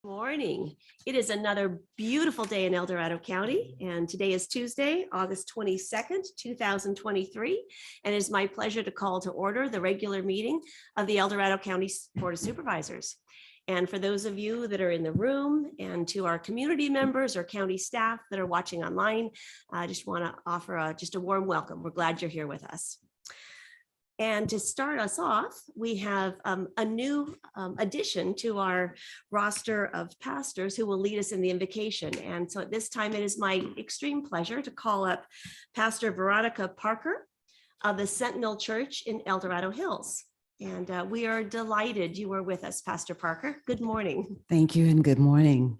Morning. It is another beautiful day in El Dorado County, and today is Tuesday, August 22nd, 2023, and it is my pleasure to call to order the regular meeting of the El Dorado County Board of Supervisors. And for those of you that are in the room and to our community members or county staff that are watching online, I just want to offer just a warm welcome. We're glad you're here with us. And to start us off, we have a new addition to our roster of pastors who will lead us in the invocation. And so at this time, it is my extreme pleasure to call up Pastor Veronica Parker of the Sentinel Church in El Dorado Hills. And we are delighted you are with us, Pastor Parker. Good morning. Thank you and good morning.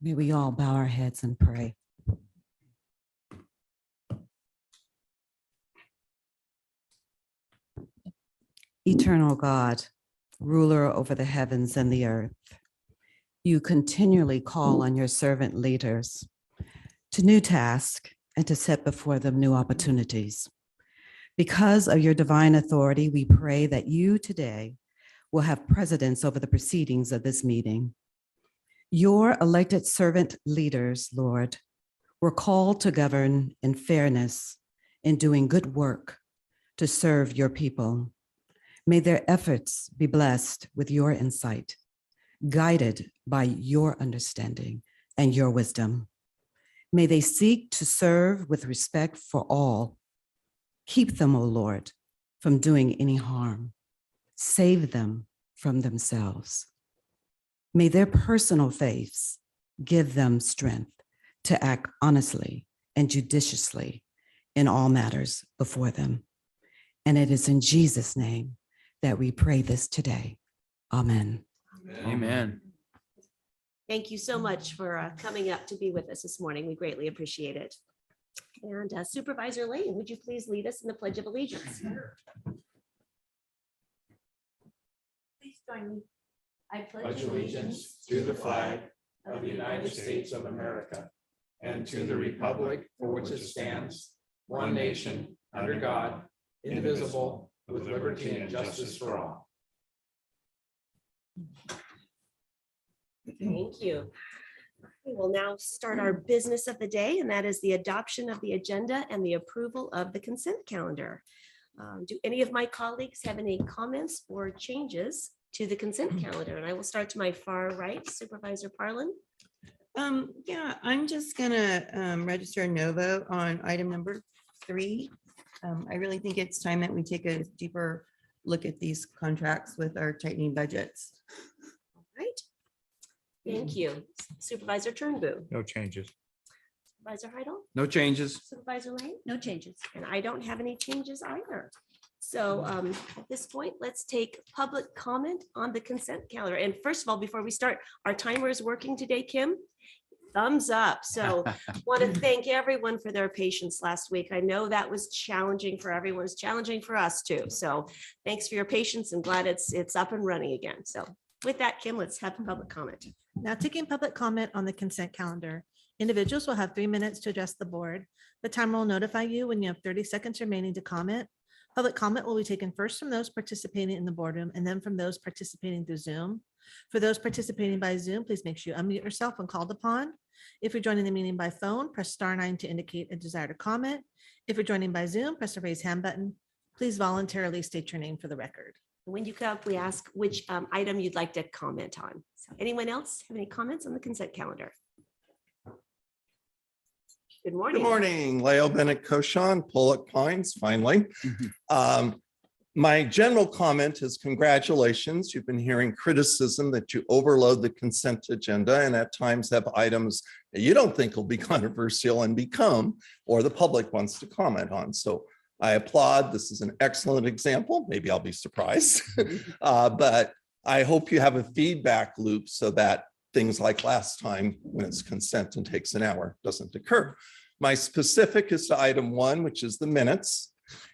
May we all bow our heads and pray. Eternal God, ruler over the heavens and the earth, you continually call on your servant leaders to new tasks and to set before them new opportunities. Because of your divine authority, we pray that you today will have precedence over the proceedings of this meeting. Your elected servant leaders, Lord, were called to govern in fairness, in doing good work to serve your people. May their efforts be blessed with your insight, guided by your understanding and your wisdom. May they seek to serve with respect for all. Keep them, O Lord, from doing any harm. Save them from themselves. May their personal faiths give them strength to act honestly and judiciously in all matters before them. And it is in Jesus' name that we pray this today. Amen. Amen. Thank you so much for coming up to be with us this morning. We greatly appreciate it. And Supervisor Lane, would you please lead us in the Pledge of Allegiance? Please join me. I Pledge allegiance to the flag of the United States of America and to the republic for which it stands, one nation, under God, indivisible, with liberty and justice for all. Thank you. We will now start our business of the day, and that is the adoption of the agenda and the approval of the consent calendar. Do any of my colleagues have any comments or changes to the consent calendar? And I will start to my far right, Supervisor Parlin. Yeah, I'm just gonna register a no vote on item number 3. I really think it's time that we take a deeper look at these contracts with our tightening budgets. All right. Thank you. Supervisor Turnbull. No changes. Supervisor Heidel. No changes. Supervisor Lane. No changes. And I don't have any changes either. So at this point, let's take public comment on the consent calendar. And first of all, before we start, our timer is working today, Kim. Thumbs up. So want to thank everyone for their patience last week. I know that was challenging for everyone. It's challenging for us too. So thanks for your patience and glad it's up and running again. So with that, Kim, let's have public comment. Now taking public comment on the consent calendar. Individuals will have 3 minutes to address the board. The timer will notify you when you have 30 seconds remaining to comment. Public comment will be taken first from those participating in the boardroom and then from those participating through Zoom. For those participating by Zoom, please make sure you unmute yourself when called upon. If you're joining the meeting by phone, press *9 to indicate a desire to comment. If you're joining by Zoom, press the raise hand button. Please voluntarily state your name for the record. When you come up, we ask which item you'd like to comment on. So anyone else have any comments on the consent calendar? Good morning. Good morning, Leo Bennett Koshan, Pollock Pines, finally. My general comment is congratulations. You've been hearing criticism that you overload the consent agenda and at times have items that you don't think will be controversial and become, or the public wants to comment on. So I applaud. This is an excellent example. Maybe I'll be surprised, but I hope you have a feedback loop so that things like last time when it's consent and takes an hour doesn't occur. My specific is to item 1, which is the minutes.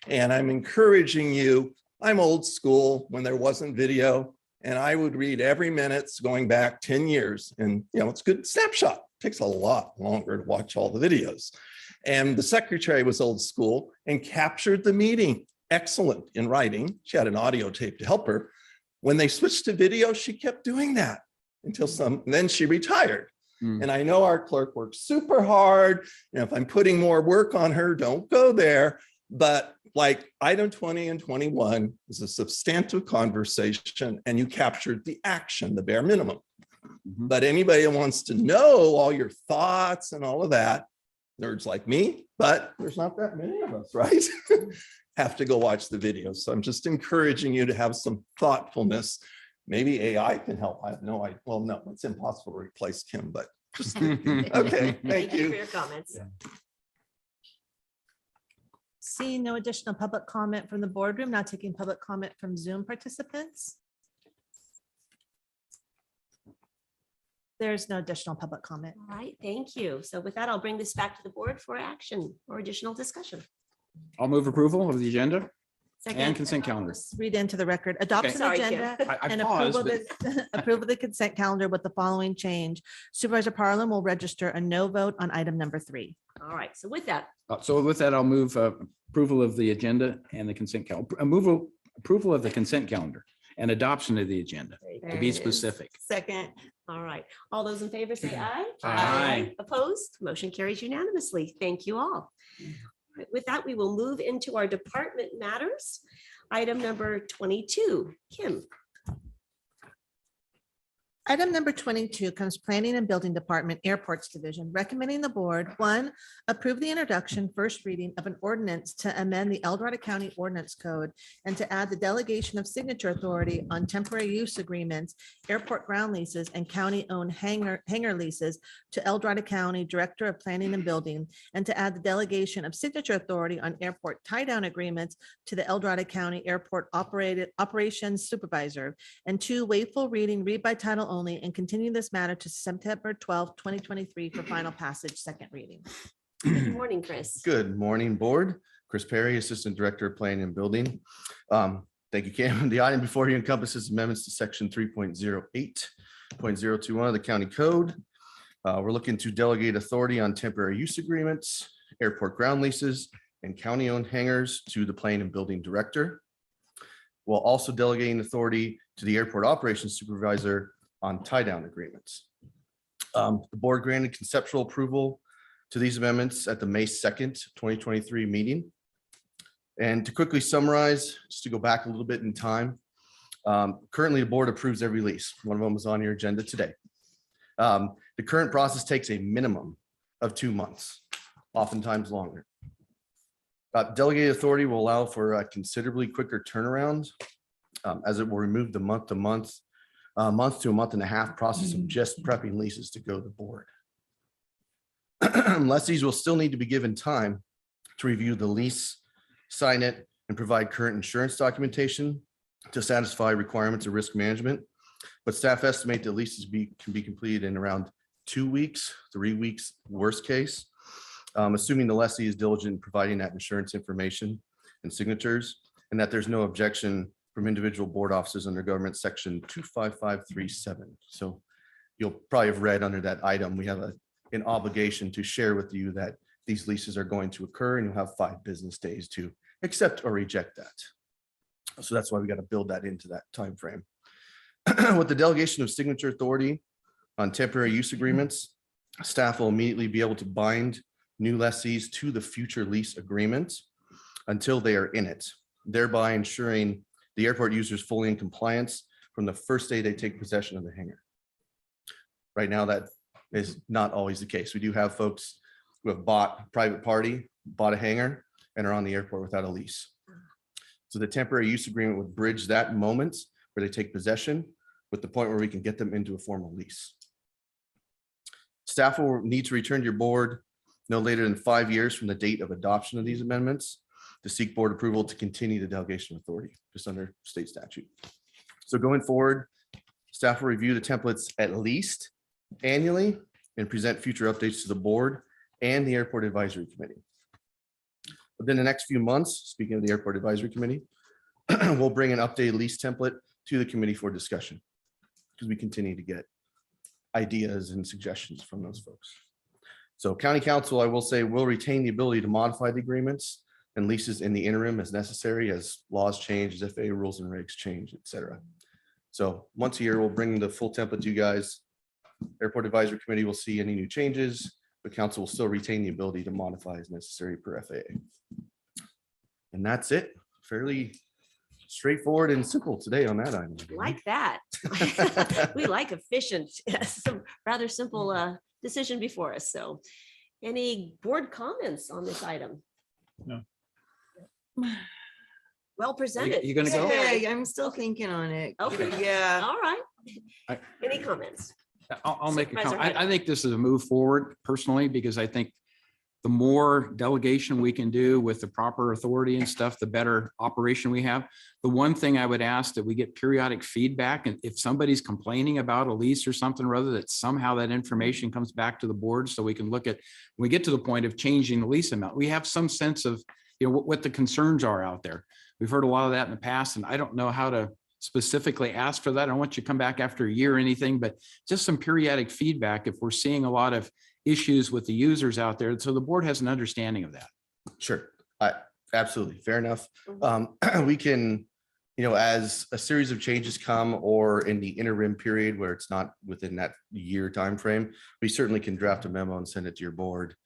And I'm encouraging you, I'm old school when there wasn't video, and I would read every minutes going back 10 years. And, it's a good snapshot. It takes a lot longer to watch all the videos. And the secretary was old school and captured the meeting. Excellent in writing. She had an audio tape to help her. When they switched to video, she kept doing that and then she retired. And I know our clerk works super hard. And if I'm putting more work on her, don't go there. But like item 20 and 21 is a substantive conversation and you captured the action, the bare minimum. But anybody that wants to know all your thoughts and all of that, nerds like me, but there's not that many of us, right? Have to go watch the video. So I'm just encouraging you to have some thoughtfulness. Maybe AI can help. I have no idea. Well, no, it's impossible to replace Kim, but just okay. Thank For you. your comments. Seeing no additional public comment from the boardroom, now taking public comment from Zoom participants. There's no additional public comment. All right, thank you. So with that, I'll bring this back to the board for action or additional discussion. I'll move approval of the agenda and Second, consent calendar. Let's read into the record, adopt an Sorry, Kim. agenda I and paused, approval of the approve of the consent calendar with the following change. Supervisor Parlin will register a no vote on item number 3. all right, so with that, So with that, I'll move approval of the agenda and the consent calendar, approval of the consent calendar and adoption of the agenda, to There be it is. specific. Second, all right, all those in favor say aye. Aye. Opposed, motion carries unanimously. Thank you all. All right, with that, we will move into our department matters. Item number 22, Kim. Item number 22 comes Planning and Building Department, Airports Division, recommending the board, 1, approve the introduction, first reading of an ordinance to amend the El Dorado County Ordinance Code and to add the delegation of signature authority on temporary use agreements, airport ground leases, and county-owned hangar leases to El Dorado County Director of Planning and Building, and to add the delegation of signature authority on airport tie-down agreements to the El Dorado County Airport Operations Supervisor, and 2, waive full reading, read by title only, and continue this matter to September 12, 2023 for final passage, second reading. Good morning, Chris. Good morning, board. Chris Perry, Assistant Director of Planning and Building. Thank you, Cam. The item before you encompasses amendments to section 3.08.021 of the county code. We're looking to delegate authority on temporary use agreements, airport ground leases, and county-owned hangars to the Planning and Building Director, while also delegating authority to the Airport Operations Supervisor on tie-down agreements. The board granted conceptual approval to these amendments at the May 2nd, 2023 meeting. And to quickly summarize, just to go back a little bit in time, currently the board approves every lease. One of them was on your agenda today. The current process takes a minimum of 2 months, oftentimes longer. Delegated authority will allow for a considerably quicker turnaround, as it will remove the month to a month to a month and a half process of just prepping leases to go to the board. Lessees will still need to be given time to review the lease, sign it, and provide current insurance documentation to satisfy requirements of risk management. But staff estimate that leases can be completed in around 2 weeks, 3 weeks, worst case, assuming the lessee is diligent in providing that insurance information and signatures, and that there's no objection from individual board officers under government section 25537. So you'll probably have read under that item, we have an obligation to share with you that these leases are going to occur, and you'll have 5 business days to accept or reject that. So that's why we got to build that into that time frame. With the delegation of signature authority on temporary use agreements, staff will immediately be able to bind new lessees to the future lease agreement until they are in it, thereby ensuring the airport users fully in compliance from the first day they take possession of the hangar. Right now, that is not always the case. We do have folks who have bought a hangar, and are on the airport without a lease. So the temporary use agreement would bridge that moment where they take possession with the point where we can get them into a formal lease. Staff will need to return to your board no later than 5 years from the date of adoption of these amendments to seek board approval to continue the delegation of authority, just under state statute. So going forward, staff will review the templates at least annually and present future updates to the board and the Airport Advisory Committee. Within the next few months, speaking of the Airport Advisory Committee, we'll bring an updated lease template to the committee for discussion, because we continue to get ideas and suggestions from those folks. So County Council, I will say, will retain the ability to modify the agreements and leases in the interim as necessary, as laws change, as FAA rules and regs change, et cetera. So once a year, we'll bring the full template to you guys. Airport Advisory Committee will see any new changes, but council will still retain the ability to modify as necessary per FAA. And that's it. Fairly straightforward and simple today on that item. Like that. We like efficient, some rather simple decision before us. So any board comments on this item? No. Well presented. You gonna go? Okay, I'm still thinking on it. Okay. Yeah. All right. I- Any comments? I'll make a Supervisor comment. I Heidel. think this is a move forward personally, because I think the more delegation we can do with the proper authority and stuff, the better operation we have. The one thing I would ask that we get periodic feedback, and if somebody's complaining about a lease or something, rather that somehow that information comes back to the board so we can look at, when we get to the point of changing the lease amount, we have some sense of, what the concerns are out there. We've heard a lot of that in the past, and I don't know how to specifically ask for that. I don't want you to come back after a year or anything, but just some periodic feedback if we're seeing a lot of issues with the users out there. So the board has an understanding of that. Sure, absolutely, fair enough. Mhm. We can, as a series of changes come, or in the interim period where it's not within that year timeframe, we certainly can draft a memo and send it to your board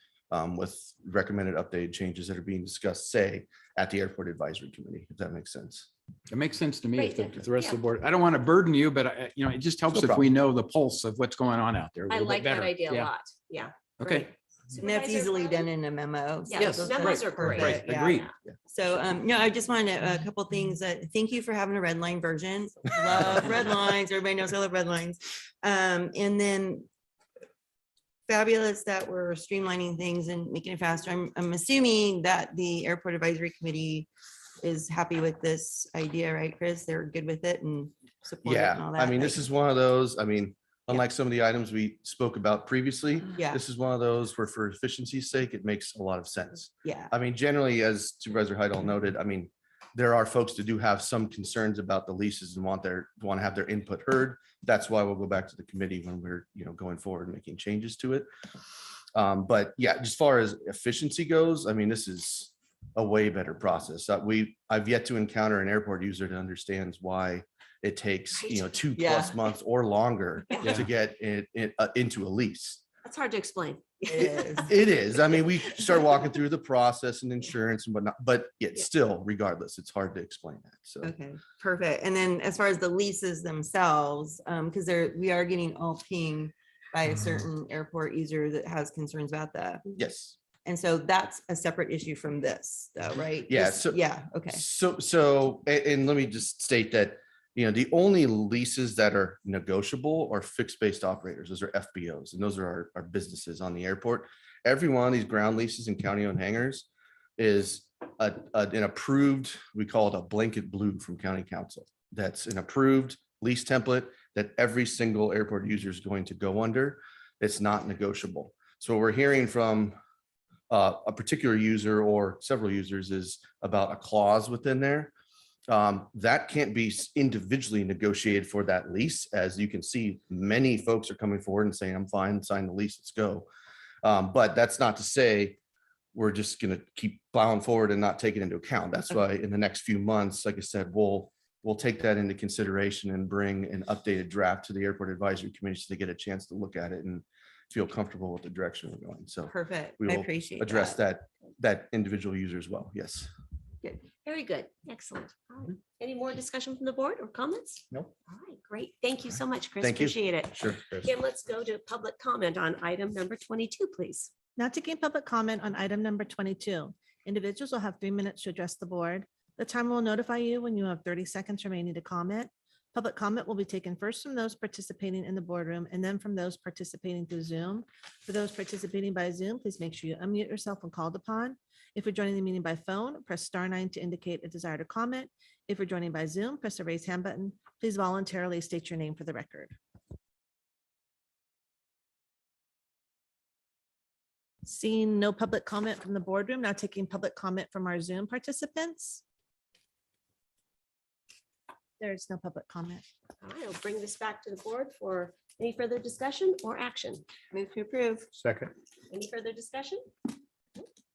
with recommended updated changes that are being discussed, say, at the Airport Advisory Committee, if that makes sense. It makes sense to me Great, if the rest of yeah. the board, I don't want to burden you, but it just helps No if we problem. know the pulse of what's going on out there. a I little bit like that better. idea a Yeah. lot. Yeah. Okay. great. And that's Supervisor easily Farley? done in a memo. Yeah, Yes, memos are great. Right, Yeah. agreed. So, no, I just wanted a couple things thank you for having a red line version. Love red lines. Everybody knows I love red lines. And then fabulous that we're streamlining things and making it faster. I'm assuming that the Airport Advisory Committee is happy with this idea, right, Chris? They're good with it and support it and all Yeah, that. I mean, this like- is one of those, unlike some of the items we spoke about previously, Yeah, this is one of those where for efficiency's sake, it makes a lot of sense. yeah, Generally, as Supervisor Heidel noted, there are folks that do have some concerns about the leases and want to have their input heard. That's why we'll go back to the committee when we're, going forward and making changes to it. But yeah, as far as efficiency goes, this is a way better process. I've yet to encounter an airport user that understands why it takes, Right. 2+ Yeah. months or longer Yeah. to get it into a lease. That's hard to explain. it is. It is. We start walking through the process and insurance and whatnot, but it's still, regardless, it's hard to explain that. So Okay, perfect. And then as far as the leases themselves, because we are getting all pinged by a certain airport user that has concerns about that. yes. And so that's a separate issue from this, though, right? Yeah, Just- so- Yeah, okay. And let me just state that, the only leases that are negotiable are fixed-based operators. Those are FBOs, and those are our businesses on the airport. Every one of these ground leases and county-owned hangars is an approved, we call it a blanket blue from county council. That's an approved lease template that every single airport user is going to go under. It's not negotiable. So what we're hearing from a particular user or several users is about a clause within there. That can't be individually negotiated for that lease. As you can see, many folks are coming forward and saying, I'm fine, sign the lease, let's go. But that's not to say we're just going to keep plowing forward and not take it into account. That's why in the next few months, like I said, we'll take that into consideration and bring an updated draft to the Airport Advisory Committee so they get a chance to look at it and feel comfortable with the direction we're going. So Perfect. we I will appreciate address that individual user as well. Yes. Very good. Excellent. All right. Any more discussion from the board or comments? Nope. All right, great. Thank you so much, Chris. Thank you. Appreciate it. Sure. Again, let's go to public comment on item number 22, please. Now taking public comment on item number 22. Individuals will have 3 minutes to address the board. The timer will notify you when you have 30 seconds remaining to comment. Public comment will be taken first from those participating in the boardroom and then from those participating through Zoom. For those participating by Zoom, please make sure you unmute yourself when called upon. If you're joining the meeting by phone, press *9 to indicate a desire to comment. If you're joining by Zoom, press the raise hand button. Please voluntarily state your name for the record. Seeing no public comment from the boardroom, now taking public comment from our Zoom participants. There's no public comment. All right, I'll bring this back to the board for any further discussion or action. Move to approve. Second. Any further discussion?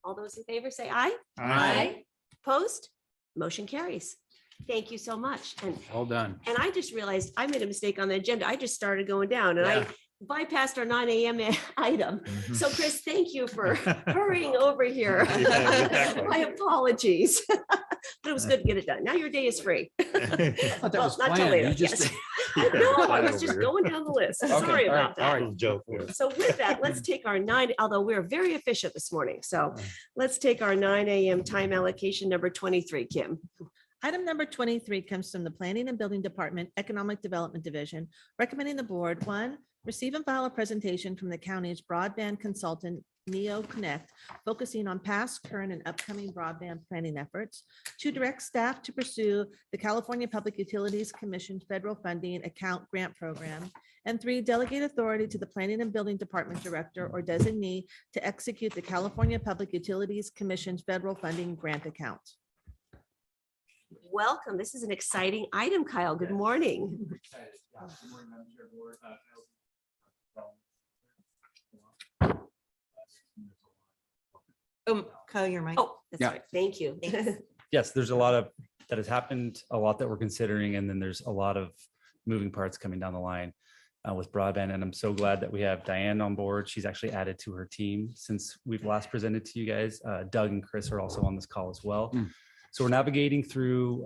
All those in favor say aye. Aye. Opposed? Motion carries. Thank you so much. Well done. And I just realized I made a mistake on the agenda. I just started going down and I Yeah. bypassed our 9 a.m. item. Mhm. So Chris, thank you for hurrying over here. Yeah, exactly. My apologies. But it was good to get it done. Now your day is free. I thought that Well, was not till planned. later, You just. yes. No, I was just going down the list. Sorry about that. Joke. So with that, let's take our 9, although we're very efficient this morning. So let's take our 9 a.m. time allocation number 23, Kim. Item number 23 comes from the Planning and Building Department Economic Development Division, recommending the board, 1, receive and file a presentation from the county's broadband consultant, Neo Connect, focusing on past, current, and upcoming broadband planning efforts. 2, direct staff to pursue the California Public Utilities Commission federal funding account grant program. And 3, delegate authority to the Planning and Building Department Director or designee to execute the California Public Utilities Commission's federal funding grant account. Welcome. This is an exciting item, Kyle. Good morning. Kyle, your mic. Oh, that's Yeah. right. Thank you. Yes, there's a lot of that has happened, a lot that we're considering, and then there's a lot of moving parts coming down the line with broadband. And I'm so glad that we have Diane on board. She's actually added to her team since we've last presented to you guys. Doug and Chris are also on this call as well. So we're navigating through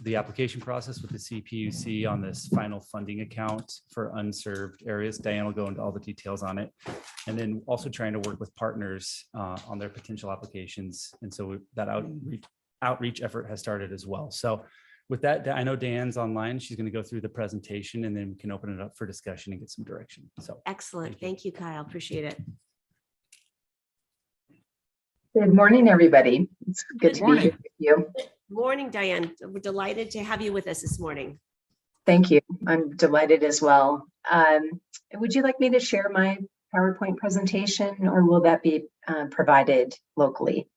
the application process with the CPUC on this final funding account for unserved areas. Diane will go into all the details on it. And then also trying to work with partners on their potential applications. And so that outreach effort has started as well. So with that, I know Diane's online. She's going to go through the presentation and then we can open it up for discussion and get some direction. So Excellent. Thank you, Kyle. Appreciate it. Good morning, everybody. It's good to be here with you. Morning, Diane. We're delighted to have you with us this morning. Thank you. I'm delighted as well. Would you like me to share my PowerPoint presentation or will that be provided locally?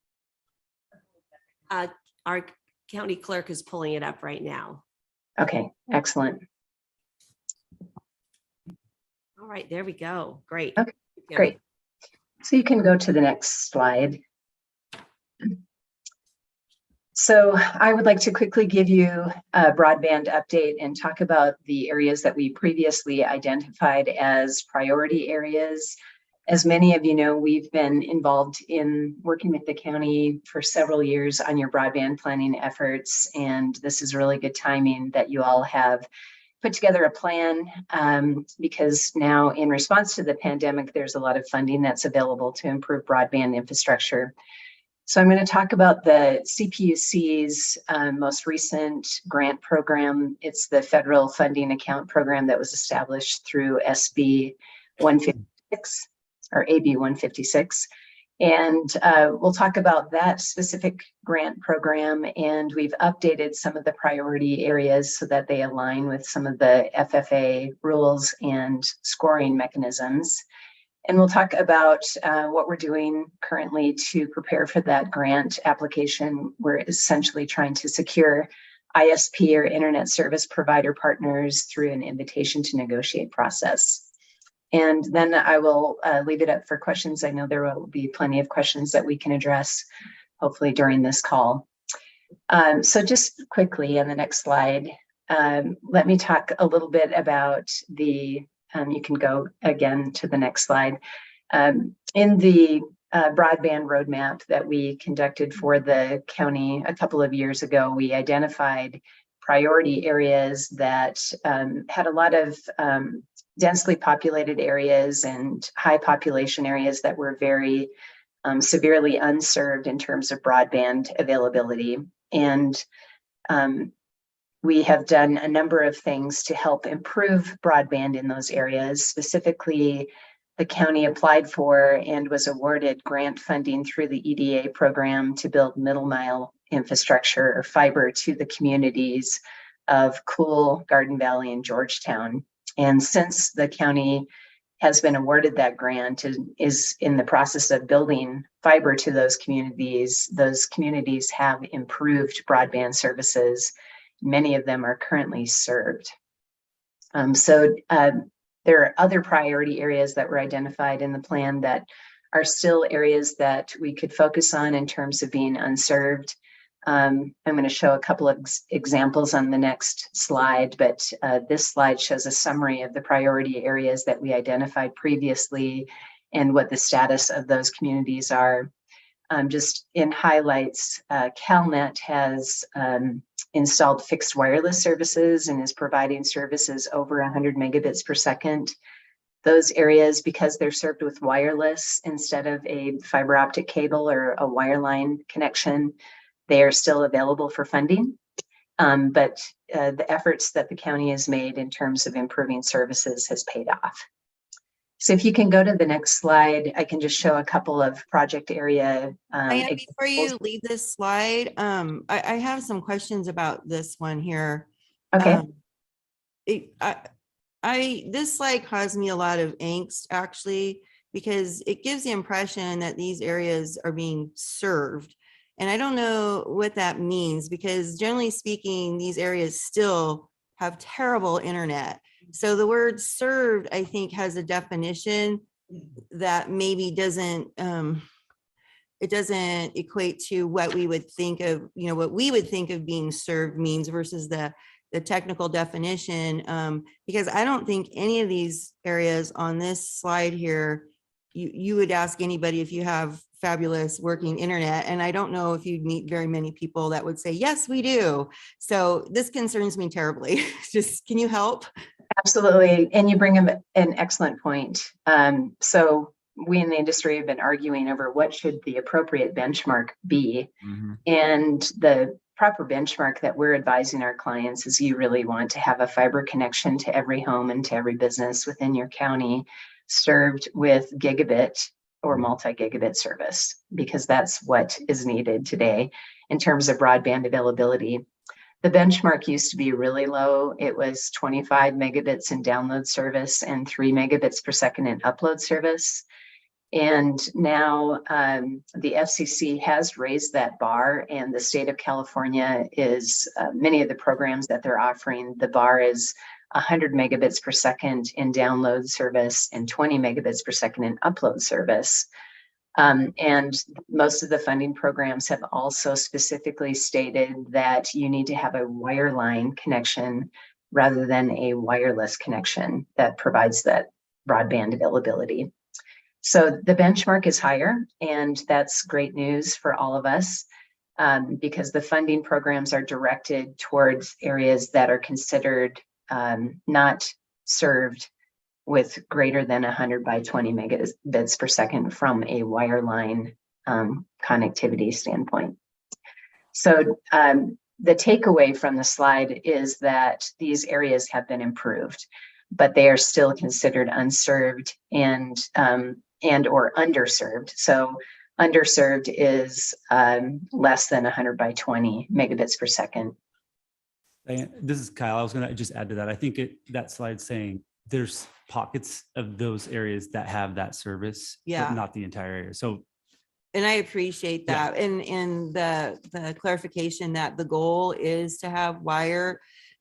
Our county clerk is pulling it up right now. Okay, excellent. All right, there we go. Great. Okay, Kim. great. So you can go to the next slide. So I would like to quickly give you a broadband update and talk about the areas that we previously identified as priority areas. As many of you know, we've been involved in working with the county for several years on your broadband planning efforts, and this is really good timing that you all have put together a plan because now in response to the pandemic, there's a lot of funding that's available to improve broadband infrastructure. So I'm going to talk about the CPUC's most recent grant program. It's the federal funding account program that was established through SB 156 or AB 156. And we'll talk about that specific grant program. And we've updated some of the priority areas so that they align with some of the FFA rules and scoring mechanisms. And we'll talk about what we're doing currently to prepare for that grant application. We're essentially trying to secure ISP or internet service provider partners through an invitation to negotiate process. And then I will leave it up for questions. I know there will be plenty of questions that we can address, hopefully during this call. So just quickly on the next slide, let me talk a little bit about the you can go again to the next slide. In the broadband roadmap that we conducted for the county a couple of years ago, we identified priority areas that had a lot of densely populated areas and high population areas that were very severely unserved in terms of broadband availability. And we have done a number of things to help improve broadband in those areas. Specifically, the county applied for and was awarded grant funding through the EDA program to build middle mile infrastructure or fiber to the communities of Cool, Garden Valley, and Georgetown. And since the county has been awarded that grant and is in the process of building fiber to those communities have improved broadband services. Many of them are currently served. There are other priority areas that were identified in the plan that are still areas that we could focus on in terms of being unserved. I'm going to show a couple of examples on the next slide, but this slide shows a summary of the priority areas that we identified previously and what the status of those communities are. Just in highlights, CalNet has installed fixed wireless services and is providing services over 100 megabits per second. Those areas, because they're served with wireless instead of a fiber optic cable or a wireline connection, they are still available for funding. But the efforts that the county has made in terms of improving services has paid off. So if you can go to the next slide, I can just show a couple of project area. Diane, before you leave this slide, I have some questions about this one here. Okay. This slide caused me a lot of angst, actually, because it gives the impression that these areas are being served. And I don't know what that means, because generally speaking, these areas still have terrible internet. So the word served, I think, has a definition that maybe doesn't, it doesn't equate to what we would think of, what we would think of being served means versus the technical definition, because I don't think any of these areas on this slide here, you would ask anybody if you have fabulous working internet. And I don't know if you'd meet very many people that would say, yes, we do. So this concerns me terribly. Just, can you help? Absolutely. And you bring up an excellent point. So we in the industry have been arguing over what should the appropriate benchmark be. Mm-hmm. And the proper benchmark that we're advising our clients is you really want to have a fiber connection to every home and to every business within your county served with gigabit or multi-gigabit service, because that's what is needed today in terms of broadband availability. The benchmark used to be really low. It was 25 megabits in download service and 3 megabits per second in upload service. And now the FCC has raised that bar, and the state of California is, many of the programs that they're offering, the bar is 100 megabits per second in download service and 20 megabits per second in upload service. And most of the funding programs have also specifically stated that you need to have a wireline connection rather than a wireless connection that provides that broadband availability. So the benchmark is higher, and that's great news for all of us, because the funding programs are directed towards areas that are considered not served with greater than 100 by 20 megabits per second from a wireline connectivity standpoint. So the takeaway from the slide is that these areas have been improved, but they are still considered unserved and or underserved. So underserved is less than 100 by 20 megabits per second. This is Kyle. I was going to just add to that. I think that slide's saying there's pockets of those areas that have that service, but not the entire area. So, and I appreciate that. Yeah. And the clarification that the goal is to have wire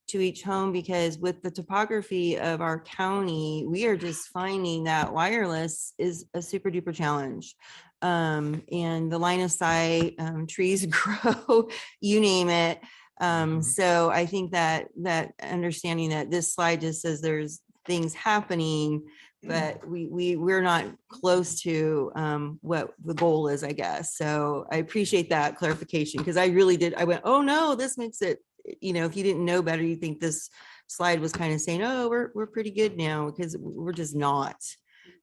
to each home, because with the topography of our county, we are just finding that wireless is a super duper challenge. And the line of sight, trees grow, you name it. So I think that understanding that this slide just says there's things happening, but we're not close to what the goal is, I guess. So I appreciate that clarification, because I really did. I went, oh no, this makes it, if you didn't know better, you think this slide was kind of saying, oh, we're pretty good now, because we're just not.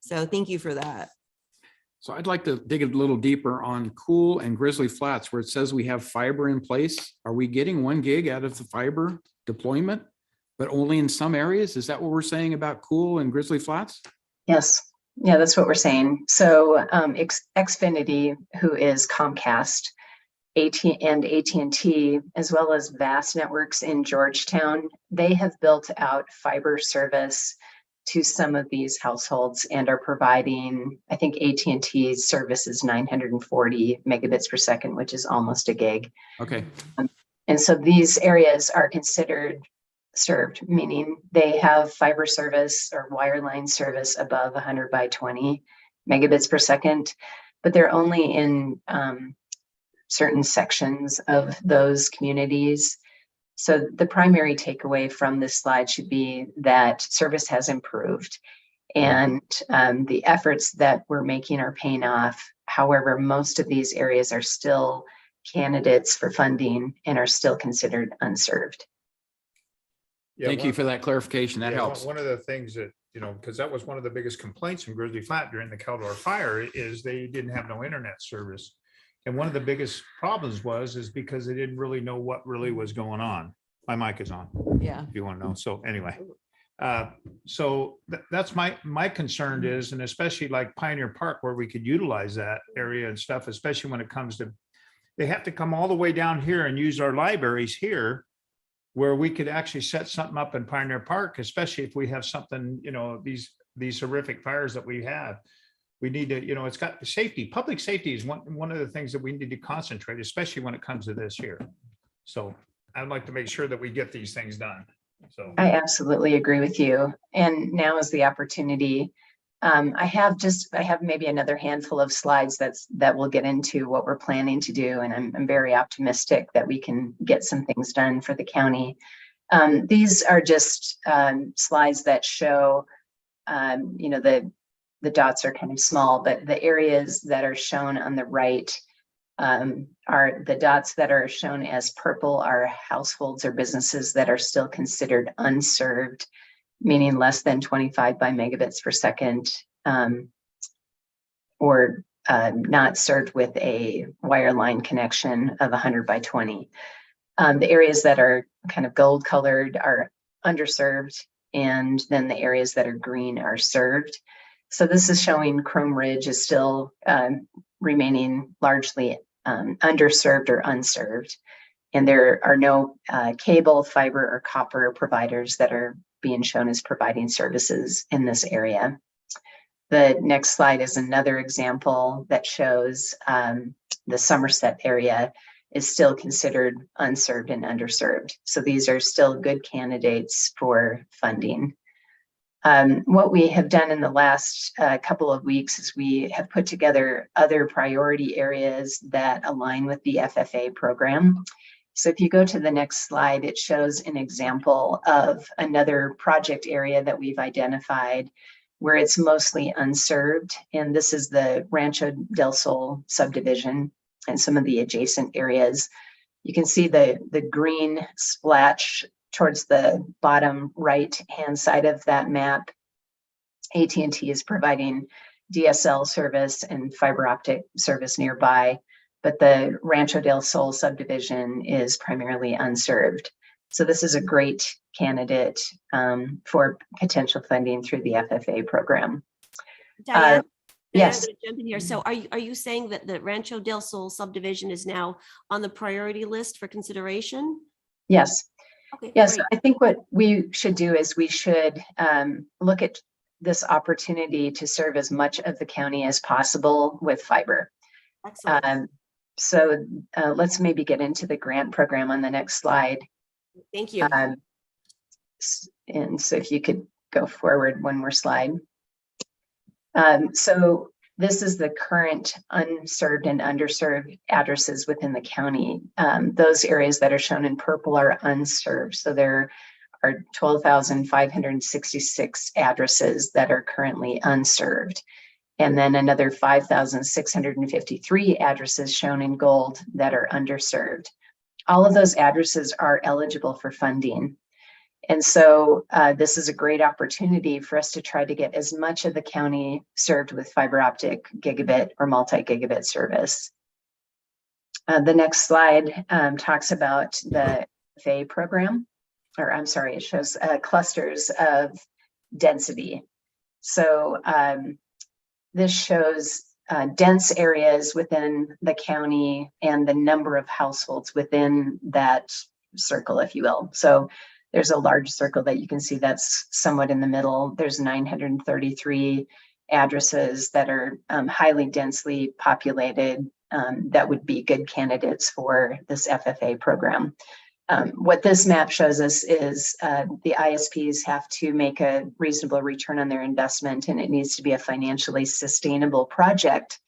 So thank you for that. So I'd like to dig a little deeper on Cool and Grizzly Flats, where it says we have fiber in place. Are we getting 1 gig out of the fiber deployment, but only in some areas? Is that what we're saying about Cool and Grizzly Flats? Yes. Yeah, that's what we're saying. So Xfinity, who is Comcast, AT&T, as well as Vast Networks in Georgetown, they have built out fiber service to some of these households and are providing, I think AT&T's service is 940 megabits per second, which is almost a gig. Okay. And so these areas are considered served, meaning they have fiber service or wireline service above 100 by 20 megabits per second, but they're only in certain sections of those communities. So the primary takeaway from this slide should be that service has improved and the efforts that we're making are paying off. However, most of these areas are still candidates for funding and are still considered unserved. Thank you for that clarification. That Yeah, helps. One of the things that, because that was one of the biggest complaints in Grizzly Flat during the Caldor fire is they didn't have no internet service. And one of the biggest problems is because they didn't really know what really was going on. My mic is on. Yeah. If you want to know. So anyway, that's my concern is, and especially like Pioneer Park where we could utilize that area and stuff, especially when it comes to, they have to come all the way down here and use our libraries here where we could actually set something up in Pioneer Park, especially if we have something, these horrific fires that we have. We need to, it's got safety. Public safety is one of the things that we need to concentrate, especially when it comes to this here. So I'd like to make sure that we get these things done. So I absolutely agree with you. And now is the opportunity. I have maybe another handful of slides that will get into what we're planning to do. And I'm very optimistic that we can get some things done for the county. These are just slides that show, the dots are kind of small, but the areas that are shown on the right are the dots that are shown as purple are households or businesses that are still considered unserved, meaning less than 25 by megabits per second, or not served with a wireline connection of 100 by 20. The areas that are kind of gold colored are underserved, and then the areas that are green are served. So this is showing Chrome Ridge is still remaining largely underserved or unserved. And there are no cable, fiber, or copper providers that are being shown as providing services in this area. The next slide is another example that shows the Somerset area is still considered unserved and underserved. So these are still good candidates for funding. What we have done in the last couple of weeks is we have put together other priority areas that align with the FFA program. So if you go to the next slide, it shows an example of another project area that we've identified where it's mostly unserved. And this is the Rancho del Sol subdivision and some of the adjacent areas. You can see the green splash towards the bottom right hand side of that map. AT&T is providing DSL service and fiber optic service nearby, but the Rancho del Sol subdivision is primarily unserved. So this is a great candidate for potential funding through the FFA program. Diane, yes. I'm going to jump in here. So are you saying that the Rancho del Sol subdivision is now on the priority list for consideration? Yes. Okay, Yes, great. I think what we should do is we should look at this opportunity to serve as much of the county as possible with fiber. Excellent. So let's maybe get into the grant program on the next slide. Thank you. And so if you could go forward one more slide. So this is the current unserved and underserved addresses within the county. Those areas that are shown in purple are unserved. So there are 12,566 addresses that are currently unserved. And then another 5,653 addresses shown in gold that are underserved. All of those addresses are eligible for funding. And so this is a great opportunity for us to try to get as much of the county served with fiber optic gigabit or multi-gigabit service. The next slide talks about the FA program, or I'm sorry, it shows clusters of density. So this shows dense areas within the county and the number of households within that circle, if you will. So there's a large circle that you can see that's somewhat in the middle. There's 933 addresses that are highly densely populated that would be good candidates for this FFA program. What this map shows us is the ISPs have to make a reasonable return on their investment, and it needs to be a financially sustainable project.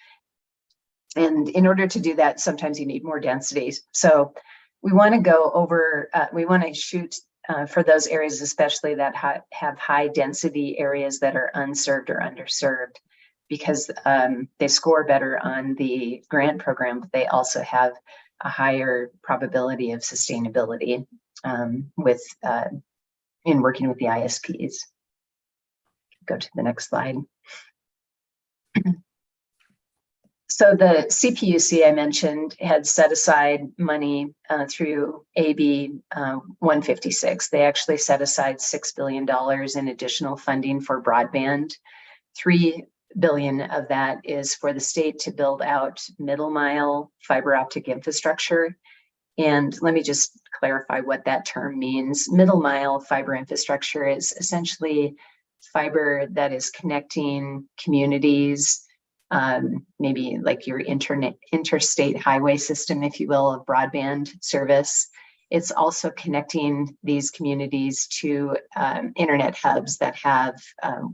And in order to do that, sometimes you need more densities. So we want to go over, we want to shoot for those areas, especially that have high density areas that are unserved or underserved, because they score better on the grant program, but they also have a higher probability of sustainability with in working with the ISPs. Go to the next slide. So the CPUC I mentioned had set aside money through AB 156. They actually set aside $6 billion in additional funding for broadband. $3 billion of that is for the state to build out middle mile fiber optic infrastructure. And let me just clarify what that term means. Middle mile fiber infrastructure is essentially fiber that is connecting communities, maybe like your interstate highway system, if you will, of broadband service. It's also connecting these communities to internet hubs that have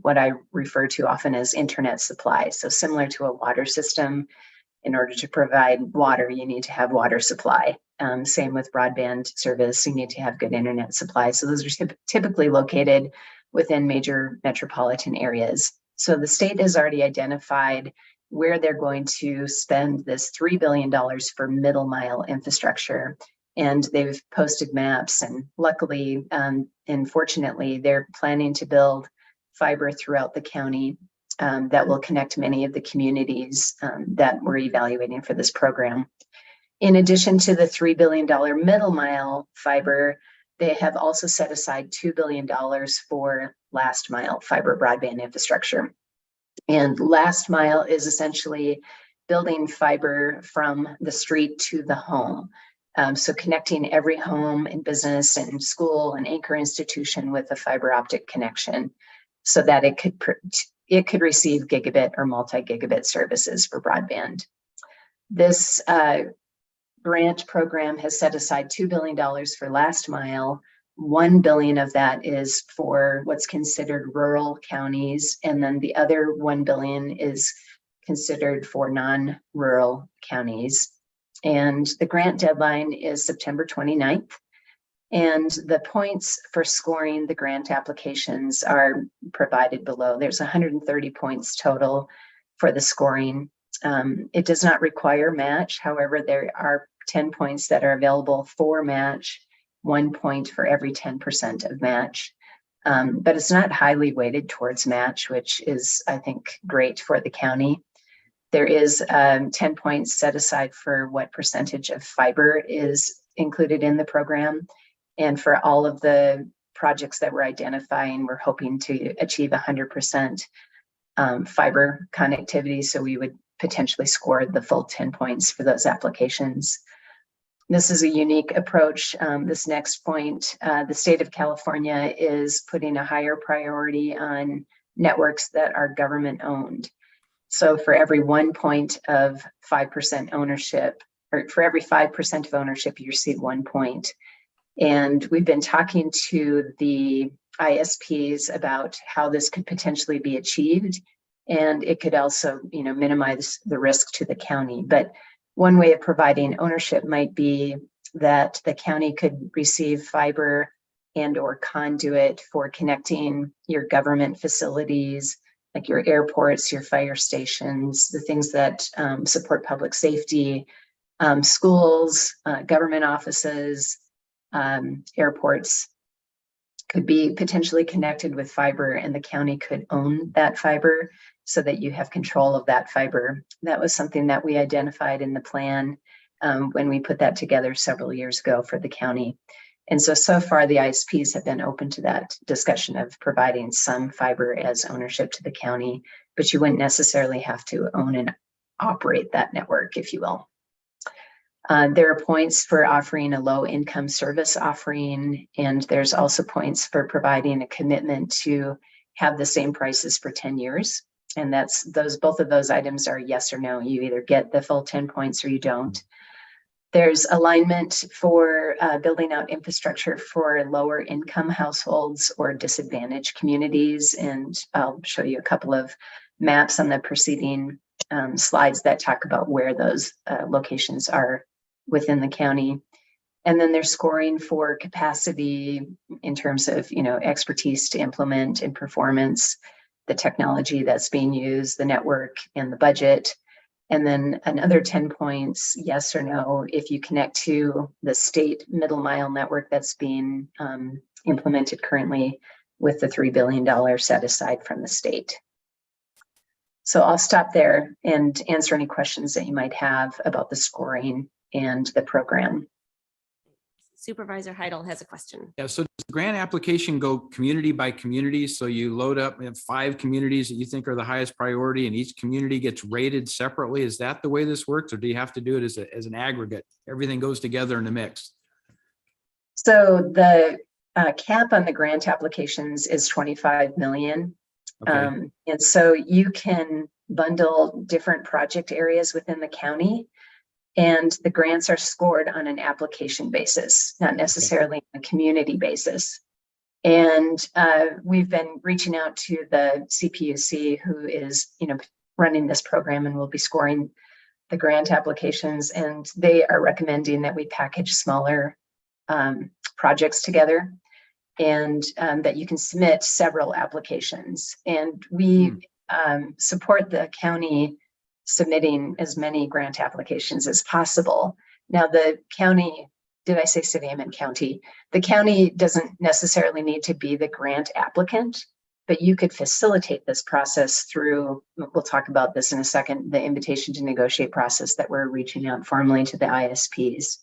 what I refer to often as internet supply. So similar to a water system, in order to provide water, you need to have water supply. Same with broadband service, you need to have good internet supply. So those are typically located within major metropolitan areas. So the state has already identified where they're going to spend this $3 billion for middle mile infrastructure. And they've posted maps, and luckily and fortunately, they're planning to build fiber throughout the county that will connect many of the communities that we're evaluating for this program. In addition to the $3 billion middle mile fiber, they have also set aside $2 billion for last mile fiber broadband infrastructure. And last mile is essentially building fiber from the street to the home. So connecting every home and business and school and anchor institution with a fiber optic connection so that it could receive gigabit or multi-gigabit services for broadband. This grant program has set aside $2 billion for last mile. $1 billion of that is for what's considered rural counties, and then the other $1 billion is considered for non-rural counties. And the grant deadline is September 29th. And the points for scoring the grant applications are provided below. There's 130 points total for the scoring. It does not require match. However, there are 10 points that are available for match, 1 point for every 10% of match. But it's not highly weighted towards match, which is, I think, great for the county. There is 10 points set aside for what percentage of fiber is included in the program. And for all of the projects that we're identifying, we're hoping to achieve 100% fiber connectivity. So we would potentially score the full 10 points for those applications. This is a unique approach. This next point, the state of California is putting a higher priority on networks that are government owned. So for every 1 point of 5% ownership, or for every 5% of ownership, you receive 1 point. And we've been talking to the ISPs about how this could potentially be achieved. And it could also, minimize the risk to the county. But one way of providing ownership might be that the county could receive fiber and or conduit for connecting your government facilities, like your airports, your fire stations, the things that support public safety, schools, government offices, airports could be potentially connected with fiber, and the county could own that fiber so that you have control of that fiber. That was something that we identified in the plan when we put that together several years ago for the county. And so far the ISPs have been open to that discussion of providing some fiber as ownership to the county, but you wouldn't necessarily have to own and operate that network, if you will. There are points for offering a low income service offering, and there's also points for providing a commitment to have the same prices for 10 years. And both of those items are yes or no. You either get the full 10 points or you don't. There's alignment for building out infrastructure for lower income households or disadvantaged communities. And I'll show you a couple of maps on the preceding slides that talk about where those locations are within the county. And then there's scoring for capacity in terms of, expertise to implement and performance, the technology that's being used, the network, and the budget. And then another 10 points, yes or no, if you connect to the state middle mile network that's being implemented currently with the $3 billion set aside from the state. So I'll stop there and answer any questions that you might have about the scoring and the program. Supervisor Heidel has a question. Yeah, so does the grant application go community by community? So you load up, you have 5 communities that you think are the highest priority and each community gets rated separately. Is that the way this works? Or do you have to do it as an aggregate? Everything goes together in the mix? So the cap on the grant applications is 25 million. Okay. And so you can bundle different project areas within the county, and the grants are scored on an application basis, not necessarily a community basis. And we've been reaching out to the CPUC, who is, running this program and will be scoring the grant applications. And they are recommending that we package smaller projects together, and that you can submit several applications. And we support the county submitting as many grant applications as possible. Now, the county, did I say city? I meant county. The county doesn't necessarily need to be the grant applicant, but you could facilitate this process through, we'll talk about this in a second, the invitation to negotiate process that we're reaching out formally to the ISPs.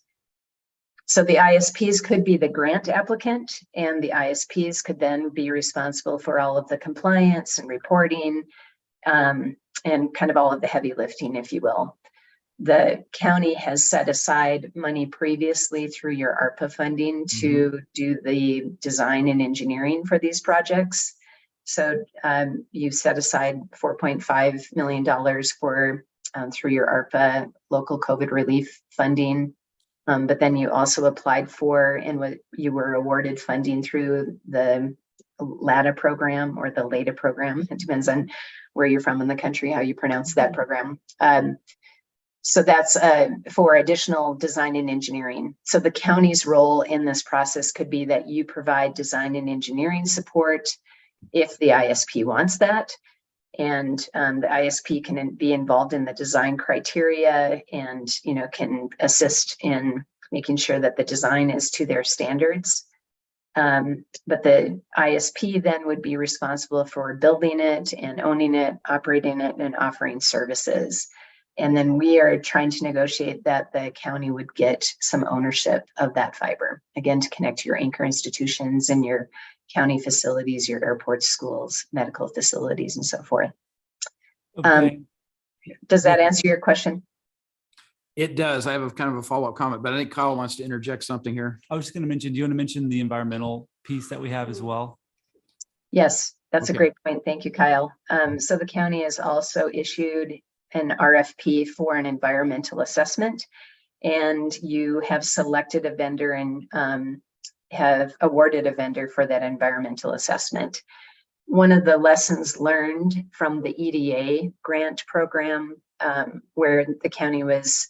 So the ISPs could be the grant applicant, and the ISPs could then be responsible for all of the compliance and reporting, and kind of all of the heavy lifting, if you will. The county has set aside money previously through your ARPA funding to do the design and engineering for these projects. So you set aside $4.5 million for through your ARPA local COVID relief funding. But then you also applied for and what you were awarded funding through the LADA program or the LADA program. It depends on where you're from in the country, how you pronounce that program. So that's for additional design and engineering. So the county's role in this process could be that you provide design and engineering support if the ISP wants that. And the ISP can be involved in the design criteria and, can assist in making sure that the design is to their standards. But the ISP then would be responsible for building it and owning it, operating it, and offering services. And then we are trying to negotiate that the county would get some ownership of that fiber, again, to connect to your anchor institutions and your county facilities, your airports, schools, medical facilities, and so forth. Okay. Does that answer your question? It does. I have a kind of a follow-up comment, but I think Kyle wants to interject something here. I was just going to mention, do you want to mention the environmental piece that we have as well? Yes, that's a Okay. great point. Thank you, Kyle. So the county has also issued an RFP for an environmental assessment, and you have selected a vendor and have awarded a vendor for that environmental assessment. One of the lessons learned from the EDA grant program, where the county was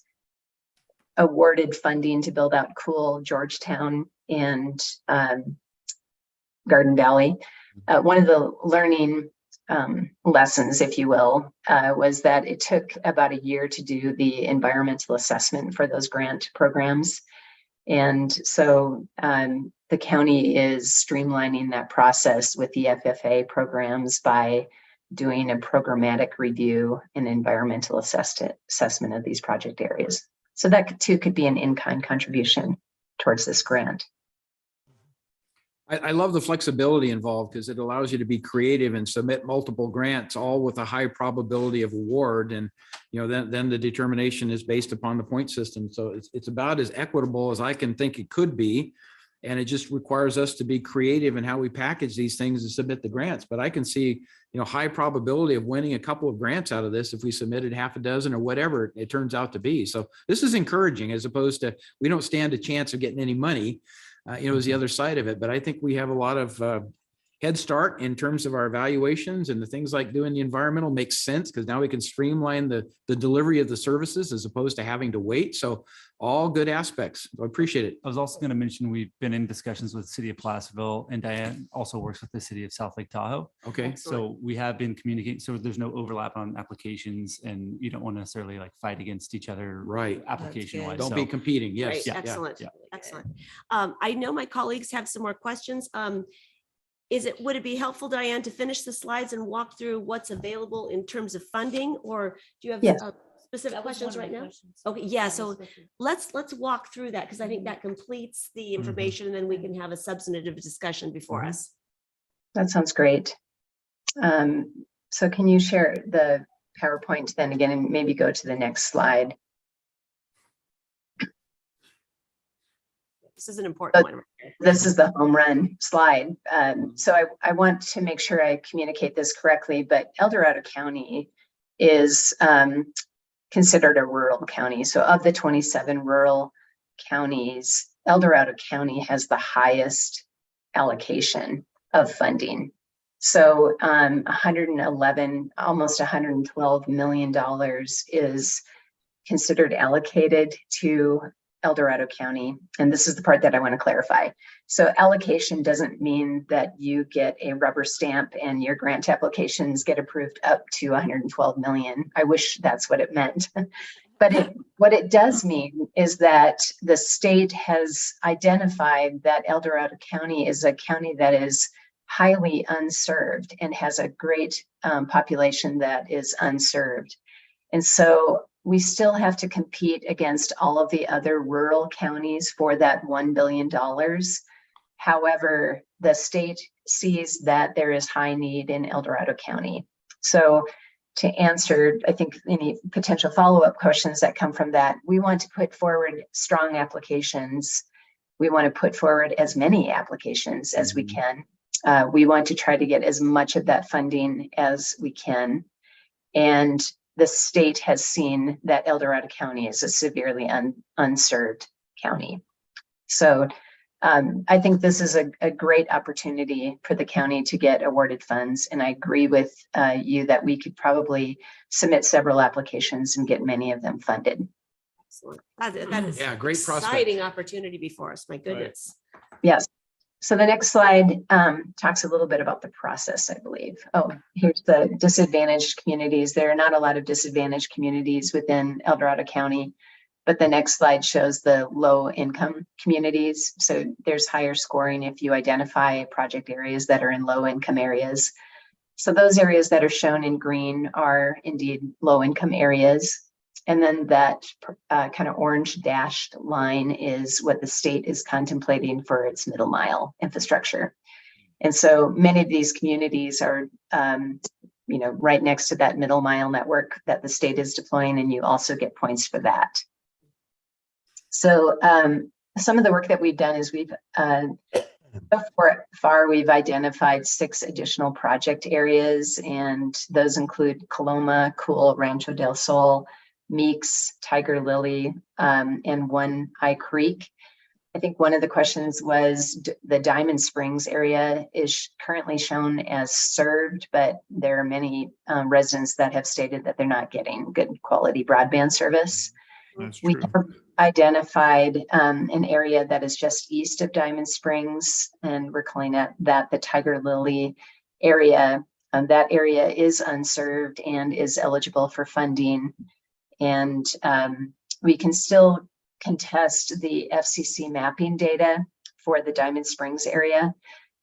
awarded funding to build out Cool, Georgetown, and Garden Valley. One of the learning lessons, if you will, was that it took about a year to do the environmental assessment for those grant programs. And so the county is streamlining that process with the FFA programs by doing a programmatic review and environmental assessment of these project areas. So that too could be an in-kind contribution towards this grant. I love the flexibility involved because it allows you to be creative and submit multiple grants, all with a high probability of award. And, then the determination is based upon the point system. So it's about as equitable as I can think it could be. And it just requires us to be creative in how we package these things and submit the grants. But I can see, high probability of winning a couple of grants out of this if we submitted half a dozen or whatever it turns out to be. So this is encouraging, as opposed to we don't stand a chance of getting any money, is the other side of it. But I think we have a lot of head start in terms of our evaluations, and the things like doing the environmental makes sense because now we can streamline the delivery of the services as opposed to having to wait. So all good aspects. I appreciate it. I was also going to mention, we've been in discussions with the city of Placerville, and Diane also works with the city of South Lake Tahoe. Okay. So we have been communicating, so there's no overlap on applications, and you don't want to necessarily like fight against each other. Right. Application wise. Don't be competing. Yes. Great, Yeah. excellent, yeah. excellent. I know my colleagues have some more questions. Would it be helpful, Diane, to finish the slides and walk through what's available in terms of funding, or do you have Yes. specific questions right now? Okay, yeah, so let's walk through that, because I think that completes the information, and then we can have a substantive discussion before us. That sounds great. So can you share the PowerPoint then again and maybe go to the next slide? This is an important one. This is the home run slide. So I want to make sure I communicate this correctly, but El Dorado County is considered a rural county. So of the 27 rural counties, El Dorado County has the highest allocation of funding. So 111, almost $112 million is considered allocated to El Dorado County. And this is the part that I want to clarify. So allocation doesn't mean that you get a rubber stamp and your grant applications get approved up to 112 million. I wish that's what it meant. But what it does mean is that the state has identified that El Dorado County is a county that is highly unserved and has a great population that is unserved. And so we still have to compete against all of the other rural counties for that $1 billion. However, the state sees that there is high need in El Dorado County. So to answer, I think, any potential follow-up questions that come from that, we want to put forward strong applications. We want to put forward as many applications as we can. We want to try to get as much of that funding as we can. And the state has seen that El Dorado County is a severely unserved county. So I think this is a great opportunity for the county to get awarded funds. And I agree with you that we could probably submit several applications and get many of them funded. Excellent. That is Great prospect. exciting opportunity before us. My goodness. Yes. So the next slide talks a little bit about the process, I believe. Oh, here's the disadvantaged communities. There are not a lot of disadvantaged communities within El Dorado County, but the next slide shows the low income communities. So there's higher scoring if you identify project areas that are in low income areas. So those areas that are shown in green are indeed low income areas. And then that kind of orange dashed line is what the state is contemplating for its middle mile infrastructure. And so many of these communities are, right next to that middle mile network that the state is deploying, and you also get points for that. So some of the work that we've done is we've, so far we've identified 6 additional project areas, and those include Coloma, Cool, Rancho del Sol, Meeks, Tiger Lily, and One High Creek. I think one of the questions was the Diamond Springs area is currently shown as served, but there are many residents that have stated that they're not getting good quality broadband service. We have identified an area that is just east of Diamond Springs, and we're calling that the Tiger Lily area. That area is unserved and is eligible for funding. And we can still contest the FCC mapping data for the Diamond Springs area.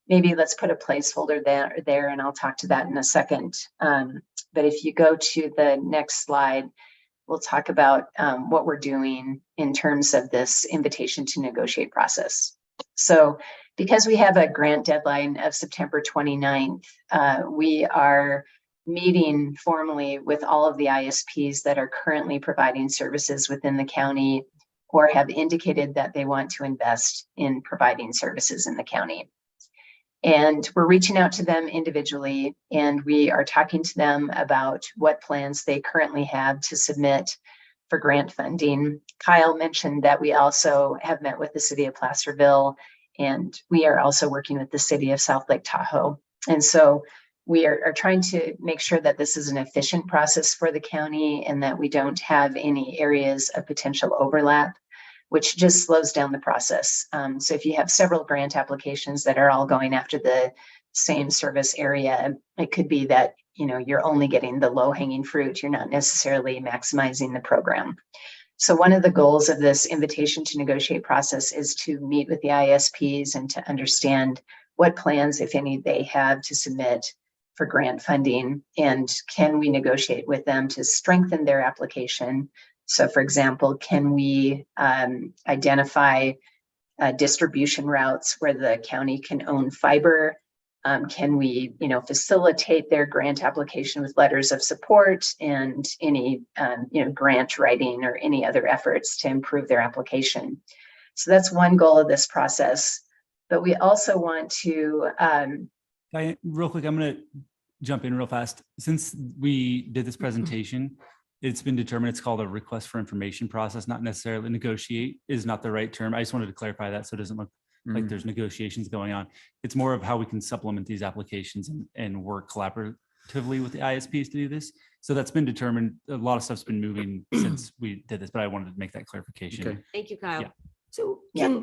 Maybe let's put a placeholder there, and I'll talk to that in a second. But if you go to the next slide, we'll talk about what we're doing in terms of this invitation to negotiate process. So because we have a grant deadline of September 29th, we are meeting formally with all of the ISPs that are currently providing services within the county or have indicated that they want to invest in providing services in the county. And we're reaching out to them individually, and we are talking to them about what plans they currently have to submit for grant funding. Kyle mentioned that we also have met with the city of Placerville, and we are also working with the city of South Lake Tahoe And so we are trying to make sure that this is an efficient process for the county and that we don't have any areas of potential overlap, which just slows down the process. So if you have several grant applications that are all going after the same service area, it could be that, you know, you're only getting the low hanging fruit. You're not necessarily maximizing the program. So one of the goals of this invitation to negotiate process is to meet with the ISPs and to understand what plans, if any, they have to submit for grant funding, and can we negotiate with them to strengthen their application. So for example, can we identify distribution routes where the county can own fiber? Can we, you know, facilitate their grant application with letters of support and any, you know, grant writing or any other efforts to improve their application? So that's one goal of this process. But we also want to Real quick, I'm going to jump in real fast. Since we did this presentation, it's been determined it's called a request for information process, not necessarily negotiate is not the right term. I just wanted to clarify that so it doesn't look like there's negotiations going on. It's more of how we can supplement these applications and work collaboratively with the ISPs to do this. So that's been determined. A lot of stuff's been moving since we did this, but I wanted to make that clarification. Okay. Thank you, Kyle. Yeah. So Yeah.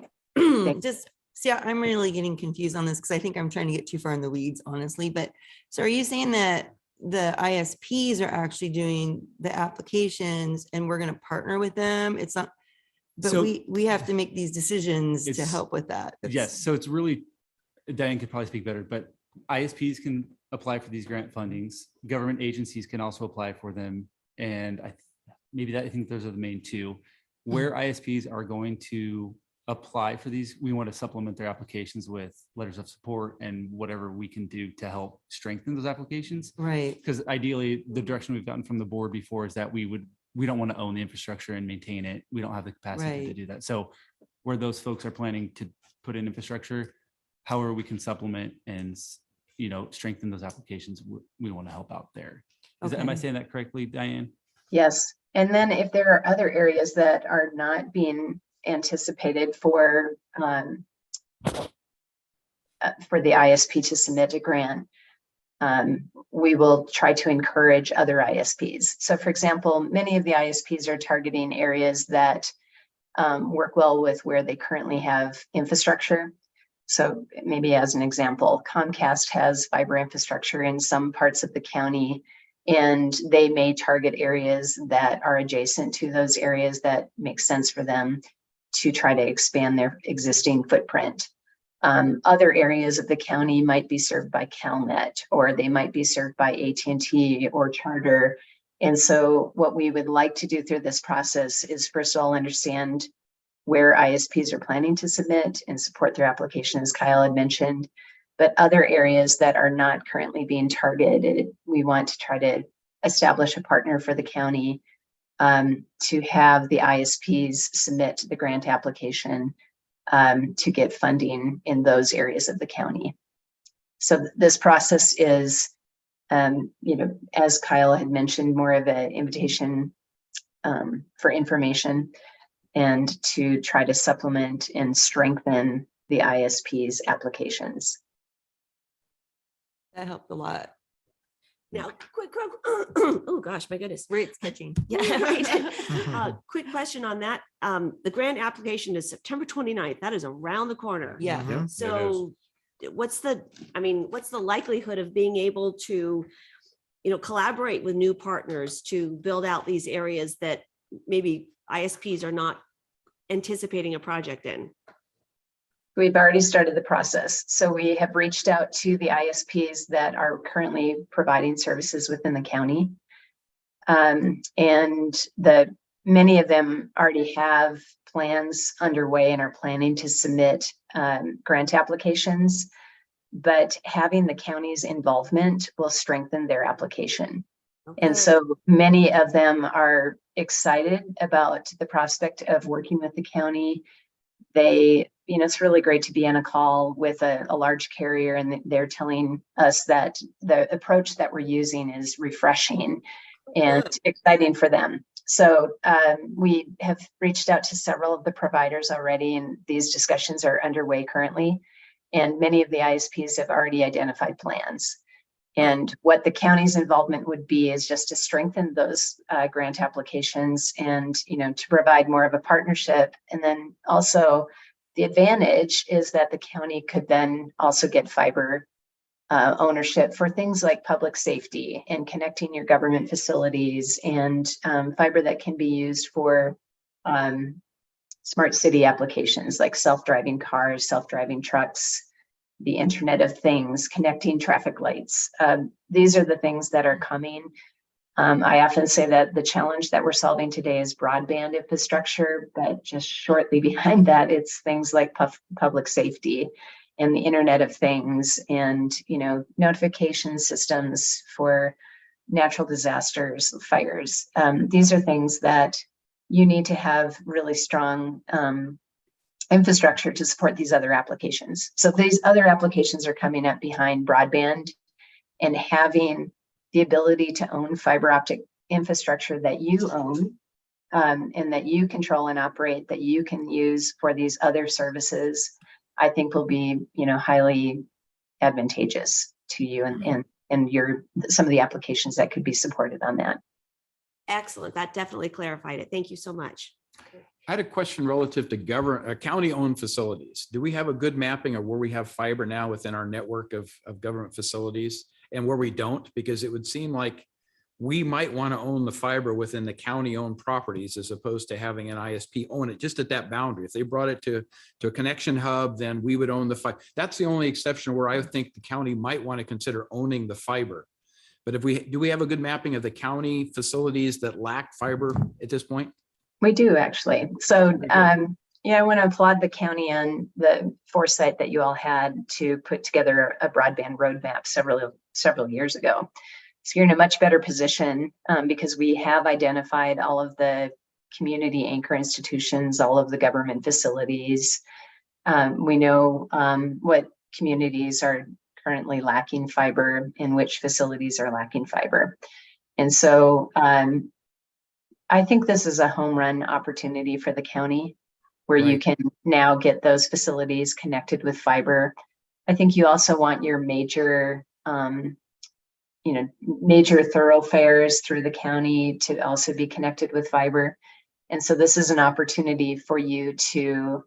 just, see, I'm really getting confused on this because I think I'm trying to get too far in the weeds, honestly. But so are you saying that the ISPs are actually doing the applications and we're going to partner with them? It's not, but So- we have to make these decisions to It's- help with that. Yes, so it's really, Diane could probably speak better, but ISPs can apply for these grant fundings. Government agencies can also apply for them. And I think those are the main two. Where ISPs are going to apply for these, we want to supplement their applications with letters of support and whatever we can do to help strengthen those applications. Right. Because ideally, the direction we've gotten from the board before is that we don't want to own the infrastructure and maintain it. We don't have the capacity to Right. do that. So where those folks are planning to put in infrastructure, however we can supplement and, you know, strengthen those applications, we want to help out there. Am I Okay. saying that correctly, Diane? Yes. And then if there are other areas that are not being anticipated for the ISP to submit a grant, we will try to encourage other ISPs. So for example, many of the ISPs are targeting areas that work well with where they currently have infrastructure. So maybe as an example, Comcast has fiber infrastructure in some parts of the county, and they may target areas that are adjacent to those areas that make sense for them to try to expand their existing footprint. Other areas of the county might be served by CalNet, or they might be served by AT&T or Charter. And so what we would like to do through this process is first of all, understand where ISPs are planning to submit and support their application, as Kyle had mentioned. But other areas that are not currently being targeted, we want to try to establish a partner for the county to have the ISPs submit the grant application to get funding in those areas of the county. So this process is, as Kyle had mentioned, more of an invitation for information and to try to supplement and strengthen the ISP's applications. That helped a lot. Now, oh gosh, my goodness. It's catching. Yeah, right. Quick question on that. The grant application is September 29th. That is around the corner. Yeah. Yeah, it So what's the likelihood of being able to, collaborate with new partners to build out these areas that maybe ISPs are not anticipating a project in? We've already started the process. So we have reached out to the ISPs that are currently providing services within the county. And many of them already have plans underway and are planning to submit grant applications, but having the county's involvement will strengthen their application. Okay. And so many of them are excited about the prospect of working with the county. It's really great to be on a call with a large carrier, and they're telling us that the approach that we're using is refreshing and exciting for them. So we have reached out to several of the providers already, and these discussions are underway currently. And many of the ISPs have already identified plans. And what the county's involvement would be is just to strengthen those grant applications and, to provide more of a partnership. And then also the advantage is that the county could then also get fiber ownership for things like public safety and connecting your government facilities, and fiber that can be used for smart city applications like self-driving cars, self-driving trucks, the Internet of Things, connecting traffic lights. These are the things that are coming. I often say that the challenge that we're solving today is broadband infrastructure, but just shortly behind that, it's things like public safety and the Internet of Things, and notification systems for natural disasters, fires. These are things that you need to have really strong infrastructure to support these other applications. So these other applications are coming up behind broadband, and having the ability to own fiber optic infrastructure that you own and that you control and operate, that you can use for these other services, I think will be, highly advantageous to you and some of the applications that could be supported on that. Excellent. That definitely clarified it. Thank you so much. I had a question relative to county-owned facilities. Do we have a good mapping of where we have fiber now within our network of government facilities and where we don't? Because it would seem like we might want to own the fiber within the county-owned properties as opposed to having an ISP own it just at that boundary. If they brought it to a connection hub, then we would own the fiber. That's the only exception where I think the county might want to consider owning the fiber. But do we have a good mapping of the county facilities that lack fiber at this point? We do, actually. So, I want to applaud the county on the foresight that you all had to put together a broadband roadmap several years ago. So you're in a much better position because we have identified all of the community anchor institutions, all of the government facilities. We know what communities are currently lacking fiber and which facilities are lacking fiber. And so I think this is a home run opportunity for the county where you can now get those facilities connected with fiber. I think you also want your major thoroughfares through the county to also be connected with fiber. And so this is an opportunity for you to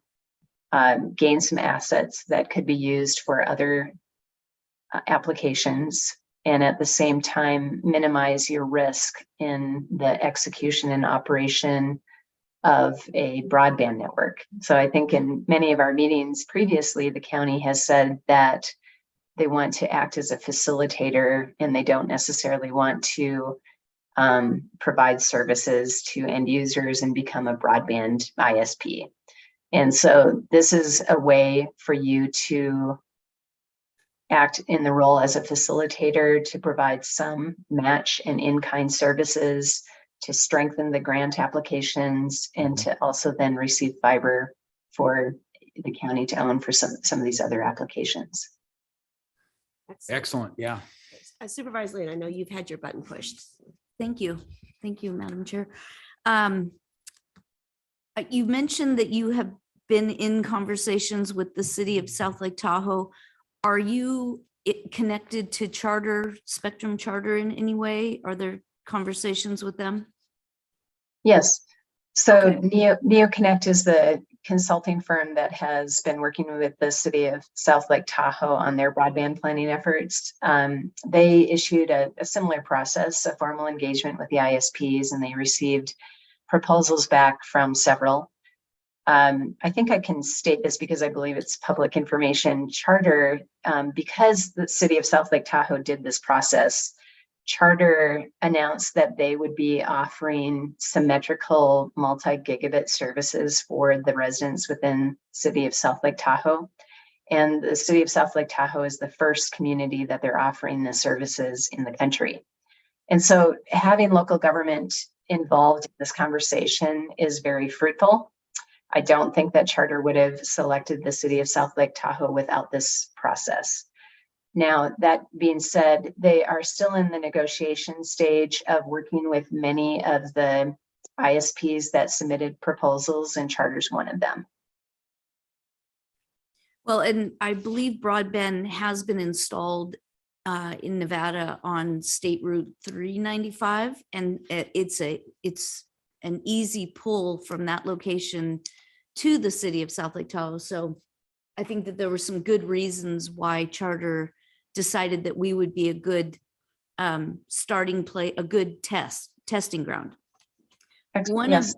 gain some assets that could be used for other applications, and at the same time minimize your risk in the execution and operation of a broadband network. So I think in many of our meetings previously, the county has said that they want to act as a facilitator and they don't necessarily want to provide services to end users and become a broadband ISP. And so this is a way for you to act in the role as a facilitator to provide some match and in-kind services to strengthen the grant applications and to also then receive fiber for the county to own for some of these other applications. Excellent. Yeah. Supervisor Lane, I know you've had your button pushed. Thank you. Thank you, Madam Chair. You mentioned that you have been in conversations with the city of South Lake Tahoe. Are you connected to Spectrum Charter in any way? Are there conversations with them? Yes. So Okay. NeoConnect is the consulting firm that has been working with the city of South Lake Tahoe on their broadband planning efforts. They issued a similar process, a formal engagement with the ISPs, and they received proposals back from several. I think I can state this because I believe it's public information. Charter, because the city of South Lake Tahoe did this process, Charter announced that they would be offering symmetrical multi-gigabit services for the residents within the city of South Lake Tahoe. And the city of South Lake Tahoe is the first community that they're offering the services in the country. And so having local government involved in this conversation is very fruitful. I don't think that Charter would have selected the city of South Lake Tahoe without this process. Now, that being said, they are still in the negotiation stage of working with many of the ISPs that submitted proposals, and Charter's one of them. Well, and I believe broadband has been installed in Nevada on State Route 395, and it's an easy pull from that location to the city of South Lake Tahoe. So I think that there were some good reasons why Charter decided that we would be a good a good testing ground. Excellent. Yes.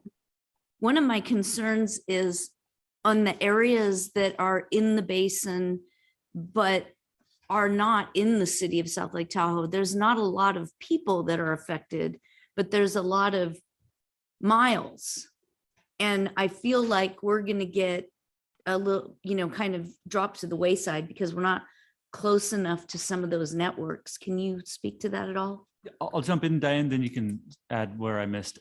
One of my concerns is on the areas that are in the basin, but are not in the city of South Lake Tahoe. There's not a lot of people that are affected, but there's a lot of miles. And I feel like we're going to get a little, kind of drop to the wayside because we're not close enough to some of those networks. Can you speak to that at all? I'll jump in, Diane, then you can add where I missed.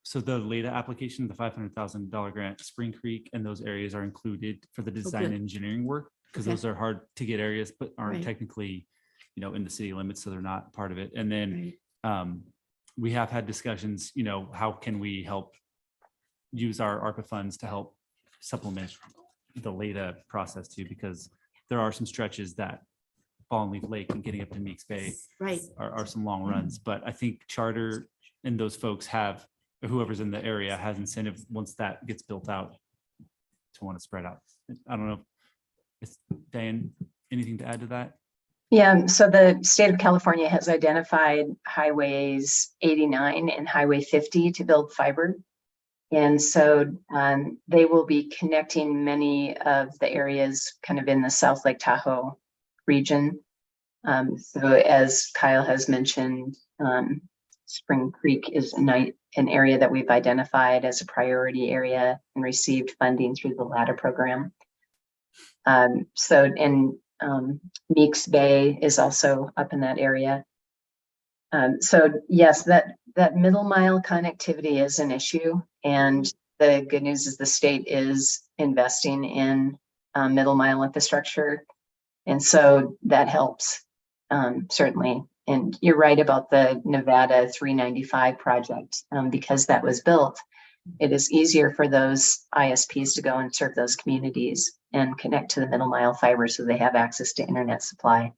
So the LADA application, the $500,000 grant, Spring Creek and those areas are included for the design good. and engineering work, because Okay. those are hard to get areas, but aren't Right. technically, in the city limits, so they're not part of it. And then Right. we have had discussions, how can we help use our ARPA funds to help supplement the LADA process too, because there are some stretches that Fallen Leaf Lake and getting up to Meeks Bay Right. are some long runs. But I think Charter and those folks have, whoever's in the area has incentive once that gets built out to want to spread out. I don't know. Diane, anything to add to that? Yeah, so the state of California has identified highways 89 and highway 50 to build fiber. And so they will be connecting many of the areas kind of in the South Lake Tahoe region. So as Kyle has mentioned, Spring Creek is an area that we've identified as a priority area and received funding through the LADA program. Meeks Bay is also up in that area. So yes, that middle mile connectivity is an issue, and the good news is the state is investing in middle mile infrastructure, and so that helps certainly. And you're right about the Nevada 395 project, because that was built. It is easier for those ISPs to go and serve those communities and connect to the middle mile fiber so they have access to internet supply.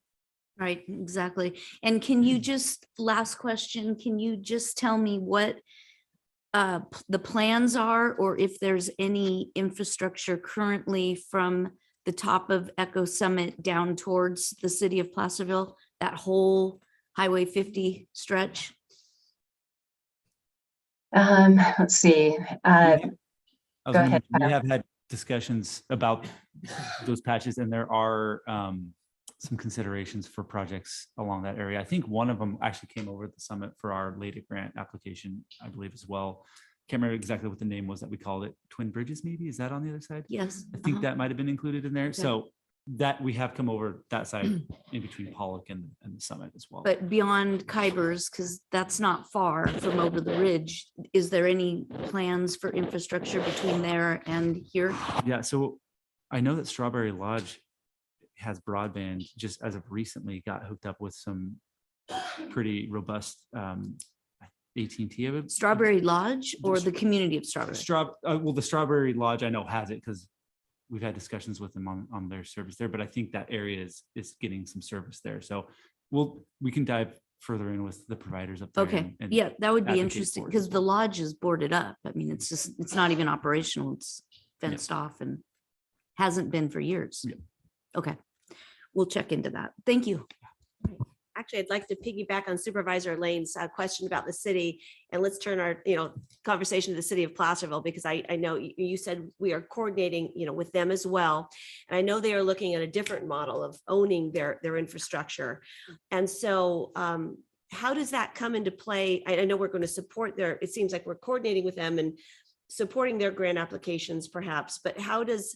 Right, exactly. And can you just, last question, can you just tell me what the plans are, or if there's any infrastructure currently from the top of Echo Summit down towards the city of Placerville, that whole Highway 50 stretch? Let's see. Go ahead. We have had discussions about those patches, and there are some considerations for projects along that area. I think one of them actually came over at the summit for our LADA grant application, I believe as well. Can't remember exactly what the name was that we called it. Twin Bridges, maybe? Is that on the other side? Yes. I think that might have been included in there. Okay. So that we have come over that side in between Pollock and the summit as well. But beyond Kybers, because that's not far from over the ridge, is there any plans for infrastructure between there and here? Yeah, so I know that Strawberry Lodge has broadband, just as of recently got hooked up with some pretty robust AT&T of it. Strawberry Lodge or the community of Strawberry? Well, the Strawberry Lodge I know has it because we've had discussions with them on their service there, but I think that area is getting some service there. So we can dive further in with the providers up there. Okay, and yeah, that would be advocate interesting for it because as the well. lodge is boarded up. I mean, it's not even operational. It's fenced off and hasn't been for years. Yeah. Okay, we'll check into that. Thank you. Actually, I'd like to piggyback on Supervisor Lane's question about the city, and let's turn our, conversation to the city of Placerville, because I know you said we are coordinating, with them as well. And I know they are looking at a different model of owning their infrastructure. And so how does that come into play? I know we're going to support it seems like we're coordinating with them and supporting their grant applications perhaps, but how does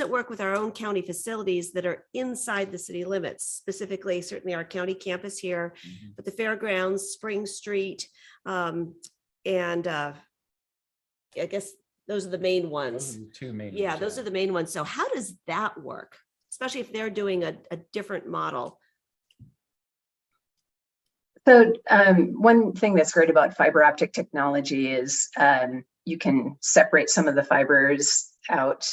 it work with our own county facilities that are inside the city limits, specifically, certainly our county campus here, but the fairgrounds, Spring Street, and I guess those are the main ones. Those are the two main Yeah, ones, those are the main ones. So how does that work? Especially if they're doing a different model? So one thing that's great about fiber optic technology is you can separate some of the fibers out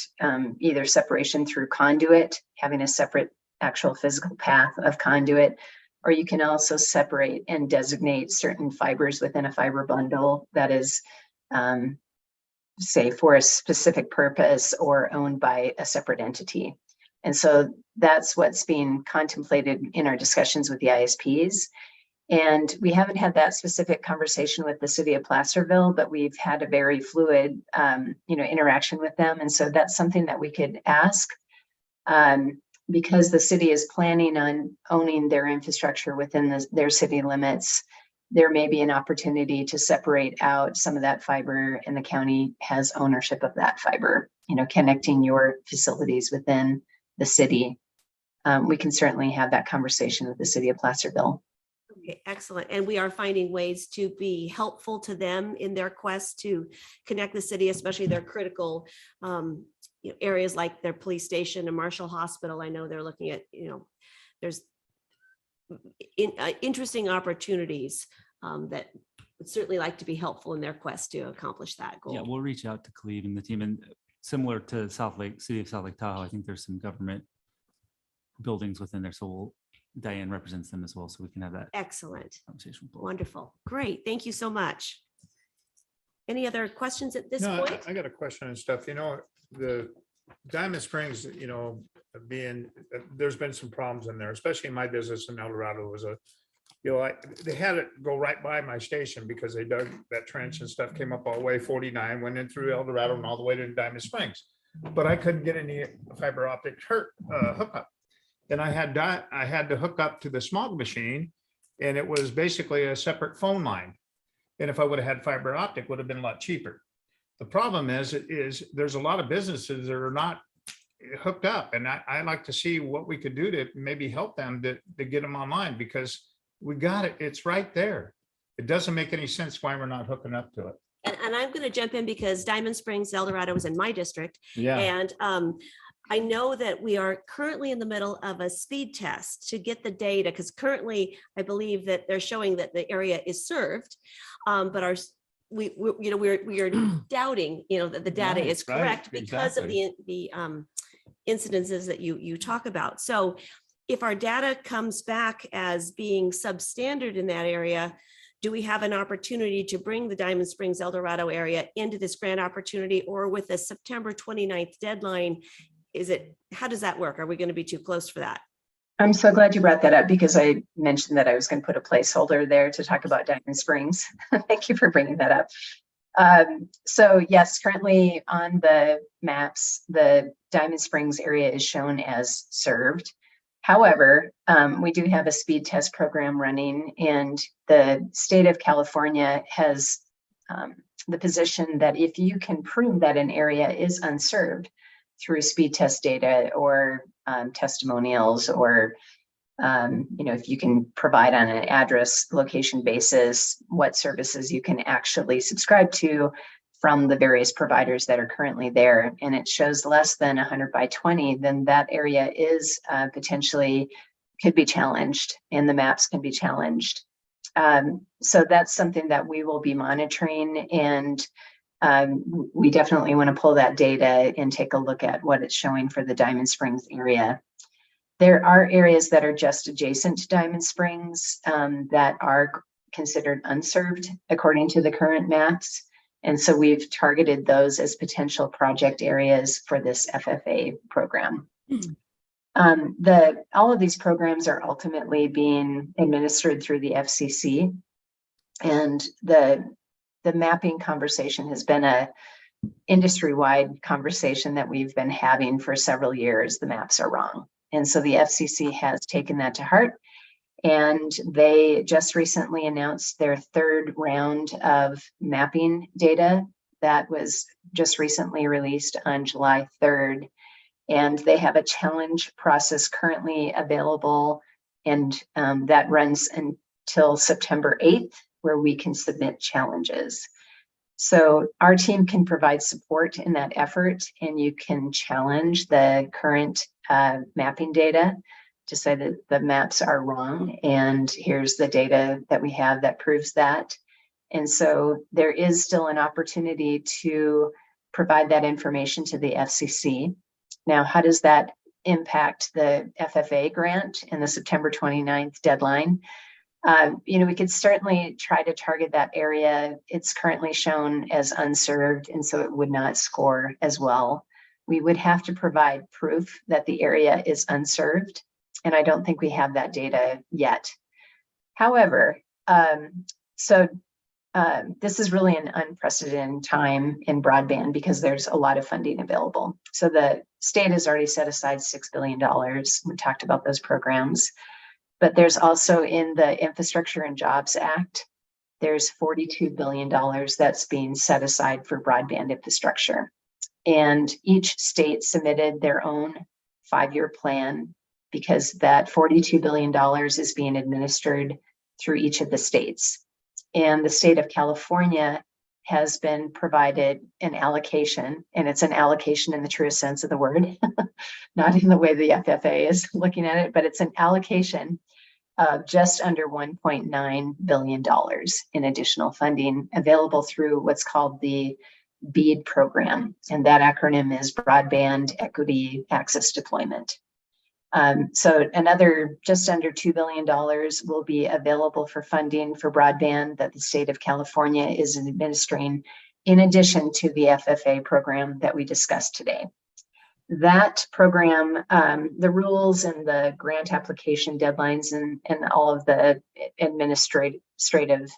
either separation through conduit, having a separate actual physical path of conduit, or you can also separate and designate certain fibers within a fiber bundle that is, say, for a specific purpose or owned by a separate entity. And so that's what's being contemplated in our discussions with the ISPs. And we haven't had that specific conversation with the city of Placerville, but we've had a very fluid, interaction with them. And so that's something that we could ask, because the city is planning on owning their infrastructure within their city limits. There may be an opportunity to separate out some of that fiber, and the county has ownership of that fiber, connecting your facilities within the city. We can certainly have that conversation with the city of Placerville. Okay, excellent. And we are finding ways to be helpful to them in their quest to connect the city, especially their critical areas like their police station and Marshall Hospital. I know they're looking at, there's interesting opportunities that would certainly like to be helpful in their quest to accomplish that goal. Yeah, we'll reach out to Cleve and the team, and similar to City of South Lake Tahoe, I think there's some government buildings within there. So Diane represents them as well, so we can have that Excellent. conversation. Wonderful. Great. Thank you so much. Any other questions at this No, point? I got a question and stuff. The Diamond Springs, there's been some problems in there, especially in my business in El Dorado. They had it go right by my station because they dug that trench and stuff, came up all the way 49, went in through El Dorado and all the way to Diamond Springs. But I couldn't get any fiber optic hookup. Then I had to hook up to the smog machine, and it was basically a separate phone line. And if I would have had fiber optic, it would have been a lot cheaper. The problem is there's a lot of businesses that are not hooked up, and I like to see what we could do to maybe help them to get them online, because we got it. It's right there. It doesn't make any sense why we're not hooking up to it. And I'm going to jump in because Diamond Springs, El Dorado is in my district. Yeah. And I know that we are currently in the middle of a speed test to get the data, because currently I believe that they're showing that the area is served, but we are doubting, that the data Right, is correct right, because of the incidences that you talk about. So if our data comes back as being substandard in that area, do we have an opportunity to bring the Diamond Springs, El Dorado area into this grant opportunity, or with the September 29th deadline? How does that work? Are we going to be too close for that? I'm so glad you brought that up, because I mentioned that I was going to put a placeholder there to talk about Diamond Springs. Thank you for bringing that up. So yes, currently on the maps, the Diamond Springs area is shown as served. However, we do have a speed test program running, and the state of California has the position that if you can prove that an area is unserved through speed test data or testimonials, or if you can provide on an address location basis what services you can actually subscribe to from the various providers that are currently there, and it shows less than 100 by 20, then that area is potentially could be challenged, and the maps can be challenged. So that's something that we will be monitoring, and we definitely want to pull that data and take a look at what it's showing for the Diamond Springs area. There are areas that are just adjacent to Diamond Springs that are considered unserved according to the current maps. And so we've targeted those as potential project areas for this FFA program. All of these programs are ultimately being administered through the FCC, and the mapping conversation has been a industry-wide conversation that we've been having for several years. The maps are wrong. And so the FCC has taken that to heart, and they just recently announced their third round of mapping data that was just recently released on July 3rd. And they have a challenge process currently available, and that runs until September 8th, where we can submit challenges. So our team can provide support in that effort, and you can challenge the current mapping data to say that the maps are wrong, and here's the data that we have that proves that. And so there is still an opportunity to provide that information to the FCC. Now, how does that impact the FFA grant and the September 29th deadline? We could certainly try to target that area. It's currently shown as unserved, and so it would not score as well. We would have to provide proof that the area is unserved, and I don't think we have that data yet. However, this is really an unprecedented time in broadband because there's a lot of funding available. So the state has already set aside $6 billion. We talked about those programs, but there's also in the Infrastructure and Jobs Act, there's $42 billion that's being set aside for broadband infrastructure. And each state submitted their own 5-year plan because that $42 billion is being administered through each of the states. And the state of California has been provided an allocation, and it's an allocation in the truest sense of the word, not in the way the FFA is looking at it, but it's an allocation of just under $1.9 billion in additional funding available through what's called the BEAD program. And that acronym is Broadband Equity Access Deployment. So another just under $2 billion will be available for funding for broadband that the state of California is administering in addition to the FFA program that we discussed today. That program, the rules and the grant application deadlines and all of the administrative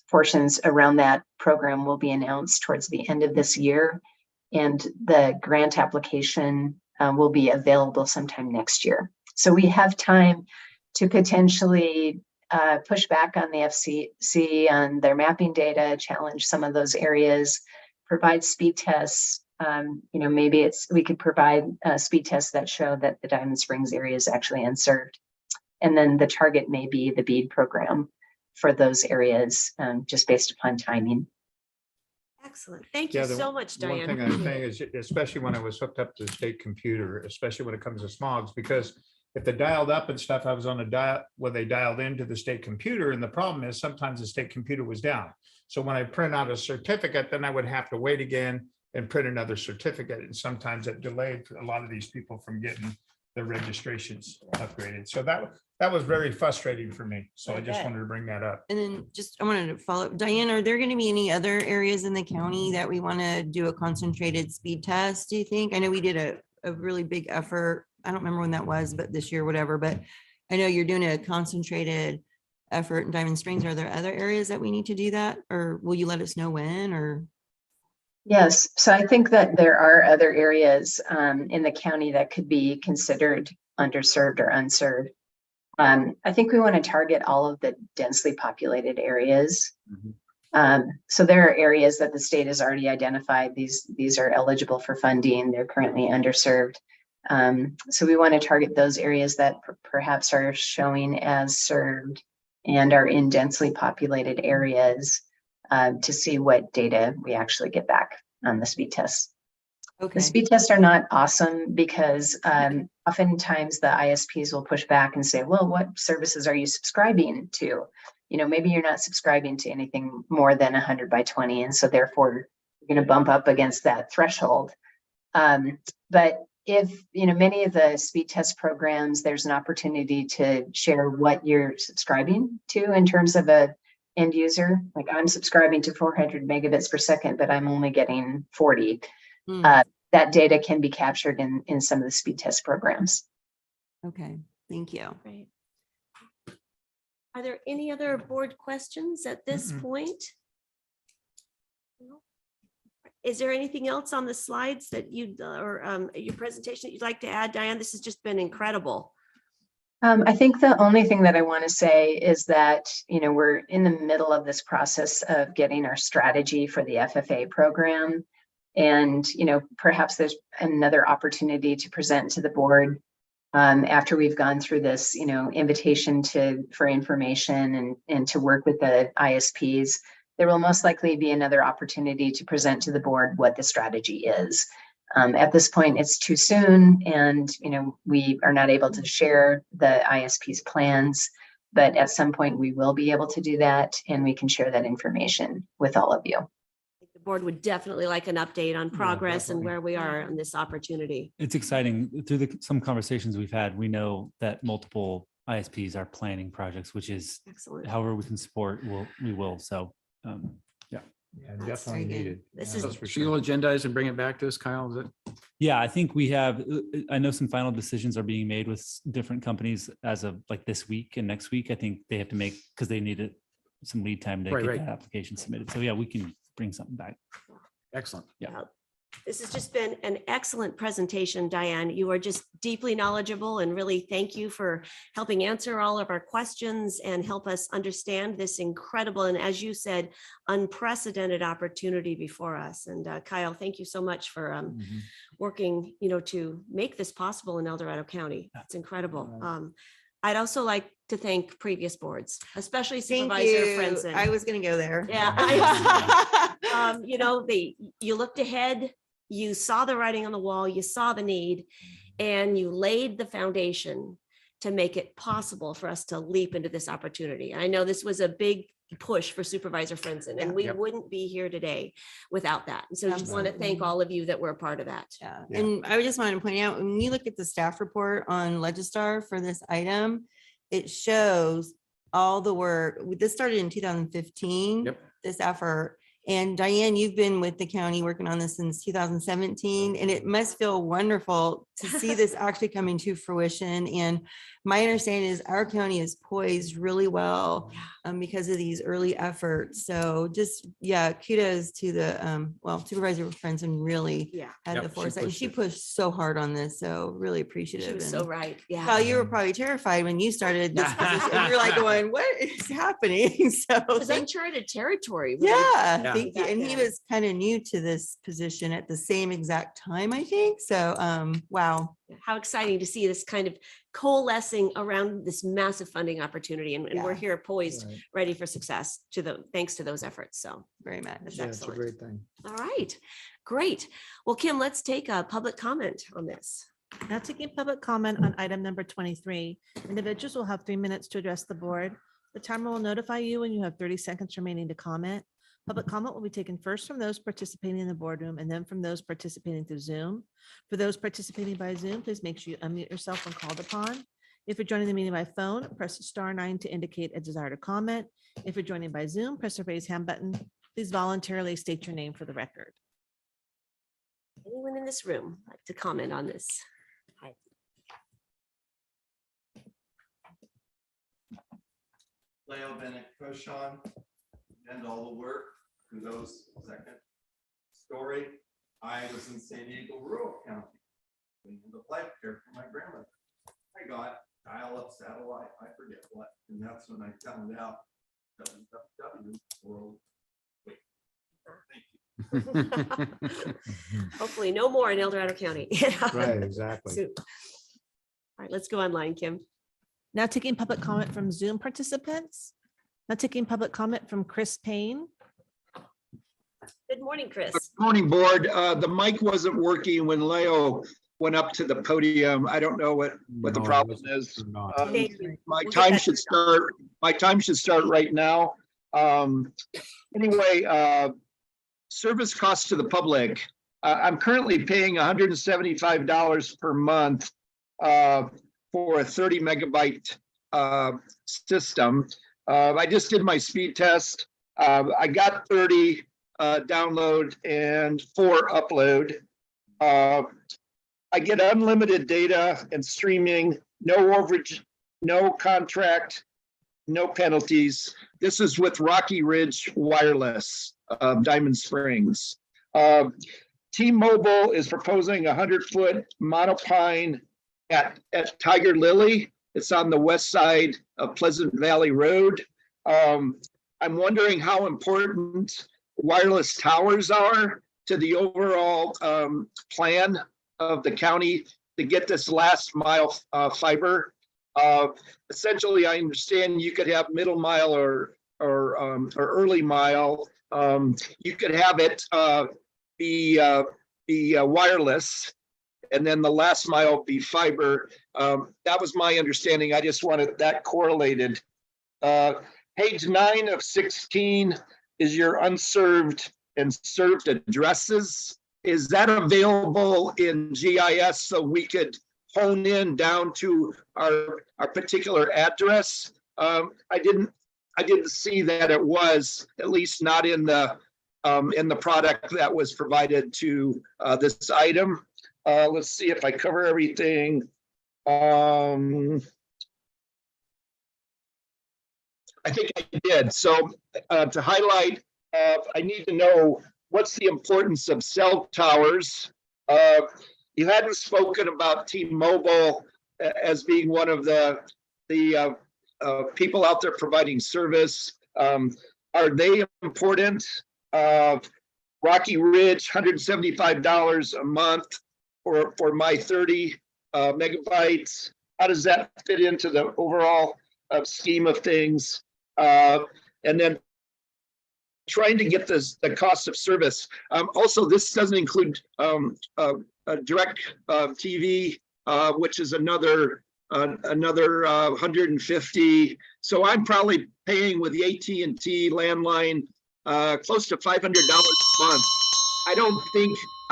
portions around that program will be announced towards the end of this year. And the grant application will be available sometime next year. So we have time to potentially push back on the FCC on their mapping data, challenge some of those areas, provide speed tests. Maybe we could provide speed tests that show that the Diamond Springs area is actually unserved. And then the target may be the BEAD program for those areas, just based upon timing. Excellent. Thank you so much, Diane. One thing I'm saying is, especially when I was hooked up to the state computer, especially when it comes to smogs, because if they dialed up and stuff, I was on a dial when they dialed into the state computer. And the problem is sometimes the state computer was down. So when I print out a certificate, then I would have to wait again and print another certificate. And sometimes it delayed a lot of these people from getting their registrations upgraded. So that was very frustrating for me. So I just wanted to bring that up. And then I wanted to follow up. Diane, are there going to be any other areas in the county that we want to do a concentrated speed test, do you think? I know we did a really big effort. I don't remember when that was, but this year, whatever. But I know you're doing a concentrated effort in Diamond Springs. Are there other areas that we need to do that? Or will you let us know when? Or Yes, so I think that there are other areas in the county that could be considered underserved or unserved. I think we want to target all of the densely populated areas. So there are areas that the state has already identified. These are eligible for funding. They're currently underserved. So we want to target those areas that perhaps are showing as served and are in densely populated areas to see what data we actually get back on the speed tests. okay. The speed tests are not awesome because oftentimes the ISPs will push back and say, well, what services are you subscribing to? Maybe you're not subscribing to anything more than 100 by 20. And so therefore you're going to bump up against that threshold. But if, many of the speed test programs, there's an opportunity to share what you're subscribing to in terms of a end user. Like I'm subscribing to 400 megabits per second, but I'm only getting 40. That data can be captured in some of the speed test programs. Okay, thank you. Great. Are there any other board questions at this point? No? Is there anything else on the slides that or your presentation that you'd like to add, Diane? This has just been incredible. I think the only thing that I want to say is that, we're in the middle of this process of getting our strategy for the FFA program. And, perhaps there's another opportunity to present to the board after we've gone through this, invitation for information and to work with the ISPs. There will most likely be another opportunity to present to the board what the strategy is. At this point, it's too soon, and we are not able to share the ISP's plans, but at some point we will be able to do that, and we can share that information with all of you. The board would definitely like an update on progress and definitely. where we are on this opportunity. It's exciting. Through some conversations we've had, we know that multiple ISPs are planning projects, which is Excellent. however we can support, we will. So Yeah, That's definitely very good. needed. This Yeah, is- that's for So you'll sure. agendize and bring it back to us, Kyle? Is it? yeah, I think we have, I know some final decisions are being made with different companies as of like this week and next week. I think they have to make, because they needed some lead time to Right, get right. that application submitted. So yeah, we can bring something back. Excellent. This has just been an excellent presentation, Diane. You are just deeply knowledgeable, and really thank you for helping answer all of our questions and help us understand this incredible and, as you said, unprecedented opportunity before us. And Kyle, thank you so much for Mhm. working, to make this possible in El Dorado County. It's incredible. Right. I'd also like to thank previous boards, especially Thank Supervisor you. Frenzen. I was gonna go there. Yeah. You looked ahead, you saw the writing on the wall, you saw the need, and you laid the foundation to make it possible for us to leap into this opportunity. I know this was a big push for Supervisor Frenzen, and we Yep. wouldn't be here today without that. And so I just want to thank Absolutely. all of you that were a part of that. Yeah, Yeah. and I just wanted to point out, when you look at the staff report on Legistar for this item, it shows all the work. This started in 2015. Yep. This effort. And Diane, you've been with the county working on this since 2017, and it must feel wonderful to see this actually coming to fruition. And my understanding is our county is poised really well because of these early efforts. So just, yeah, kudos to the, Supervisor Frenzen really Yeah, had Yep, the she foresight. And pushed she it. pushed so hard on this. So really she appreciative. was And- so right. Yeah. Well, you were probably terrified when you started this position. And you're like going, what is happening? So It was thank uncharted territory. really. yeah, Yeah. thank you. Back And he then. was kind of new to this position at the same exact time, I think. So, wow. How exciting to see this kind of coalescing around this massive funding opportunity. And we're Yeah. here poised, Right. ready for success thanks to those efforts. So, Very much. That's Yeah, it's a excellent. great thing. all right, great. Well, Kim, let's take a public comment on this. Now taking public comment on item number 23. Individuals will have 3 minutes to address the board. The timer will notify you when you have 30 seconds remaining to comment. Public comment will be taken first from those participating in the boardroom and then from those participating through Zoom. For those participating by Zoom, please make sure you unmute yourself when called upon. If you're joining the meeting by phone, press *9 to indicate a desire to comment. If you're joining by Zoom, press the raise hand button. Please voluntarily state your name for the record. Anyone in this room like to comment on this? Leo Bennett Koshan, and all the work. Kudos, second story. I was in San Diego rural county. Doing the life care for my grandmother. I got dial-up satellite, I forget what, and that's when I found out www world. Wait. Thank you. Hopefully no more in El Dorado County. Right, exactly. So- All right, let's go online, Kim. Now taking public comment from Zoom participants. Now taking public comment from Chris Payne. Good morning, Chris. Morning, board. The mic wasn't working when Leo went up to the podium. I don't know what the No, problem it is. wasn't. Not. Thank you. My We'll get time that should turned start, right now. Anyway, service costs to the public. I'm currently paying $175 per month for a 30 megabyte system. I just did my speed test. I got 30 download and 4 upload. I get unlimited data and streaming, no overage, no contract, no penalties. This is with Rocky Ridge Wireless, Diamond Springs. T-Mobile is proposing a 100-foot monopine at Tiger Lily. It's on the west side of Pleasant Valley Road. I'm wondering how important wireless towers are to the overall plan of the county to get this last mile fiber. Essentially, I understand you could have middle mile or early mile. You could have it be wireless, and then the last mile be fiber. That was my understanding. I just wanted that correlated. Page 9 of 16 is your unserved and served addresses. Is that available in GIS so we could hone in down to our particular address? I didn't see that it was, at least not in the product that was provided to this item. Let's see if I cover everything. I think I did. So to highlight, I need to know what's the importance of cell towers. You hadn't spoken about T-Mobile as being one of the people out there providing service. Are they important? Rocky Ridge, $175 a month for my 30 megabytes. How does that fit into the overall scheme of things? And then trying to get the cost of service. Also, this doesn't include direct TV, which is another 150. So I'm probably paying with the AT&T landline close to $500 a month. I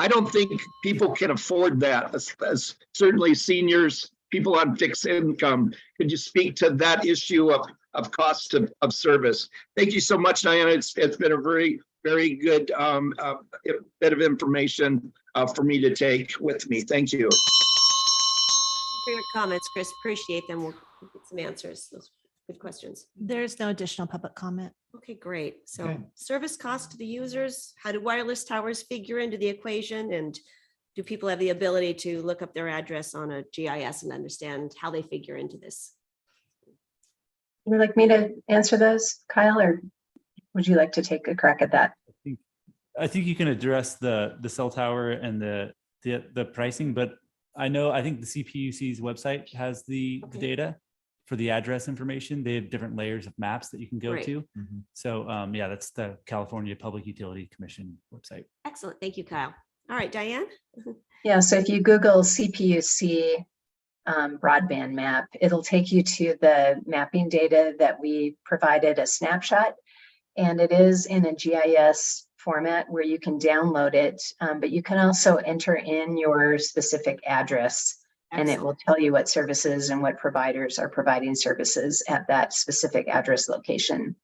don't think people can afford that, as certainly seniors, people on fixed income. Could you speak to that issue of cost of service? Thank you so much, Diana. It's been a very, very good bit of information for me to take with me. Thank you. For your comments, Chris, appreciate them. We'll get some answers. Those good questions. There's no additional public comment. Okay, great. So Okay. service cost to the users, how do wireless towers figure into the equation? And do people have the ability to look up their address on a GIS and understand how they figure into this? Would you like me to answer those, Kyle, or would you like to take a crack at that? I think you can address the cell tower and the pricing, but I think the CPUC's website has the Okay. data for the address information. They have different layers of maps that you can go Great. to. So yeah, that's the California Public Utility Commission website. Excellent. Thank you, Kyle. All right, Diane. Yeah, so if you Google CPUC broadband map, it'll take you to the mapping data that we provided a snapshot, and it is in a GIS format where you can download it, but you can also enter in your specific address, and it will tell you what services and what providers are providing services at that specific address location.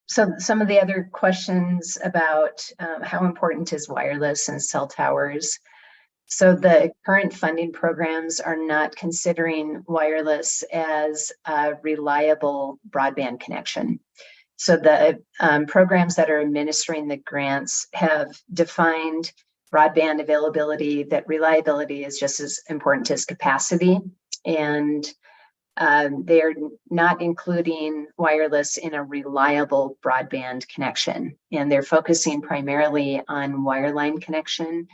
So some of the other questions about how important is wireless and cell towers. So the current funding programs are not considering wireless as a reliable broadband connection. So the programs that are administering the grants have defined broadband availability, that reliability is just as important as capacity. And they are not including wireless in a reliable broadband connection. And they're focusing primarily on wireline connection.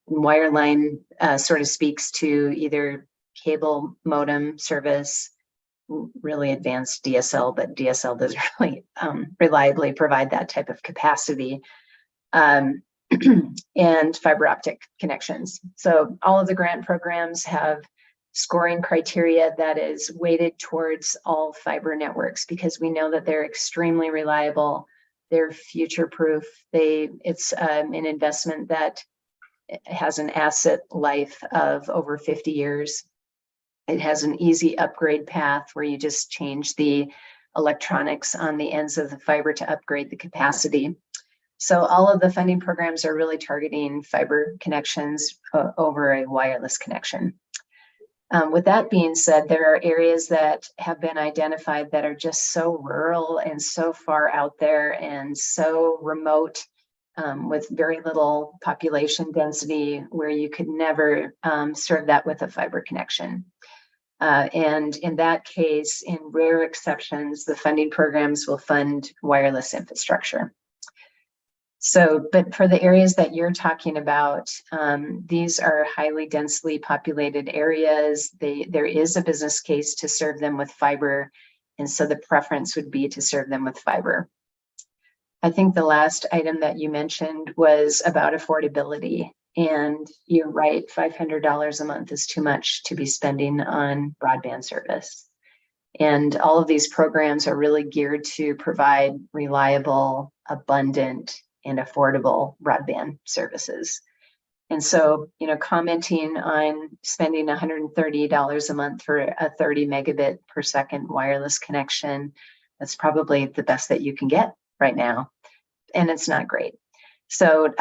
And wireline sort of speaks to either cable modem service, really advanced DSL, but DSL doesn't really reliably provide that type of capacity, and fiber optic connections. So all of the grant programs have scoring criteria that is weighted towards all fiber networks because we know that they're extremely reliable, they're future-proof, it's an investment that has an asset life of over 50 years. It has an easy upgrade path where you just change the electronics on the ends of the fiber to upgrade the capacity. So all of the funding programs are really targeting fiber connections over a wireless connection. With that being said, there are areas that have been identified that are just so rural and so far out there and so remote, with very little population density, where you could never serve that with a fiber connection. And in that case, in rare exceptions, the funding programs will fund wireless infrastructure. So, but for the areas that you're talking about, these are highly densely populated areas. There is a business case to serve them with fiber. And so the preference would be to serve them with fiber. I think the last item that you mentioned was about affordability. And you're right, $500 a month is too much to be spending on broadband service. And all of these programs are really geared to provide reliable abundant and affordable broadband services. And so, commenting on spending $130 a month for a 30 megabit per second wireless connection, that's probably the best that you can get right now. And it's not great. So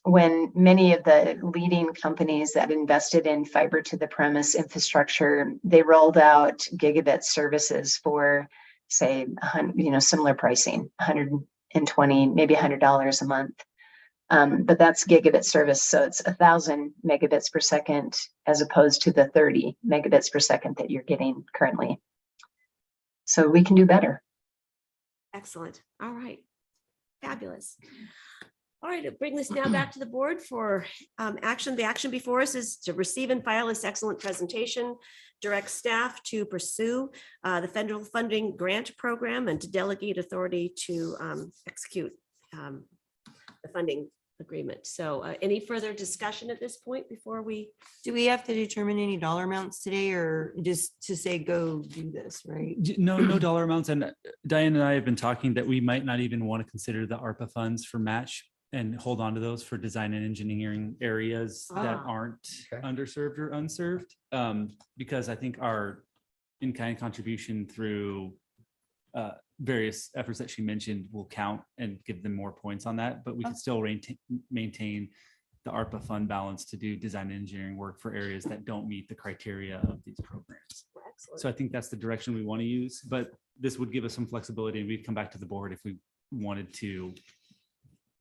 when many of the leading companies that invested in fiber to the premise infrastructure, they rolled out gigabit services for, say, similar pricing, 120, maybe $100 a month. But that's gigabit service. So it's 1,000 megabits per second as opposed to the 30 megabits per second that you're getting currently. So we can do better. Excellent. All right. Fabulous. All right, to bring this now back to the board for action. The action before us is to receive and file this excellent presentation, direct staff to pursue the federal funding grant program, and to delegate authority to execute the funding agreement. So any further discussion at this point before we? Do we have to determine any dollar amounts today, or just to say, go do this, right? No dollar amounts. And Diane and I have been talking that we might not even want to consider the ARPA funds for match and hold on to those for design and engineering areas that aren't underserved or unserved. Because I think our in-kind contribution through various efforts that she mentioned will count and give them more points on that, but we can still maintain the ARPA fund balance to do design and engineering work for areas that don't meet the criteria of these programs. Excellent. So I think that's the direction we want to use, but this would give us some flexibility, and we'd come back to the board if we wanted to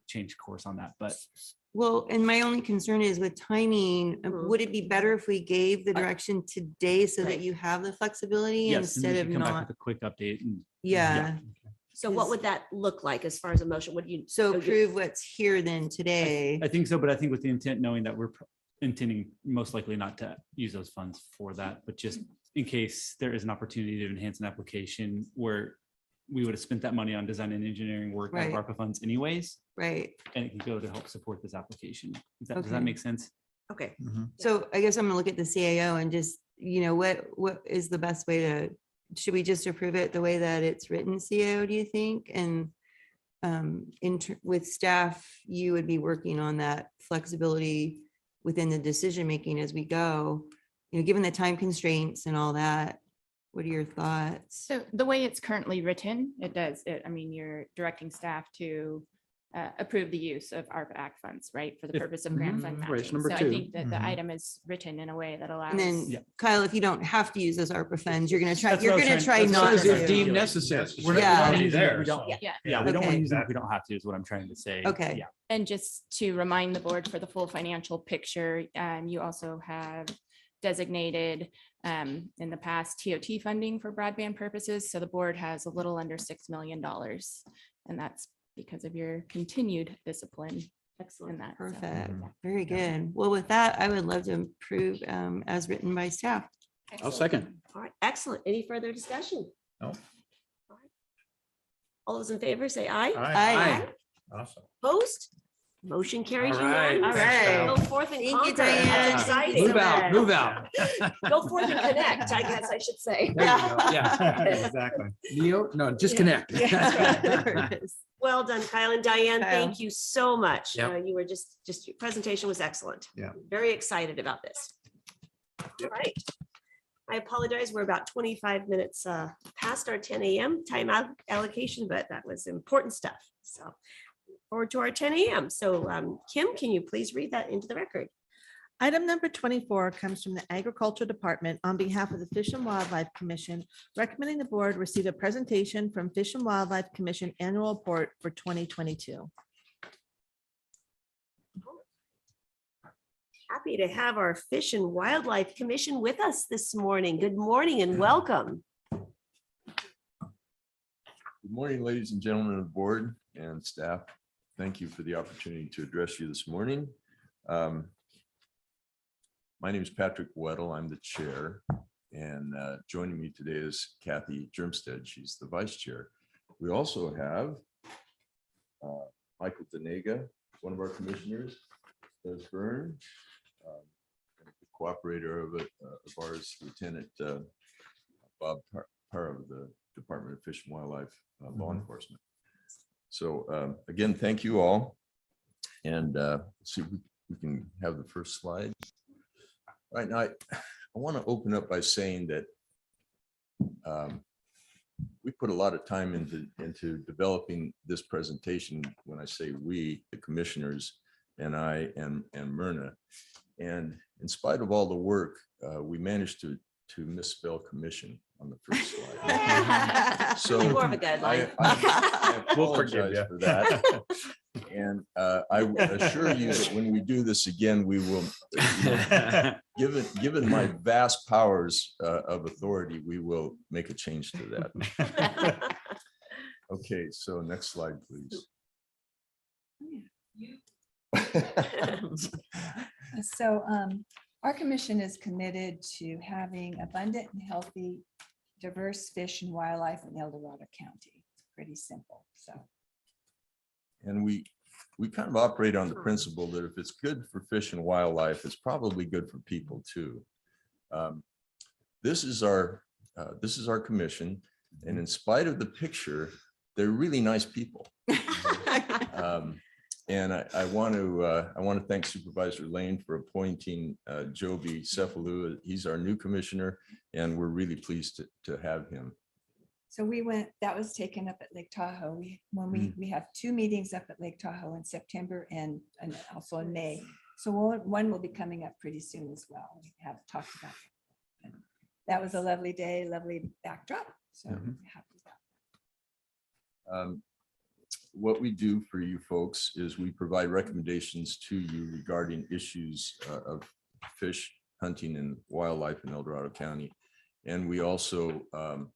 change course on that. But Well, and my only concern is with timing, would it be better if we gave the direction today so that you have the flexibility yes, and we instead can of come back not? with a quick update. And Yeah. So what would that look like as far as a motion? Would you? So approve what's here then today. I think so, but I think with the intent, knowing that we're intending most likely not to use those funds for that, but just in case there is an opportunity to enhance an application where we would have spent that money on design and engineering work out of Right. ARPA funds anyways, Right. and it can go to help support this application. Does that Okay. make sense? Okay. So I guess I'm gonna look at the CAO and just, what is the best way to, should we just approve it the way that it's written, CAO, do you think? And with staff, you would be working on that flexibility within the decision-making as we go, given the time constraints and all that. What are your thoughts? So the way it's currently written, it does, you're directing staff to approve the use of ARPA Act funds, right? For the purpose of grant fund Right, it's matching. number So I two. think that the item is written in a way that allows. And then Yeah. Kyle, if you don't have to use those ARPA funds, you're gonna try, That's what I was trying- that's what I not was Says trying if to deemed do. necessary. We're not- Yeah. we're not Already using it if there, we don't- so. Yeah. Yeah, we don't want Okay. to use it if we don't have to, is what I'm trying to say. Okay. Yeah. And just to remind the board for the full financial picture, you also have designated in the past TOT funding for broadband purposes. So the board has a little under $6 million. And that's because of your continued discipline. Excellent. In that. so. Perfect. Very good. Well, with that, I would love to approve as written by staff. I'll second. All right, excellent. Any further discussion? No. All right. All those in favor say aye. Aye. Awesome. Opposed? Motion carries All right. unanimously. All right. Go forth and Thank you, conquer. Diane. That's exciting. Move out, move out. Go forth and connect, I guess I should say. There you go. Yeah. Exactly. Neo, no, just connect. Well done, Kyle and Diane. Kyle. Thank you so much. Yep. You were just your presentation was excellent. Yeah. Very excited about this. All right. I apologize. We're about 25 minutes past our 10 a.m. time allocation, but that was important stuff. So forward to our 10 a.m. So Kim, can you please read that into the record? Item number 24 comes from the Agriculture Department on behalf of the Fish and Wildlife Commission, recommending the board receive a presentation from Fish and Wildlife Commission Annual Report for 2022. Happy to have our Fish and Wildlife Commission with us this morning. Good morning and welcome. Good morning, ladies and gentlemen of the board and staff. Thank you for the opportunity to address you this morning. My name is Patrick Weddle. I'm the chair, and joining me today is Kathy Germstead. She's the vice chair. We also have Michael Denega, one of our commissioners, Des Byrne, a cooperator of ours, Lieutenant Bob Parr of the Department of Fish and Wildlife Law Enforcement. So again, thank you all. And see if we can have the first slide. Right now, I want to open up by saying that we put a lot of time into developing this presentation. When I say we, the commissioners and I and Myrna. And in spite of all the work, we managed to misspell commission on the first slide. So More of a guideline. I We'll forgive apologize you. for that. And I assure you that when we do this again, we will, given my vast powers of authority, we will make a change to that. Okay, so next slide, please. So our commission is committed to having abundant and healthy, diverse fish and wildlife in El Dorado County. It's pretty simple, so. And we kind of operate on the principle that if it's good for fish and wildlife, it's probably good for people too. This is our commission, and in spite of the picture, they're really nice people. And I want to thank Supervisor Lane for appointing Joby Cefalu. He's our new commissioner, and we're really pleased to have him. So we went, that was taken up at Lake Tahoe. We have 2 meetings up at Lake Tahoe in September and also in May. So one will be coming up pretty soon as well. We have talked about it. And that was a lovely day, lovely backdrop. So happy with that. What we do for you folks is we provide recommendations to you regarding issues of fish hunting and wildlife in El Dorado County. And we also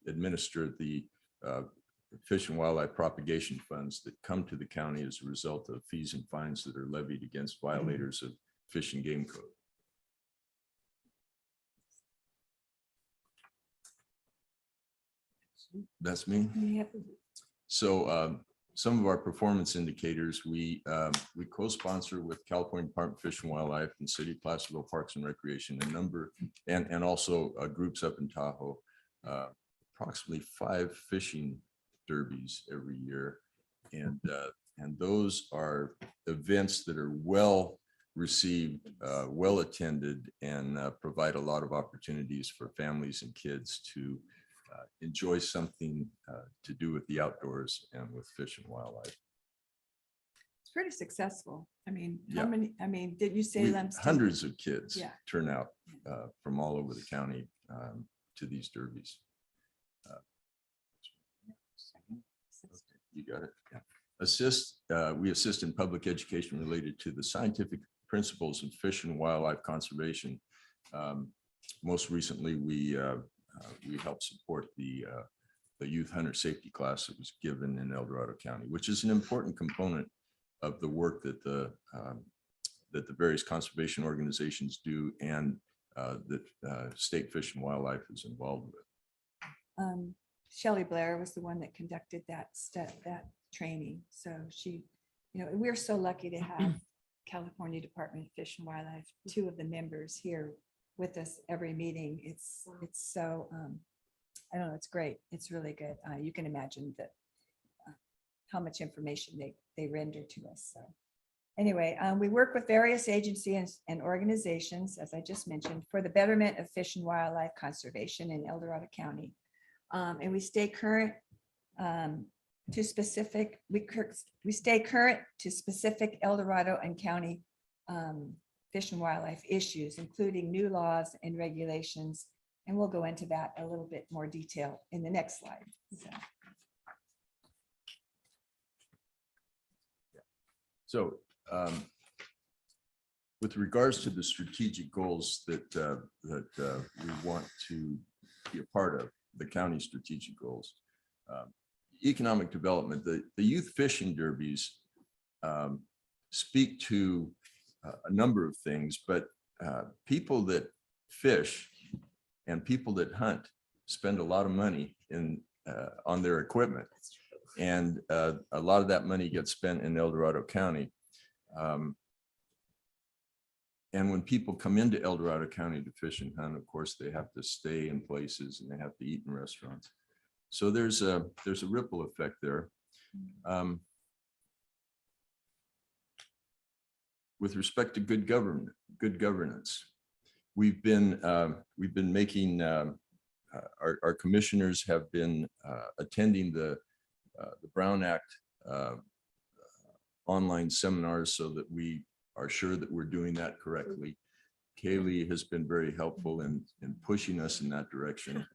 administer the fish and wildlife propagation funds that come to the county as a result of fees and fines that are levied against violators of Fish and Game Code. That's me. Yep. So some of our performance indicators, we co-sponsor with California Department of Fish and Wildlife and City of Placerville Parks and Recreation, a number, and also groups up in Tahoe, approximately 5 fishing derbies every year. And those are events that are well received, well attended, and provide a lot of opportunities for families and kids to enjoy something to do with the outdoors and with fish and wildlife. It's pretty successful. I mean, Yeah. how many, did you say Lumsden? Hundreds of kids Yeah. turn out from all over the county to these derbies. You got it. Yeah. We assist in public education related to the scientific principles of fish and wildlife conservation. Most recently, we helped support the youth hunter safety class that was given in El Dorado County, which is an important component of the work that the various conservation organizations do and that State Fish and Wildlife is involved with. Shelley Blair was the one that conducted that training. So she, we're so lucky to have California Department of Fish and Wildlife, 2 of the members here with us every meeting. It's so, I don't know, it's great. It's really good. You can imagine that how much information they render to us. So anyway, we work with various agencies and organizations, as I just mentioned, for the betterment of fish and wildlife conservation in El Dorado County. And we stay current to specific, we stay current to specific El Dorado and county fish and wildlife issues, including new laws and regulations. And we'll go into that a little bit more detail in the next slide. So with regards to the strategic goals that we want to be a part of, the county strategic goals, economic development, the youth fishing derbies speak to a number of things, but people that fish and people that hunt spend a lot of money on their equipment. And a lot of that money gets spent in El Dorado County. And when people come into El Dorado County to fish and hunt, of course, they have to stay in places and they have to eat in restaurants. So there's a ripple effect there. with respect to good governance, we've been making, our commissioners have been attending the Brown Act online seminars so that we are sure that we're doing that correctly. Kaylee has been very helpful in pushing us in that direction.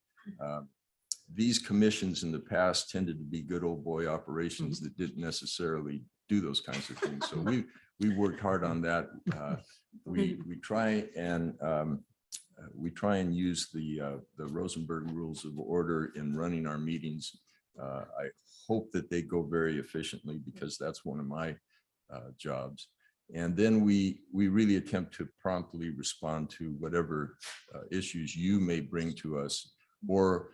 These commissions in the past tended to be good old boy operations that didn't necessarily do those kinds of things. So we worked hard on that. We try and use the Rosenberg Rules of Order in running our meetings. I hope that they go very efficiently because that's one of my jobs. And then we really attempt to promptly respond to whatever issues you may bring to us, or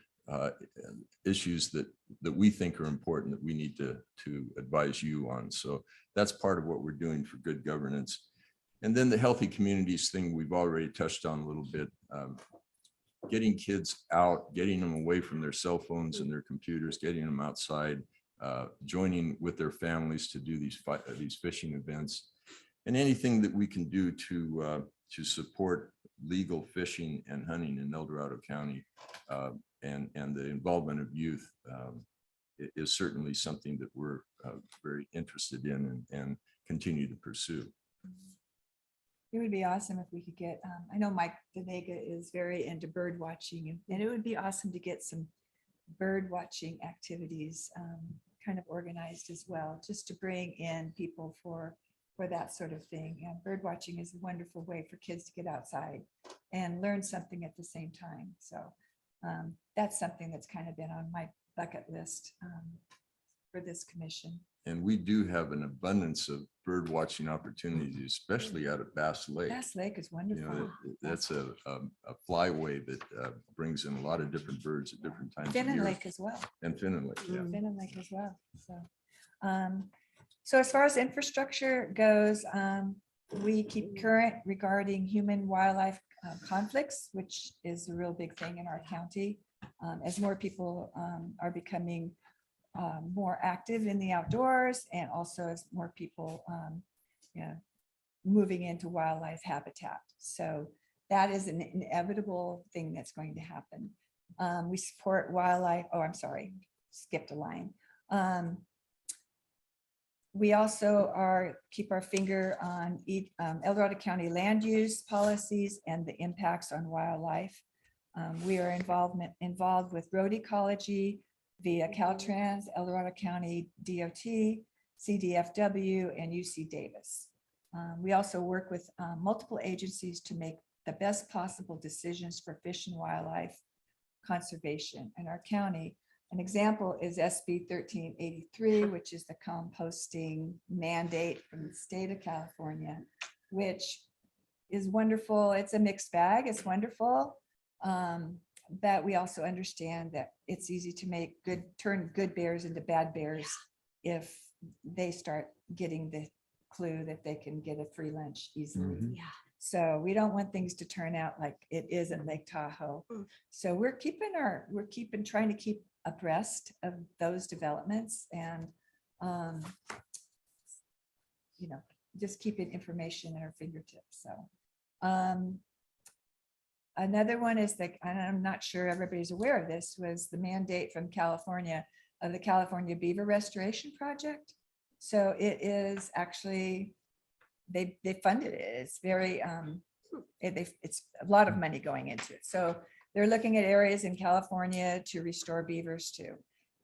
issues that we think are important that we need to advise you on. So that's part of what we're doing for good governance. And then the healthy communities thing we've already touched on a little bit. Getting kids out, getting them away from their cell phones and their computers, getting them outside, joining with their families to do these fishing events, and anything that we can do to support legal fishing and hunting in El Dorado County, and the involvement of youth is certainly something that we're very interested in and continue to pursue. It would be awesome if we could get, I know Mike Denega is very into bird watching, and it would be awesome to get some bird watching activities kind of organized as well, just to bring in people for that sort of thing. And bird watching is a wonderful way for kids to get outside and learn something at the same time. So that's something that's kind of been on my bucket list for this commission. And we do have an abundance of bird watching opportunities, especially out at Bass Lake. Bass Lake is You wonderful. know, that's a flyway that brings in a lot of different birds at different times of Finnan year. Lake as well. And Finnan Lake, yeah. Finnan Lake as well. So as far as infrastructure goes, we keep current regarding human wildlife conflicts, which is a real big thing in our county. As more people are becoming more active in the outdoors, and also as more people moving into wildlife habitat. So that is an inevitable thing that's going to happen. We support wildlife. Oh, I'm sorry, skipped a line. We also keep our finger on El Dorado County land use policies and the impacts on wildlife. We are involved with road ecology via Caltrans, El Dorado County DOT, CDFW, and UC Davis. We also work with multiple agencies to make the best possible decisions for fish and wildlife conservation in our county. An example is SB 1383, which is the composting mandate from the state of California, which is wonderful. It's a mixed bag. It's wonderful. But we also understand that it's easy to turn good bears into bad bears if they start getting the clue that they can get a free lunch easily. Yeah. So we don't want things to turn out like it is in Lake Tahoe. So we're trying to keep abreast of those developments, and just keeping information at our fingertips. So another one is that, and I'm not sure everybody's aware of this, was the mandate from California of the California Beaver Restoration Project. So it is actually, they funded it. It's very, it's a lot of money going into it. So they're looking at areas in California to restore beavers too.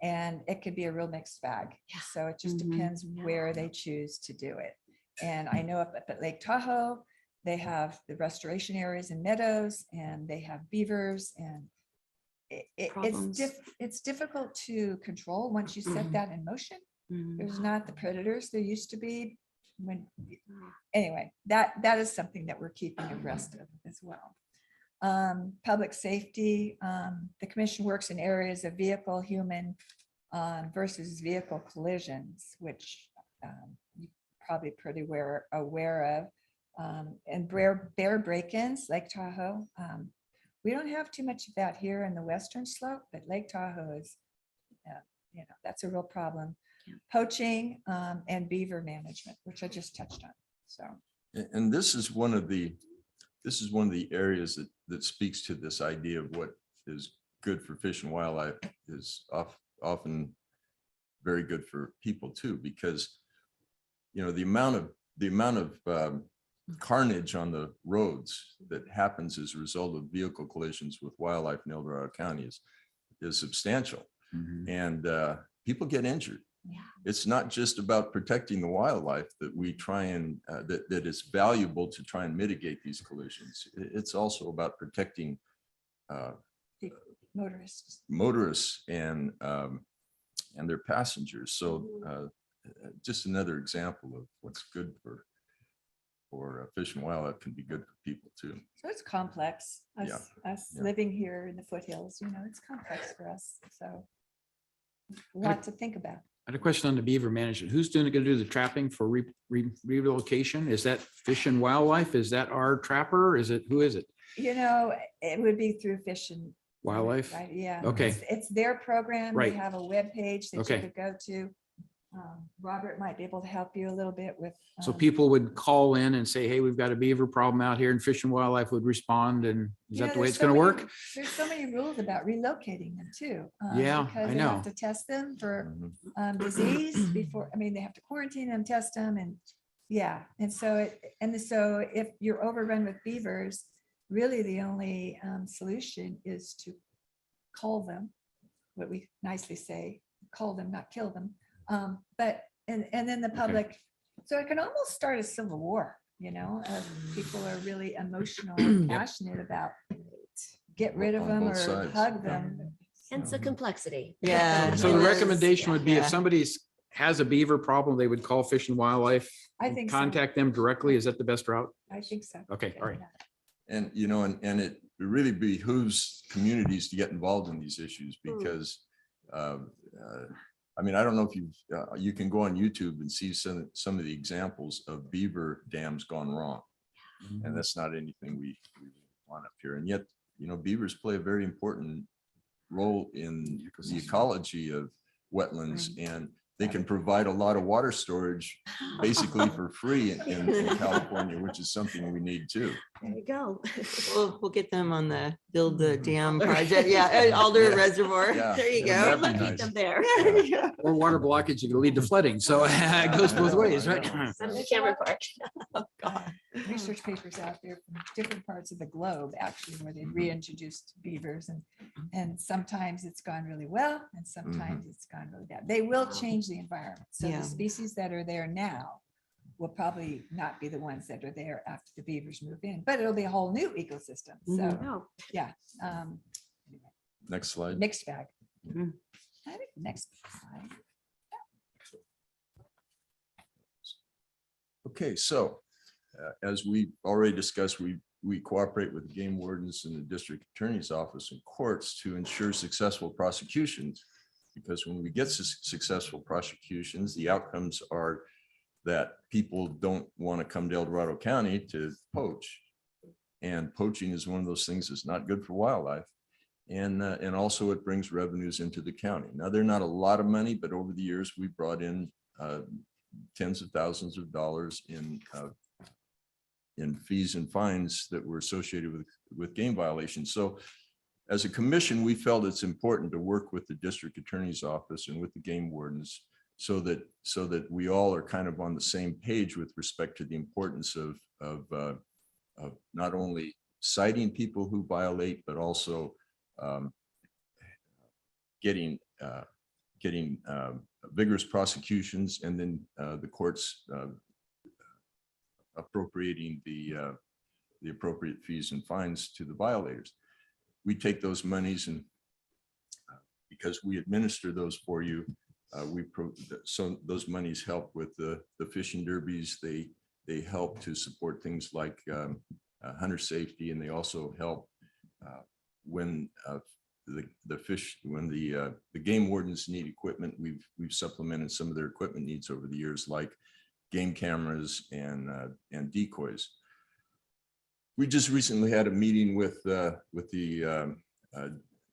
And it could be a real mixed bag. So it just depends where they choose to do it. And I know up at Lake Tahoe, they have the restoration areas and meadows, and they have beavers, and it's difficult to control once you set that in motion. There's not the predators there used to be. Anyway, that is something that we're keeping abreast of as well. Public safety, the commission works in areas of vehicle, human versus vehicle collisions, which you're probably pretty aware of. And bear break-ins, Lake Tahoe. We don't have too much of that here in the western slope, but Lake Tahoe is, that's a real problem. Poaching and beaver management, which I just touched on. So And this is one of the areas that speaks to this idea of what is good for fish and wildlife is often very good for people too, because the amount of carnage on the roads that happens as a result of vehicle collisions with wildlife in El Dorado County is substantial, and people get injured. It's not just about protecting the wildlife that we try and that is valuable to try and mitigate these collisions. It's also about protecting motorists and their passengers. So just another example of what's good for fish and wildlife can be good for people too. So it's complex. Yeah. Us Yeah. living here in the foothills, it's complex for us. So a lot to think about. I had a question on the beaver management. Who's going to do the trapping for relocation? Is that Fish and Wildlife? Is that our trapper? Who is it? It would be through Fish and Wildlife? Right, yeah. Okay. It's their program. They Right. have a web page that Okay. you could go to. Robert might be able to help you a little bit with. So people would call in and say, hey, we've got a beaver problem out here, and Fish and Wildlife would respond. And is that the way there's it's going to so work? many- There's so many rules about relocating them too. Yeah, because I they have know. to test them for disease before, they have to quarantine them, test them, and yeah. And so if you're overrun with beavers, really the only solution is to cull them, what we nicely say, cull them, not kill them. But then the public, so it can almost start a civil war, people are really emotional and passionate about get rid of On them both or sides. hug them. Hence the complexity. Yeah. So the Yes. recommendation would be if Yeah. somebody has a beaver problem, they would call Fish and Wildlife. I think so. Contact them directly. Is that the best route? I think so. Okay, all right. And, and it really behooves communities to get involved in these issues because, I don't know if you can go on YouTube and see some of the examples of beaver dams gone wrong. And that's not anything we want up here. And yet, beavers play a very important role in the ecology of wetlands, and they can provide a lot of water storage basically for free in California, which is something we need too. There you go. We'll get them on the build the dam project. Yeah, at Alder Yeah. Reservoir. Yeah. There you Yeah, go. that'd be Keep nice. them there. Or water blockage, you can lead to flooding. So it goes both ways, right? Some in Cameron Park. Research papers out there from different parts of the globe, actually, where they reintroduced beavers, and sometimes it's gone really well, and sometimes it's gone really bad. They will change the environment. So Yeah. the species that are there now will probably not be the ones that are there after the beavers move in, but it'll be a whole new ecosystem. So, No. yeah, Next slide. mixed bag. I think next slide. Okay, so as we already discussed, we cooperate with the game wardens and the district attorney's office and courts to ensure successful prosecutions. Because when we get successful prosecutions, the outcomes are that people don't want to come to El Dorado County to poach. And poaching is one of those things that's not good for wildlife. And also it brings revenues into the county. Now, they're not a lot of money, but over the years, we brought in tens of thousands of dollars in fees and fines that were associated with game violations. So as a commission, we felt it's important to work with the district attorney's office and with the game wardens so that we all are kind of on the same page with respect to the importance of not only citing people who violate, but also getting vigorous prosecutions, and then the courts appropriating the appropriate fees and fines to the violators. We take those monies and because we administer those for you, so those monies help with the fishing derbies. They help to support things like hunter safety, and they also help when the game wardens need equipment. We've supplemented some of their equipment needs over the years, like game cameras and decoys. We just recently had a meeting with the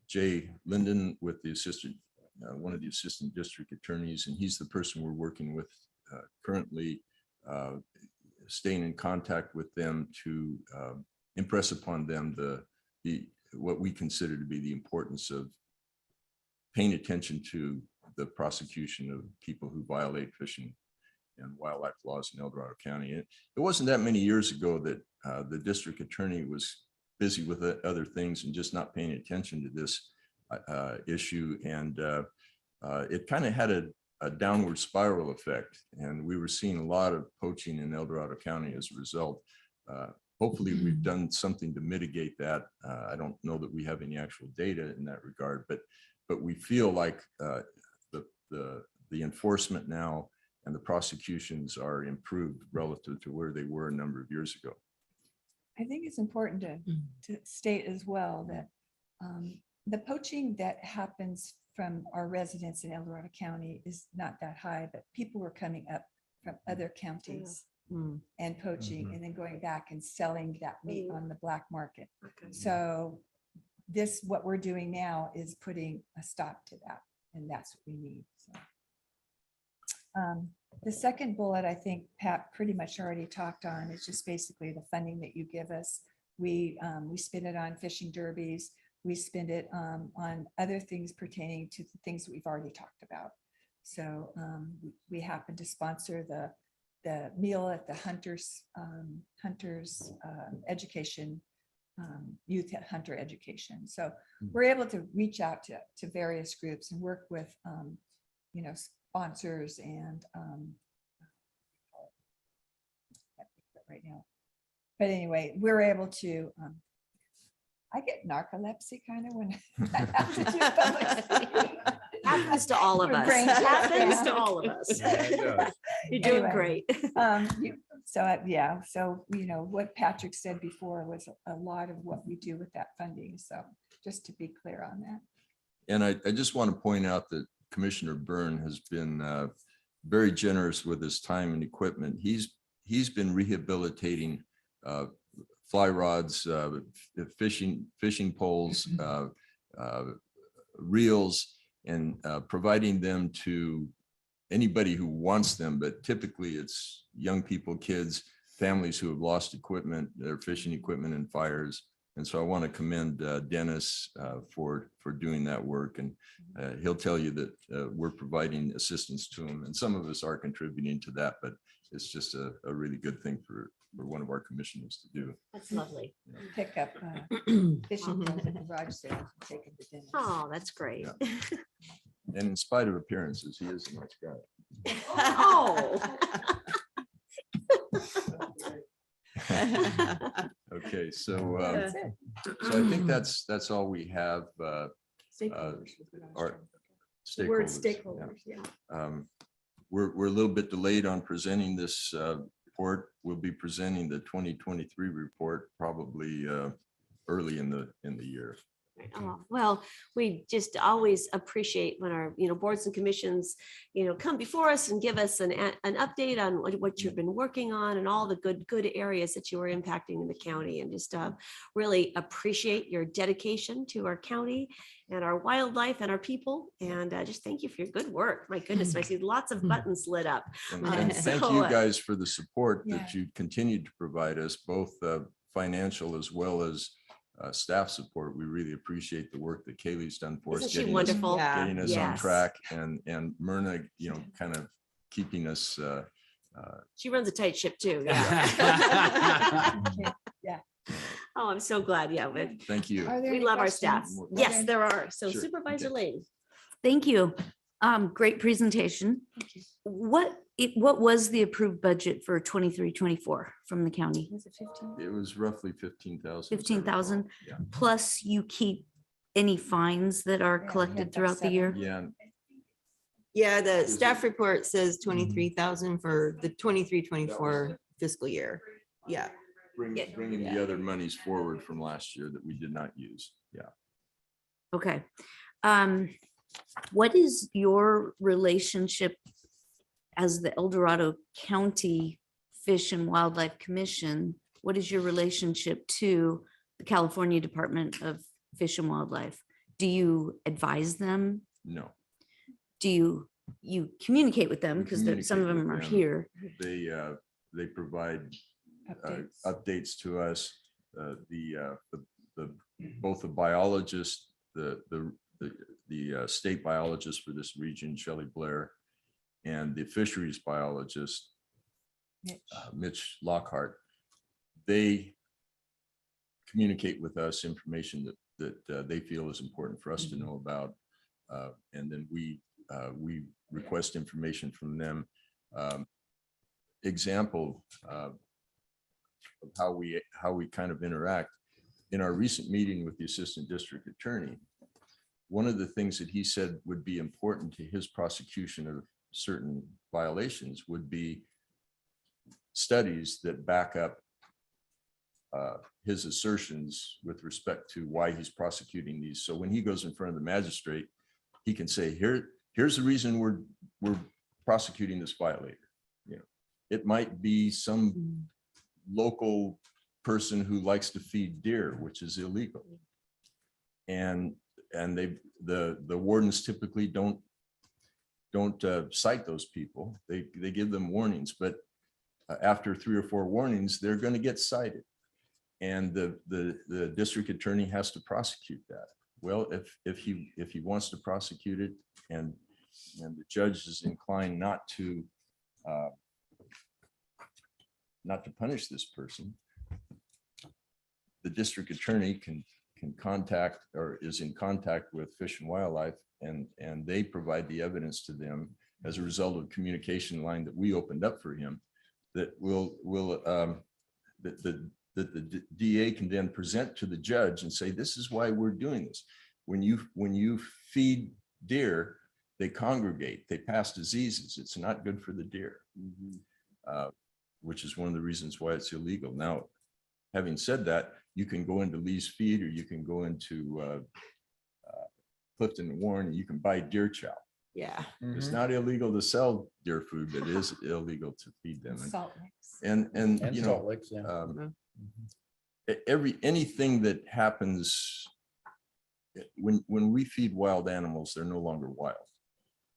Jay Linden, with the assistant, one of the assistant district attorneys, and he's the person we're working with currently staying in contact with them to impress upon them what we consider to be the importance of paying attention to the prosecution of people who violate fishing and wildlife laws in El Dorado County. It wasn't that many years ago that the district attorney was busy with other things and just not paying attention to this issue. And it kind of had a downward spiral effect. And we were seeing a lot of poaching in El Dorado County as a result. Hopefully we've done something to mitigate that. I don't know that we have any actual data in that regard, but we feel like the enforcement now and the prosecutions are improved relative to where they were a number of years ago. I think it's important to state as well that the poaching that happens from our residents in El Dorado County is not that high, but people were coming up from other counties and poaching and then going back and selling that meat on the black market. So what we're doing now is putting a stop to that, and that's what we need. So. The second bullet, I think Pat pretty much already talked on, is just basically the funding that you give us. We spend it on fishing derbies. We spend it on other things pertaining to the things that we've already talked about. So we happen to sponsor the meal at the Hunters education, youth hunter education. So we're able to reach out to various groups and work with sponsors and right now. But anyway, we're able to I get narcolepsy kind of when I have to do public speaking. Happens to all of My us. brain shuts Happens down. to all of us. You're doing Anyway, great. So what Patrick said before was a lot of what we do with that funding. So just to be clear on that. And I just want to point out that Commissioner Byrne has been very generous with his time and equipment. He's been rehabilitating fly rods, fishing poles, reels, and providing them to anybody who wants them. But typically it's young people, kids, families who have lost equipment, their fishing equipment in fires. And so I want to commend Dennis for doing that work. And he'll tell you that we're providing assistance to him. And some of us are contributing to that, but it's just a really good thing for one of our commissioners to do. That's lovely. Pick up fishing poles at the garage sale and take them to dinner. Oh, that's great. Yeah. And in spite of appearances, he is a nice guy. Oh. Okay, so I think that's all we have. Our Word stakeholders. stakeholders, We're a little bit delayed on presenting this report. We'll be presenting the 2023 report probably early in the year. Oh, well, we just always appreciate when our, boards and commissions, come before us and give us an update on what you've been working on and all the good areas that you are impacting in the county, and just really appreciate your dedication to our county and our wildlife and our people. And just thank you for your good work. My goodness, I see lots of buttons lit up. And thank So, you guys for the support that you continue to provide us, both financial as well as staff support. We really appreciate the work that Kaylee's done for us. Isn't she getting wonderful? getting us on Yes. track, and Myrna, kind of keeping us. She runs a tight ship too. Yeah. Yeah. Oh, I'm so glad. Yeah. Thank you. Are there We any love our staff. questions? Yes, there are. So Sure. Supervisor Okay. Lane. Thank you. Great presentation. What was the approved budget for 23-24 from the county? Was it 15? It was roughly 15,000. 15,000 Yeah. plus you keep any fines that are Yeah, we collected had throughout the seven. year? Yeah. Yeah, the staff report says 23,000 for the 23-24 fiscal year. Yeah. Bringing the other monies forward from last year that we did not use. Yeah. Okay. What is your relationship as the El Dorado County Fish and Wildlife Commission? What is your relationship to the California Department of Fish and Wildlife? Do you advise them? No. Do you communicate with them? We Because some of communicate them with are them. here. They provide updates to us. Both the biologist, the state biologist for this region, Shelley Blair, and the fisheries biologist, Mitch Lockhart, they communicate with us information that they feel is important for us to know about. And then we request information from them. Example of how we kind of interact. In our recent meeting with the assistant district attorney, one of the things that he said would be important to his prosecution of certain violations would be studies that back up his assertions with respect to why he's prosecuting these. So when he goes in front of the magistrate, he can say, here's the reason we're prosecuting this violator. You know, it might be some local person who likes to feed deer, which is illegal. And the wardens typically don't cite those people. They give them warnings, but after 3 or 4 warnings, they're going to get cited. And the district attorney has to prosecute that. Well, if he wants to prosecute it and the judge is inclined not to punish this person, the district attorney can contact or is in contact with Fish and Wildlife, and they provide the evidence to them as a result of communication line that we opened up for him that that the DA can then present to the judge and say, this is why we're doing this. When you feed deer, they congregate, they pass diseases. It's not good for the deer, which is one of the reasons why it's illegal. Now, having said that, you can go into Lee's Feed or you can go into Clifton and Warren and you can buy deer chow. Yeah. It's not illegal to sell deer food, but it is illegal to feed them. Salt licks. And you know, salt licks, yeah. Anything that happens when we feed wild animals, they're no longer wild,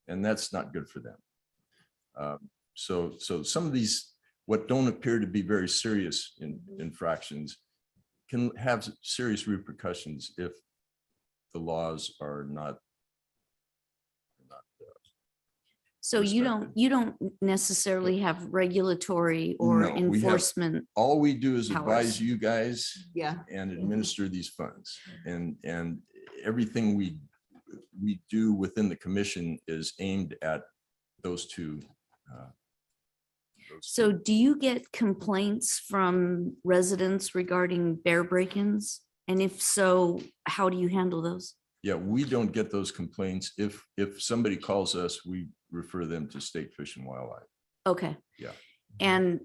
and that's not good for them. So some of these, what don't appear to be very serious infractions, can have serious repercussions if the laws are not. So you don't necessarily have regulatory or No, we have- enforcement. All we do is powers. advise you guys Yeah. and administer these funds, and everything we do within the commission is aimed at those two. So do you get complaints from residents regarding bear break-ins? And if so, how do you handle those? Yeah, we don't get those complaints. If somebody calls us, we refer them to State Fish and Wildlife. Okay. Yeah. And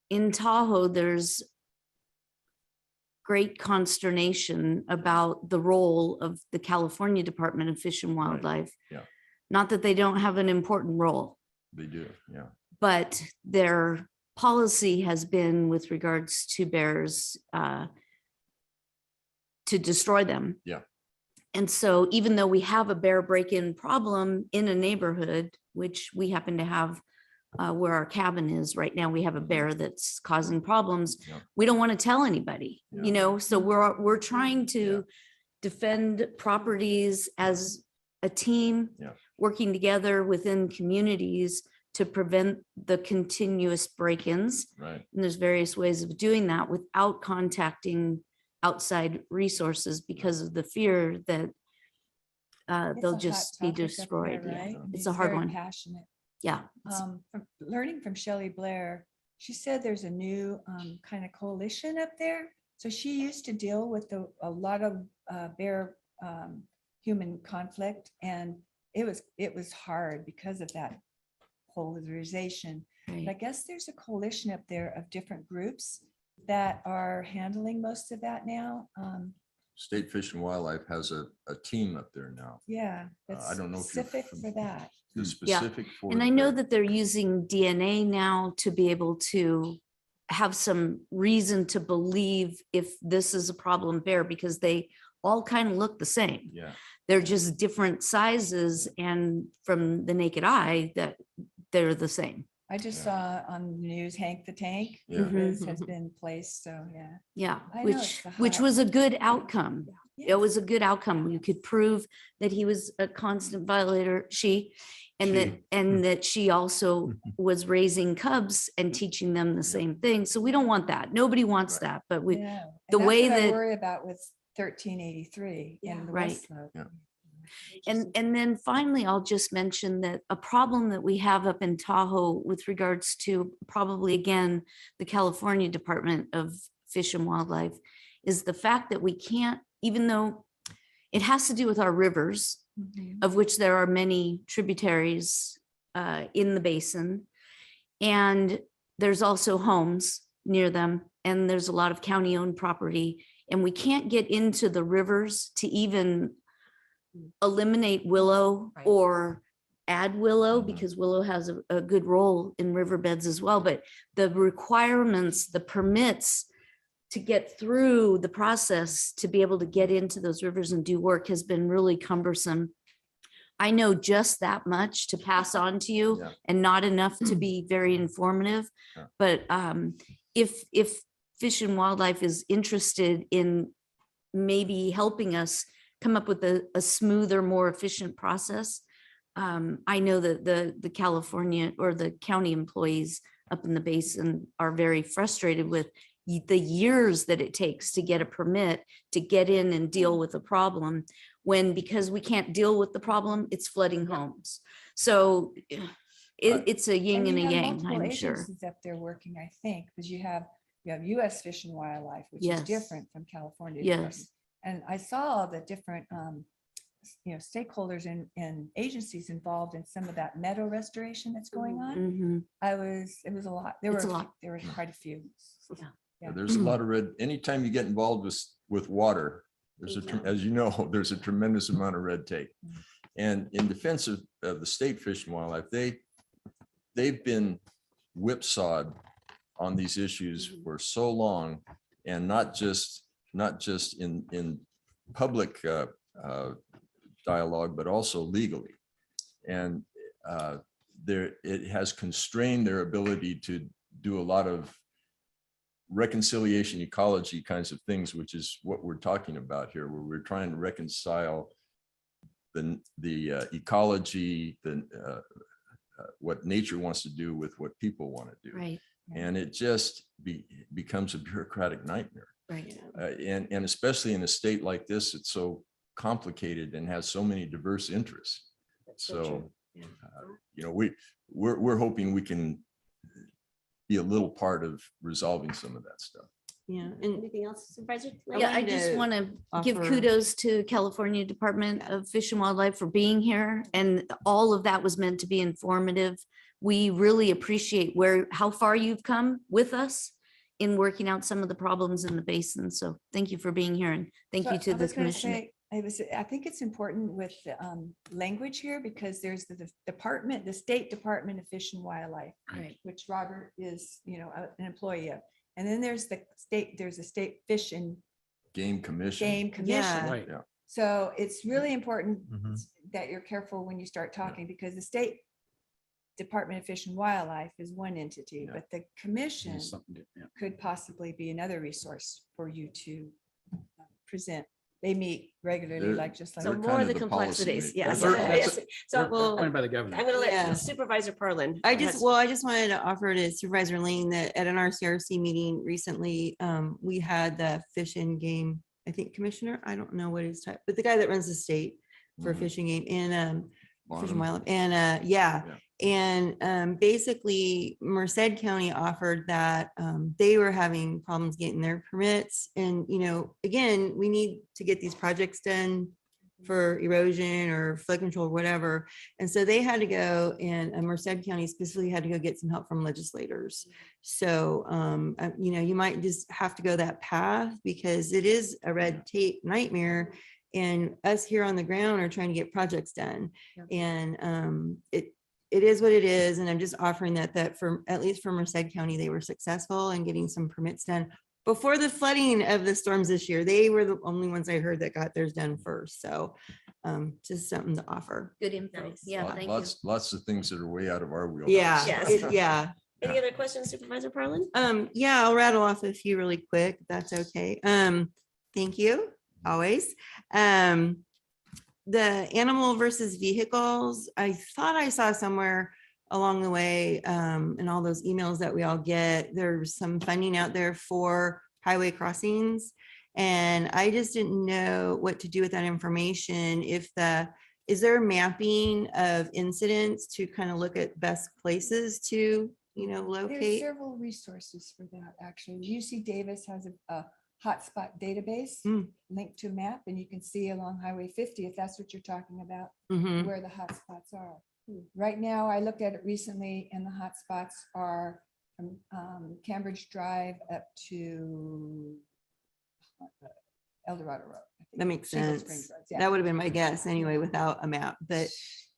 in Tahoe, there's great consternation about the role of the California Department of Fish and Wildlife. Yeah. Not that they don't have an important role, They do, yeah. but their policy has been with regards to bears to destroy them. Yeah. And so even though we have a bear break-in problem in a neighborhood, which we happen to have where our cabin is right now, we have a bear that's causing problems. Yeah. We don't want to tell anybody, Yeah. you know, so we're trying to defend properties as a team, Yeah. working together within communities to prevent the continuous break-ins. Right. And there's various ways of doing that without contacting outside resources because of the fear that It's a they'll hot just be topic up destroyed. there, Yeah. right? It's He's a hard very one. Passionate. Yeah. From learning from Shelley Blair, she said there's a new kind of coalition up there. So she used to deal with a lot of bear human conflict, and it was hard because of that polarization. But I Right. guess there's a coalition up there of different groups that are handling most of that now. State Fish and Wildlife has a team up there now. Yeah, I that's don't know if you're specific for that. The Yeah. specific for. And I know the- that they're using DNA now to be able to have some reason to believe if this is a problem bear, because they all kind of look the same. Yeah, They're just different sizes, and from the naked eye that they're the same. I just Yeah. saw on the news, Hank the Tank Yeah. has been placed, so yeah. Yeah, I know which, it's a which hot- was a good outcome. It Yes. was a good outcome. You could prove that he was a constant violator, and that she also was raising cubs and teaching them the same thing. So we don't want that. Nobody wants Right. that, but we, No, and the that's way what I that- worry about with 1383 Yeah. in the Right. West Slope. Yeah. And then finally, I'll just mention that a problem that we have up in Tahoe with regards to probably again, the California Department of Fish and Wildlife is the fact that we can't, even though it has to do with our rivers, Mhm. of which there are many tributaries in the basin. And there's also homes near them, and there's a lot of county-owned property. And we can't get into the rivers to even eliminate willow Right. or add willow, Mhm. because willow has a good role in riverbeds as well. But the requirements, the permits to get through the process to be able to get into those rivers and do work has been really cumbersome. I know just that much to pass on to you Yeah. and not enough to be very informative. Yeah. But if Fish and Wildlife is interested in maybe helping us come up with a smoother, more efficient process, I know that the California or the county employees up in the basin are very frustrated with the years that it takes to get a permit to get in and deal with a problem, when because we can't deal with the problem, it's flooding homes. So it's a yin and you a have yang, multiple I'm sure. agencies up there working, I think, because you have US Fish and Wildlife, which Yes. is different from California. Yes. Department. And I saw the different stakeholders and agencies involved in some of that meadow restoration that's going on. Mhm. It was a lot. There It's were a lot. there were quite a few. Yeah. Yeah. There's a lot of red, anytime you get involved with water, there's as you know, there's a tremendous amount of red tape. And in defense of the state Fish and Wildlife, they've been whipsawed on these issues for so long, and not just in public dialogue, but also legally. And it has constrained their ability to do a lot of reconciliation ecology kinds of things, which is what we're talking about here, where we're trying to reconcile the ecology, what nature wants to do with what people want to do. Right, And it just becomes a bureaucratic nightmare. right. And especially in a state like this, it's so complicated and has so many diverse interests. So, we're hoping we can be a little part of resolving some of that stuff. Yeah, and Anything else, Supervisor? Yeah, I wanted just to want to give offer- kudos to California Department of Fish and Wildlife for being here. And all of that was meant to be informative. We really appreciate how far you've come with us in working out some of the problems in the basin. So thank you for being here, and thank So you to I the was gonna commission. say, I think it's important with the language here, because there's the State Department of Fish and Wildlife, Right. which Robert is, an employee of. And then there's a state fish and Game commission. game commission. Right. Yeah. So it's really important Mhm. that you're careful when you start talking, because the State Department of Fish and Wildlife is one entity, Yeah. but the commission Something to- yeah. could possibly be another resource for you to present. They meet regularly, They're- just like. So They're more kind of of the the policy complexities, maker. yes. That's Yes. So They're appointed by the governor. I'm going to Yeah. let Supervisor Perlin. I just wanted to offer to Supervisor Lane that at an RCRC meeting recently, we had the Fish and Game, I think Commissioner, I don't know what his type, but the guy that runs the state for Mhm. Fish and Game and Fish and Bonham. Wildlife, and Yeah. and basically Merced County offered that they were having problems getting their permits, and again, we need to get these projects done for erosion or flood control, whatever. And so they had to go, and Merced County specifically had to go get some help from legislators. So, you might just have to go that path, because it is a red tape nightmare. And us here on the ground are trying to get projects done. And it is what it is. And I'm just offering that for, at least for Merced County, they were successful in getting some permits done before the flooding of the storms this year. They were the only ones I heard that got theirs done first. So just something to offer. Good info. Nice. Yeah, thank you. Lots of things that are way out of our wheelhouse. Yeah, Yes. yeah. Any other questions, Supervisor Parlin? Yeah, I'll rattle off a few really quick. if That's okay. Thank you, always. The animal versus vehicles, I thought I saw somewhere along the way, in all those emails that we all get, there's some funding out there for highway crossings. And I just didn't know what to do with that information. Is there mapping of incidents to kind of look at best places to, There's locate? several resources for that, actually. UC Davis has a hotspot database Mm. linked to a map, and you can see along Highway 50, if that's what you're talking about, Mhm. where the hotspots are. Right now, I looked at it recently, and the hotspots are from Cambridge Drive up to El Dorado Road. I think. That makes Shingle sense. Springs Road, yeah. That would have been my guess anyway, without a map. But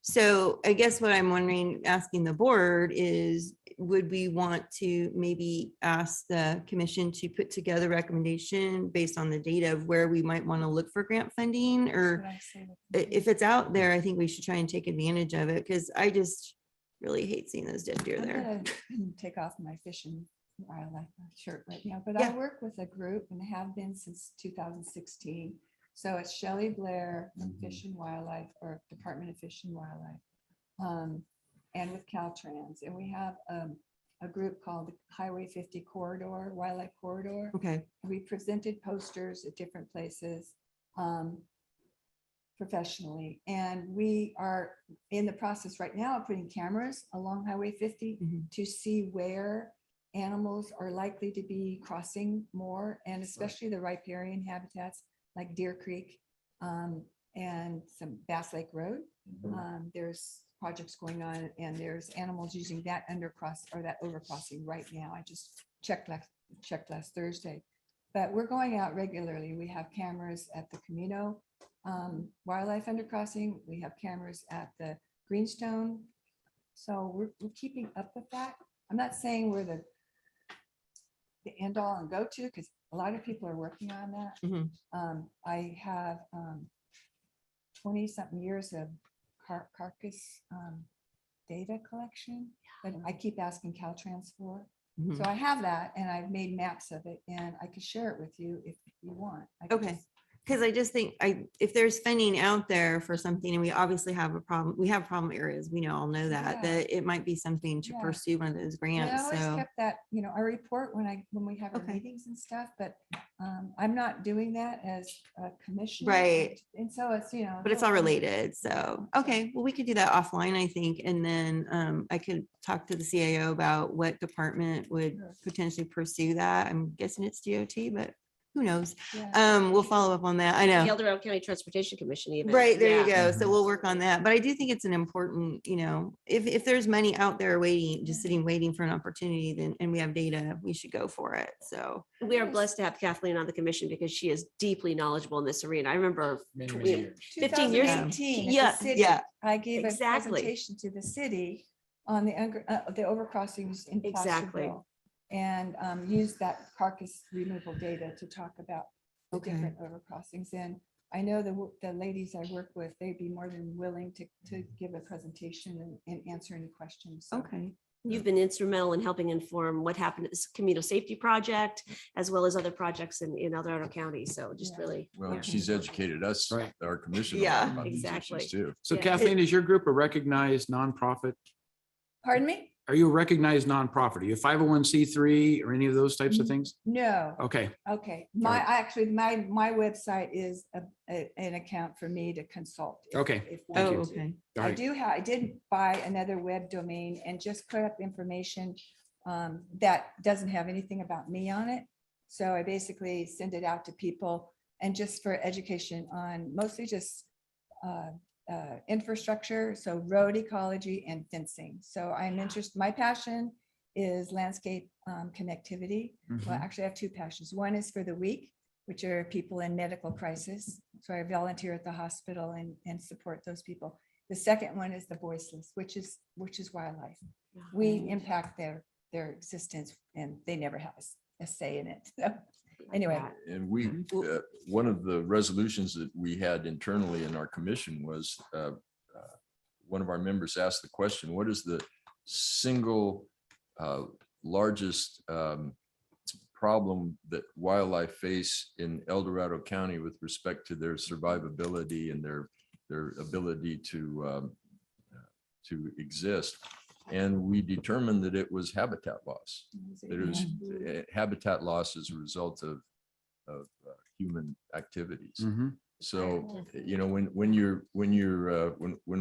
so I guess what I'm wondering, asking the board is, would we want to maybe ask the commission to put together a recommendation based on the data of where we might want to look for grant funding? That's Or what I say with the if it's out there, I think we should try and take advantage of it, because I just really hate seeing those dead deer I'm there. gonna take off my fishing wildlife shirt right now, but Yeah. I work with a group and have been since 2016. So it's Shelley Blair from Fish and Wildlife, or Department of Fish and Wildlife, and with Caltrans. And we have a group called the Highway 50 Corridor, Wildlife Corridor. Okay. We presented posters at different places professionally. And we are in the process right now of putting cameras along Highway 50 Mhm. to see where animals are likely to be crossing more, and especially the riparian habitats like Deer Creek and some Bass Lake Road. There's projects going on, and there's animals using that overcrossing right now. I just checked last Thursday. But we're going out regularly. We have cameras at the Camino Wildlife Undercrossing. We have cameras at the Greenstone. So we're keeping up with that. I'm not saying we're the end all and go to, because a lot of people are working on that. Mhm. I have 20-something years of carcass data collection that I keep asking Caltrans for. Mhm. So I have that, and I've made maps of it, and I could share it with you if you want. I could Okay. just- Because I just think if there's funding out there for something, and we obviously have a problem, we have problem areas, we all know that, Yeah. that it might be something to Yeah. pursue one of those And grants. I always So, kept that, I report when we have our Okay. meetings and stuff, but I'm not doing that as a commissioner. Right. And so it's, but it's all related. So, okay, well, we could do that offline, I think. And then I could talk to the CAO about what department would Sure. potentially pursue that. I'm guessing it's DOT, but who knows? Yeah. We'll follow up on that. I The know. El Dorado County Transportation Commission even. Right, there you Yeah. go. So we'll work on that. But I do think it's an important, if there's money out there waiting, just sitting, waiting for an opportunity, then, and we have data, we should go for it. So, We are blessed to have Kathleen on the commission because she is deeply knowverable in this arena. I remember Many, tw- many you know, years. 15 years. 2018, at the Yeah, city, yeah. I gave a Exactly. presentation to the city on the overcrossings in Exactly. Placerville, and used that carcass removal data to talk about the Okay. different overcrossings. And I know the ladies I work with, they'd be more than willing to give a presentation and answer any questions. So okay. You've been instrumental in helping inform what happened at this communal safety project, as well as other projects in El Dorado County. So just Yeah. really. Well, yeah. she's educated us, Right. our commission. Yeah. about these Exactly. issues Too. So Yeah. Kathleen, is your group a recognized nonprofit? Pardon me? Are you a recognized nonprofit? Are you a 501c3 or any of those types of things? No. Okay, Okay, right. my website is an account for me to consult. Okay, if thank needed you. to. Okay. all I right. I did buy another web domain and just put up information that doesn't have anything about me on it. So I basically send it out to people, and just for education on mostly just infrastructure, so road ecology and fencing. So I'm interested, my passion is landscape connectivity. Well, Mhm. actually, I have two passions. One is for the weak, which are people in medical crisis. So I volunteer at the hospital and support those people. The second one is the voiceless, which is wildlife. We impact their existence, and they never have us. a say in it. So anyway, And we, one of the resolutions that we had internally in our commission was one of our members asked the question, what is the single largest problem that wildlife face in El Dorado County with respect to their survivability and their ability to exist? And we determined that it was habitat loss. That it was habitat loss as a result of human activities. So, you know, when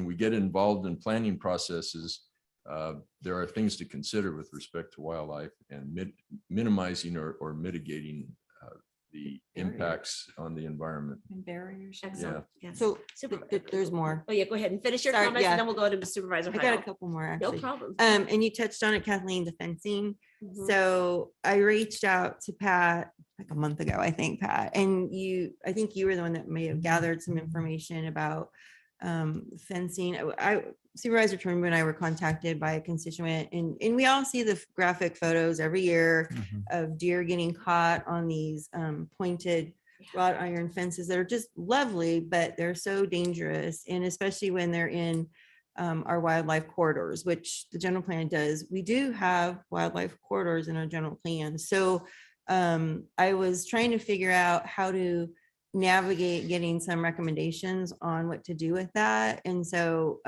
we get involved in planning processes, there are things to consider with respect to wildlife and minimizing or mitigating the impacts on the environment. and barriers. Excellent. Yes. So Super. there's more. Oh, yeah, go ahead and finish your Sorry, comments yeah. and then we'll go to Supervisor. I got a Heidel. couple more No actually. problem. And you touched on it, Kathleen, the fencing. Mhm. So I reached out to Pat like a month ago, I think, Pat, and I think you were the one that may have gathered some information about fencing. Supervisor Turnbull and I were contacted by a constituent, and we all see the graphic photos every year of deer getting caught on these pointed wrought iron fences that are just lovely, but they're so dangerous. And especially when they're in our wildlife corridors, which the general plan does. We do have wildlife corridors in our general plan. So I was trying to figure out how to navigate getting some recommendations on what to do with that. And so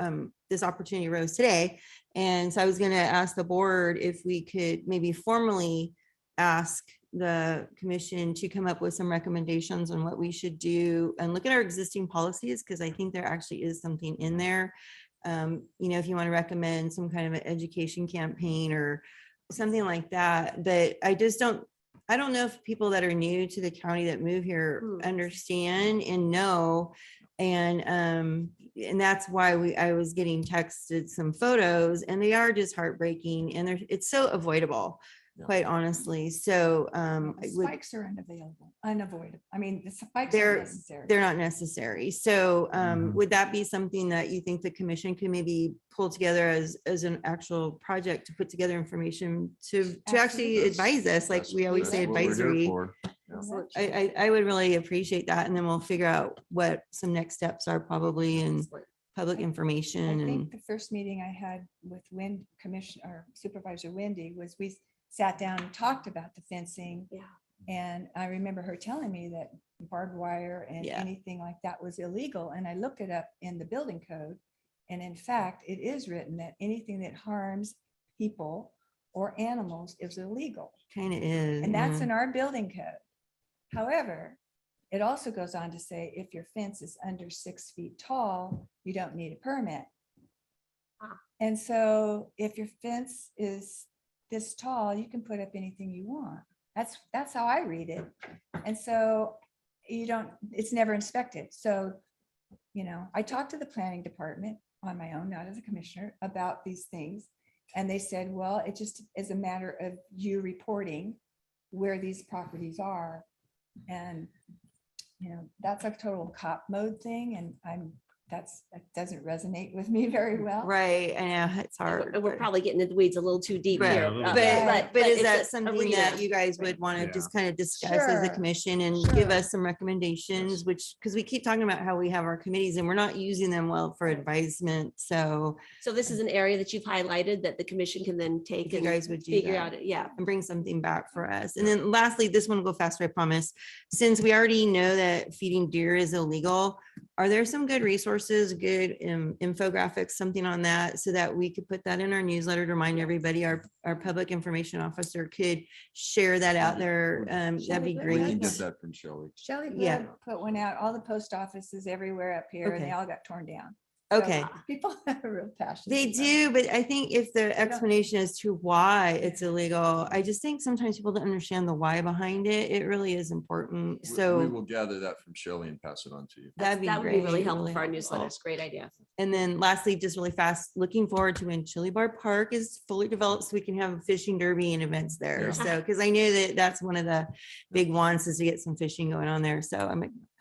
this opportunity arose today. And so I was going to ask the board if we could maybe formally ask the commission to come up with some recommendations on what we should do and look at our existing policies, because I think there actually is something in there. You know, if you want to recommend some kind of an education campaign or something like that, but I don't know if people that are new to the county that move here understand and know. And that's why I was getting texted some photos, and they are just heartbreaking, and it's so avoidable, quite honestly. So Spikes are unavoidable. I mean, the spikes are they're necessary. not necessary. So would that be something that you think the commission could maybe pull together as an actual project to put together information to actually Absolutely. advise us, like we always say, That's what we're here advisory? for. I would really appreciate that. And then we'll figure out what some next steps are probably in public I information. think And the first meeting I had with Commissioner Supervisor Wendy was we sat down and talked about the fencing. Yeah. And I remember her telling me that barbed wire and Yeah. anything like that was illegal. And I looked it up in the building code. And in fact, it is written that anything that harms people or animals is illegal. kind of is. And that's yeah. in our building code. However, it also goes on to say if your fence is under 6 feet tall, you don't need a permit. And so if your fence is this tall, you can put up anything you want. That's how I read it. And so it's never inspected. So, you know, I talked to the planning department on my own, not as a commissioner, about these things. And they said, well, it just is a matter of you reporting where these properties are. And, you know, that's a total cop mode thing. And that doesn't resonate with me very well. Right. I know it's hard. We're probably getting into the weeds a little too deep Right. here. But is it's that a something arena. that you guys would want to Yeah. just kind of discuss as a Sure. commission and give Sure. us some recommendations, which, because we keep talking about how we have our committees and we're not using them well for advisement. So So this is an area that you've highlighted that the commission can then take if you and guys would do figure that out, yeah. and bring something back for us. And then lastly, this one will go faster, I promise. Since we already know that feeding deer is illegal, are there some good resources, good infographics, something on that, so that we could put that in our newsletter to remind everybody, our public information officer could share that out there. That'd be Shelley, We can great. get that from Shelley. Shelley Yeah. Blood put one out, all the post offices everywhere up here, and they Okay. all got torn down. So Okay. People have a real passion. They about it. do, but I think if the explanation as to why it's illegal, I just think sometimes people don't understand the why behind it. It really is important. We So will gather that from Shelley and pass it on to you. that'd be That would be really great, helpful really for our helpful. newsletter. It's a great idea. And then lastly, just really fast, looking forward to when Chili Bar Park is fully developed so we can have a fishing derby and events there. Yeah. So, because I know that that's one of the big wants is to get some fishing going on there. So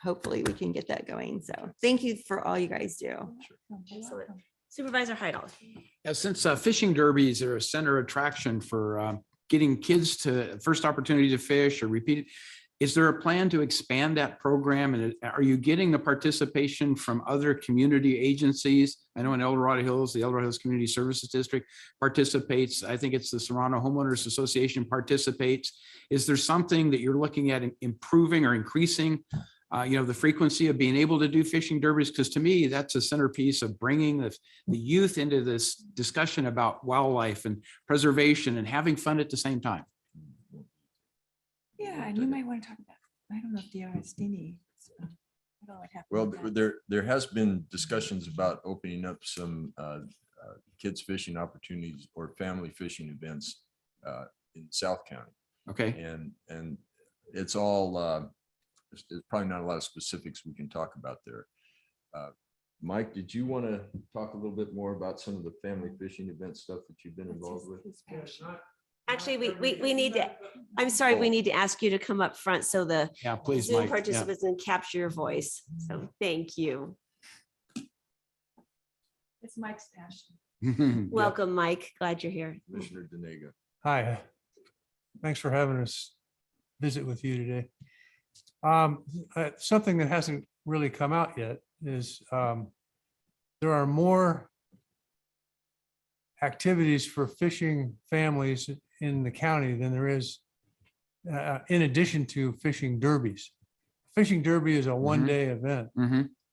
hopefully we can get that going. So thank you for all you guys do. Excellent. Supervisor Heidel. Yeah, since fishing derbies are a center attraction for getting kids to first opportunity to fish or repeat it. Is there a plan to expand that program? And are you getting the participation from other community agencies? I know in El Dorado Hills, the El Dorado Hills Community Services District participates. I think it's the Serrano Homeowners Association participates. Is there something that you're looking at improving or increasing, the frequency of being able to do fishing derbies? Because to me, that's a centerpiece of bringing the youth into this discussion about wildlife and preservation and having fun at the same time. Yeah, and you might want to talk about, I don't know if DRSD. I don't know what happened. Well, with that. there has been discussions about opening up some kids fishing opportunities or family fishing events in South County. Okay. And it's all, there's probably not a lot of specifics we can talk about there. Mike, did you want to talk a little bit more about some of the family fishing event stuff that you've been involved with? Actually, we need to, I'm sorry, we need to ask you to come up front so the Yeah, please, Zoom Mike. Yeah. participants can capture your voice. So thank you. It's Mike's passion. Welcome, Mike. Glad you're here. Commissioner Denega. Hi, thanks for having us visit with you today. Something that hasn't really come out yet is there are more activities for fishing families in the county than there is in addition to fishing derbies. Fishing derby is a one-day event.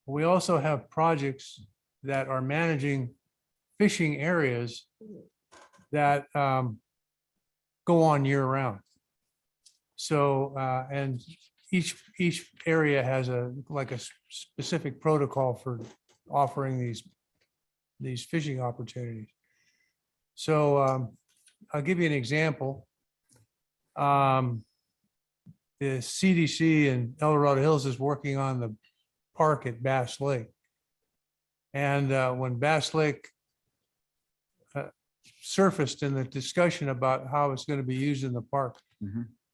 We also have projects that are managing fishing areas that go on year round. So, and each area has a specific protocol for offering these fishing opportunities. So I'll give you an example. The CDC in El Dorado Hills is working on the park at Bass Lake. And when Bass Lake surfaced in the discussion about how it's going to be used in the park,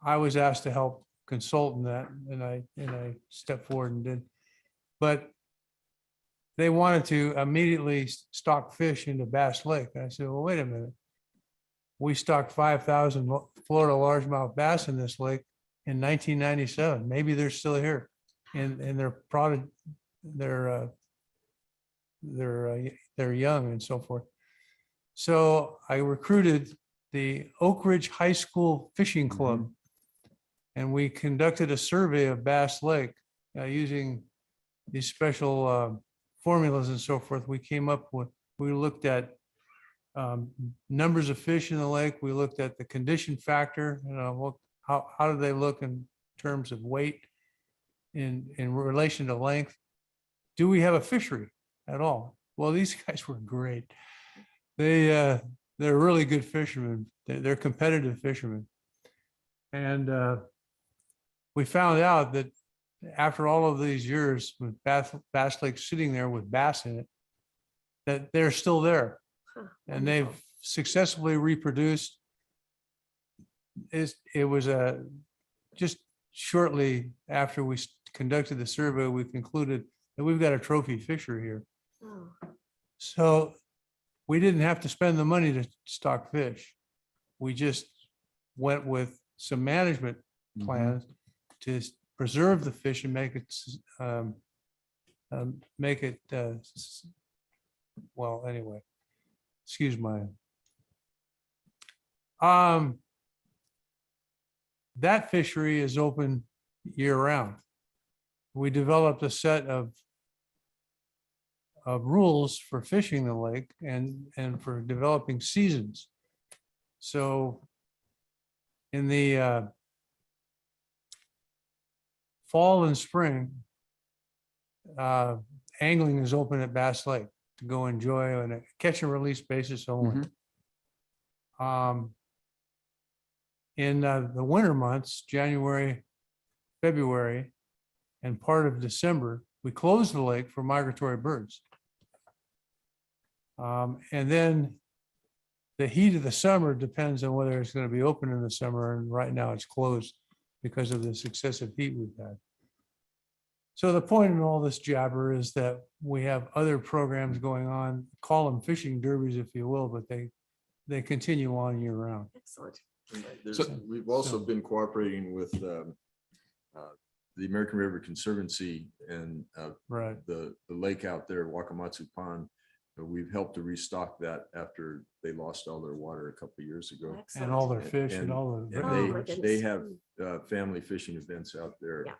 I was asked to help consult in that, and I stepped forward and did. But they wanted to immediately stock fish into Bass Lake. And I said, well, wait a minute. We stocked 5,000 Florida largemouth bass in this lake in 1997. Maybe they're still here, and they're young and so forth. So I recruited the Oak Ridge High School Fishing Club, and we conducted a survey of Bass Lake using these special formulas and so forth. We came up with, we looked at numbers of fish in the lake. We looked at the condition factor, how do they look in terms of weight in relation to length? Do we have a fishery at all? Well, these guys were great. They're really good fishermen. They're competitive fishermen. And we found out that after all of these years with Bass Lake sitting there with bass in it, that they're still there. And they've successfully reproduced. It was just shortly after we conducted the survey, we concluded that we've got a trophy fishery here. So we didn't have to spend the money to stock fish. We just went with some management plans to preserve the fish and make it well, anyway, excuse my that fishery is open year round. We developed a set of rules for fishing the lake and for developing seasons. So in the fall and spring, angling is open at Bass Lake to go enjoy on a catch and release basis only. In the winter months, January, February, and part of December, we close the lake for migratory birds. And then the heat of the summer depends on whether it's going to be open in the summer, and right now it's closed because of this excessive heat we've had. So the point in all this jabber is that we have other programs going on, call them fishing derbies if you will, but they continue on year round. Excellent. We've also been cooperating with the American River Conservancy and Right. the lake out there, Wakamatsu Pond. We've helped to restock that after they lost all their water a couple of years ago. And all their fish and all the. And Oh, my they goodness. have family fishing events out there. Yeah.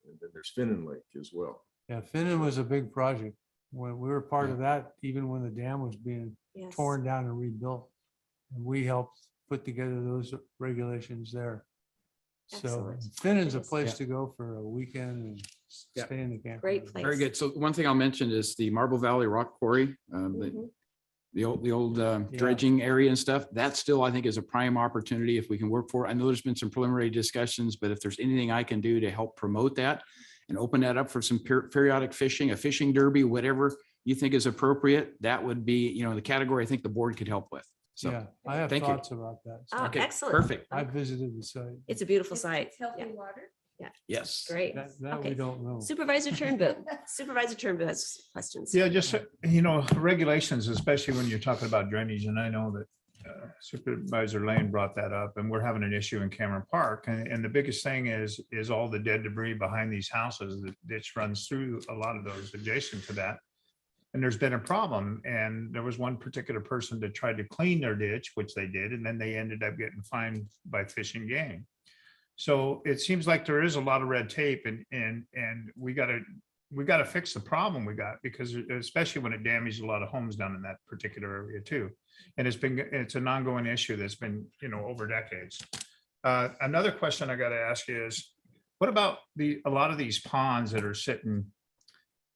And then there's Finnan Lake as well. Yeah, Finnan was a big project. When we were part of that, even when the dam was being Yes. torn down and rebuilt. And we helped put together those regulations there. So Excellent. Finnan's a It is. place to go for a weekend and Yeah. stay in the camp. Great place. Very good. So one thing I'll mention is the Marble Valley Rock Quarry, Mhm. the old dredging area and stuff. That still, I think, is a prime opportunity if we can work for. I know there's been some preliminary discussions, but if there's anything I can do to help promote that and open that up for some periodic fishing, a fishing derby, whatever you think is appropriate, that would be, the category I think the board could help with. So, Yeah, I have thank you. thoughts about that. Oh, okay, excellent. perfect. I visited the site. It's a beautiful site. Healthy Yeah. water. Yes. Great. That we Okay. don't know. Supervisor Turnbull. Supervisor Turnbull has questions. Yeah, just, regulations, especially when you're talking about drainage, and I know that Supervisor Lane brought that up, and we're having an issue in Cameron Park. And the biggest thing is all the dead debris behind these houses. The ditch runs through a lot of those adjacent to that. And there's been a problem, and there was one particular person that tried to clean their ditch, which they did, and then they ended up getting fined by Fish and Game. So it seems like there is a lot of red tape, and we gotta fix the problem we got, because especially when it damages a lot of homes down in that particular area too. And it's an ongoing issue that's been, over decades. Another question I gotta ask you is, what about a lot of these ponds that are sitting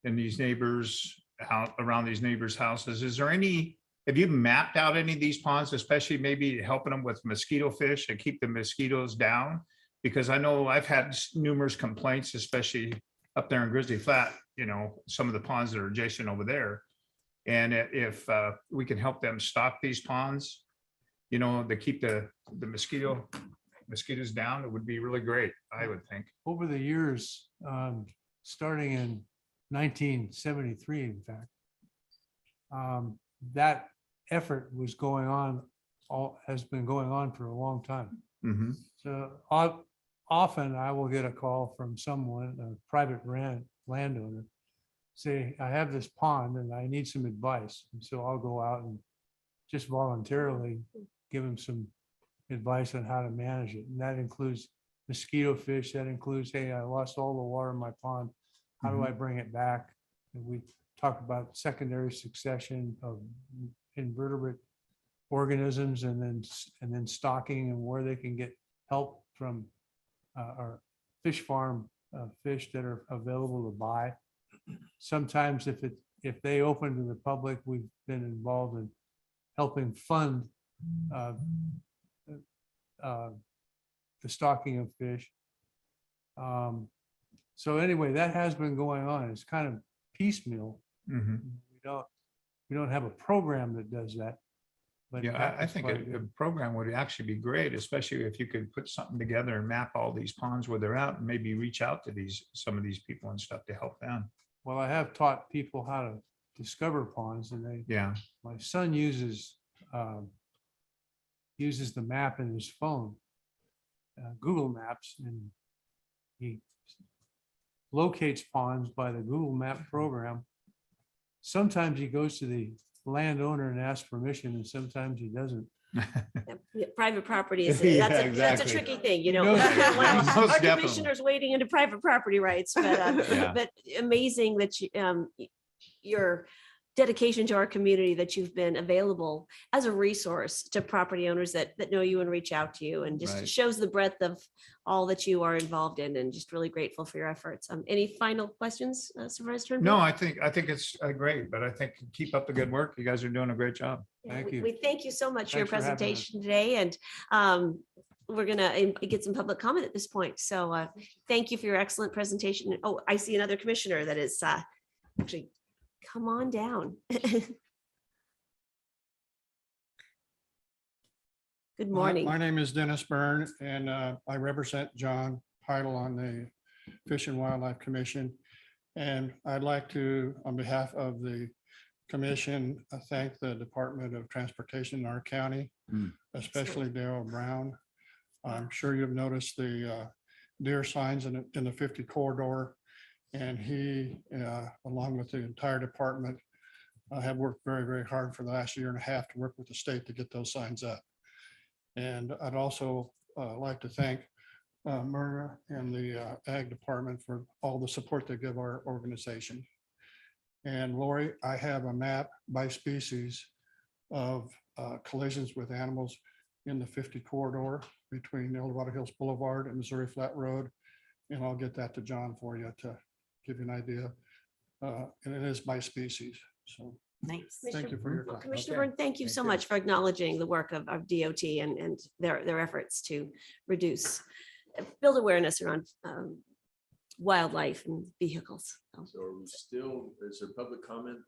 in these neighbors out around these neighbors' houses? Have you mapped out any of these ponds, especially maybe helping them with mosquito fish to keep the mosquitoes down? Because I know I've had numerous complaints, especially up there in Grizzly Flat, some of the ponds that are adjacent over there. And if we can help them stock these ponds, to keep the mosquitoes down, it would be really great, I would think. Over the years, starting in 1973, in fact, that effort was going on, has been going on for a long time. Mhm. So often I will get a call from someone, a private landowner, say, I have this pond and I need some advice. And so I'll go out and just voluntarily give them some advice on how to manage it. And that includes mosquito fish. That includes, hey, I lost all the water in my pond. How do I bring it back? And we talk about secondary succession of invertebrate organisms, and then stocking, and where they can get help from our fish farm fish that are available to buy. Sometimes if they open to the public, we've been involved in helping fund the stocking of fish. So anyway, that has been going on. It's kind of piecemeal. Mhm. We don't have a program that does that. But Yeah, that I was think quite a good. program would actually be great, especially if you could put something together and map all these ponds where they're at, and maybe reach out to some of these people and stuff to help them. Well, I have taught people how to discover ponds, and Yeah. my son uses the map in his phone, Google Maps, and he locates ponds by the Google Map program. Sometimes he goes to the landowner and asks permission, and sometimes he doesn't. Yeah, private property is, Yeah, that's a exactly. tricky thing, knows Well, that. our Most definitely. commissioner's wading into private property rights, but, Yeah. but amazing that your dedication to our community, that you've been available as a resource to property owners that know you and reach out to you, and just Right. shows the breadth of all that you are involved in, and just really grateful for your efforts. Any final questions, Supervisor Turnbull? No, I think it's great, but I think keep up the good work. You guys are doing a great job. Yeah, Thank we- you. We thank you so much for your Thanks for having us. presentation today, and we're gonna get some public comment at this point. So thank you for your excellent presentation. Oh, I see another commissioner that is actually, come on down. Good morning. My name is Dennis Byrne, and I represent John Heidel on the Fish and Wildlife Commission. And I'd like to, on behalf of the commission, thank the Department of Transportation in our county, especially Darrell Brown, I'm sure you've noticed the deer signs in the 50 corridor. And he, along with the entire department, have worked very, very hard for the last year and a half to work with the state to get those signs up. And I'd also like to thank Myrna and the Ag Department for all the support they give our organization. And Lori, I have a map by species of collisions with animals in the 50 corridor between El Dorado Hills Boulevard and Missouri Flat Road. And I'll get that to John for you to give you an idea. And it is by species. So Nice. thank you for your time. Commissioner Byrne, thank you so much for acknowledging the work of DOT and their efforts to build awareness around wildlife and vehicles. So are we still, is there public comment?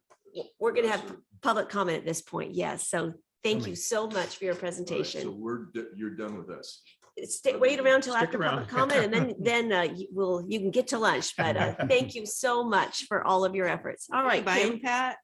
We're going to have public comment at this point. Yes. So thank you so much for your All right, so presentation. you're done with us. Wait around till Stick after around. public comment and then you can get to lunch. But thank you so much for all of your efforts. All right, Bye, Kim, Pat.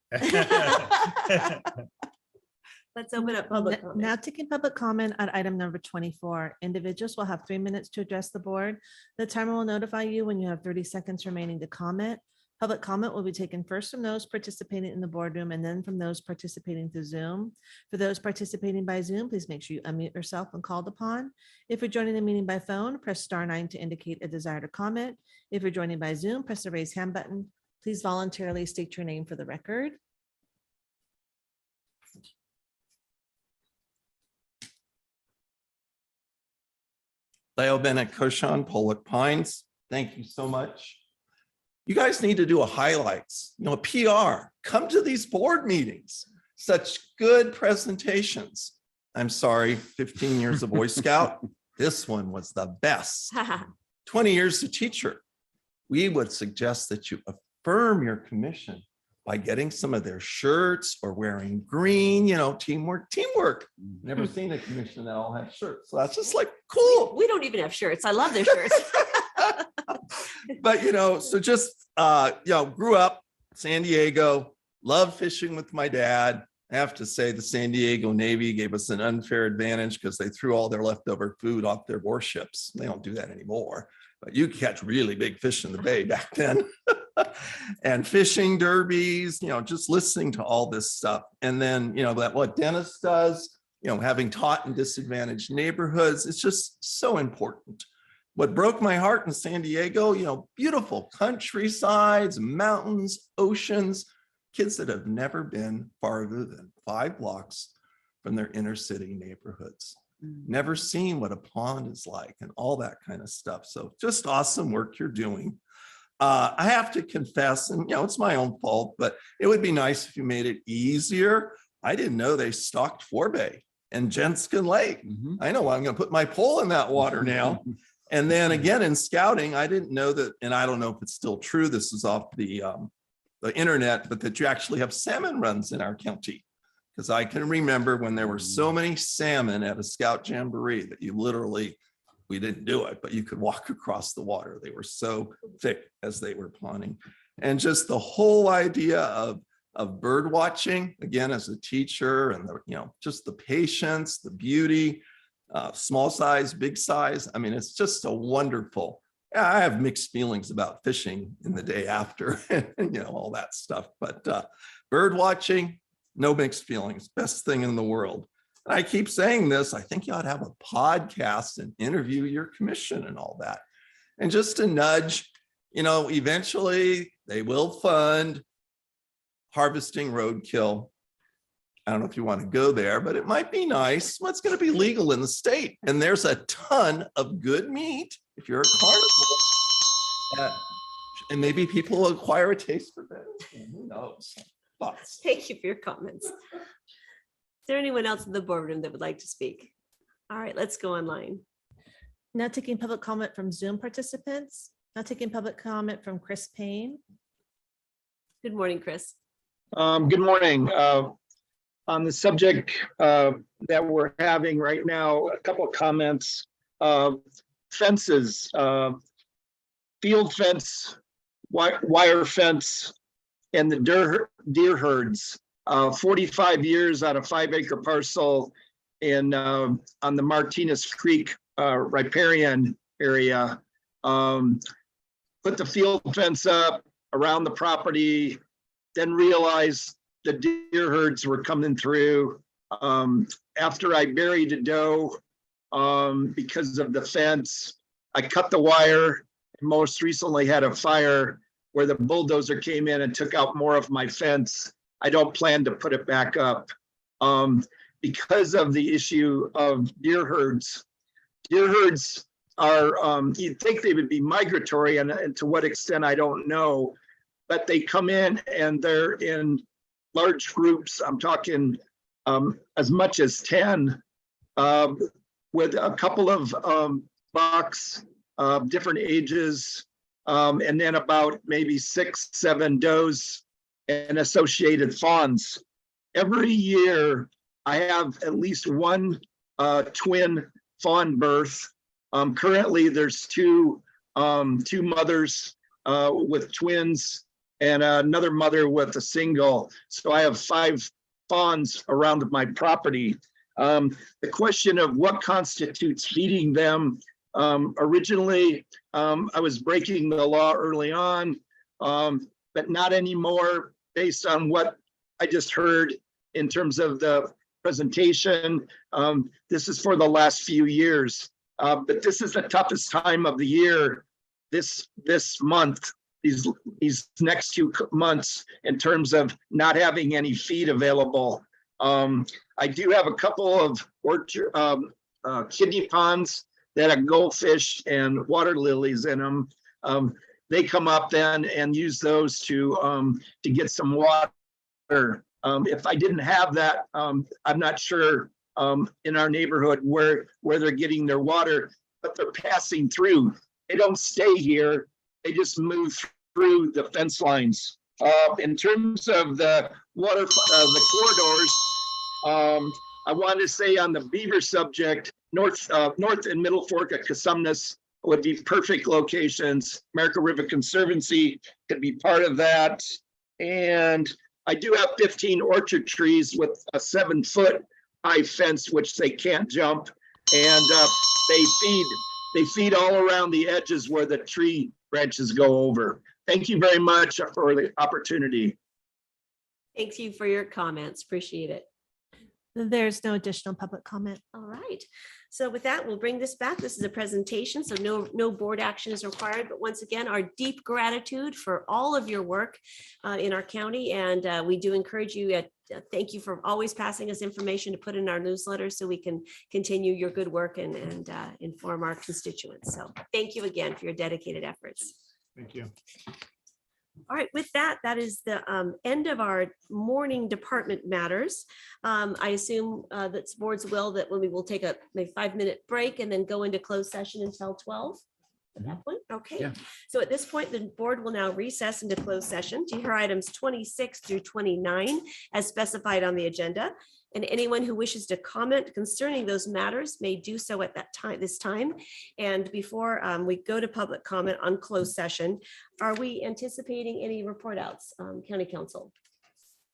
let's open up public comment. Now taking public comment on item number 24. Individuals will have 3 minutes to address the board. The timer will notify you when you have 30 seconds remaining to comment. Public comment will be taken first from those participating in the boardroom and then from those participating through Zoom. For those participating by Zoom, please make sure you unmute yourself when called upon. If you're joining the meeting by phone, press *9 to indicate a desire to comment. If you're joining by Zoom, press the raise hand button. Please voluntarily state your name for the record. Leo Bennett, Koshan, Pollock Pines. Thank you so much. You guys need to do a highlights, a PR. Come to these board meetings. Such good presentations. I'm sorry, 15 years a Boy Scout. This one was the best. 20 years a teacher. We would suggest that you affirm your commission by getting some of their shirts or wearing green, teamwork. Never seen a commission that all have shirts. So that's just like cool. We don't even have shirts. I love their shirts. But, so just, grew up San Diego, loved fishing with my dad. I have to say the San Diego Navy gave us an unfair advantage because they threw all their leftover food off their warships. They don't do that anymore, but you could catch really big fish in the bay back then. And fishing derbies, just listening to all this stuff. And then, that what Dennis does, having taught in disadvantaged neighborhoods, it's just so important. What broke my heart in San Diego, beautiful countrysides, mountains, oceans, kids that have never been farther than 5 blocks from their inner city neighborhoods. Never seen what a pond is like and all that kind of stuff. So just awesome work you're doing. I have to confess, and it's my own fault, but it would be nice if you made it easier. I didn't know they stocked Forebay and Jenskin Lake. I know I'm going to put my pole in that water now. And then again, in scouting, I didn't know that, and I don't know if it's still true, this is off the internet, but that you actually have salmon runs in our county. Because I can remember when there were so many salmon at a scout jamboree that you literally, we didn't do it, but you could walk across the water. They were so thick as they were spawning. And just the whole idea of bird watching, again, as a teacher, and just the patience, the beauty, small size, big size. I mean, it's just a wonderful. I have mixed feelings about fishing in the day after, and all that stuff. But bird watching, no mixed feelings. Best thing in the world. And I keep saying this. I think you ought to have a podcast and interview your commission and all that. And just to nudge, eventually they will fund harvesting roadkill. I don't know if you want to go there, but it might be nice. What's going to be legal in the state? And there's a ton of good meat if you're a carnivore. And maybe people will acquire a taste for that. Who knows? Thoughts? Thank you for your comments. Is there anyone else in the boardroom that would like to speak? All right, let's go online. Now taking public comment from Zoom participants. Now taking public comment from Chris Payne. Good morning, Chris. Good morning. On the subject that we're having right now, a couple of comments. Fences, field fence, wire fence, and the deer herds. 45 years on a 5-acre parcel on the Martinez Creek riparian area. Put the field fence up around the property, then realized the deer herds were coming through. After I buried a doe, because of the fence, I cut the wire. Most recently had a fire where the bulldozer came in and took out more of my fence. I don't plan to put it back up. Because of the issue of deer herds are, you'd think they would be migratory, and to what extent, I don't know, but they come in and they're in large groups. I'm talking as much as 10, with a couple of bucks, different ages, and then about maybe 6, 7 does and associated fawns. Every year, I have at least one twin fawn birth. Currently, there's two mothers with twins and another mother with a single. So I have 5 fawns around my property. The question of what constitutes feeding them, originally, I was breaking the law early on, but not anymore based on what I just heard in terms of the presentation. This is for the last few years, but this is the toughest time of the year, this month, these next 2 months, in terms of not having any feed available. I do have a couple of orchard kidney ponds that have goldfish and water lilies in them. They come up then and use those to get some water. If I didn't have that, I'm not sure in our neighborhood where they're getting their water, but they're passing through. They don't stay here. They just move through the fence lines. In terms of the water, the corridors, I want to say on the beaver subject, North and Middle Fork at Casumnes would be perfect locations. American River Conservancy could be part of that. And I do have 15 orchard trees with a 7-foot high fence, which they can't jump. And they feed all around the edges where the tree branches go over. Thank you very much for the opportunity. Thank you for your comments. Appreciate it. There's no additional public comment. All right. So with that, we'll bring this back. This is a presentation, so no board action is required. But once again, our deep gratitude for all of your work in our county. And we do encourage you, thank you for always passing us information to put in our newsletter so we can continue your good work and inform our constituents. So thank you again for your dedicated efforts. Thank you. All right, with that, that is the end of our morning department matters. I assume that's board's will that when we will take a maybe 5-minute break and then go into closed session until 12 at that point. Okay, Yeah. So at this point, the board will now recess into closed session to hear items 26 through 29 as specified on the agenda. And anyone who wishes to comment concerning those matters may do so at this time. And before we go to public comment on closed session, are we anticipating any report outs, County Council?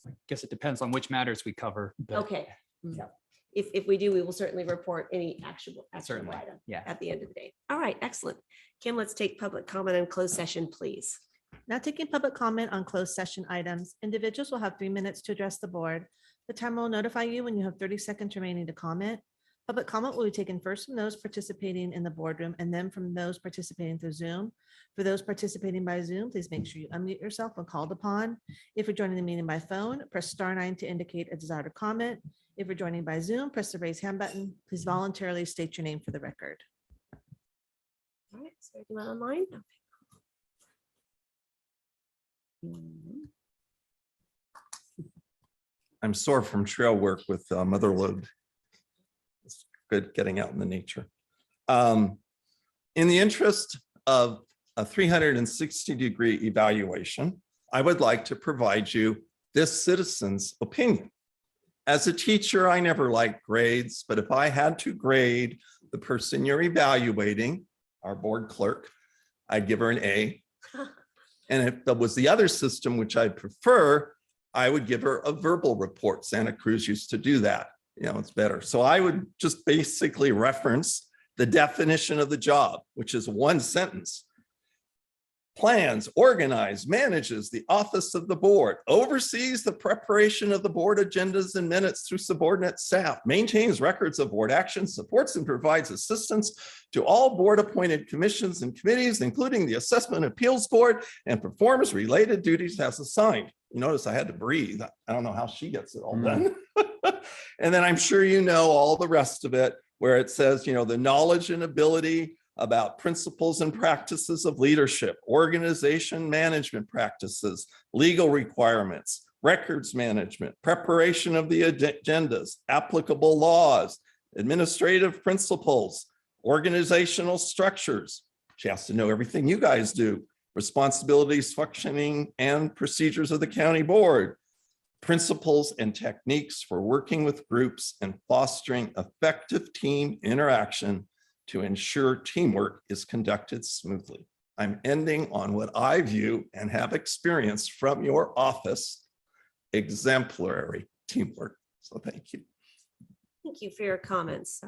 I guess it depends on which matters we cover. But Okay, so if we do, we will certainly report any actionable Certainly, item yeah. at the end of the day. All right, excellent. Kim, let's take public comment on closed session, please. Now taking public comment on closed session items, individuals will have 3 minutes to address the board. The timer will notify you when you have 30 seconds remaining to comment. Public comment will be taken first from those participating in the boardroom and then from those participating through Zoom. For those participating by Zoom, please make sure you unmute yourself when called upon. If you're joining the meeting by phone, press *9 to indicate a desire to comment. If you're joining by Zoom, press the raise hand button. Please voluntarily state your name for the record. All right, so anyone online? I'm sore from trail work with mother load. It's good getting out in the nature. In the interest of a 360-degree evaluation, I would like to provide you this citizen's opinion. As a teacher, I never liked grades, but if I had to grade the person you're evaluating, our board clerk, I'd give her an A. And if that was the other system, which I prefer, I would give her a verbal report. Santa Cruz used to do that. You know, it's better. So I would just basically reference The definition of the job, which is one sentence. Plans, organize, manages the office of the board, oversees the preparation of the board agendas and minutes through subordinate staff, maintains records of board actions, supports and provides assistance to all board appointed commissions and committees, including the Assessment Appeals Board, and performs related duties as assigned. You notice I had to breathe. I don't know how she gets it all done. And then I'm sure you know all the rest of it, where it says, the knowledge and ability about principles and practices of leadership, organization management practices, legal requirements, records management, preparation of the agendas, applicable laws, administrative principles, organizational structures. She has to know everything you guys do, responsibilities, functioning, and procedures of the county board, principles and techniques for working with groups and fostering effective team interaction to ensure teamwork is conducted smoothly. I'm ending on what I view and have experienced from your office, exemplary teamwork. So thank you. Thank you for your comments.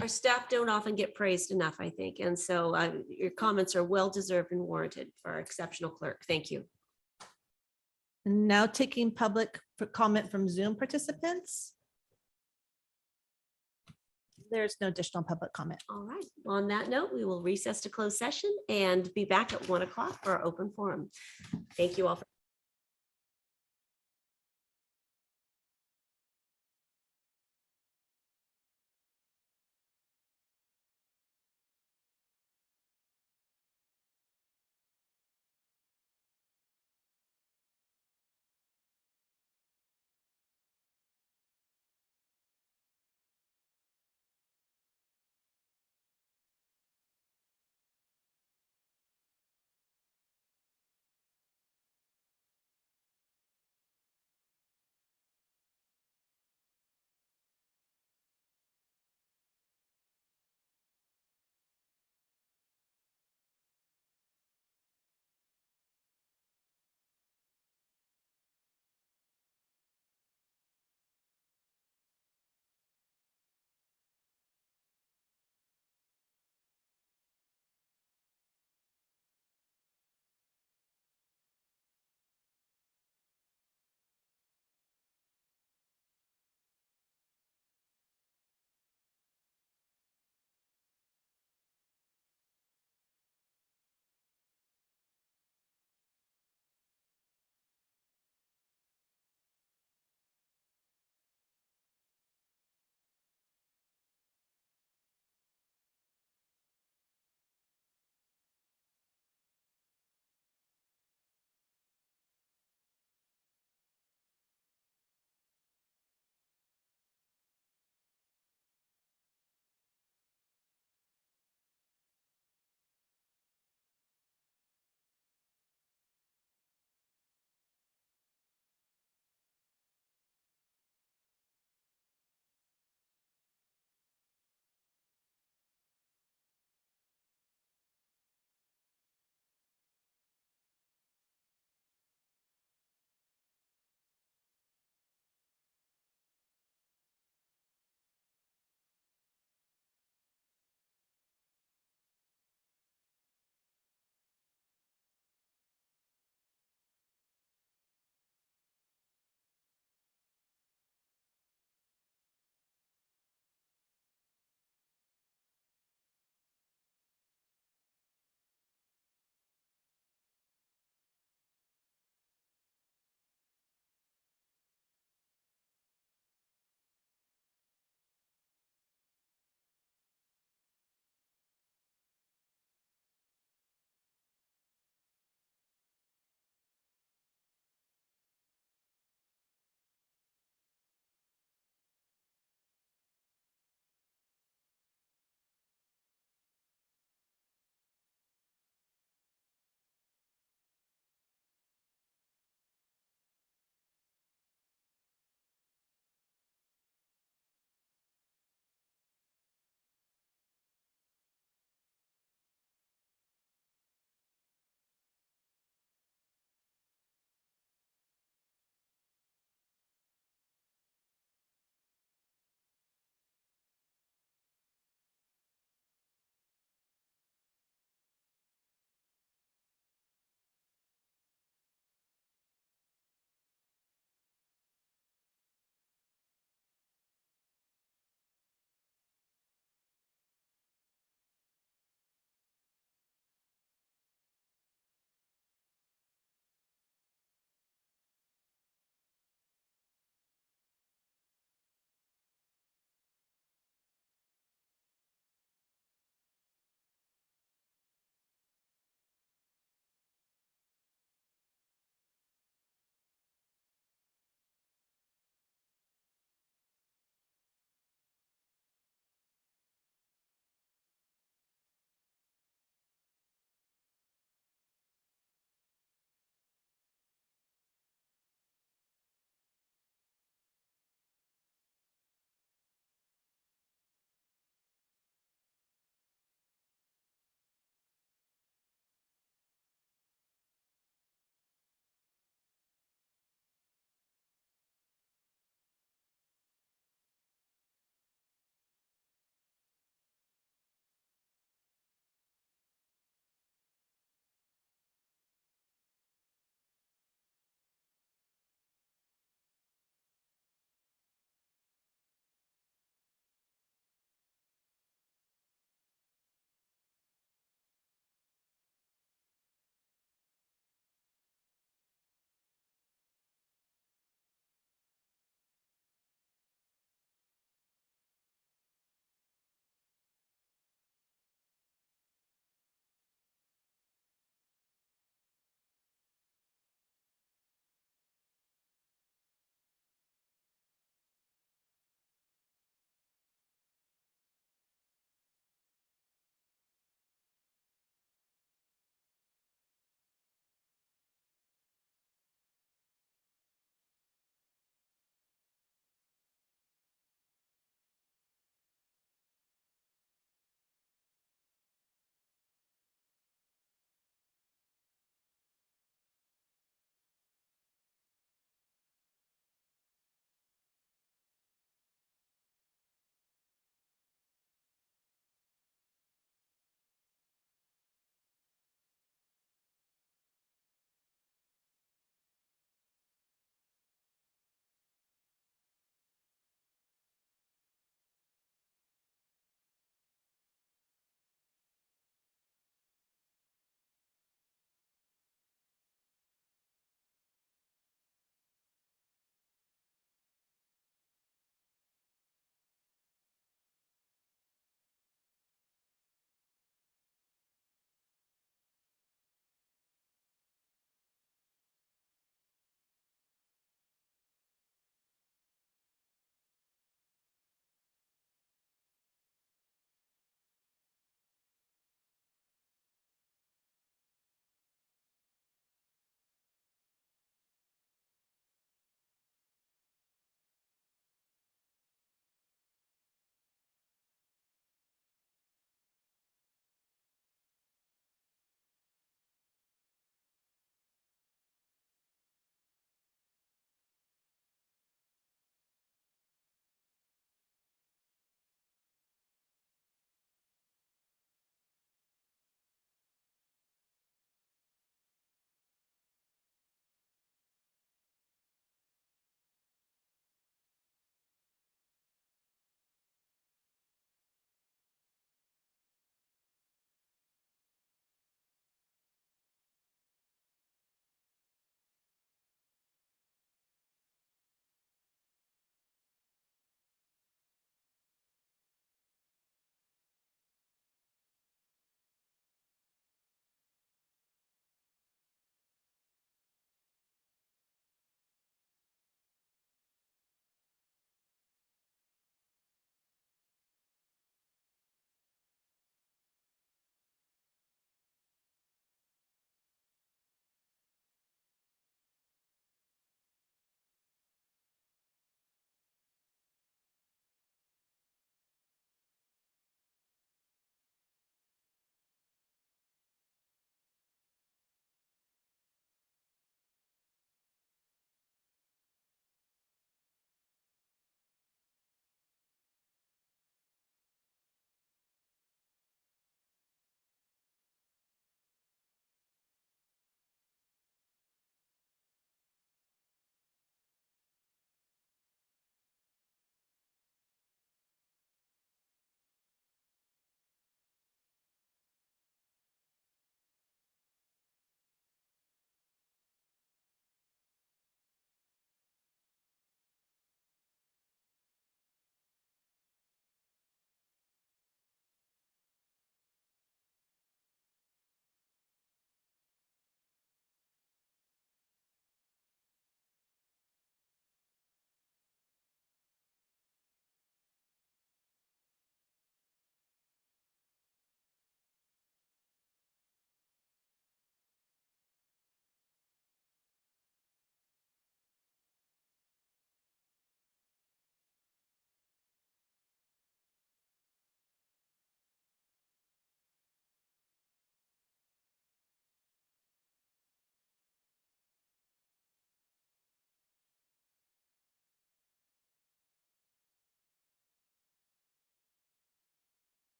Our staff don't often get praised enough, I think. And so your comments are well-deserved and warranted for our exceptional clerk. Thank you. And now taking public comment from Zoom participants. There's no additional public comment. All right. On that note, we will recess to close session and be back at 1 o'clock for our open forum. Thank you all for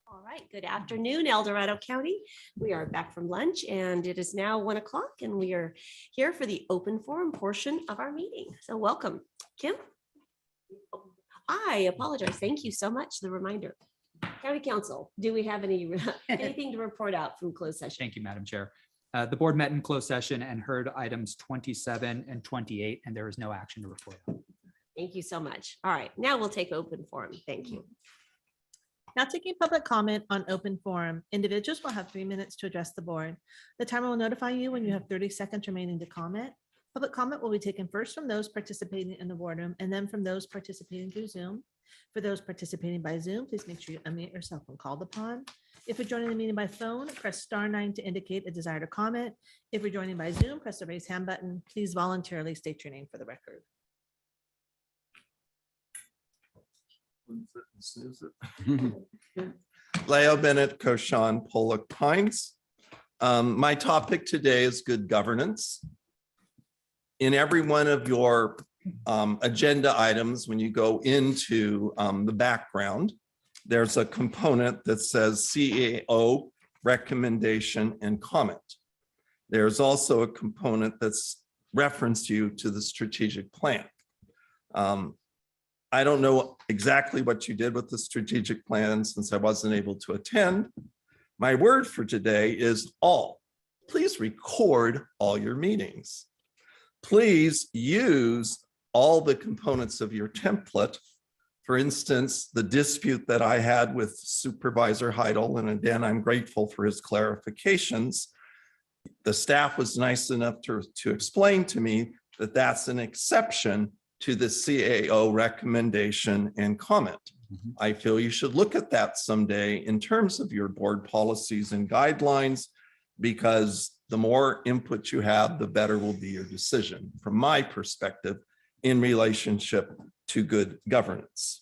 All right, good afternoon, El Dorado County. We are back from lunch and it is now 1 o'clock and we are here for the open forum portion of our meeting. So welcome, Kim. I apologize. Thank you so much. The reminder. County Council, do we have anything to report out from closed session? Thank you, Madam Chair. The board met in closed session and heard items 27 and 28, and there is no action to report out. Thank you so much. All right, now we'll take open forum. Thank you. Now taking public comment on open forum, individuals will have 3 minutes to address the board. The timer will notify you when you have 30 seconds remaining to comment. Public comment will be taken first from those participating in the boardroom and then from those participating through Zoom. For those participating by Zoom, please make sure you unmute yourself when called upon. If you're joining the meeting by phone, press *9 to indicate a desire to comment. If you're joining by Zoom, press the raise hand button. Please voluntarily state your name for the record. Leo Bennett, Koshan, Pollock Pines. My topic today is good governance. In every one of your agenda items, when you go into the background, there's a component that says CAO recommendation and comment. There's also a component that's referenced you to the strategic plan. I don't know exactly what you did with the strategic plan since I wasn't able to attend. My word for today is all. Please record all your meetings. Please use all the components of your template. For instance, the dispute that I had with Supervisor Heidel, and again, I'm grateful for his clarifications. The staff was nice enough to explain to me that that's an exception to the CAO recommendation and comment. I feel you should look at that someday in terms of your board policies and guidelines, because the more input you have, the better will be your decision, from my perspective, in relationship to good governance.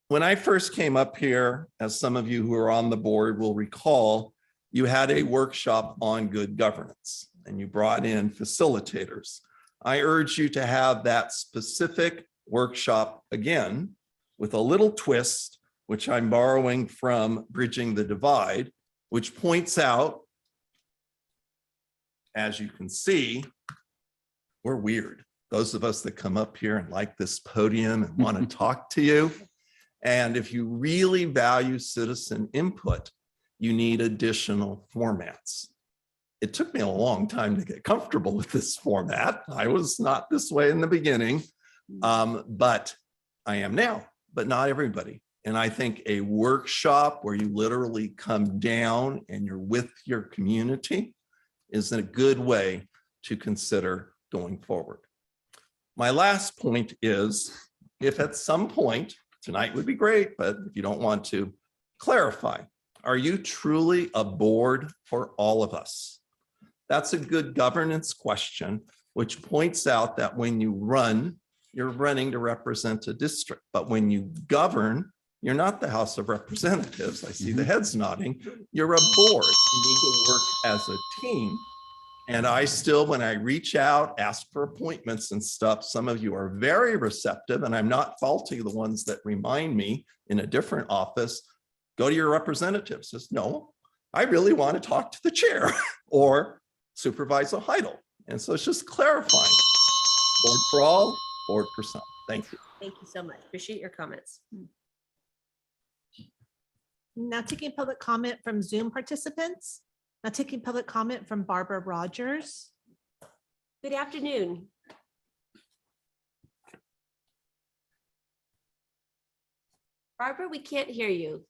When I first came up here, as some of you who are on the board will recall, you had a workshop on good governance and you brought in facilitators. I urge you to have that specific workshop again with a little twist, which I'm borrowing from Bridging the Divide, which points out, as you can see, we're weird. Those of us that come up here and like this podium and want to talk to you. And if you really value citizen input, you need additional formats. It took me a long time to get comfortable with this format. I was not this way in the beginning, but I am now, but not everybody. And I think a workshop where you literally come down and you're with your community is a good way to consider going forward. My last point is, if at some point, tonight would be great, but if you don't want to, clarify, are you truly a board for all of us? That's a good governance question, which points out that when you run, you're running to represent a district, but when you govern, you're not the House of Representatives. I see the heads nodding. You're a board. You need to work as a team. And I still, when I reach out, ask for appointments and stuff, some of you are very receptive, and I'm not faulting the ones that remind me in a different office, go to your representatives. Says, no, I really want to talk to the chair or Supervisor Heidel. And so it's just clarifying. Board for all, board for some. Thank you. Thank you so much. Appreciate your comments. Now taking public comment from Zoom participants. Now taking public comment from Barbara Rogers. Good afternoon. Barbara, we can't hear you.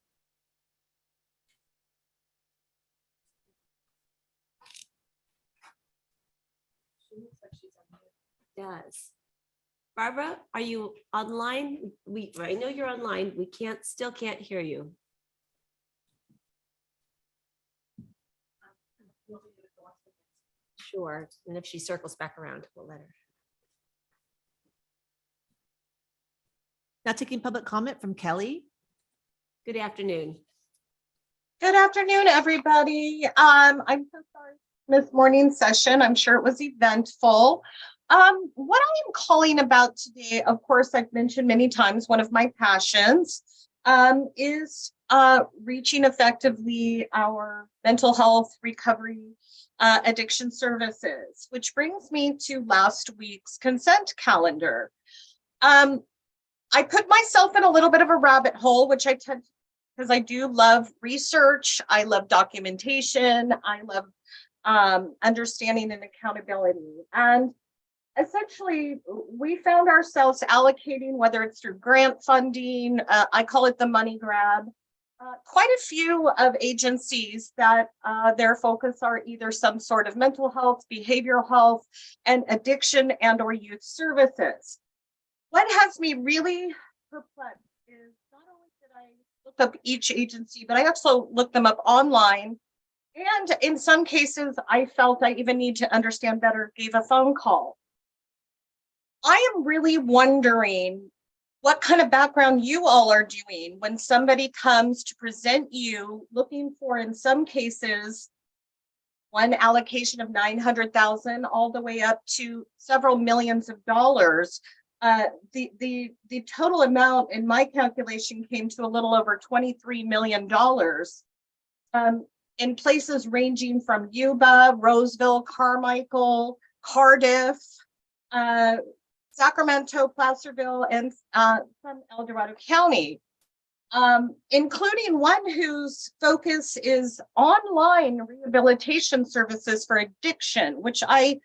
Does. Barbara, are you online? I know you're online. We still can't hear you. Sure. And if she circles back around, we'll let her. Now taking public comment from Kelly. Good afternoon. Good afternoon, everybody. I'm so sorry this morning session. I'm sure it was eventful. What I am calling about today, of course, I've mentioned many times, one of my passions is reaching effectively our mental health recovery addiction services, which brings me to last week's consent calendar. I put myself in a little bit of a rabbit hole, which I tend to, because I do love research, I love documentation, I love understanding and accountability. And essentially, we found ourselves allocating, whether it's through grant funding, I call it the money grab, quite a few of agencies that their focus are either some sort of mental health, behavioral health, and addiction and or youth services. What has me really perplexed is not only did I look up each agency, but I also looked them up online. And in some cases, I felt I even need to understand better, gave a phone call. I am really wondering what kind of background you all are doing when somebody comes to present you looking for, in some cases, one allocation of 900,000 all the way up to several millions of dollars. The total amount in my calculation came to a little over $23 million in places ranging from Yuba, Roseville, Carmichael, Cardiff, Sacramento, Placerville, and from El Dorado County, including one whose focus is online rehabilitation services for addiction, which I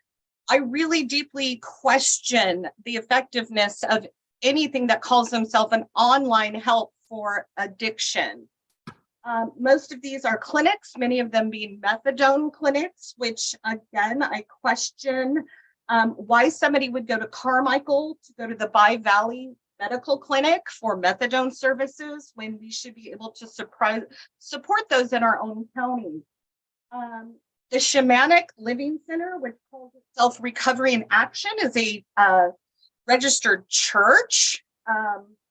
really deeply question the effectiveness of anything that calls themselves an online help for addiction. Most of these are clinics, many of them being methadone clinics, which again, I question why somebody would go to Carmichael to go to the Bi-Valley Medical Clinic for methadone services when we should be able to support those in our own county. The Shamanic Living Center, which calls itself Recovery in Action, is a registered church.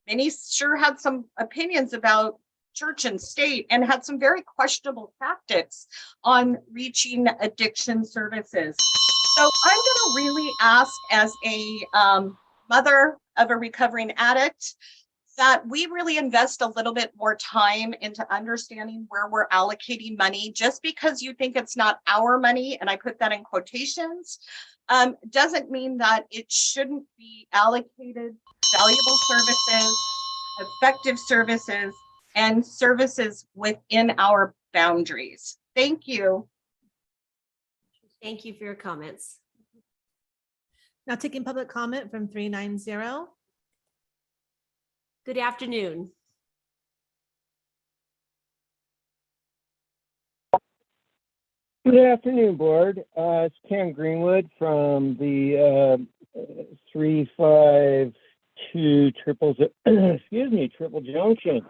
Many sure had some opinions about church and state and had some very questionable tactics on reaching addiction services. So I'm going to really ask, as a mother of a recovering addict, that we really invest a little bit more time into understanding where we're allocating money. Just because you think it's not our money, and I put that in quotations, doesn't mean that it shouldn't be allocated valuable services, effective services, and services within our boundaries. Thank you. Thank you for your comments. Now taking public comment from 390. Good afternoon. Good afternoon, board. It's Ken Greenwood from the 352 Triple Junction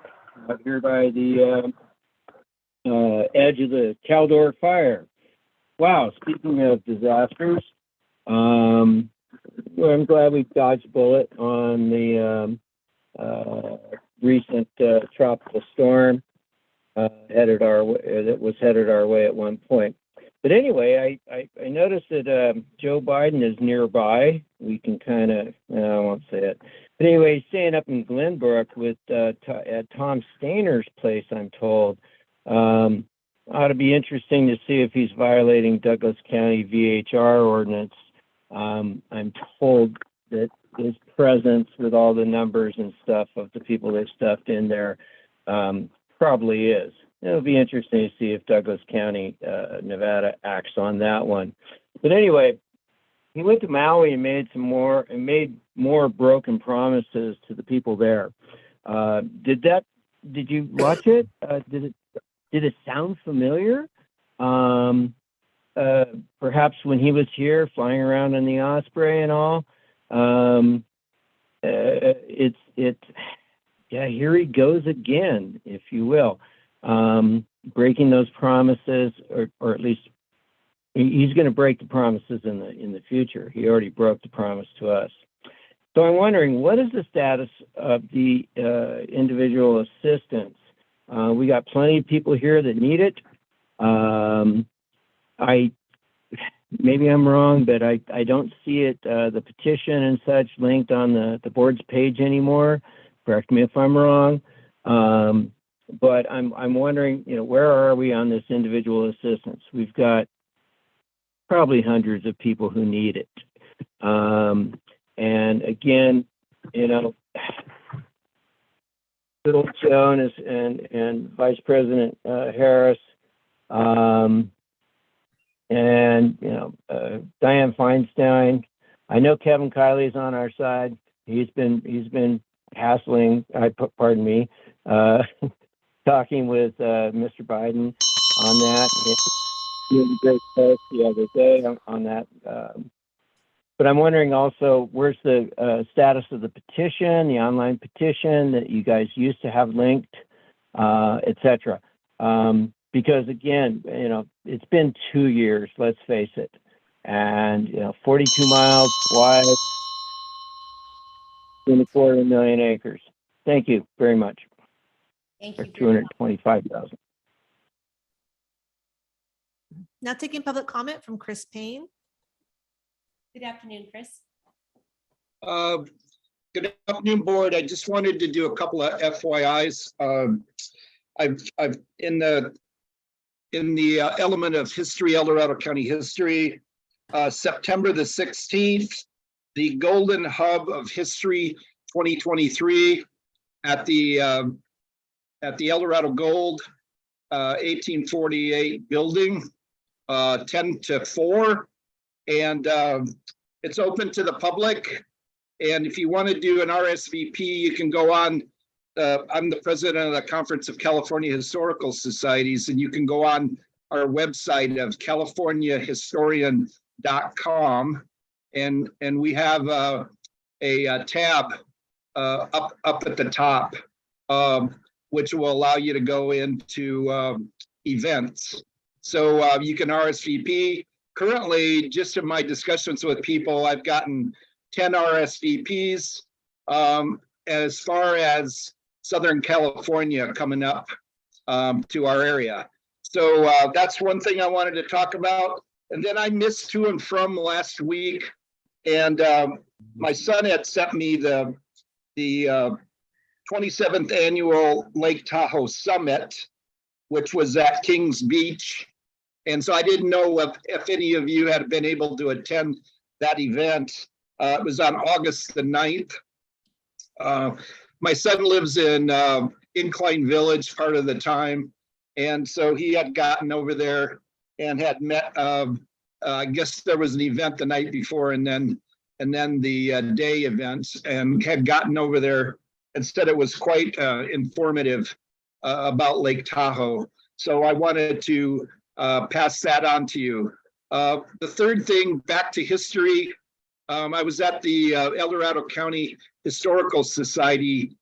out here by the edge of the Caldor fire. Wow, speaking of disasters, well, I'm glad we dodged a bullet on the recent tropical storm that was headed our way at one point. But anyway, I noticed that Joe Biden is nearby. We can kind of, I won't say it. But anyway, he's staying up in Glenbrook with at Tom Stainer's place, I'm told. Ought to be interesting to see if he's violating Douglas County VHR ordinance. I'm told that his presence with all the numbers and stuff of the people they've stuffed in there probably is. It'll be interesting to see if Douglas County, Nevada, acts on that one. But anyway, he went to Maui and made more broken promises to the people there. Did you watch it? Did it sound familiar? Perhaps when he was here flying around in the Osprey and all. Yeah, here he goes again, if you will. Breaking those promises, or at least he's going to break the promises in the future. He already broke the promise to us. So I'm wondering, what is the status of the individual assistance? We got plenty of people here that need it. Maybe I'm wrong, but I don't see it, the petition and such linked on the board's page anymore. Correct me if I'm wrong. But I'm wondering, where are we on this individual assistance? We've got probably hundreds of people who need it. And again, Bill Jones and Vice President Harris, and Diane Feinstein. I know Kevin Kiley is on our side. He's been hassling, pardon me, talking with Mr. Biden on that. He was a great post the other day on that. But I'm wondering also, where's the status of the petition, the online petition that you guys used to have linked, et cetera. Because again, it's been 2 years, let's face it. And, 42 miles wide, 250,000 acres. Thank you very much. Thank Or you. 225,000. Now taking public comment from Chris Payne. Good afternoon, Chris. Good afternoon, board. I just wanted to do a couple of FYIs. I've in the element of history, El Dorado County history, September the 16th, the Golden Hub of History 2023 at the El Dorado Gold 1848 building, 10 to 4. And it's open to the public. And if you want to do an RSVP, you can go on. I'm the president of the Conference of California Historical Societies, and you can go on our website of californiahistorian.com. And we have a tab up at the top, which will allow you to go into events. So you can RSVP. Currently, just in my discussions with people, I've gotten 10 RSVPs as far as Southern California coming up to our area. So that's one thing I wanted to talk about. And then I missed to and from last week. And my son had sent me the 27th annual Lake Tahoe Summit, which was at Kings Beach. And so I didn't know if any of you had been able to attend that event. It was on August the 9th. My son lives in Incline Village part of the time. And so he had gotten over there and had met, I guess there was an event the night before and then the day event, and had gotten over there and said it was quite informative about Lake Tahoe. So I wanted to pass that on to you. The third thing, back to history, I was at the El Dorado County Historical Society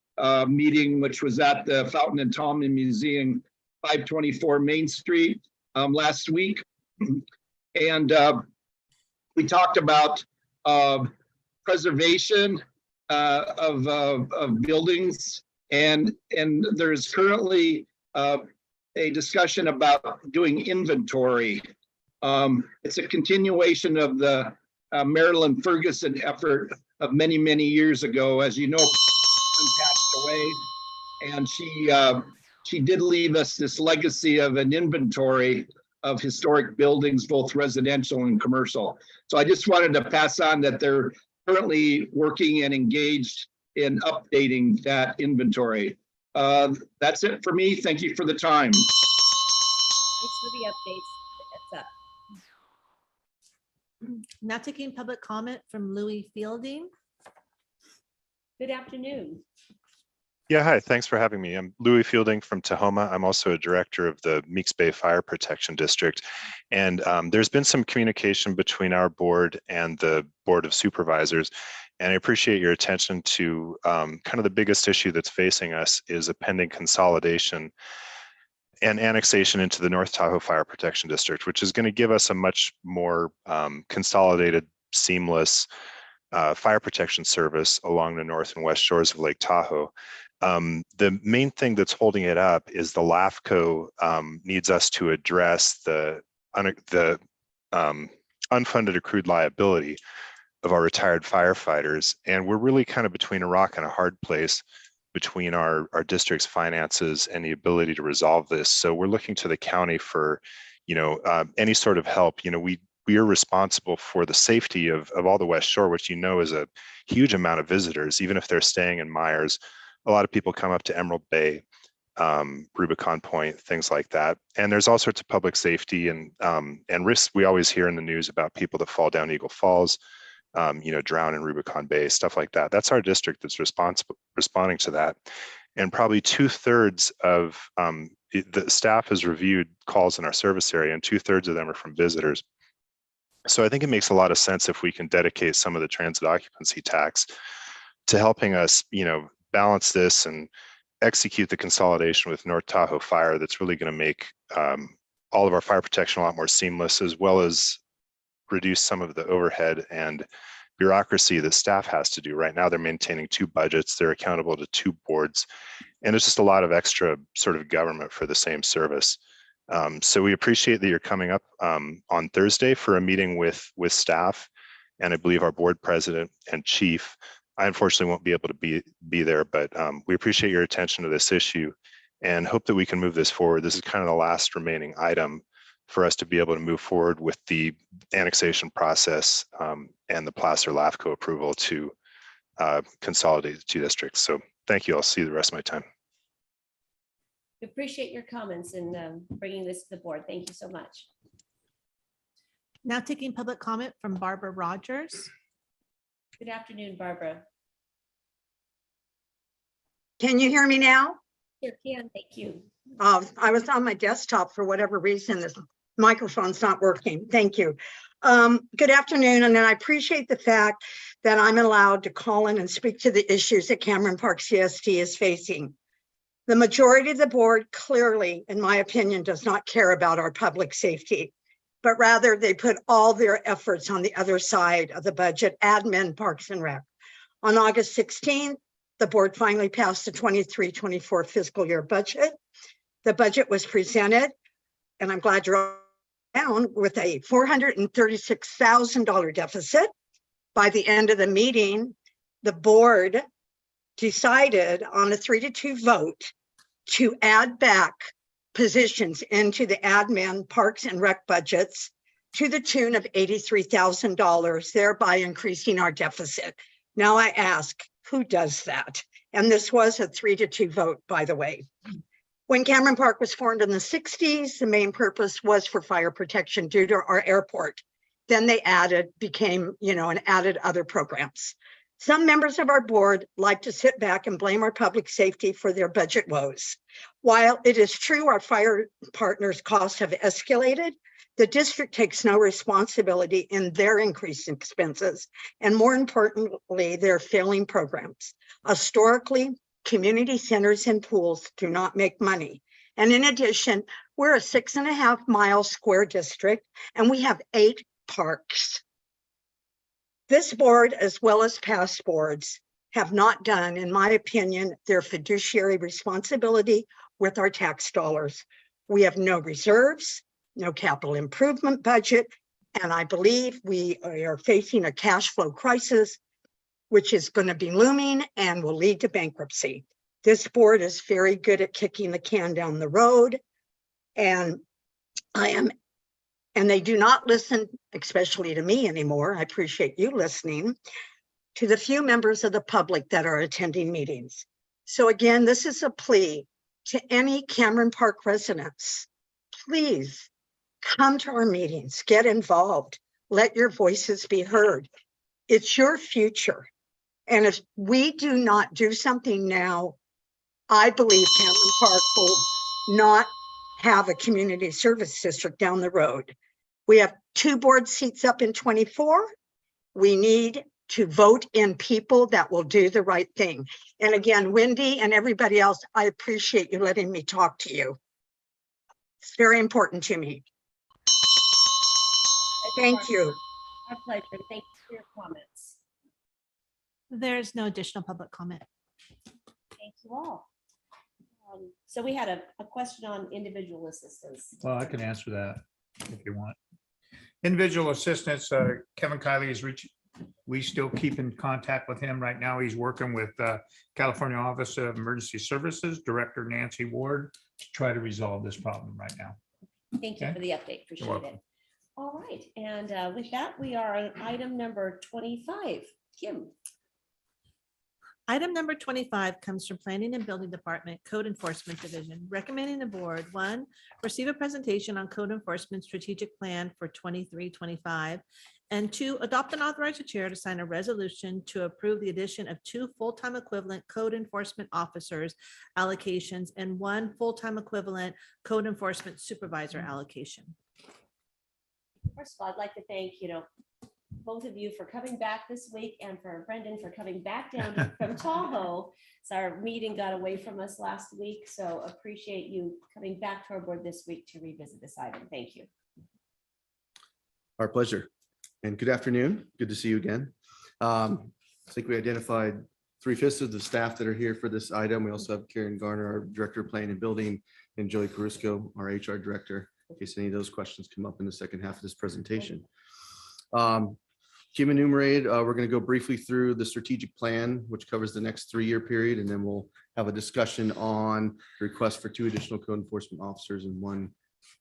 meeting, which was at the Fountain and Tallman Museum, 524 Main Street last week. And we talked about preservation of buildings, and there's currently a discussion about doing inventory. It's a continuation of the Marilyn Ferguson effort of many, many years ago. As you know, passed away, and she did leave us this legacy of an inventory of historic buildings, both residential and commercial. So I just wanted to pass on that they're currently working and engaged in updating that inventory. That's it for me. Thank you for the time. Thanks for the updates. That's up. Now taking public comment from Louis Fielding. Good afternoon. Yeah, hi, thanks for having me. I'm Louis Fielding from Tahoma. I'm also a director of the Meeks Bay Fire Protection District. And there's been some communication between our board and the Board of Supervisors. And I appreciate your attention to kind of the biggest issue that's facing us is a pending consolidation and annexation into the North Tahoe Fire Protection District, which is going to give us a much more consolidated, seamless fire protection service along the north and west shores of Lake Tahoe. The main thing that's holding it up is the LAFCO needs us to address the unfunded accrued liability of our retired firefighters. And we're really kind of between a rock and a hard place between our district's finances and the ability to resolve this. So we're looking to the county for, any sort of help. We are responsible for the safety of all the West Shore, which is a huge amount of visitors, even if they're staying in Myers. A lot of people come up to Emerald Bay, Rubicon Point, things like that. And there's all sorts of public safety and risks. We always hear in the news about people that fall down Eagle Falls, drown in Rubicon Bay, stuff like that. That's our district that's responding to that. And probably 2/3 of the staff has reviewed calls in our service area, and 2/3 of them are from visitors. So I think it makes a lot of sense if we can dedicate some of the transit occupancy tax to helping us, balance this and execute the consolidation with North Tahoe Fire. That's really going to make all of our fire protection a lot more seamless, as well as reduce some of the overhead and bureaucracy that staff has to do. Right now, they're maintaining 2 budgets. They're accountable to 2 boards, and it's just a lot of extra sort of government for the same service. So we appreciate that you're coming up on Thursday for a meeting with staff, and I believe our board president and chief. I unfortunately won't be able to be there, but we appreciate your attention to this issue and hope that we can move this forward. This is kind of the last remaining item for us to be able to move forward with the annexation process and the Placer-LAFCO approval to consolidate the 2 districts. So thank you. I'll see you the rest of my time. We appreciate your comments and bringing this to the board. Thank you so much. Now taking public comment from Barbara Rogers. Good afternoon, Barbara. Can you hear me now? Here, can, thank you. I was on my desktop for whatever reason. This microphone's not working. Thank you. Good afternoon, and I appreciate the fact that I'm allowed to call in and speak to the issues that Cameron Park CSD is facing. The majority of the board clearly, in my opinion, does not care about our public safety, but rather they put all their efforts on the other side of the budget, admin, Parks and Rec. On August 16th, the board finally passed the 23-24 fiscal year budget. The budget was presented, and I'm glad you're down, with a $436,000 deficit. By the end of the meeting, the board decided on a 3-2 vote to add back positions into the admin, Parks and Rec budgets to the tune of $83,000, thereby increasing our deficit. Now I ask, who does that? And this was a 3-2 vote, by the way. When Cameron Park was formed in the 60s, the main purpose was for fire protection due to our airport. Then they became, and added other programs. Some members of our board like to sit back and blame our public safety for their budget woes. While it is true our fire partners' costs have escalated, the district takes no responsibility in their increased expenses, and more importantly, their failing programs. Historically, community centers and pools do not make money. And in addition, we're a 6.5-mile square district, and we have 8 parks. This board, as well as past boards, have not done, in my opinion, their fiduciary responsibility with our tax dollars. We have no reserves, no capital improvement budget, and I believe we are facing a cash flow crisis, which is going to be looming and will lead to bankruptcy. This board is very good at kicking the can down the road, and they do not listen, especially to me anymore. I appreciate you listening to the few members of the public that are attending meetings. So again, this is a plea to any Cameron Park residents. Please come to our meetings, get involved, let your voices be heard. It's your future. And if we do not do something now, I believe Cameron Park will not have a community service district down the road. We have 2 board seats up in 24. We need to vote in people that will do the right thing. And again, Wendy and everybody else, I appreciate you letting me talk to you. It's very important to me. Thank you. Our pleasure. Thank you for your comments. There's no additional public comment. Thank you all. So we had a question on individual assistance. Well, I can answer that if you want. Individual assistance, Kevin Kiley is we still keep in contact with him. Right now, he's working with California Office of Emergency Services, Director Nancy Ward, to try to resolve this problem right now. Thank you Okay. for the update. Appreciate welcome. it. All right, and with that, we are on item number 25. Kim. Item number 25 comes from Planning and Building Department, Code Enforcement Division, recommending the board, one, receive a presentation on code enforcement strategic plan for 23-25, and two, adopt and authorize the chair to sign a resolution to approve the addition of 2 full-time equivalent code enforcement officers allocations and 1 full-time equivalent code enforcement supervisor allocation. First of all, I'd like to thank, both of you for coming back this week and for Brendan for coming back down from Tahoe. So our meeting got away from us last week, so appreciate you coming back to our board this week to revisit this item. Thank you. Our pleasure. And good afternoon. Good to see you again. I think we identified 3/5 of the staff that are here for this item. We also have Karen Garner, our Director of Planning and Building, and Joey Carusco, our HR Director, in case any of those questions come up in the second half of this presentation. Kim enumerated, we're going to go briefly through the strategic plan, which covers the next 3-year period, and then we'll have a discussion on the request for 2 additional code enforcement officers and 1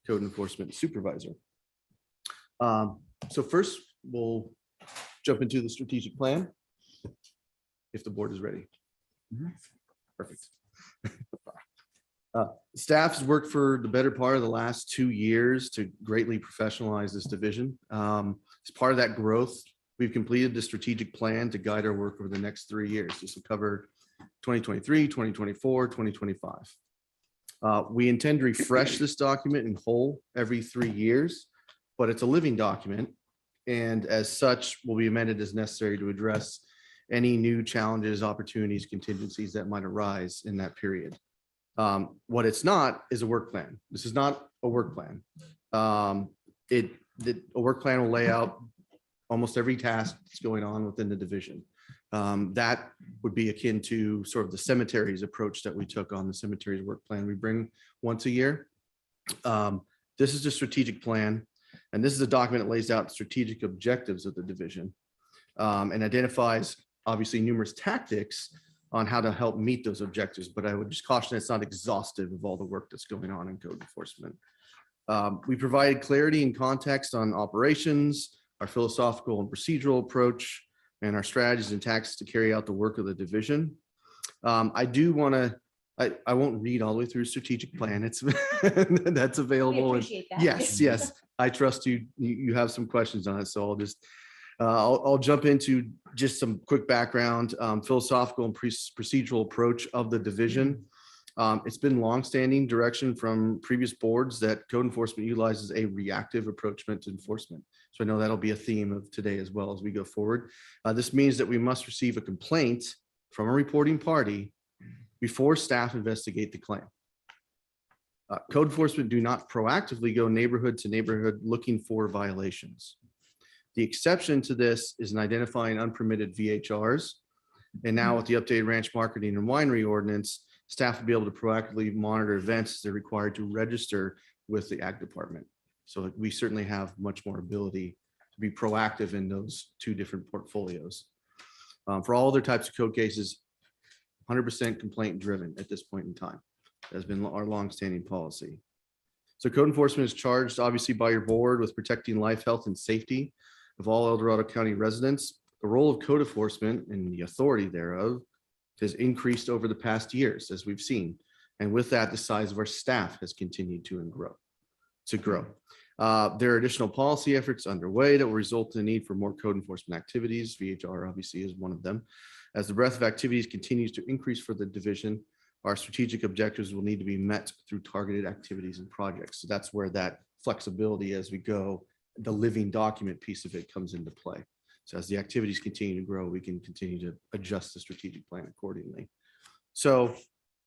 code enforcement supervisor. So first, we'll jump into the strategic plan, if the board is ready. Perfect. Staff has worked for the better part of the last 2 years to greatly professionalize this division. As part of that growth, we've completed the strategic plan to guide our work over the next 3 years. This will cover 2023, 2024, 2025. We intend to refresh this document in whole every 3 years, but it's a living document, and as such will be amended as necessary to address any new challenges, opportunities, contingencies that might arise in that period. What it's not is a work plan. This is not a work plan. A work plan will lay out almost every task that's going on within the division. That would be akin to sort of the cemeteries approach that we took on the cemeteries work plan we bring once a year. This is the strategic plan, and this is a document that lays out strategic objectives of the division and identifies obviously numerous tactics on how to help meet those objectives. But I would just caution it's not exhaustive of all the work that's going on in code enforcement. We provided clarity and context on operations, our philosophical and procedural approach, and our strategies and tactics to carry out the work of the division. I do want to, I won't read all the way through strategic plan. It's that's available. We appreciate that. Yes. I trust you. You have some questions on it, so I'll just I'll jump into just some quick background, philosophical and procedural approach of the division. It's been longstanding direction from previous boards that code enforcement utilizes a reactive approach to enforcement. So I know that'll be a theme of today as well as we go forward. This means that we must receive a complaint from a reporting party before staff investigate the claim. Code enforcement do not proactively go neighborhood to neighborhood looking for violations. The exception to this is in identifying unpermitted VHRs. And now with the updated ranch marketing and winery ordinance, staff will be able to proactively monitor events as they're required to register with the ag department. So we certainly have much more ability to be proactive in those 2 different portfolios. For all other types of code cases, 100% complaint driven at this point in time. That has been our longstanding policy. So code enforcement is charged obviously by your board with protecting life, health, and safety of all El Dorado County residents. The role of code enforcement and the authority thereof has increased over the past years, as we've seen. And with that, the size of our staff has continued to grow. There are additional policy efforts underway that will result in the need for more code enforcement activities. VHR obviously is one of them. As the breadth of activities continues to increase for the division, our strategic objectives will need to be met through targeted activities and projects. So that's where that flexibility as we go, the living document piece of it comes into play. So as the activities continue to grow, we can continue to adjust the strategic plan accordingly. So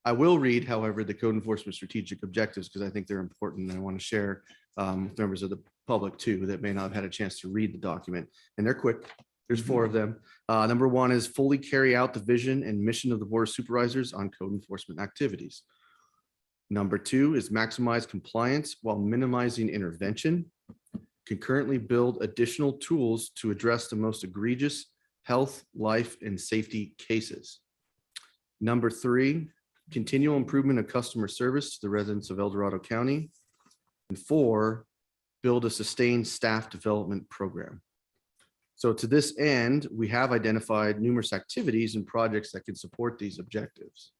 I will read, however, the code enforcement strategic objectives because I think they're important and I want to share with members of the public too that may not have had a chance to read the document. And they're quick. There's 4 of them. Number 1 is fully carry out the vision and mission of the Board of Supervisors on code enforcement activities. Number 2 is maximize compliance while minimizing intervention. Concurrently build additional tools to address the most egregious health, life, and safety cases. Number 3, continual improvement of customer service to the residents of El Dorado County. And 4, build a sustained staff development program. So to this end, we have identified numerous activities and projects that can support these objectives.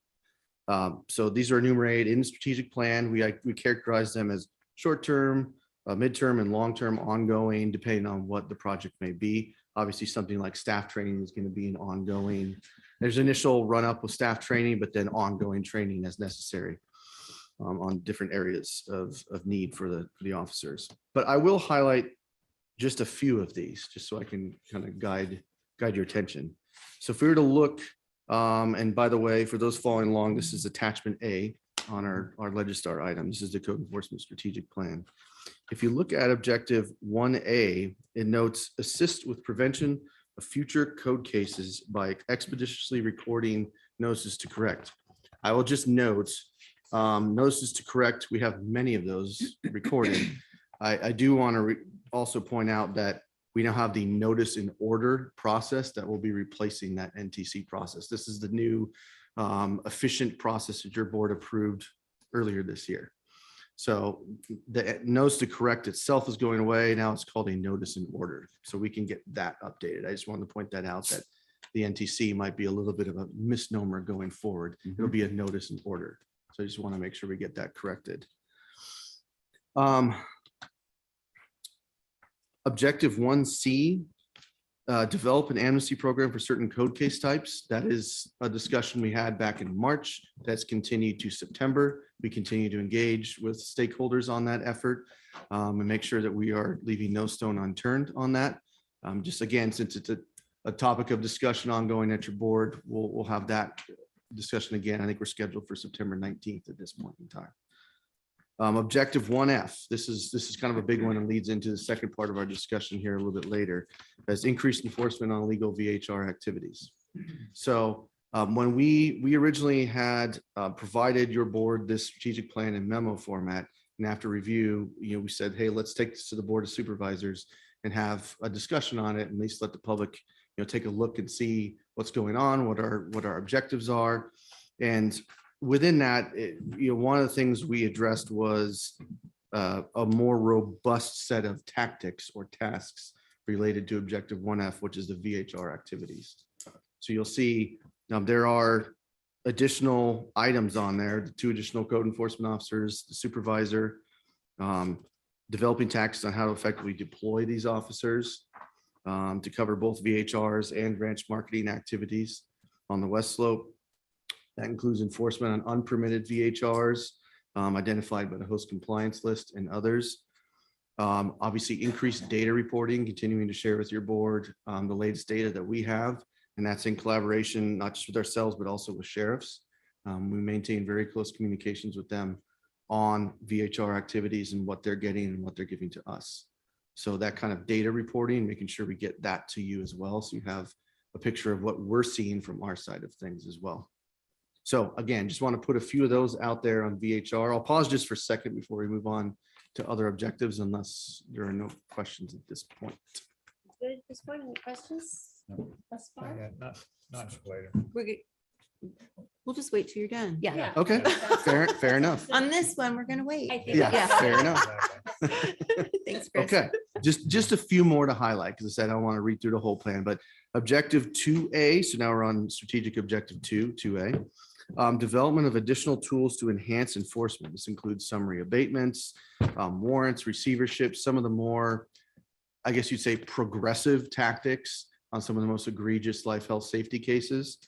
So these are enumerated in the strategic plan. We characterize them as short-term, midterm, and long-term ongoing, depending on what the project may be. Obviously, something like staff training is going to be an ongoing. There's initial run-up with staff training, but then ongoing training as necessary on different areas of need for the officers. But I will highlight just a few of these, just so I can kind of guide your attention. So if we were to look, and by the way, for those following along, this is attachment A on our Legistar item. This is the Code Enforcement Strategic Plan. If you look at objective 1A, it notes assist with prevention of future code cases by expeditiously recording notices to correct. I will just note notices to correct. We have many of those recorded. I do want to also point out that we now have the notice in order process that will be replacing that NTC process. This is the new efficient process that your board approved earlier this year. So the notice to correct itself is going away. Now it's called a notice in order. So we can get that updated. I just wanted to point that out, that the NTC might be a little bit of a misnomer going forward. It'll be a notice in order. So I just want to make sure we get that corrected. Objective 1C, develop an amnesty program for certain code case types. That is a discussion we had back in March. That's continued to September. We continue to engage with stakeholders on that effort and make sure that we are leaving no stone unturned on that. Just again, since it's a topic of discussion ongoing at your board, we'll have that discussion again. I think we're scheduled for September 19th at this point in time. Objective 1F, this is kind of a big one and leads into the second part of our discussion here a little bit later, as increased enforcement on illegal VHR activities. So when we originally had provided your board this strategic plan in memo format, and after review, we said, hey, let's take this to the Board of Supervisors and have a discussion on it, and at least let the public take a look and see what's going on, what our objectives are. And within that, one of the things we addressed was a more robust set of tactics or tasks related to objective 1F, which is the VHR activities. So you'll see there are additional items on there, the 2 additional code enforcement officers, the supervisor, developing tactics on how to effectively deploy these officers to cover both VHRs and branch marketing activities on the West Slope. That includes enforcement on unpermitted VHRs identified by the host compliance list and others. Obviously, increased data reporting, continuing to share with your board the latest data that we have, and that's in collaboration, not just with ourselves, but also with sheriffs. We maintain very close communications with them on VHR activities and what they're getting and what they're giving to us. So that kind of data reporting, making sure we get that to you as well, so you have a picture of what we're seeing from our side of things as well. So again, just want to put a few of those out there on VHR. I'll pause just for a second before we move on to other objectives, unless there are no questions at this point. Good at this point, any questions thus far? Not later. We'll just wait till you're done. Yeah. Okay, fair enough. On this one, we're gonna wait. Yeah, fair enough. Thanks, Chris. Okay, just a few more to highlight, because I said I don't want to read through the whole plan, but objective 2A, so now we're on strategic objective 2A. Development of additional tools to enhance enforcement. This includes summary abatements, warrants, receivership, some of the more, I guess you'd say, progressive tactics on some of the most egregious life, health, safety cases.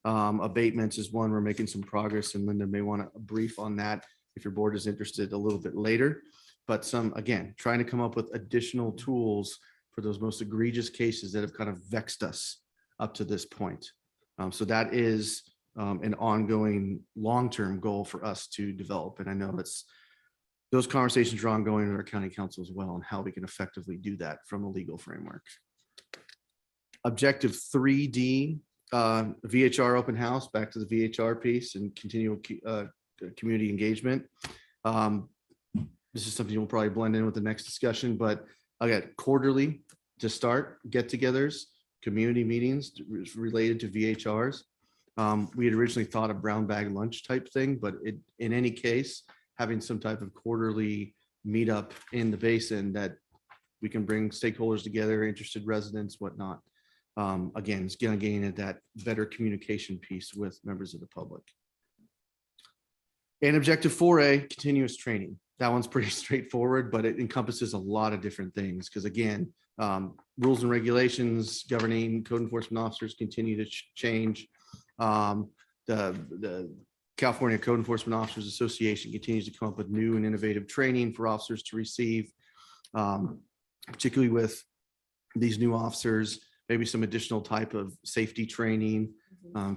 Abatements is one we're making some progress, and Linda may want to brief on that if your board is interested a little bit later. But again, trying to come up with additional tools for those most egregious cases that have kind of vexed us up to this point. So that is an ongoing long-term goal for us to develop. And I know those conversations are ongoing with our county council as well, on how we can effectively do that from a legal framework. Objective 3D, VHR open house, back to the VHR piece and continual community engagement. This is something you'll probably blend in with the next discussion, but I got quarterly to start get-togethers community meetings related to VHRs. We had originally thought a brown bag lunch type thing, but in any case, having some type of quarterly meetup in the basin that we can bring stakeholders together, interested residents, whatnot. Again, it's going to gain at that better communication piece with members of the public. And objective 4A, continuous training. That one's pretty straightforward, but it encompasses a lot of different things. Because again, rules and regulations governing code enforcement officers continue to change. The California Code Enforcement Officers Association continues to come up with new and innovative training for officers to receive, particularly with these new officers, maybe some additional type of safety training,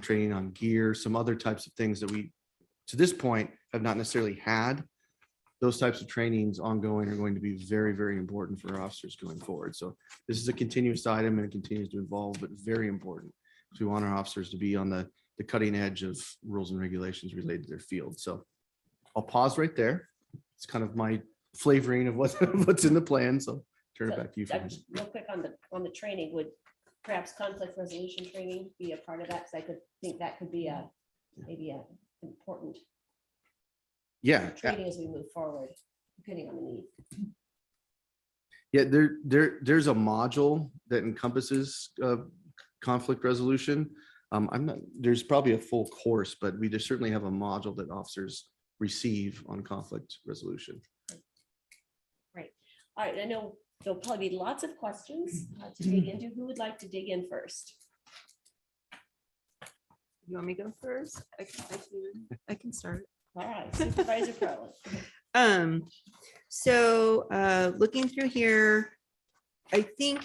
training on gear, some other types of things that we, to this point, have not necessarily had. Those types of trainings ongoing are going to be very, very important for our officers going forward. So this is a continuous item and it continues to evolve, but very important. So we want our officers to be on the cutting edge of rules and regulations related to their field. So I'll pause right there. It's kind of my flavoring of what's in the plan. So turn it back to you. Real quick on the training, would perhaps conflict resolution training be a part of that? Because I could think that could be maybe a important training as we move forward, depending on the need. Yeah, there's a module that encompasses conflict resolution. There's probably a full course, but we just certainly have a module that officers receive on conflict resolution. Right. All right. I know there'll probably be lots of questions to dig into. Who would like to dig in first? You want me to go first? I can start. All right, Supervisor Carlin. So looking through here, I think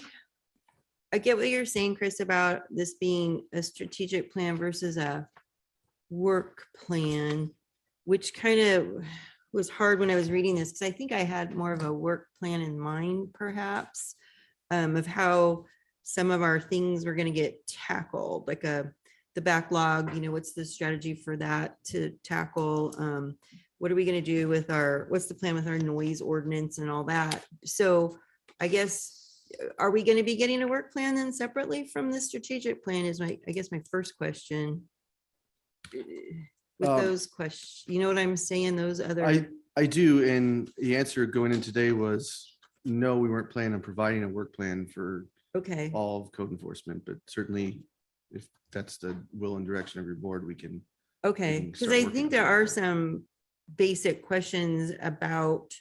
I get what you're saying, Chris, about this being a strategic plan versus a work plan, which kind of was hard when I was reading this, because I think I had more of a work plan in mind, perhaps, of how some of our things were going to get tackled, like the backlog, what's the strategy for that to tackle? What are we going to do with what's the plan with our noise ordinance and all that? So I guess, are we going to be getting a work plan then separately from the strategic plan is I guess my first question. With those questions, you know what I'm saying? Those other. I do. And the answer going in today was no, we weren't planning on providing a work plan for all of code enforcement, but certainly if that's the will and direction of your board, we can. Okay, because I think there are some basic questions about,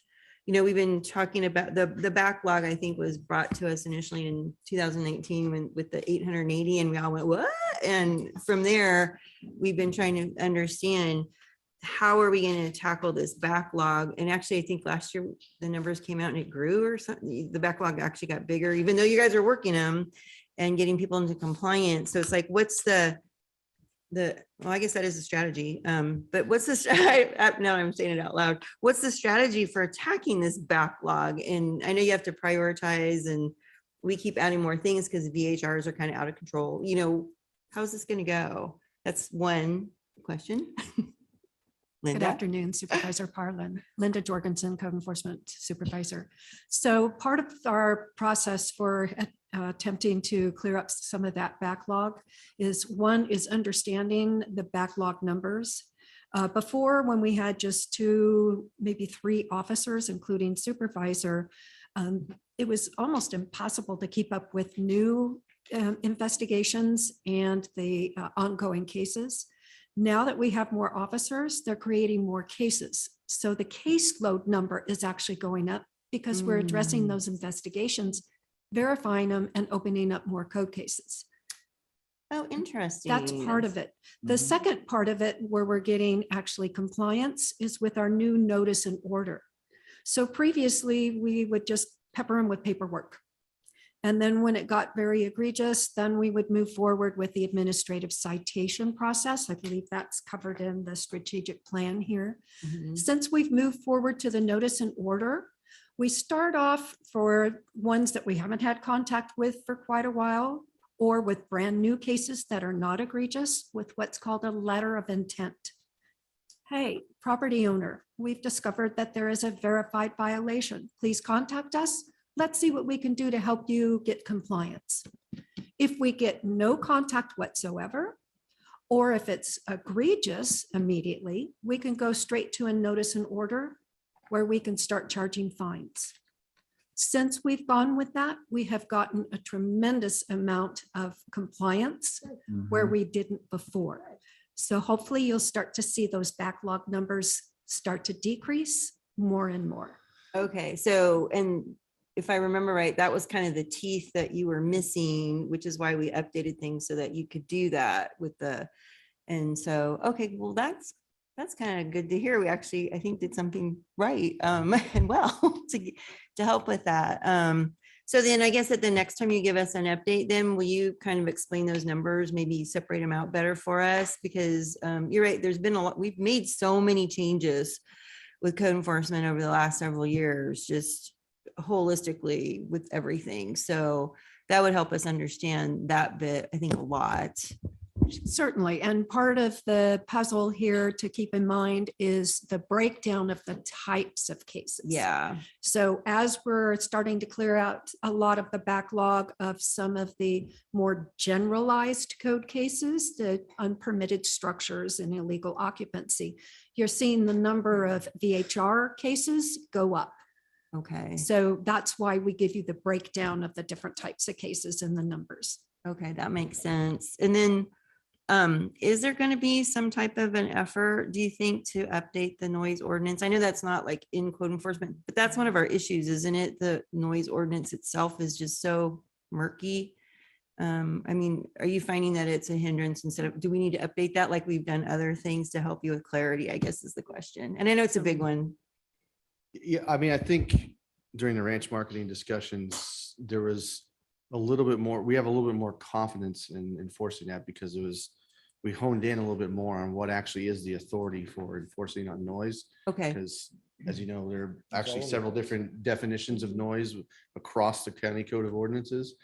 we've been talking about the backlog, I think was brought to us initially in 2019 with the 880 and we all went, what? And from there, we've been trying to understand how are we going to tackle this backlog? And actually, I think last year the numbers came out and it grew or something. The backlog actually got bigger, even though you guys are working them and getting people into compliance. So it's like, what's well, I guess that is a strategy. But what's now I'm saying it out loud. What's the strategy for attacking this backlog? And I know you have to prioritize and we keep adding more things because VHRs are kind of out of control. How's this going to go? That's one question. Good afternoon, Supervisor Parlin. Linda Jorgensen, Code Enforcement Supervisor. So part of our process for attempting to clear up some of that backlog is understanding the backlog numbers. Before, when we had just 2, maybe 3 officers, including supervisor, it was almost impossible to keep up with new investigations and the ongoing cases. Now that we have more officers, they're creating more cases. So the caseload number is actually going up because we're addressing those investigations, verifying them and opening up more code cases. Oh, interesting. That's part of it. The second part of it where we're getting actually compliance is with our new notice and order. So previously we would just pepper them with paperwork. And then when it got very egregious, then we would move forward with the administrative citation process. I believe that's covered in the strategic plan here. Since we've moved forward to the notice and order, we start off for ones that we haven't had contact with for quite a while, or with brand new cases that are not egregious, with what's called a letter of intent. Hey, property owner, we've discovered that there is a verified violation. Please contact us. Let's see what we can do to help you get compliance. If we get no contact whatsoever, or if it's egregious immediately, we can go straight to a notice and order where we can start charging fines. Since we've gone with that, we have gotten a tremendous amount of compliance where we didn't before. So hopefully you'll start to see those backlog numbers start to decrease more and more. Okay, so, and if I remember right, that was kind of the teeth that you were missing, which is why we updated things so that you could do that with the, and so, okay, well, that's kind of good to hear. We actually, I think, did something right and well to help with that. So then I guess at the next time you give us an update, then will you kind of explain those numbers, maybe separate them out better for us? Because you're right, there's been a lot, we've made so many changes with code enforcement over the last several years, just holistically with everything. So that would help us understand that bit, I think, a lot. Certainly. And part of the puzzle here to keep in mind is the breakdown of the types of cases. Yeah. So as we're starting to clear out a lot of the backlog of some of the more generalized code cases, the unpermitted structures and illegal occupancy, you're seeing the number of VHR cases go up. Okay. So that's why we give you the breakdown of the different types of cases and the numbers. Okay, that makes sense. And then is there going to be some type of an effort, do you think, to update the noise ordinance? I know that's not like in code enforcement, but that's one of our issues, isn't it? The noise ordinance itself is just so murky. I mean, are you finding that it's a hindrance instead of, do we need to update that like we've done other things to help you with clarity, I guess is the question. And I know it's a big one. Yeah, I mean, I think during the ranch marketing discussions, there was a little bit more, we have a little bit more confidence in enforcing that because we honed in a little bit more on what actually is the authority for enforcing on noise. Okay. Because as you know, there are actually several different definitions of noise across the county code of ordinances.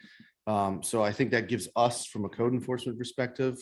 So I think that gives us, from a code enforcement perspective,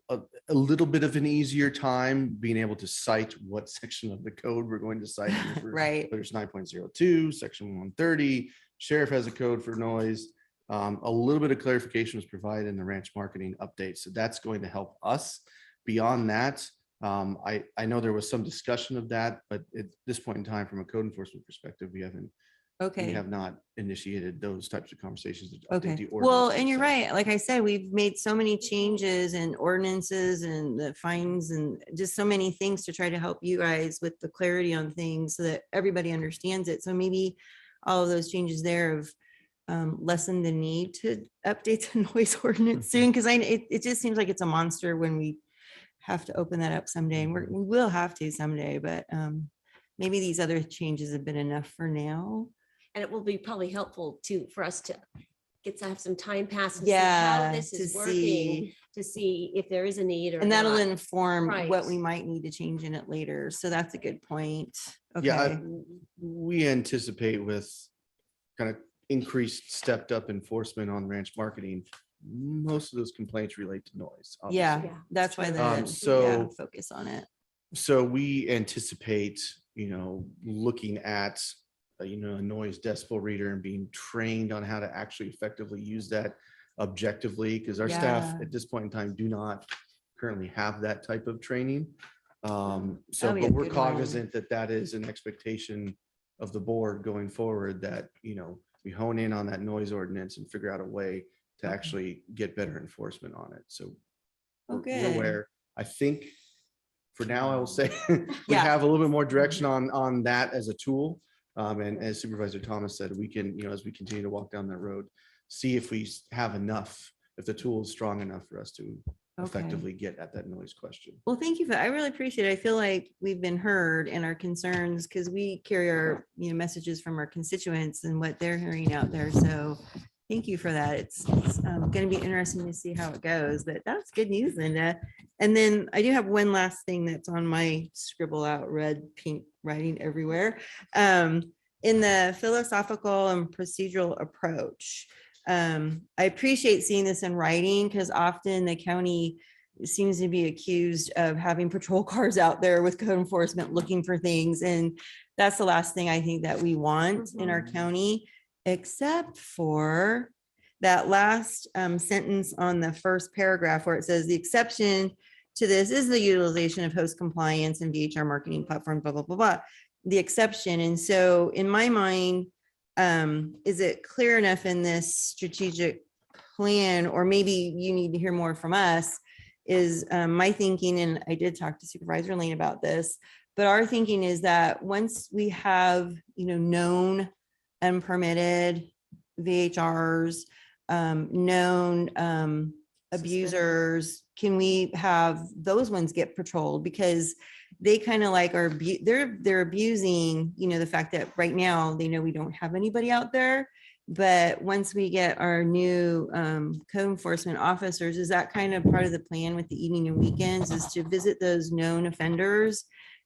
a little bit of an easier time being able to cite what section of the code we're going to cite. Right. There's 9.02, section 130, sheriff has a code for noise. A little bit of clarification was provided in the ranch marketing update. So that's going to help us. Beyond that, I know there was some discussion of that, but at this point in time, from a code enforcement perspective, we have not initiated those types of conversations. To update the Well, ordinance and you're itself. right. Like I said, we've made so many changes and ordinances and the fines and just so many things to try to help you guys with the clarity on things so that everybody understands it. So maybe all of those changes there have lessened the need to update the noise ordinance soon. Cause it just seems like it's a monster when we have to open that up someday, and we will have to someday, but maybe these other changes have been enough for now. And it will be probably helpful for us to get to have some time pass and Yeah, see how this is working, to see if there is a need or And that'll not. inform Right. what we might need to change in it later. So that's a good point. Yeah, Okay. we anticipate with kind of increased stepped up enforcement on ranch marketing, most of those complaints relate to noise. Yeah, obviously. that's why the So focus on it. So we anticipate, looking at, a noise decibel reader and being trained on how to actually effectively use that objectively, because our staff Yeah. at this point in time do not currently have that type of training. That'll So, be but a we're good one. cognizant that that is an expectation of the board going forward, that, we hone in on that noise ordinance and figure out a way to actually get better enforcement on it. So we're good. aware. I think for now, I will say we Yeah. have a little bit more direction on that as a tool. And as Supervisor Thomas said, we can, as we continue to walk down that road, see if we have enough, if the tool is strong enough for us to effectively get at that noise question. Well, thank you for, I really appreciate it. I feel like we've been heard in our concerns because we carry our, messages from our constituents and what they're hearing out there. So thank you for that. It's going to be interesting to see how it goes, but that's good news, Linda. And then I do have one last thing that's on my scribble out red, pink writing everywhere. In the philosophical and procedural approach, I appreciate seeing this in writing because often the county seems to be accused of having patrol cars out there with code enforcement looking for things. And that's the last thing I think that we want in our county, except for that last sentence on the first paragraph where it says the exception to this is the utilization of host compliance and VHR marketing platform, blah, blah, blah, blah, the exception. And so in my mind, is it clear enough in this strategic plan, or maybe you need to hear more from us, is my thinking, and I did talk to Supervisor Lane about this, but our thinking is that once we have, known unpermitted VHRs, known abusers, can we have those ones get patrolled? Because they kind of like are, they're abusing, the fact that right now they know we don't have anybody out there. But once we get our new code enforcement officers, is that kind of part of the plan with the evening and weekends, is to visit those known offenders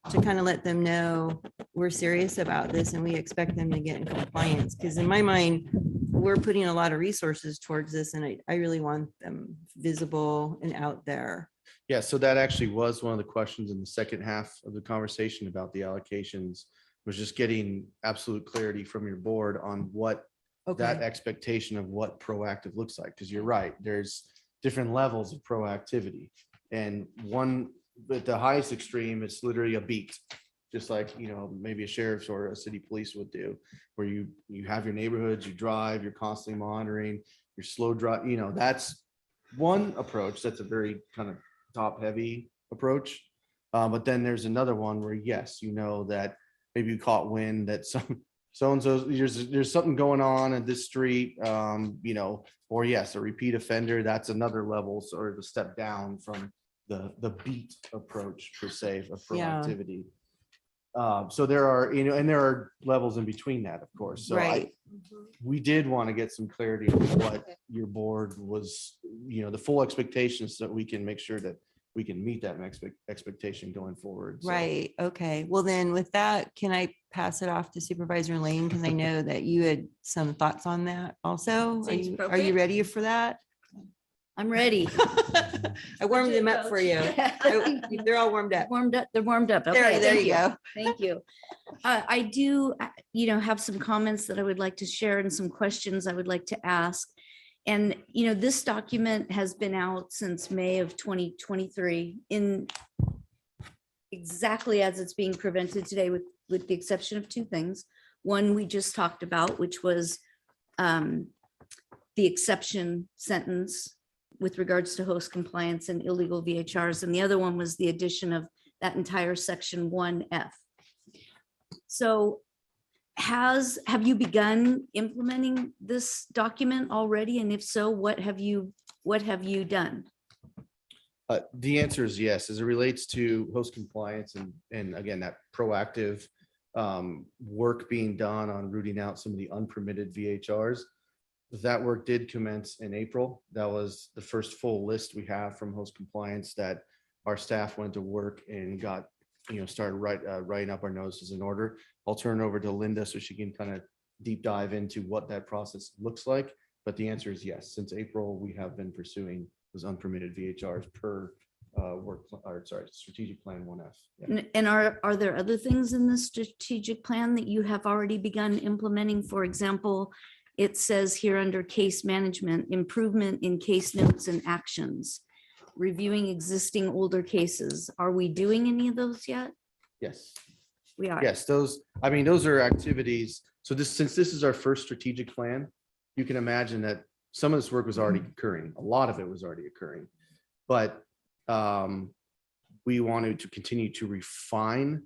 to kind of let them know we're serious about this and we expect them to get in compliance? Because in my mind, we're putting a lot of resources towards this, and I really want them visible and out there. Yeah, so that actually was one of the questions in the second half of the conversation about the allocations, was just getting absolute clarity from your board on what that expectation of what proactive looks like. Because you're right, there's different levels of proactivity. And one, at the highest extreme, it's literally a beat, just like, maybe a sheriff's or a city police would do, where you have your neighborhoods, you drive, you're constantly monitoring, you're slow drive, that's one approach. That's a very kind of top heavy approach. But then there's another one where, yes, that maybe you caught wind that so-and-so, there's something going on in this street, or yes, a repeat offender. That's another level, sort of a step down from the beat approach per se of proactivity. So there are, and there are levels in between that, of course. So we did want to get some clarity on what your board was, the full expectations, so that we can make sure that we can meet that expectation going forward. So. Right. Okay. Well, then with that, can I pass it off to Supervisor Lane? Because I know that you had some thoughts on that also. Are you ready for that? I'm ready. I warmed them up for you. They're all warmed up. They're warmed up. Okay, There you go. Thank you. I do, have some comments that I would like to share and some questions I would like to ask. And, this document has been out since May of 2023 in exactly as it's being presented today, with the exception of two things. One we just talked about, which was the exception sentence with regards to host compliance and illegal VHRs. And the other one was the addition of that entire section 1F. So have you begun implementing this document already? And if so, what have you done? The answer is yes, as it relates to host compliance and again, that proactive work being done on rooting out some of the unpermitted VHRs. That work did commence in April. That was the first full list we have from host compliance that our staff went to work and got, started writing up our notices in order. I'll turn it over to Linda so she can kind of deep dive into what that process looks like. But the answer is yes. Since April, we have been pursuing those unpermitted VHRs per strategic plan 1F. Yeah. And are there other things in the strategic plan that you have already begun implementing? For example, it says here under case management, improvement in case notes and actions, reviewing existing older cases. Are we doing any of those yet? Yes. We are. Yes, those are activities. So since this is our first strategic plan, you can imagine that some of this work was already occurring. A lot of it was already occurring, but we wanted to continue to refine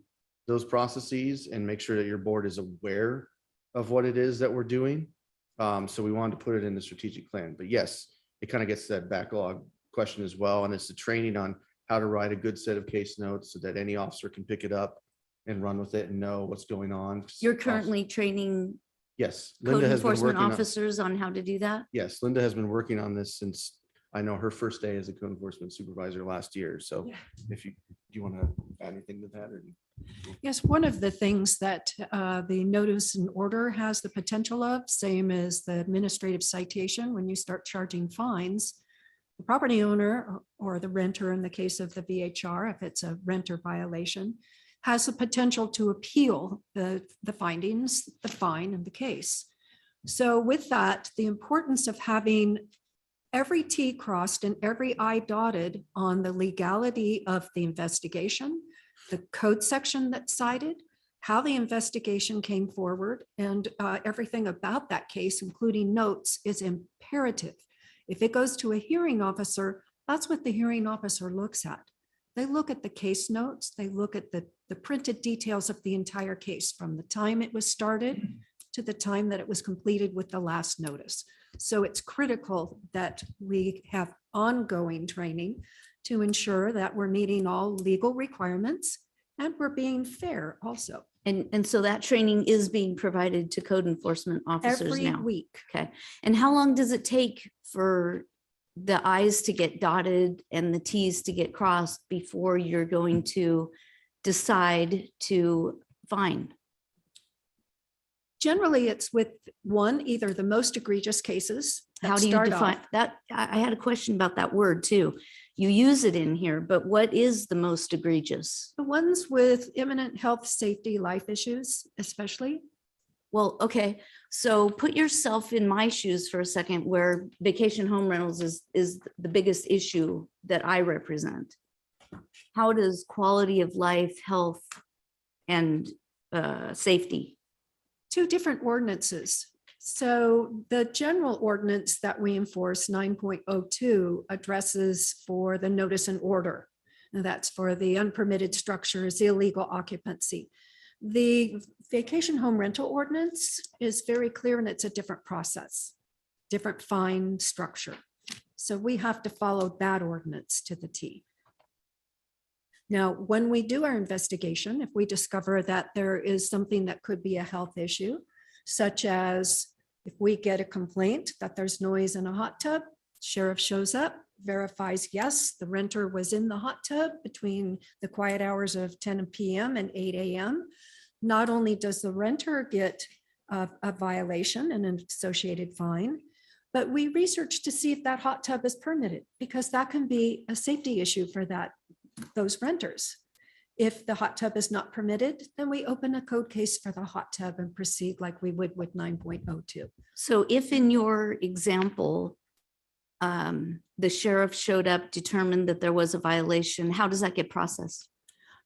those processes and make sure that your board is aware of what it is that we're doing. So we wanted to put it in the strategic plan. But yes, it kind of gets to that backlog question as well. And it's the training on how to write a good set of case notes so that any officer can pick it up and run with it and know what's going on. You're currently training Yes, code Linda has been enforcement working officers on how to do that? Yes, Linda has been working on this since I know her first day as a code enforcement supervisor last year. So if do you want to add anything to that? Or? Yes, one of the things that the notice and order has the potential of, same as the administrative citation, when you start charging fines, the property owner or the renter, in the case of the VHR, if it's a renter violation, has the potential to appeal the findings, the fine, and the case. So with that, the importance of having every T crossed and every I dotted on the legality of the investigation, the code section that's cited, how the investigation came forward, and everything about that case, including notes, is imperative. If it goes to a hearing officer, that's what the hearing officer looks at. They look at the case notes, they look at the printed details of the entire case from the time it was started to the time that it was completed with the last notice. So it's critical that we have ongoing training to ensure that we're meeting all legal requirements and we're being fair also. And so that training is being provided to code enforcement officers Every now? week. Okay. And how long does it take for the I's to get dotted and the T's to get crossed before you're going to decide to fine? Generally, it's with either the most egregious cases. that How do you start define off- that? I had a question about that word too. You use it in here, but what is the most egregious? The ones with imminent health, safety, life issues, especially. Well, okay, so put yourself in my shoes for a second, where vacation home rentals is the biggest issue that I represent. How does quality of life, health, and safety? Two different ordinances. So the general ordinance that we enforce, 9.02, addresses for the notice and order. And that's for the unpermitted structures, illegal occupancy. The vacation home rental ordinance is very clear, and it's a different process, different fine structure. So we have to follow that ordinance to the T. Now, when we do our investigation, if we discover that there is something that could be a health issue, such as if we get a complaint that there's noise in a hot tub, sheriff shows up, verifies, yes, the renter was in the hot tub between the quiet hours of 10 p.m. and 8 a.m. Not only does the renter get a violation and an associated fine, but we research to see if that hot tub is permitted, because that can be a safety issue for those renters. If the hot tub is not permitted, then we open a code case for the hot tub and proceed like we would with 9.02. So if in your example, the sheriff showed up, determined that there was a violation, how does that get processed?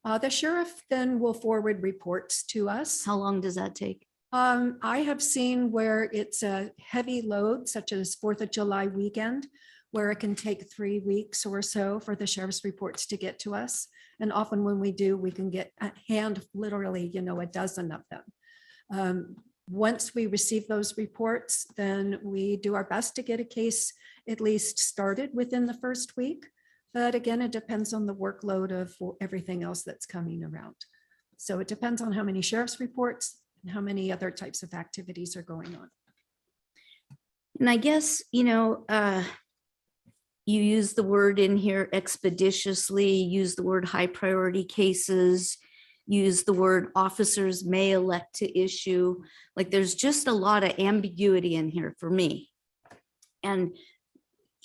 The sheriff then will forward reports to us. How long does that take? I have seen where it's a heavy load, such as 4th of July weekend, where it can take 3 weeks or so for the sheriff's reports to get to us. And often when we do, we can get a hand, literally, a dozen of them. Once we receive those reports, then we do our best to get a case at least started within the first week. But again, it depends on the workload of everything else that's coming around. So it depends on how many sheriff's reports and how many other types of activities are going on. And I guess, you use the word in here expeditiously, use the word high priority cases, use the word officers may elect to issue. Like, there's just a lot of ambiguity in here for me. And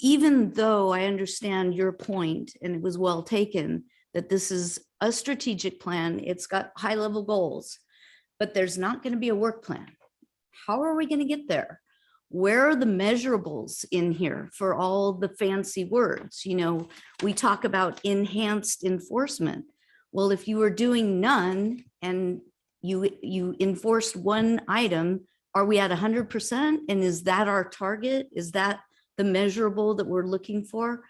even though I understand your point, and it was well taken, that this is a strategic plan, it's got high level goals, but there's not going to be a work plan. How are we going to get there? Where are the measurables in here for all the fancy words? We talk about enhanced enforcement. Well, if you were doing none and you enforced one item, are we at 100%? And is that our target? Is that the measurable that we're looking for?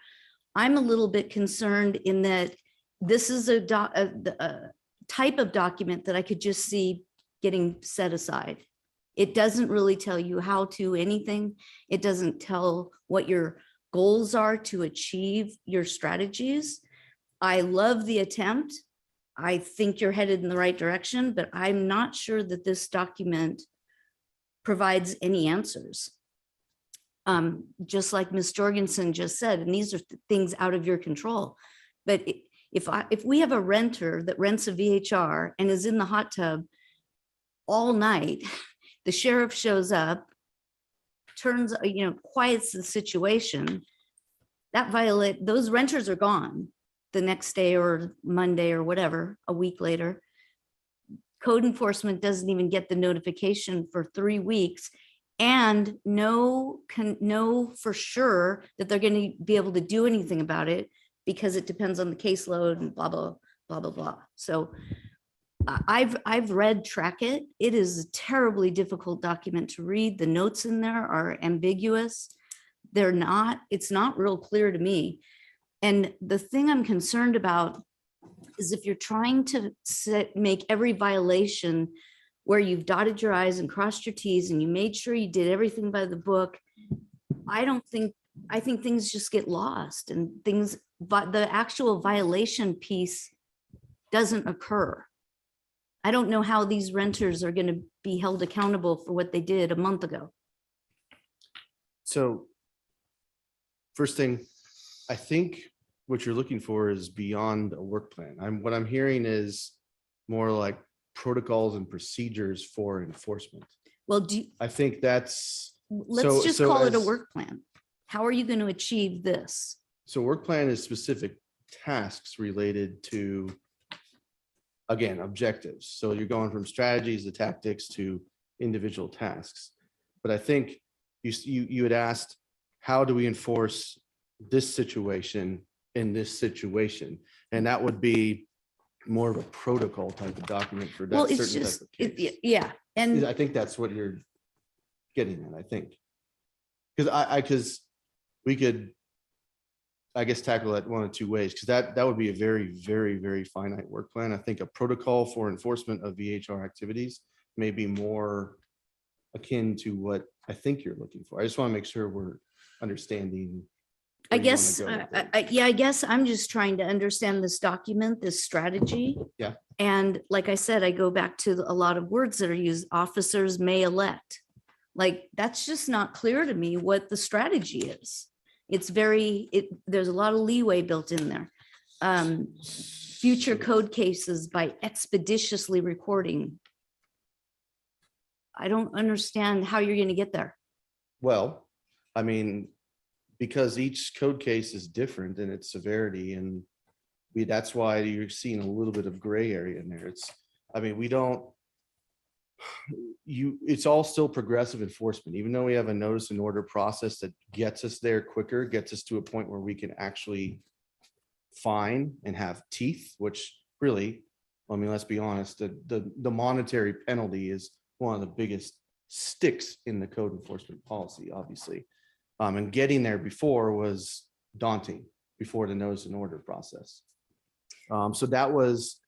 I'm a little bit concerned in that this is a type of document that I could just see getting set aside. It doesn't really tell you how to anything. It doesn't tell what your goals are to achieve your strategies. I love the attempt. I think you're headed in the right direction, but I'm not sure that this document provides any answers. Just like Ms. Jorgensen just said, and these are things out of your control. But if we have a renter that rents a VHR and is in the hot tub all night, the sheriff shows up, quiets the situation, those renters are gone the next day or Monday or whatever, a week later. Code enforcement doesn't even get the notification for 3 weeks. and know for sure that they're going to be able to do anything about it because it depends on the caseload and blah, blah, blah, blah, blah. So I've read Track It. It is a terribly difficult document to read. The notes in there are ambiguous. It's not real clear to me. And the thing I'm concerned about is if you're trying to make every violation where you've dotted your I's and crossed your T's and you made sure you did everything by the book, I think things just get lost and but the actual violation piece doesn't occur. I don't know how these renters are going to be held accountable for what they did a month ago. So first thing, I think what you're looking for is beyond a work plan. What I'm hearing is more like protocols and procedures for enforcement. Well, I think that's. Let's just call it a work plan. How are you going to achieve this? So work plan is specific tasks related to, again, objectives. So you're going from strategies to tactics to individual tasks. But I think you had asked, how do we enforce this situation in this situation? And that would be more of a protocol type of document for that. Well, it's certain just, type of case. yeah. And I think that's what you're getting at, I think. Because we could, I guess, tackle that one of two ways, because that would be a very, very, very finite work plan. I think a protocol for enforcement of VHR activities may be more akin to what I think you're looking for. I just want to make sure we're understanding. I guess, I guess I'm just trying to understand this document, this strategy. Yeah. And like I said, I go back to a lot of words that are used. Officers may elect. Like, that's just not clear to me what the strategy is. It's there's a lot of leeway built in there. Future code cases by expeditiously recording. I don't understand how you're going to get there. Well, I mean, because each code case is different in its severity, and that's why you're seeing a little bit of gray area in there. It's all still progressive enforcement, even though we have a notice and order process that gets us there quicker, gets us to a point where we can actually fine and have teeth, which really, I mean, let's be honest, the monetary penalty is one of the biggest sticks in the code enforcement policy, obviously. And getting there before was daunting before the notice and order process. So that was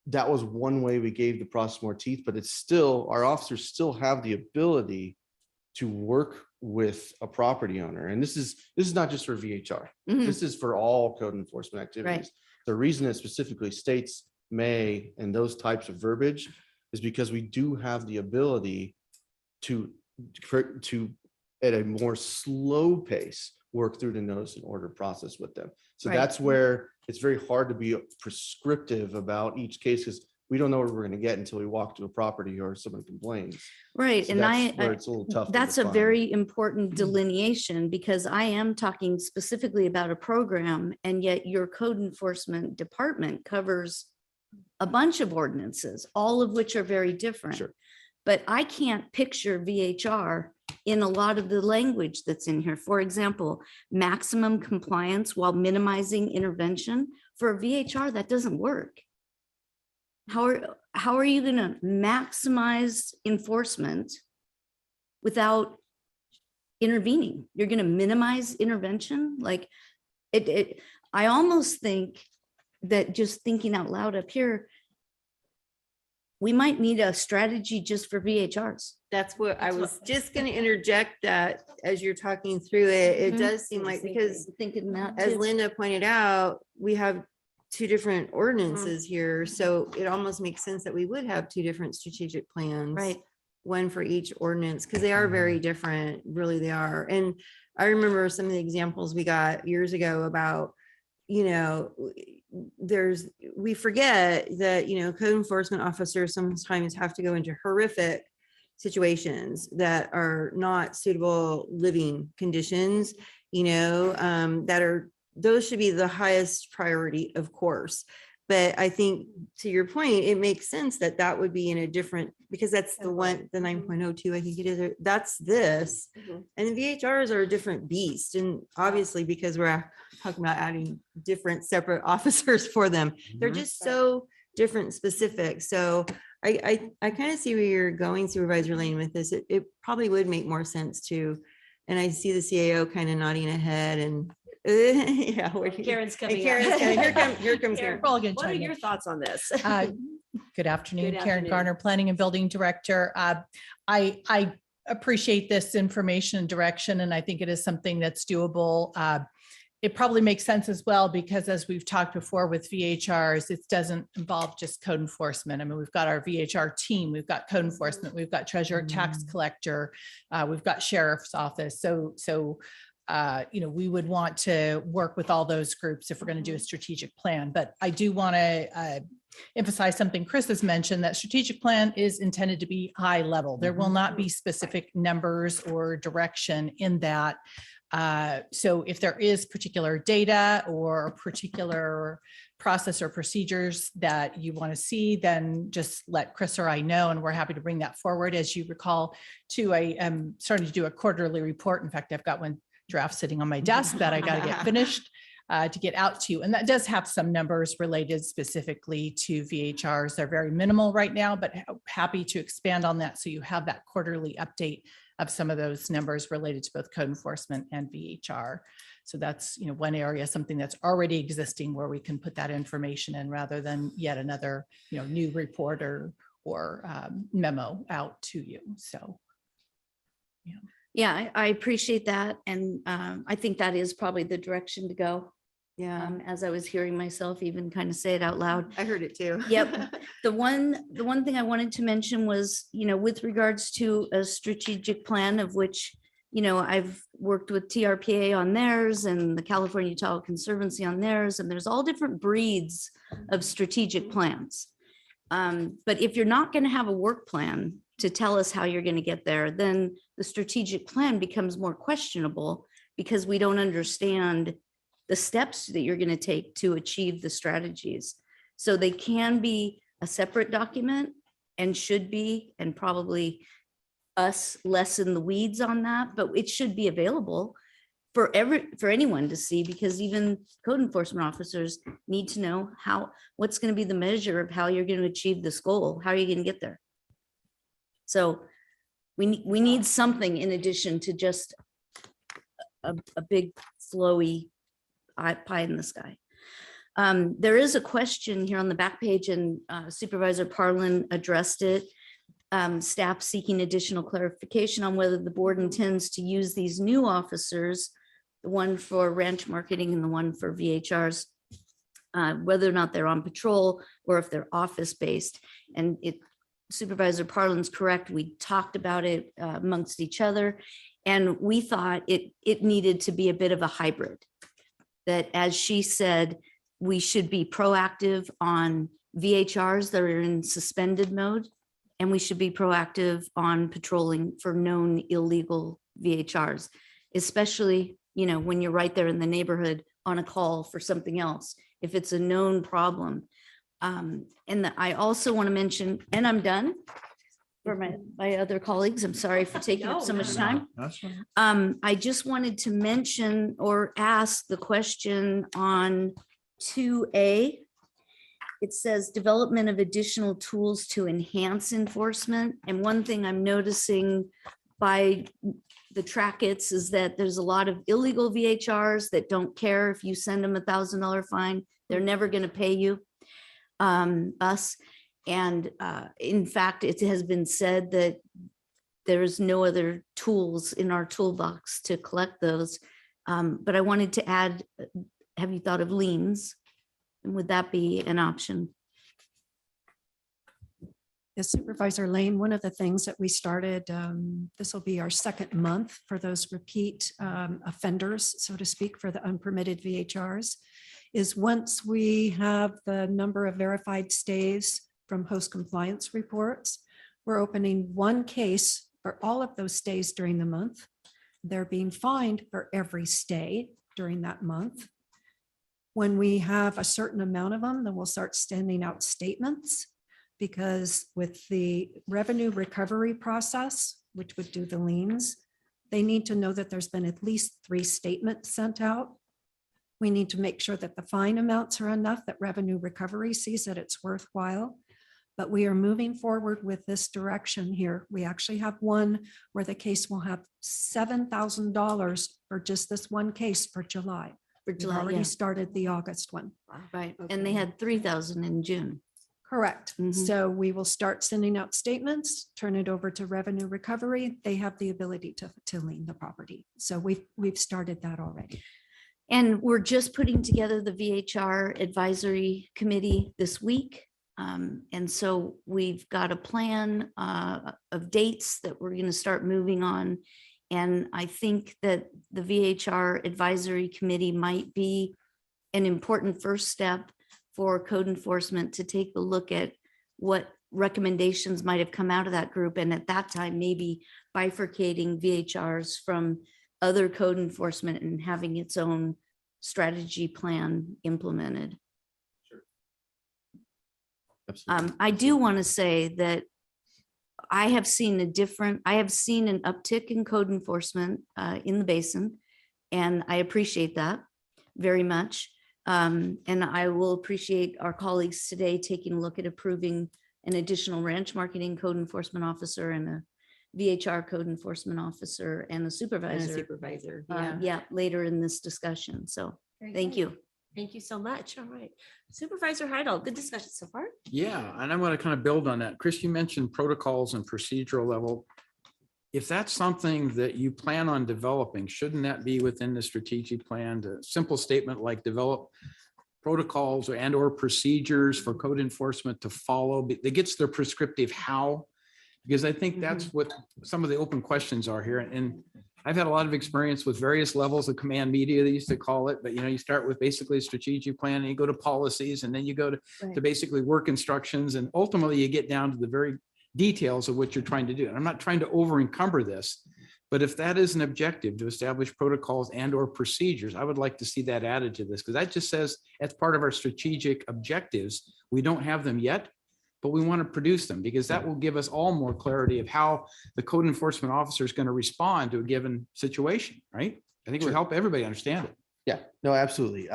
one way we gave the process more teeth, but it's still, our officers still have the ability to work with a property owner. And this is not just for VHR. Mhm. This is for all code enforcement activities. Right. The reason it specifically states may and those types of verbiage is because we do have the ability to at a more slow pace work through the notice and order process with them. So Right. that's where it's very hard to be prescriptive about each case, because we don't know what we're going to get until we walk to a property or someone complains. Right. So And that's where it's a little tough to that's a define. very important delineation, because I am talking specifically about a program, and yet your code enforcement department covers a bunch of ordinances, all of which are very different. Sure. But I can't picture VHR in a lot of the language that's in here. For example, maximum compliance while minimizing intervention. For a VHR, that doesn't work. How are you going to maximize enforcement without intervening? You're going to minimize intervention? Like I almost think that, just thinking out loud up here, we might need a strategy just for VHRs. That's what I was just going to interject, that as you're talking through it, it Mhm. does seem like, because Thinking that as too. Linda pointed out, we have two different ordinances here. So it almost makes sense that we would have two different strategic plans. Right. One for each ordinance, because they are very different, really they are. And I remember some of the examples we got years ago about, we forget that, code enforcement officers sometimes have to go into horrific situations that are not suitable living conditions, those should be the highest priority, of course. But I think to your point, it makes sense that that would be in a different, because that's the one, the 9.02, I think it is, that's this. Mhm. And the VHRs are a different beast. And obviously because we're talking about adding different separate officers for them, they're just so different specific. So I kind of see where you're going, Supervisor Lane, with this. It probably would make more sense to, and I see the CAO kind of nodding ahead and yeah. Karen's coming up. Karen's coming. Here comes Karen, Karen. what are your thoughts on this? Good afternoon, Good Karen afternoon. Garner, Planning and Building Director. I appreciate this information and direction, and I think it is something that's doable. It probably makes sense as well, because as we've talked before with VHRs, it doesn't involve just code enforcement. I mean, we've got our VHR team, we've got code enforcement, we've got treasurer, tax collector, we've got sheriff's office. So we would want to work with all those groups if we're going to do a strategic plan. But I do want to emphasize something Chris has mentioned, that strategic plan is intended to be high level. There will not be specific numbers or direction in that. So if there is particular data or particular process or procedures that you want to see, then just let Chris or I know, and we're happy to bring that forward. As you recall, too, I am starting to do a quarterly report. In fact, I've got one draft sitting on my desk that I got to get finished to get out to you. And that does have some numbers related specifically to VHRs. They're very minimal right now, but happy to expand on that. So you have that quarterly update of some of those numbers related to both code enforcement and VHR. So that's, one area, something that's already existing where we can put that information in rather than yet another, new report or memo out to you. So, yeah. Yeah, I appreciate that. And I think that is probably the direction to go. Yeah. As I was hearing myself even kind of say it out loud. I heard it too. Yep. The one thing I wanted to mention was, with regards to a strategic plan, of which, I've worked with TRPA on theirs and the California Utah Conservancy on theirs, and there's all different breeds of strategic plans. But if you're not going to have a work plan to tell us how you're going to get there, then the strategic plan becomes more questionable, because we don't understand the steps that you're going to take to achieve the strategies. So they can be a separate document, and should be, and probably us less in the weeds on that, but it should be available for anyone to see, because even code enforcement officers need to know what's going to be the measure of how you're going to achieve this goal. How are you going to get there? So we need something in addition to just a big flowy pie in the sky. There is a question here on the back page, and Supervisor Parlin addressed it. Staff seeking additional clarification on whether the board intends to use these new officers, the one for ranch marketing and the one for VHRs, whether or not they're on patrol or if they're office-based. And Supervisor Parlin's correct. We talked about it amongst each other, and we thought it needed to be a bit of a hybrid. That, as she said, we should be proactive on VHRs that are in suspended mode, and we should be proactive on patrolling for known illegal VHRs, especially, when you're right there in the neighborhood on a call for something else, if it's a known problem. I also want to mention, and I'm done for my other colleagues, I'm sorry for taking up so much time. I just wanted to mention or ask the question on 2A. It says development of additional tools to enhance enforcement. And one thing I'm noticing by the trackets is that there's a lot of illegal VHRs that don't care if you send them $1,000 fine. They're never going to pay you, us. And in fact, it has been said that there's no other tools in our toolbox to collect those. But I wanted to add, have you thought of liens? And would that be an option? As Supervisor Lane, one of the things that we started, this will be our second month for those repeat offenders, so to speak, for the unpermitted VHRs, is once we have the number of verified stays from host compliance reports, we're opening one case for all of those stays during the month. They're being fined for every stay during that month. When we have a certain amount of them, then we'll start sending out statements. Because with the revenue recovery process, which would do the liens, they need to know that there's been at least 3 statements sent out. We need to make sure that the fine amounts are enough, that revenue recovery sees that it's worthwhile. But we are moving forward with this direction here. We actually have one where the case will have $7,000 for just this one case for July. For We've July, already yeah. started the August one. Right, and they had 3,000 in June. Correct. Mhm. So we will start sending out statements, turn it over to revenue recovery. They have the ability to lien the property. So we've started that already. And we're just putting together the VHR advisory committee this week. And so we've got a plan of dates that we're going to start moving on. And I think that the VHR advisory committee might be an important first step for code enforcement to take a look at what recommendations might have come out of that group. And at that time, maybe bifurcating VHRs from other code enforcement and having its own strategy plan implemented. I do want to say that I have seen an uptick in code enforcement in the basin, and I appreciate that very much. And I will appreciate our colleagues today taking a look at approving an additional ranch marketing code enforcement officer and a VHR code enforcement officer and a supervisor. Yeah, later in this discussion. So Very thank good. you. Thank you so much. All right. Supervisor Heidel, good discussion so far. Yeah, and I want to kind of build on that. Chris, you mentioned protocols and procedural level. If that's something that you plan on developing, shouldn't that be within the strategic plan? A simple statement like develop protocols or procedures for code enforcement to follow, that gets their prescriptive how. Because I think that's what some of the open questions are here. And I've had a lot of experience with various levels of command media, they used to call it, but you start with basically a strategic plan and you go to policies and then you go to basically work instructions. And ultimately you get down to the very details of what you're trying to do. And I'm not trying to over encumber this, but if that is an objective to establish protocols and or procedures, I would like to see that added to this, because that just says as part of our strategic objectives, we don't have them yet, but we want to produce them, because that will give us all more clarity of how the code enforcement officer is going to respond to a given situation, right? I think it would help everybody understand it. Yeah, no, absolutely.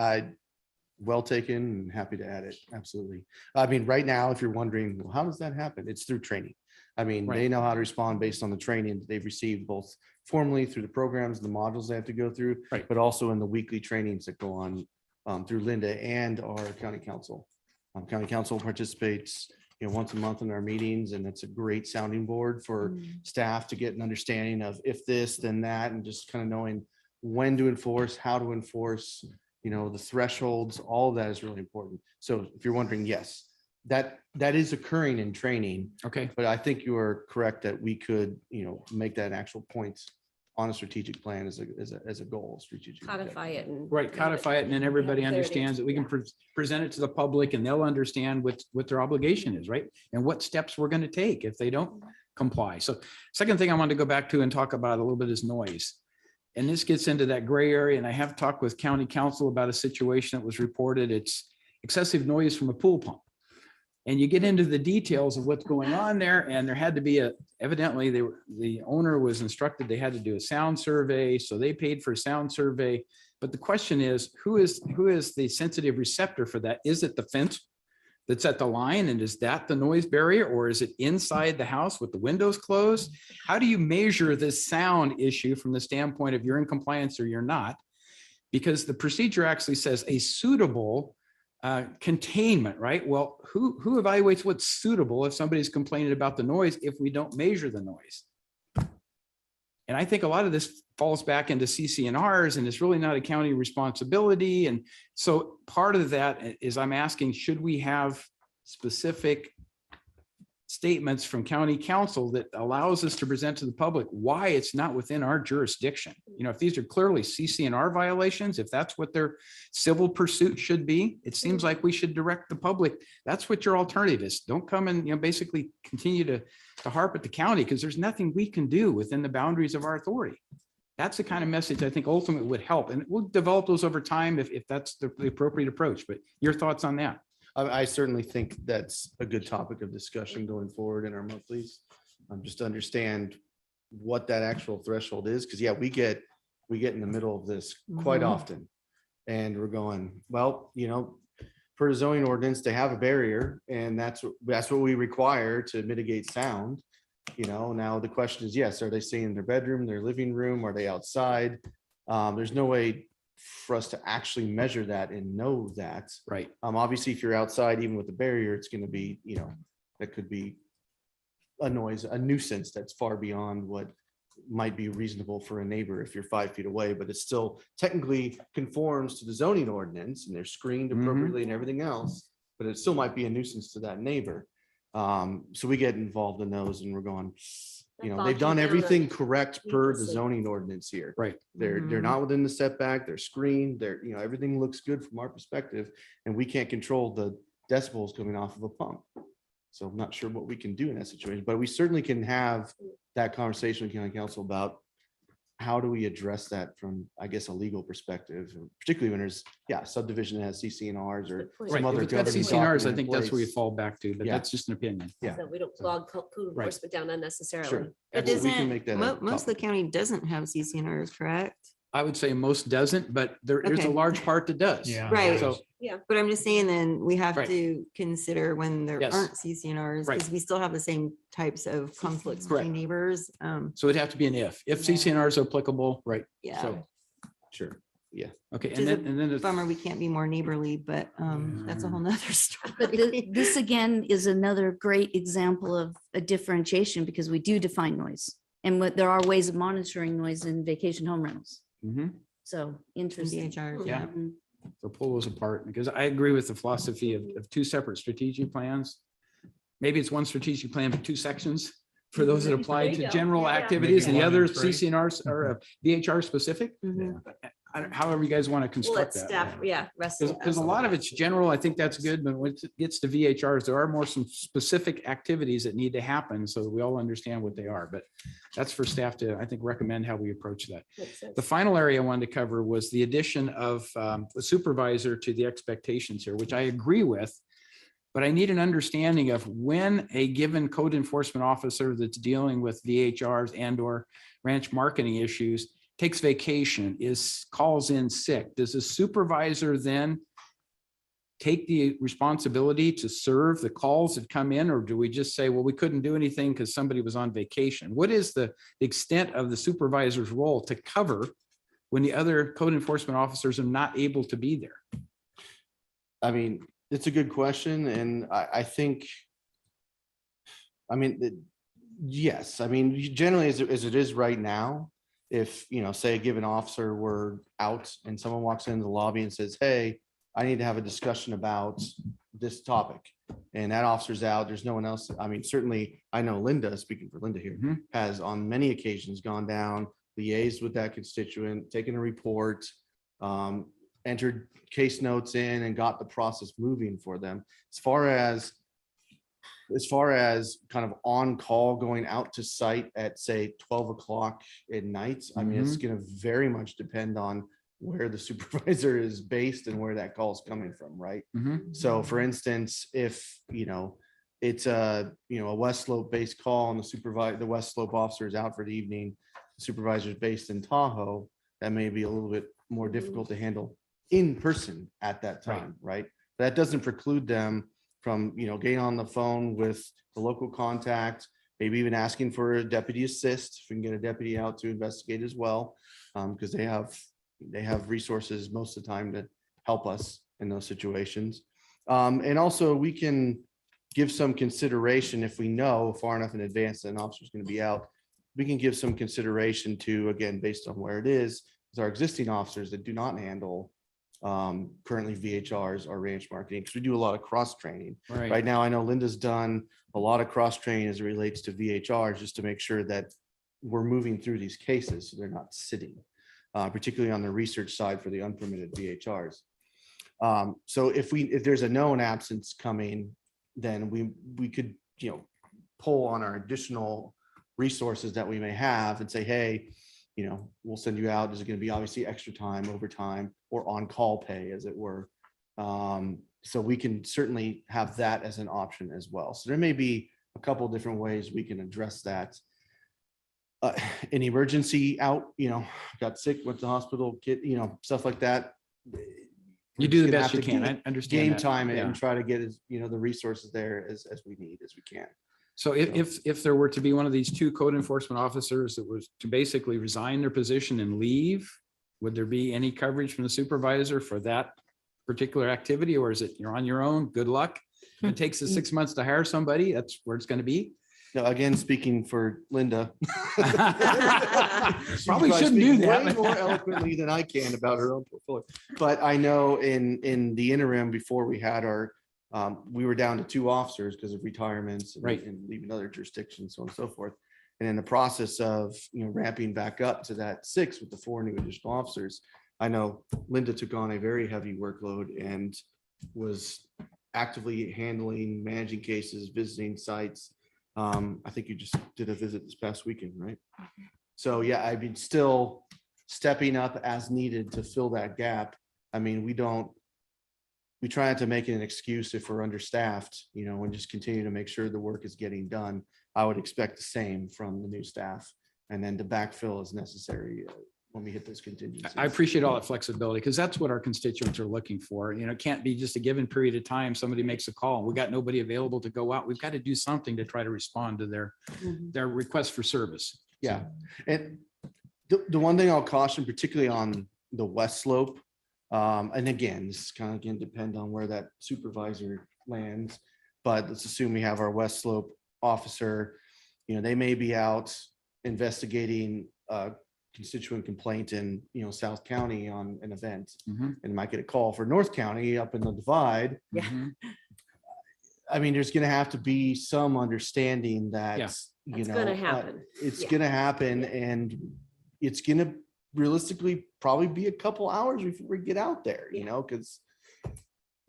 Well taken and happy to add it. Absolutely. I mean, right now, if you're wondering, well, how does that happen? It's through training. I mean, they know how to respond based on the training that they've received, both formally through the programs, the modules they have to go through, but also in the weekly trainings that go on through Linda and our county council. County council participates once a month in our meetings, and it's a great sounding board for staff to get an understanding of if this, then that, and just kind of knowing when to enforce, how to enforce, the thresholds, all of that is really important. So if you're wondering, yes, that is occurring in training. Okay. But I think you are correct that we could, make that an actual point on a strategic plan as a goal, strategic. Codify it. And Codify it, and then everybody clarity. understands that we can present it to the public and they'll understand what their obligation is, right? And what steps we're going to take if they don't comply. So second thing I wanted to go back to and talk about a little bit is noise. And this gets into that gray area. And I have talked with county council about a situation that was reported. It's excessive noise from a pool pump. And you get into the details of what's going on there. And there had to be evidently the owner was instructed they had to do a sound survey. So they paid for a sound survey. But the question is, who is the sensitive receptor for that? Is it the fence that's at the line? And is that the noise barrier, or is it inside the house with the windows closed? How do you measure this sound issue from the standpoint of you're in compliance or you're not? Because the procedure actually says a suitable containment, right? Well, who evaluates what's suitable if somebody's complaining about the noise if we don't measure the noise? And I think a lot of this falls back into CCNRs, and it's really not a county responsibility. And so part of that is I'm asking, should we have specific statements from county council that allows us to present to the public why it's not within our jurisdiction? If these are clearly CCNR violations, if that's what their civil pursuit should be, it seems like we should direct the public. That's what your alternative is. Don't come and basically continue to harp at the county, because there's nothing we can do within the boundaries of our authority. That's the kind of message I think ultimately would help. And we'll develop those over time if that's the appropriate approach. But your thoughts on that? I certainly think that's a good topic of discussion going forward in our monthlies. Just to understand what that actual threshold is, because yeah, we get in the middle of this quite Mhm. often. And we're going, well, for the zoning ordinance, they have a barrier, and that's what we require to mitigate sound. Now the question is, yes, are they staying in their bedroom, their living room? Are they outside? There's no way for us to actually measure that and know that. Right. Obviously, if you're outside, even with the barrier, it's going to be, that could be a nuisance that's far beyond what might be reasonable for a neighbor if you're 5 feet away, but it still technically conforms to the zoning ordinance and they're screened appropriately and everything else, but it still might be a nuisance to that neighbor. So we get involved in those and we're going, they've done everything correct per the zoning ordinance here. Right. They're not within the setback, they're screened, everything looks good from our perspective, and we can't control the decibels coming off of a pump. So I'm not sure what we can do in that situation, but we certainly can have that conversation with county council about how do we address that from, I guess, a legal perspective, particularly when there's, subdivision that has CCNRs or Right. some If other it's got governing CCNRs, I document think in that's where you place. fall back to, but Yeah. that's just an opinion. Yeah. So we don't clog code enforcement down unnecessarily. Sure. It Absolutely. We can doesn't, make that a most of the topic. county doesn't have CCNRs, correct? I would say most doesn't, but there's a Okay. large part that does. Yeah. Right. So, Yeah. But I'm just saying then we have Right. to consider when there Yes. aren't CCNRs, Right. because we still have the same types of conflicts Correct. between neighbors. so it'd have to be an if CCNRs are applicable, right? Yeah. So, Sure. Yeah. okay. Which And is then, a and then it's bummer we can't be more neighborly, but that's a whole nother But story. this again is another great example of a differentiation because we do define noise. And there are ways of monitoring noise in vacation home rentals. Mhm. So interesting. DHRs, Yeah. Mhm. So pull those apart, because I agree with the philosophy of two separate strategic plans. Maybe it's one strategic plan, but two sections for those that apply There to you go. general Yeah. activities, and the Maybe one other and three. CCNRs are VHR specific. Mhm. However you guys want to We'll let construct that. staff, wrestle. Because a lot of it's general, I think that's good, but when it gets to VHRs, there are some specific activities that need to happen so that we all understand what they are. But that's for staff to, I think, recommend how we approach that. Makes sense. The final area I wanted to cover was the addition of the supervisor to the expectations here, which I agree with. But I need an understanding of when a given code enforcement officer that's dealing with VHRs and or ranch marketing issues takes vacation, calls in sick. Does the supervisor then take the responsibility to serve the calls that come in, or do we just say, well, we couldn't do anything because somebody was on vacation? What is the extent of the supervisor's role to cover when the other code enforcement officers are not able to be there? I mean, it's a good question. And I think, yes, generally as it is right now, if, say a given officer were out and someone walks into the lobby and says, hey, I need to have a discussion about this topic. And that officer's out, there's no one else. Certainly I know Linda, speaking for Linda here, has on many occasions gone down, liaised with that constituent, taken a report, entered case notes in and got the process moving for them. As far as kind of on call going out to site at say 12 o'clock at night, it's going to very much depend on where the supervisor is based and where that call is coming from, right? So for instance, if it's a West Slope based call and the West Slope officer is out for the evening, the supervisor is based in Tahoe, that may be a little bit more difficult to handle in person at that time, right? That doesn't preclude them from getting on the phone with the local contact, maybe even asking for a deputy assist, if we can get a deputy out to investigate as well, because they have resources most of the time to help us in those situations. And also we can give some consideration if we know far enough in advance that an officer is going to be out, we can give some consideration to, again, based on where it is our existing officers that do not handle currently VHRs or ranch marketing, because we do a lot of cross training. Right now, I know Linda's done a lot of cross training as it relates to VHRs, just to make sure that we're moving through these cases so they're not sitting, particularly on the research side for the unpermitted VHRs. So if there's a known absence coming, then we could pull on our additional resources that we may have and say, hey, we'll send you out. Is it going to be obviously extra time, overtime, or on-call pay, as it were? So we can certainly have that as an option as well. So there may be a couple different ways we can address that. An emergency out, got sick, went to the hospital, stuff like that. You do the best you can. I understand Game that. time it Yeah. and try to get the resources there as we need, as we can. So if there were to be one of these two code enforcement officers that was to basically resign their position and leave, would there be any coverage from the supervisor for that particular activity, or is it you're on your own? Good luck. If it takes us 6 months to hire somebody, that's where it's going to be. Now, again, speaking for Linda. Probably shouldn't do that. Way more eloquently than I can about her own portfolio. But I know in the interim, before we had we were down to 2 officers because of retirements and leaving other jurisdictions, so on and so forth. And in the process of ramping back up to that 6 with the 4 new additional officers, I know Linda took on a very heavy workload and was actively handling, managing cases, visiting sites. I think you just did a visit this past weekend, right? So yeah, I mean, still stepping up as needed to fill that gap. I mean, we try not to make it an excuse if we're understaffed, and just continue to make sure the work is getting done. I would expect the same from the new staff, and then to backfill as necessary when we hit those contingencies. I appreciate all that flexibility because that's what our constituents are looking for. It can't be just a given period of time. Somebody makes a call. We got nobody available to go out. We've got to do something to try to respond to their request for service. Yeah. And the one thing I'll caution, particularly on the west slope, and again, this is kind of depend on where that supervisor lands, but let's assume we have our west slope officer, they may be out investigating constituent complaint in South County on an event, and might get a call for North County up in the divide. I mean, there's going to have to be some understanding that It's going to happen. It's going to happen, and it's going to realistically probably be a couple hours before we get out there, because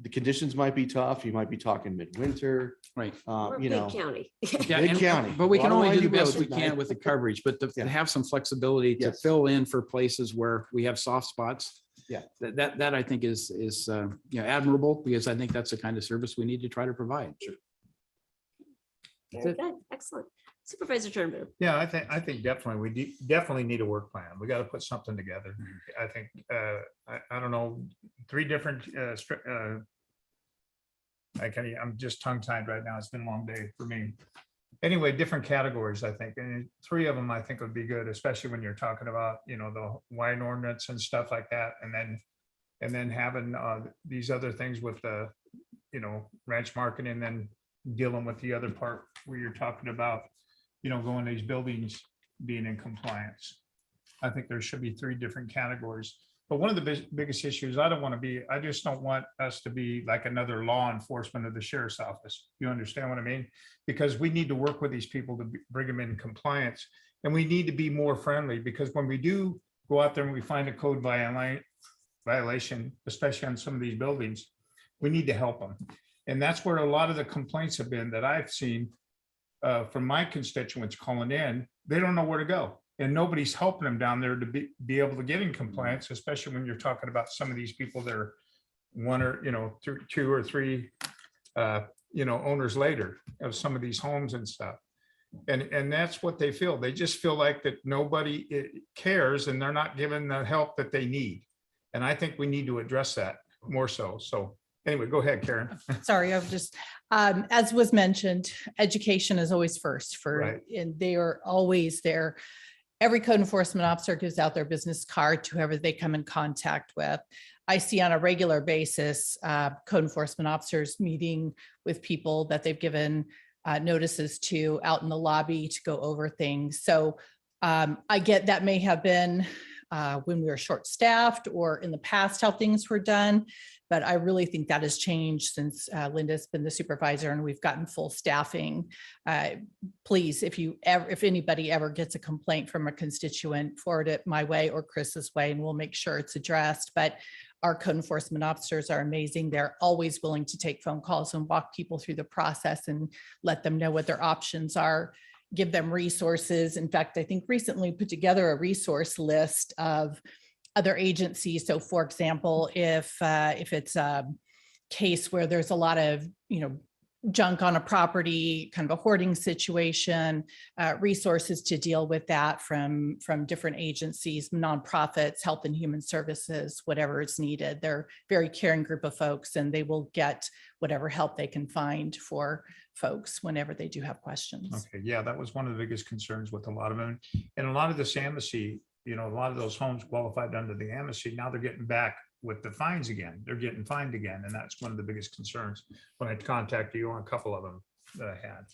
the conditions might be tough. You might be talking midwinter, right? We're big county. Big county. But we can A lot of only do the windy best we roads at can night. with the coverage, but to have some flexibility to fill in for places where we have soft spots. Yeah. That I think is admirable, because I think that's the kind of service we need to try to provide. Sure. Very good. Excellent. Supervisor Turnbull. Yeah, I think definitely definitely need a work plan. We got to put something together. I think I don't know, 3 different I'm just tongue tied right now. It's been a long day for me. Anyway, different categories, I think, and 3 of them I think would be good, especially when you're talking about the wine ordinance and stuff like that, and then having these other things with the ranch marketing, and then dealing with the other part where you're talking about going to these buildings being in compliance. I think there should be 3 different categories. But one of the biggest issues, I just don't want us to be like another law enforcement of the sheriff's office. You understand what I mean? Because we need to work with these people to bring them in compliance, and we need to be more friendly, because when we do go out there and we find a code violation, especially on some of these buildings, we need to help them. And that's where a lot of the complaints have been that I've seen from my constituents calling in. They don't know where to go, and nobody's helping them down there to be able to get in compliance, especially when you're talking about some of these people that are 1 or 2 or 3 owners later of some of these homes and stuff. And that's what they feel. They just feel like that nobody cares, and they're not given the help that they need. And I think we need to address that more so. So anyway, go ahead, Karen. Sorry, I've just, as was mentioned, education is always first Right. and they are always there. Every code enforcement officer gives out their business card to whoever they come in contact with. I see on a regular basis, code enforcement officers meeting with people that they've given notices to out in the lobby to go over things. So I get that may have been when we were short-staffed or in the past how things were done. But I really think that has changed since Linda's been the supervisor and we've gotten full staffing. Please, if anybody ever gets a complaint from a constituent, forward it my way or Chris's way, and we'll make sure it's addressed. But our code enforcement officers are amazing. They're always willing to take phone calls and walk people through the process and let them know what their options are. give them resources. In fact, I think recently put together a resource list of other agencies. So for example, if it's a case where there's a lot of, junk on a property, kind of a hoarding situation, resources to deal with that from different agencies, nonprofits, health and human services, whatever is needed. They're a very caring group of folks, and they will get whatever help they can find for folks whenever they do have questions. Okay, yeah, that was one of the biggest concerns with a lot of them. And a lot of this amnesty, a lot of those homes qualified under the amnesty, now they're getting back with the fines again. They're getting fined again. And that's one of the biggest concerns when I contacted you on a couple of them that I had.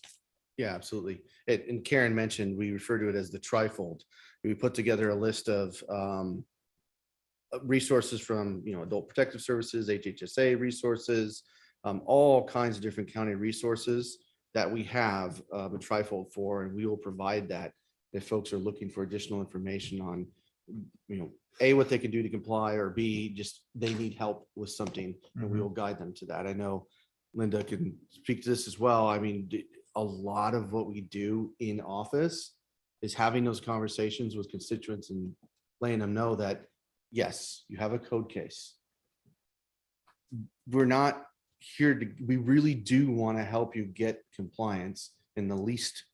Yeah, absolutely. And Karen mentioned, we refer to it as the trifold. We put together a list of resources from, Adult Protective Services, HHSA resources, all kinds of different county resources that we have a trifold for, and we will provide that if folks are looking for additional information on, A, what they can do to comply, or B, just they need help with something, and we will guide them to that. I know Linda can speak to this as well. I mean, a lot of what we do in office is having those conversations with constituents and letting them know that, yes, you have a code case. We're not here to, we really do want to help you get compliance in the least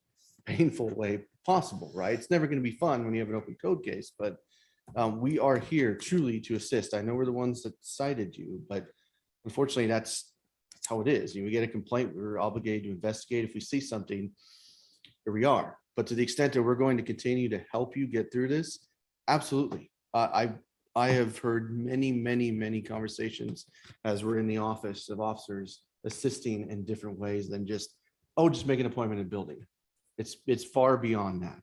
painful way possible, right? It's never going to be fun when you have an open code case, but we are here truly to assist. I know we're the ones that cited you, but unfortunately that's how it is. We get a complaint, we're obligated to investigate. If we see something, here we are. But to the extent that we're going to continue to help you get through this, absolutely. I have heard many conversations as we're in the office of officers assisting in different ways than just make an appointment in building. It's far beyond that.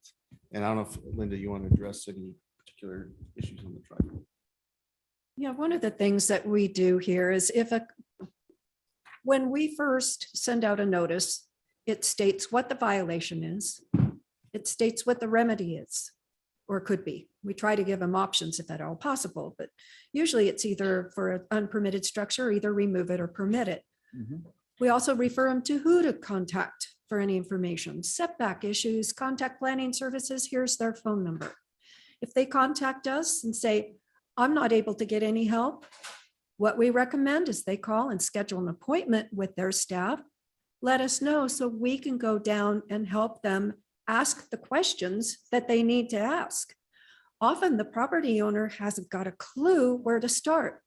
And I don't know if, Linda, you want to address any particular issues on the tribe. Yeah, one of the things that we do here is when we first send out a notice, it states what the violation is. It states what the remedy is, or could be. We try to give them options if at all possible, but usually it's either for an unpermitted structure, either remove it or permit it. We also refer them to who to contact for any information, setback issues, contact planning services, here's their phone number. If they contact us and say, I'm not able to get any help, what we recommend is they call and schedule an appointment with their staff. Let us know so we can go down and help them ask the questions that they need to ask. Often the property owner hasn't got a clue where to start.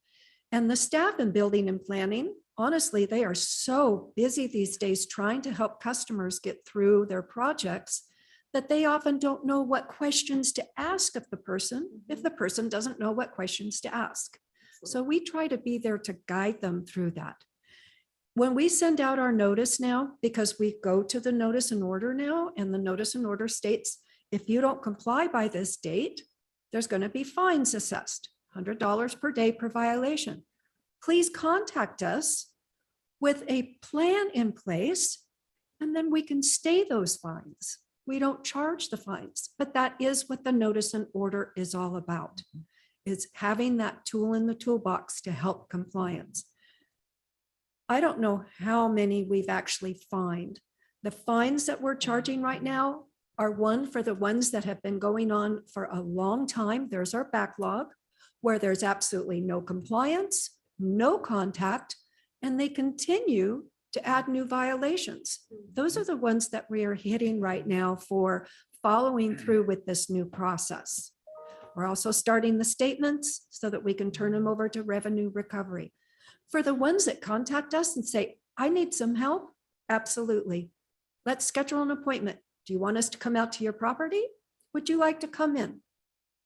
And the staff in building and planning, honestly, they are so busy these days trying to help customers get through their projects that they often don't know what questions to ask of the person if the person doesn't know what questions to ask. So we try to be there to guide them through that. When we send out our notice now, because we go to the notice and order now, and the notice and order states, if you don't comply by this date, there's going to be fines assessed, $100 per day per violation. Please contact us with a plan in place, and then we can stay those fines. We don't charge the fines, but that is what the notice and order is all about. It's having that tool in the toolbox to help compliance. I don't know how many we've actually fined. The fines that we're charging right now are one for the ones that have been going on for a long time. There's our backlog where there's absolutely no compliance, no contact, and they continue to add new violations. Those are the ones that we are hitting right now for following through with this new process. We're also starting the statements so that we can turn them over to revenue recovery. For the ones that contact us and say, I need some help, absolutely. Let's schedule an appointment. Do you want us to come out to your property? Would you like to come in?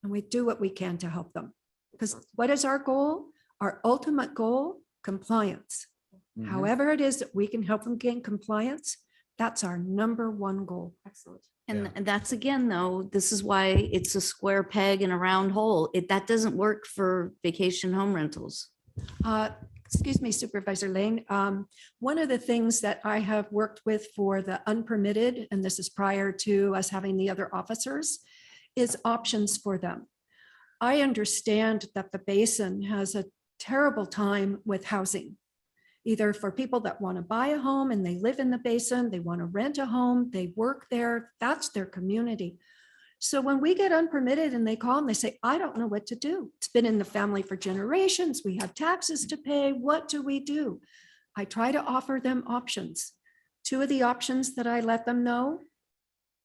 And we do what we can to help them. Because what is our goal? Our ultimate goal, compliance. However it is that we can help them gain compliance, that's our number one goal. Excellent. And that's again, though, this is why it's a square peg in a round hole. That doesn't work for vacation home rentals. Excuse me, Supervisor Lane. One of the things that I have worked with for the unpermitted, and this is prior to us having the other officers, is options for them. I understand that the basin has a terrible time with housing. either for people that want to buy a home and they live in the basin, they want to rent a home, they work there, that's their community. So when we get unpermitted and they call and they say, I don't know what to do. It's been in the family for generations. We have taxes to pay. What do we do? I try to offer them options. Two of the options that I let them know,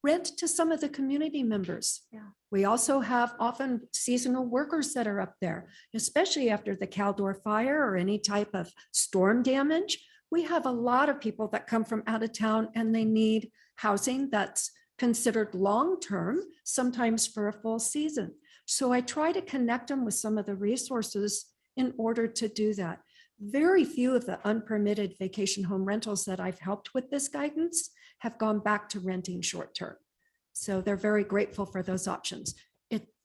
rent to some of the community members. Yeah. We also have often seasonal workers that are up there, especially after the Caldor fire or any type of storm damage. We have a lot of people that come from out of town and they need housing that's considered long-term, sometimes for a full season. So I try to connect them with some of the resources in order to do that. Very few of the unpermitted vacation home rentals that I've helped with this guidance have gone back to renting short-term. So they're very grateful for those options.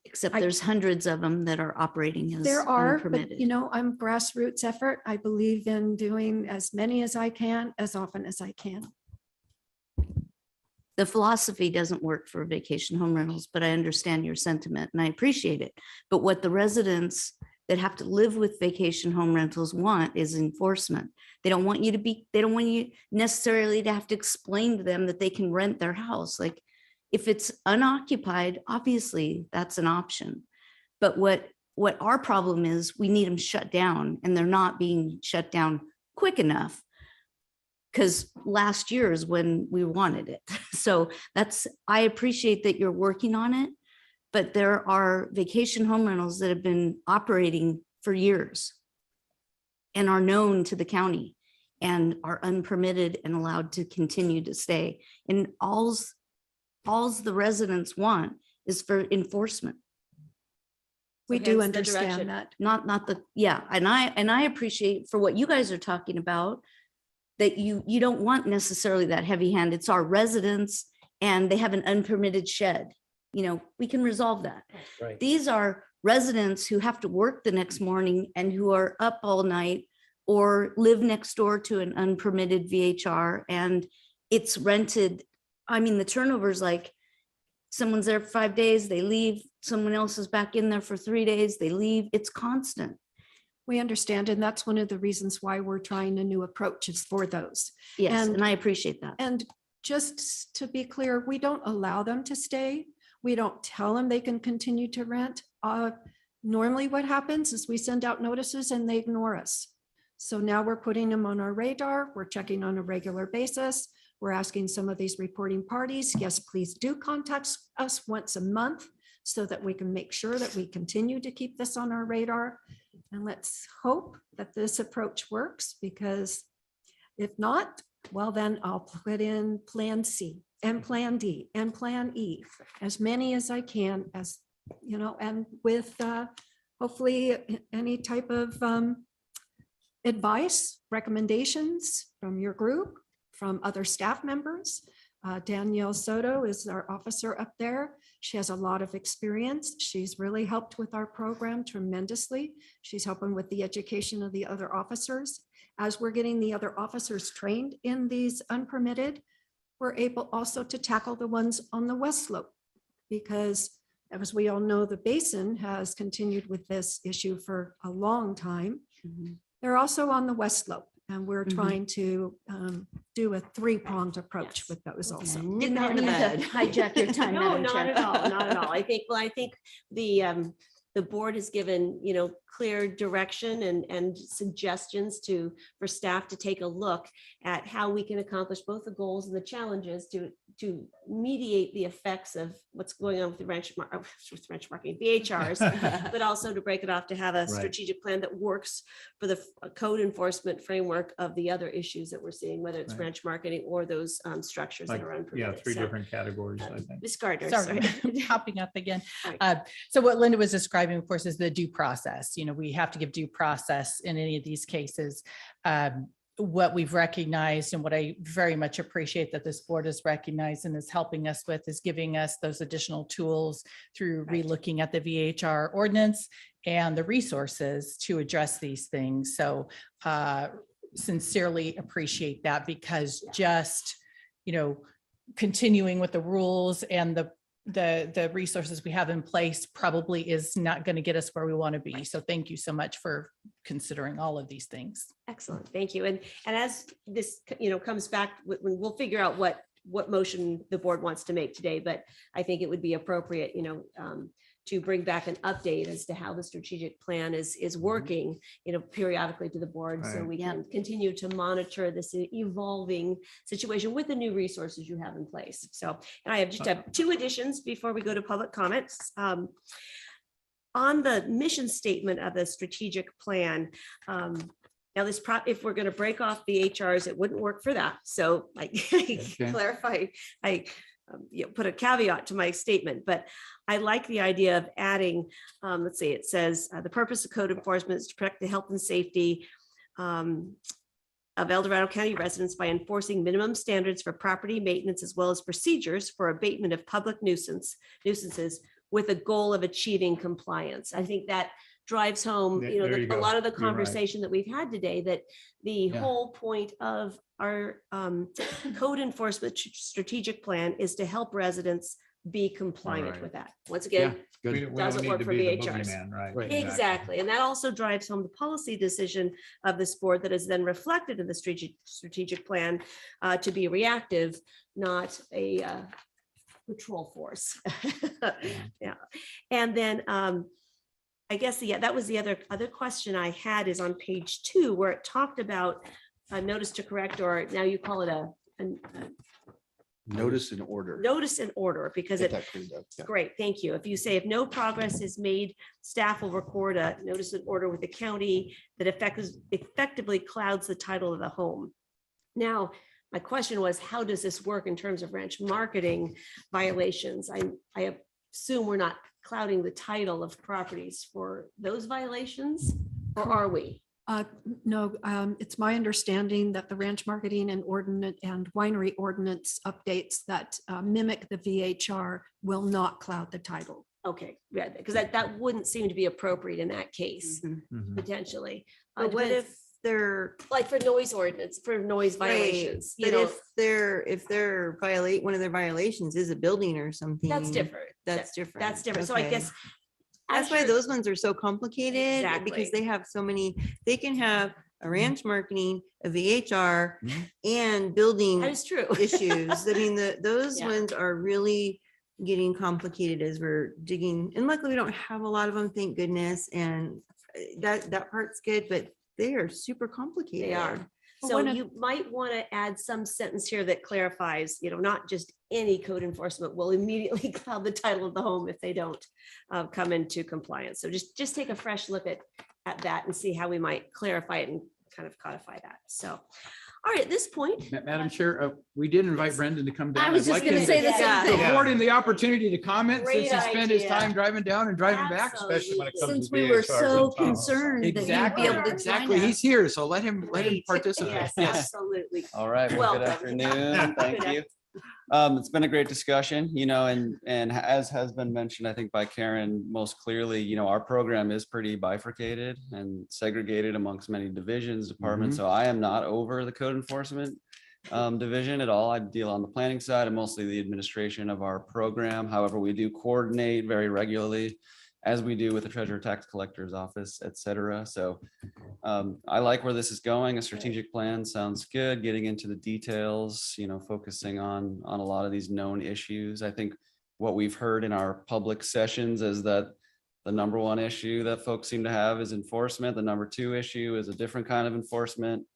Except there's hundreds of them that are operating as There are, unpermitted. but you know, I'm grassroots effort. I believe in doing as many as I can, as often as I can. The philosophy doesn't work for vacation home rentals, but I understand your sentiment and I appreciate it. But what the residents that have to live with vacation home rentals want is enforcement. They don't want you to be, they don't want you necessarily to have to explain to them that they can rent their house. Like if it's unoccupied, obviously that's an option. But what our problem is, we need them shut down and they're not being shut down quick enough. Because last year is when we wanted it. So I appreciate that you're working on it, but there are vacation home rentals that have been operating for years and are known to the county and are unpermitted and allowed to continue to stay. And all's the residents want is for enforcement. We So do hence the understand direction. that. Not the, yeah. And I appreciate for what you guys are talking about, that you don't want necessarily that heavy hand. It's our residents and they have an unpermitted shed. You know, we can resolve that. Right. These are residents who have to work the next morning and who are up all night or live next door to an unpermitted VHR and it's rented. I mean, the turnover is like someone's there for 5 days, they leave, someone else is back in there for 3 days, they leave. It's constant. We understand, and that's one of the reasons why we're trying a new approach is for those. Yes, and I appreciate that. And just to be clear, we don't allow them to stay. We don't tell them they can continue to rent. Normally what happens is we send out notices and they ignore us. So now we're putting them on our radar. We're checking on a regular basis. We're asking some of these reporting parties, yes, please do contact us once a month so that we can make sure that we continue to keep this on our radar. And let's hope that this approach works, because if not, well, then I'll put in Plan C and Plan D and Plan E, as many as I can, as you know, and with hopefully any type of advice, recommendations from your group, from other staff members. Danielle Soto is our officer up there. She has a lot of experience. She's really helped with our program tremendously. She's helping with the education of the other officers. As we're getting the other officers trained in these unpermitted, we're able also to tackle the ones on the west slope, because as we all know, the basin has continued with this issue for a long time. They're also on the west slope. And we're trying to do a three-pronged approach with those also. Didn't mean to hijack your time. No, Madam not Chair. at all, not at all. I think the board has given, you know, clear direction and suggestions for staff to take a look at how we can accomplish both the goals and the challenges to mediate the effects of what's going on with the ranch marketing VHRs, but also to break it off to have a strategic plan that works for the code enforcement framework of the other issues that we're seeing, whether it's ranch marketing or those structures that are unpermitted. Yeah, three different categories, I think. Ms. Gardner, Sorry, sorry. popping up again. Right. So what Linda was describing, of course, is the due process. You know, we have to give due process in any of these cases. What we've recognized and what I very much appreciate that this board has recognized and is helping us with is giving us those additional tools through relooking at the VHR ordinance and the resources to address these things. So sincerely appreciate that, because just, you know, continuing with the rules and the the resources we have in place probably is not going to get us where we want to be. So thank you so much for considering all of these things. Excellent, thank you. And as this, comes back, we'll figure out what motion the board wants to make today, but I think it would be appropriate, to bring back an update as to how the strategic plan is working, periodically to the board, so Right. we can continue to monitor this evolving situation with the new resources you have in place. So, and I have two additions before we go to public comments. On the mission statement of the strategic plan, now if we're going to break off VHRs, it wouldn't work for that. So I clarify, put a caveat to my statement, but I like the idea of adding, let's see, it says the purpose of code enforcement is to protect the health and safety of El Dorado County residents by enforcing minimum standards for property maintenance as well as procedures for abatement of public nuisances with a goal of achieving compliance. I think that drives home, There you a go. lot of the You're right. conversation that we've had today, that the Yeah. whole point of our code enforcement strategic plan is to help residents be compliant Right. with that. Once Yeah, again, good. We don't doesn't need work to for be the VHRs. boogeyman, right? Right. Exactly. And that also drives home the policy decision of this board that is then reflected in the strategic plan to be reactive, not a patrol force. Yeah. And then I guess, that was the other question I had, is on page 2, where it talked about a notice to correct, or now you call it a Notice and order. notice and order, because Get it, that cleaned up. Yeah. great, thank you. If you say, if no progress is made, staff will record a notice and order with the county that effectively clouds the title of the home. Now, my question was, how does this work in terms of ranch marketing violations? I assume we're not clouding the title of properties for those violations, or are we? No, it's my understanding that the ranch marketing and ordinance and winery ordinance updates that mimic the VHR will not cloud the title. Okay, yeah, because that wouldn't seem to be appropriate in that case, potentially. But what depends- if they're, Like for noise ordinance, for noise violations, but if they're violate, one of their violations is a building or something. that's different. That's different. That's different. So I Okay. guess. That's why Asher- those ones are so complicated, Exactly. because they have so many, they can have a ranch marketing, a VHR, and building That is true. issues. I mean, those Yeah. ones are really getting complicated as we're digging. And luckily, we don't have a lot of them, thank goodness. And that part's good, but they are super complicated. They are. So you might want to add some sentence here that clarifies, not just any code enforcement will immediately cloud the title of the home if they don't come into compliance. So just take a fresh look at that and see how we might clarify it and kind of codify that. So, all right, at this point. Madam Chair, we did invite Brendan to come down. I was I'd just like gonna him say to the same thing. Afford him the opportunity to comment since Great he spent his idea. time driving down and driving back. Especially when it comes Since to we were VHRs so and tunnels. concerned that you'd Exactly, be able to join exactly. us. He's here, so let him Great. participate. Yes, absolutely. All right, well, good Welcome. afternoon. Thank Good you. It's been a great discussion, and as has been mentioned, I think by Karen most clearly, our program is pretty bifurcated and segregated amongst many divisions, departments. So I am not over the code enforcement division at all. I deal on the planning side and mostly the administration of our program. However, we do coordinate very regularly, as we do with the treasurer tax collector's office, et cetera. So I like where this is going. A strategic plan sounds good. Getting into the details, focusing on a lot of these known issues. I think what we've heard in our public sessions is that the number one issue that folks seem to have is enforcement. The number two issue is a different kind of enforcement.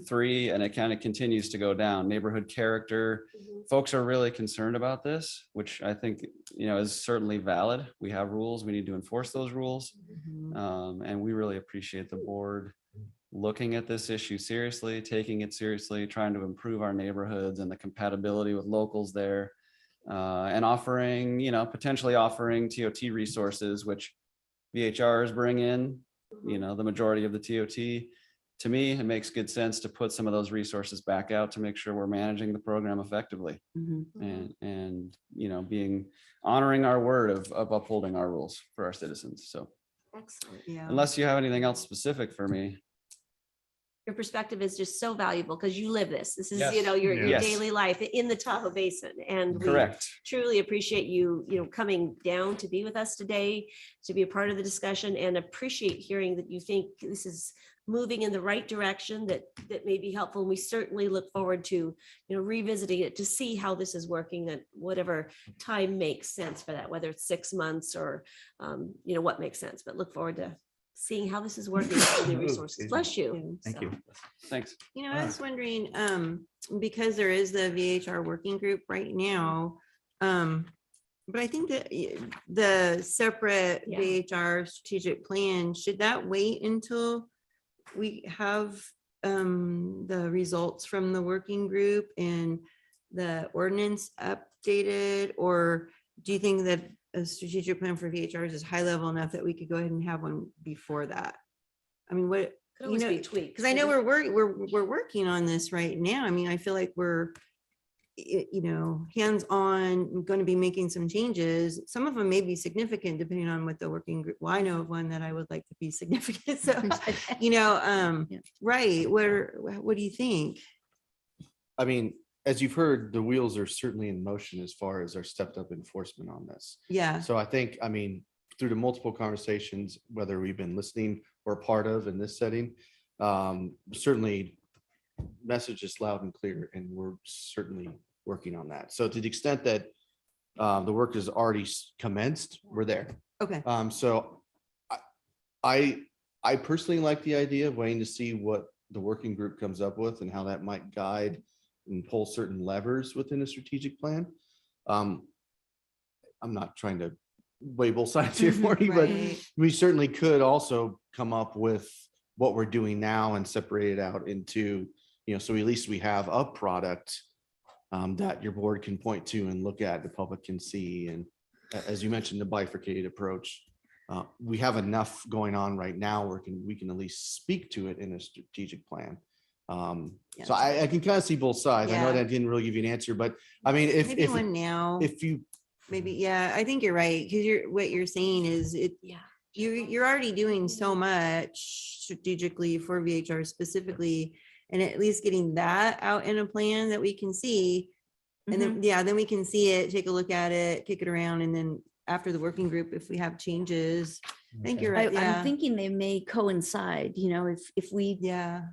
3, and it kind of continues to go down. Neighborhood character. Folks are really concerned about this, which I think, is certainly valid. We have rules. We need to enforce those rules. And we really appreciate the board looking at this issue seriously, taking it seriously, trying to improve our neighborhoods and the compatibility with locals there. And offering, potentially offering TOT resources, which VHRs bring in, the majority of the TOT. To me, it makes good sense to put some of those resources back out to make sure we're managing the program effectively and honoring our word of upholding our rules for our citizens. So Excellent. Yeah. unless you have anything else specific for me. your perspective is just so valuable because you live this. This is, Yes. your Yes. daily life in the Tahoe Basin. And we Correct. truly appreciate you, coming down to be with us today, to be a part of the discussion, and appreciate hearing that you think this is moving in the right direction that may be helpful. We certainly look forward to, revisiting it to see how this is working at whatever time makes sense for that, whether it's 6 months or, what makes sense, but look forward to seeing how this is working with the resources. Bless you. Thank you. Thanks. I was wondering, because there is the VHR working group right now, but I think that the separate Yeah. VHR strategic plan, should that wait until we have the results from the working group and the ordinance updated? Or do you think that a strategic plan for VHRs is high level enough that we could go ahead and have one before that? I mean, what, Could always be tweaked. because I know we're working on this right now. I mean, I feel like we're, hands-on, going to be making some changes. Some of them may be significant depending on what the working group, well, I know of one that I would like to be significant. So, right, what do you think? I mean, as you've heard, the wheels are certainly in motion as far as our stepped up enforcement on this. Yeah. So I think, through the multiple conversations, whether we've been listening or part of in this setting, certainly message is loud and clear, and we're certainly working on that. So to the extent that the work is already commenced, we're there. Okay. So I personally like the idea of waiting to see what the working group comes up with and how that might guide and pull certain levers within a strategic plan. I'm not trying to weigh both sides here for you, but we certainly could also come up with what we're doing now and separate it out into, so at least we have a product that your board can point to and look at, the public can see. And as you mentioned, the bifurcated approach, we have enough going on right now where we can at least speak to it in a strategic plan. So I can kind of see both sides. I know that didn't really give you an answer, but I mean, Maybe one now. if you Maybe, yeah, I think you're right, because what you're saying is you're already doing so much strategically for VHR specifically, and at least getting that out in a plan that we can see. And then, then we can see it, take a look at it, kick it around, and then after the working group, if we have changes, I think you're right. I'm thinking they may coincide, if we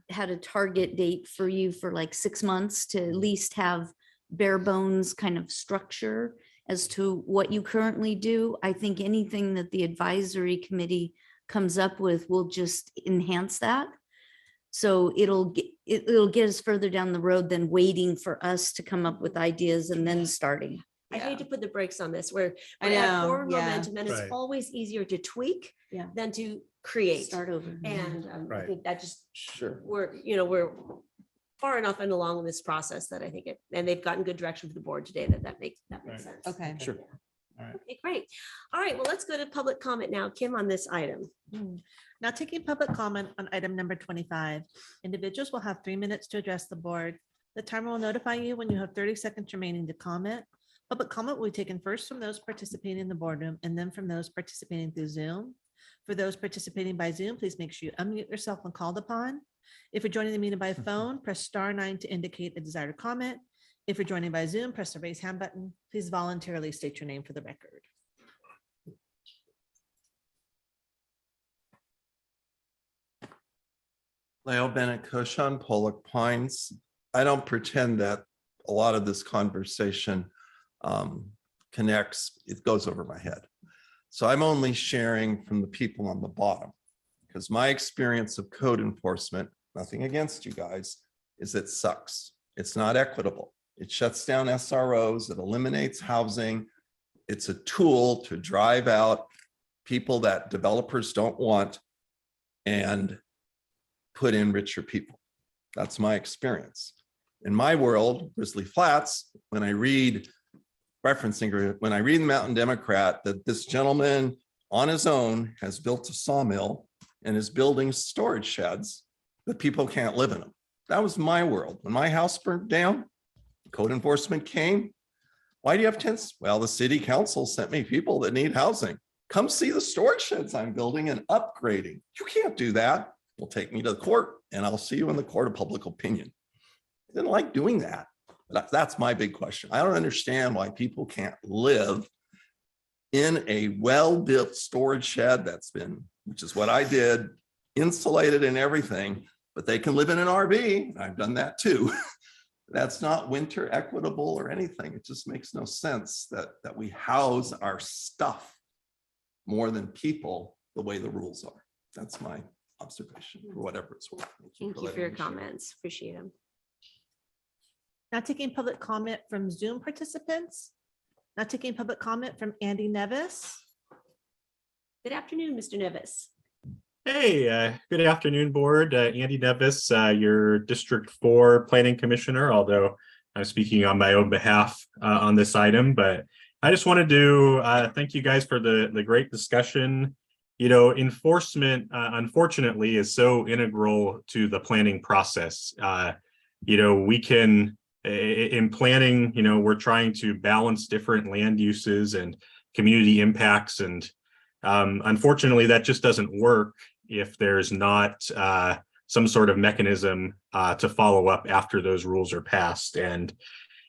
had a target date for you for like 6 months to at least have bare bones kind of structure as to what you currently do. I think anything that the advisory committee comes up with will just enhance that. So it'll get us further down the road than waiting for us to come up with ideas and then starting. I hate to put the brakes on this, where I we have know, forward yeah. momentum, and it's Right. always easier to tweak Yeah. than to create. Start over. And I Right. think that just, sure. we're far enough and along in this process that I think and they've gotten good direction from the board today that makes Right. sense. Okay. Sure. Okay, great. All right, well, let's go to public comment now. Kim, on this item. Now taking public comment on item number 25. Individuals will have 3 minutes to address the board. The timer will notify you when you have 30 seconds remaining to comment. Public comment will be taken first from those participating in the boardroom and then from those participating through Zoom. For those participating by Zoom, please make sure you unmute yourself when called upon. If you're joining the meeting by phone, press *9 to indicate a desired comment. If you're joining by Zoom, press the raise hand button. Please voluntarily state your name for the record. Leo Bennett, Koshan, Pollock Pines. I don't pretend that a lot of this conversation connects, it goes over my head. So I'm only sharing from the people on the bottom, because my experience of code enforcement, nothing against you guys, is it sucks. It's not equitable. It shuts down SROs, it eliminates housing. It's a tool to drive out people that developers don't want and put in richer people. That's my experience. In my world, Grizzly Flats, when I read the Mountain Democrat, that this gentleman on his own has built a sawmill and is building storage sheds, but people can't live in them. That was my world. When my house burnt down, code enforcement came. Why do you have tents? Well, the city council sent me people that need housing. Come see the storage sheds I'm building and upgrading. You can't do that. will take me to the court and I'll see you in the court of public opinion. I didn't like doing that. That's my big question. I don't understand why people can't live in a well-built storage shed which is what I did, insulated and everything, but they can live in an RV. I've done that too. That's not winter equitable or anything. It just makes no sense that we house our stuff more than people the way the rules are. That's my observation, or whatever it's worth. Thank you for your comments. Appreciate them. Now taking public comment from Zoom participants. Now taking public comment from Andy Nevis. Good afternoon, Mr. Nevis. Hey, good afternoon, board. Andy Nevis, your District 4 Planning Commissioner, although I'm speaking on my own behalf on this item, but I just wanted to thank you guys for the great discussion. Enforcement, unfortunately, is so integral to the planning process. We can, in planning, we're trying to balance different land uses and community impacts. And unfortunately, that just doesn't work if there's not some sort of mechanism to follow up after those rules are passed. And,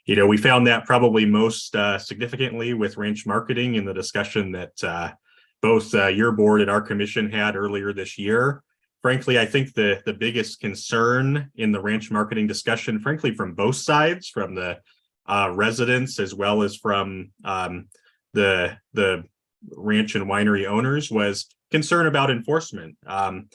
we found that probably most significantly with ranch marketing in the discussion that both your board and our commission had earlier this year. Frankly, I think the biggest concern in the ranch marketing discussion, frankly, from both sides, from the residents as well as from the ranch and winery owners, was concern about enforcement. On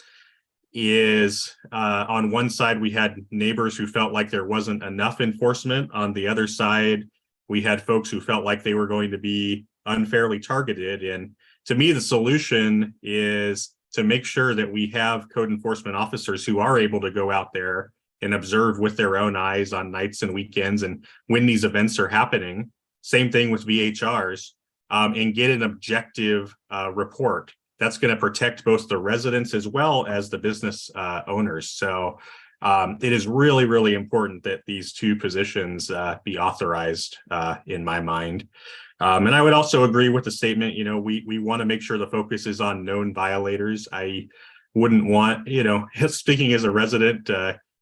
one side, we had neighbors who felt like there wasn't enough enforcement. On the other side, we had folks who felt like they were going to be unfairly targeted. And to me, the solution is to make sure that we have code enforcement officers who are able to go out there and observe with their own eyes on nights and weekends and when these events are happening. Same thing with VHRs, and get an objective report. That's going to protect both the residents as well as the business owners. So it is really, really important that these two positions be authorized in my mind. And I would also agree with the statement, we want to make sure the focus is on known violators. I wouldn't want, speaking as a resident,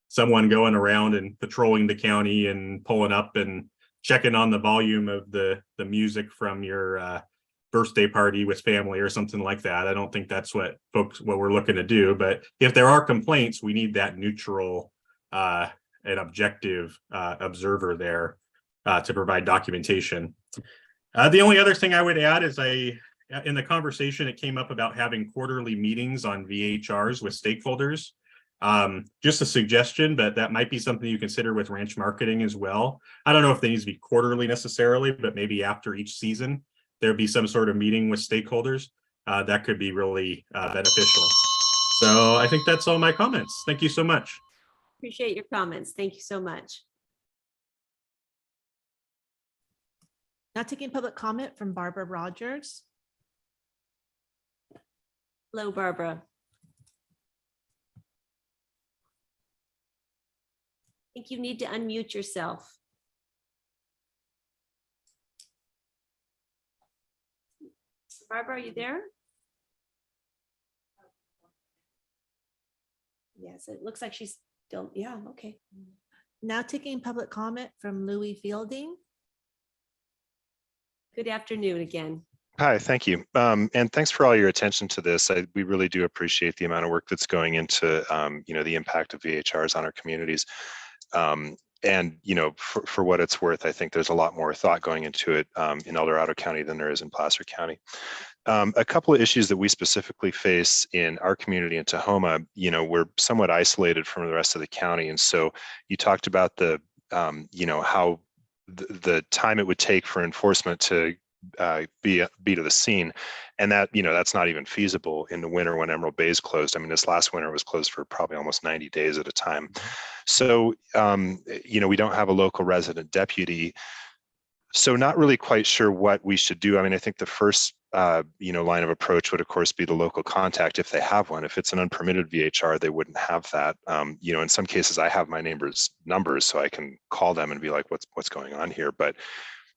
someone going around and patrolling the county and pulling up and checking on the volume of the music from your birthday party with family or something like that. I don't think that's what we're looking to do. But if there are complaints, we need that neutral and objective observer there to provide documentation. The only other thing I would add is in the conversation, it came up about having quarterly meetings on VHRs with stakeholders. Just a suggestion, but that might be something you consider with ranch marketing as well. I don't know if they need to be quarterly necessarily, but maybe after each season, there'd be some sort of meeting with stakeholders. That could be really beneficial. So I think that's all my comments. Thank you so much. Appreciate your comments. Thank you so much. Now taking public comment from Barbara Rogers. Hello, Barbara. I think you need to unmute yourself. Barbara, are you there? Yes, it looks like she's still, yeah, okay. Now taking public comment from Louis Fielding. Good afternoon again. Hi, thank you. And thanks for all your attention to this. We really do appreciate the amount of work that's going into, the impact of VHRs on our communities. And, for what it's worth, I think there's a lot more thought going into it in El Dorado County than there is in Placer County. A couple of issues that we specifically face in our community in Tahoma, we're somewhat isolated from the rest of the county. And so you talked about how the time it would take for enforcement to be to the scene, and that that's not even feasible in the winter when Emerald Bay is closed. I mean, this last winter was closed for probably almost 90 days at a time. So we don't have a local resident deputy, so not really quite sure what we should do. I mean, I think the first line of approach would of course be the local contact if they have one. If it's an unpermitted VHR, they wouldn't have that. In some cases I have my neighbors' numbers so I can call them and be like, what's going on here? But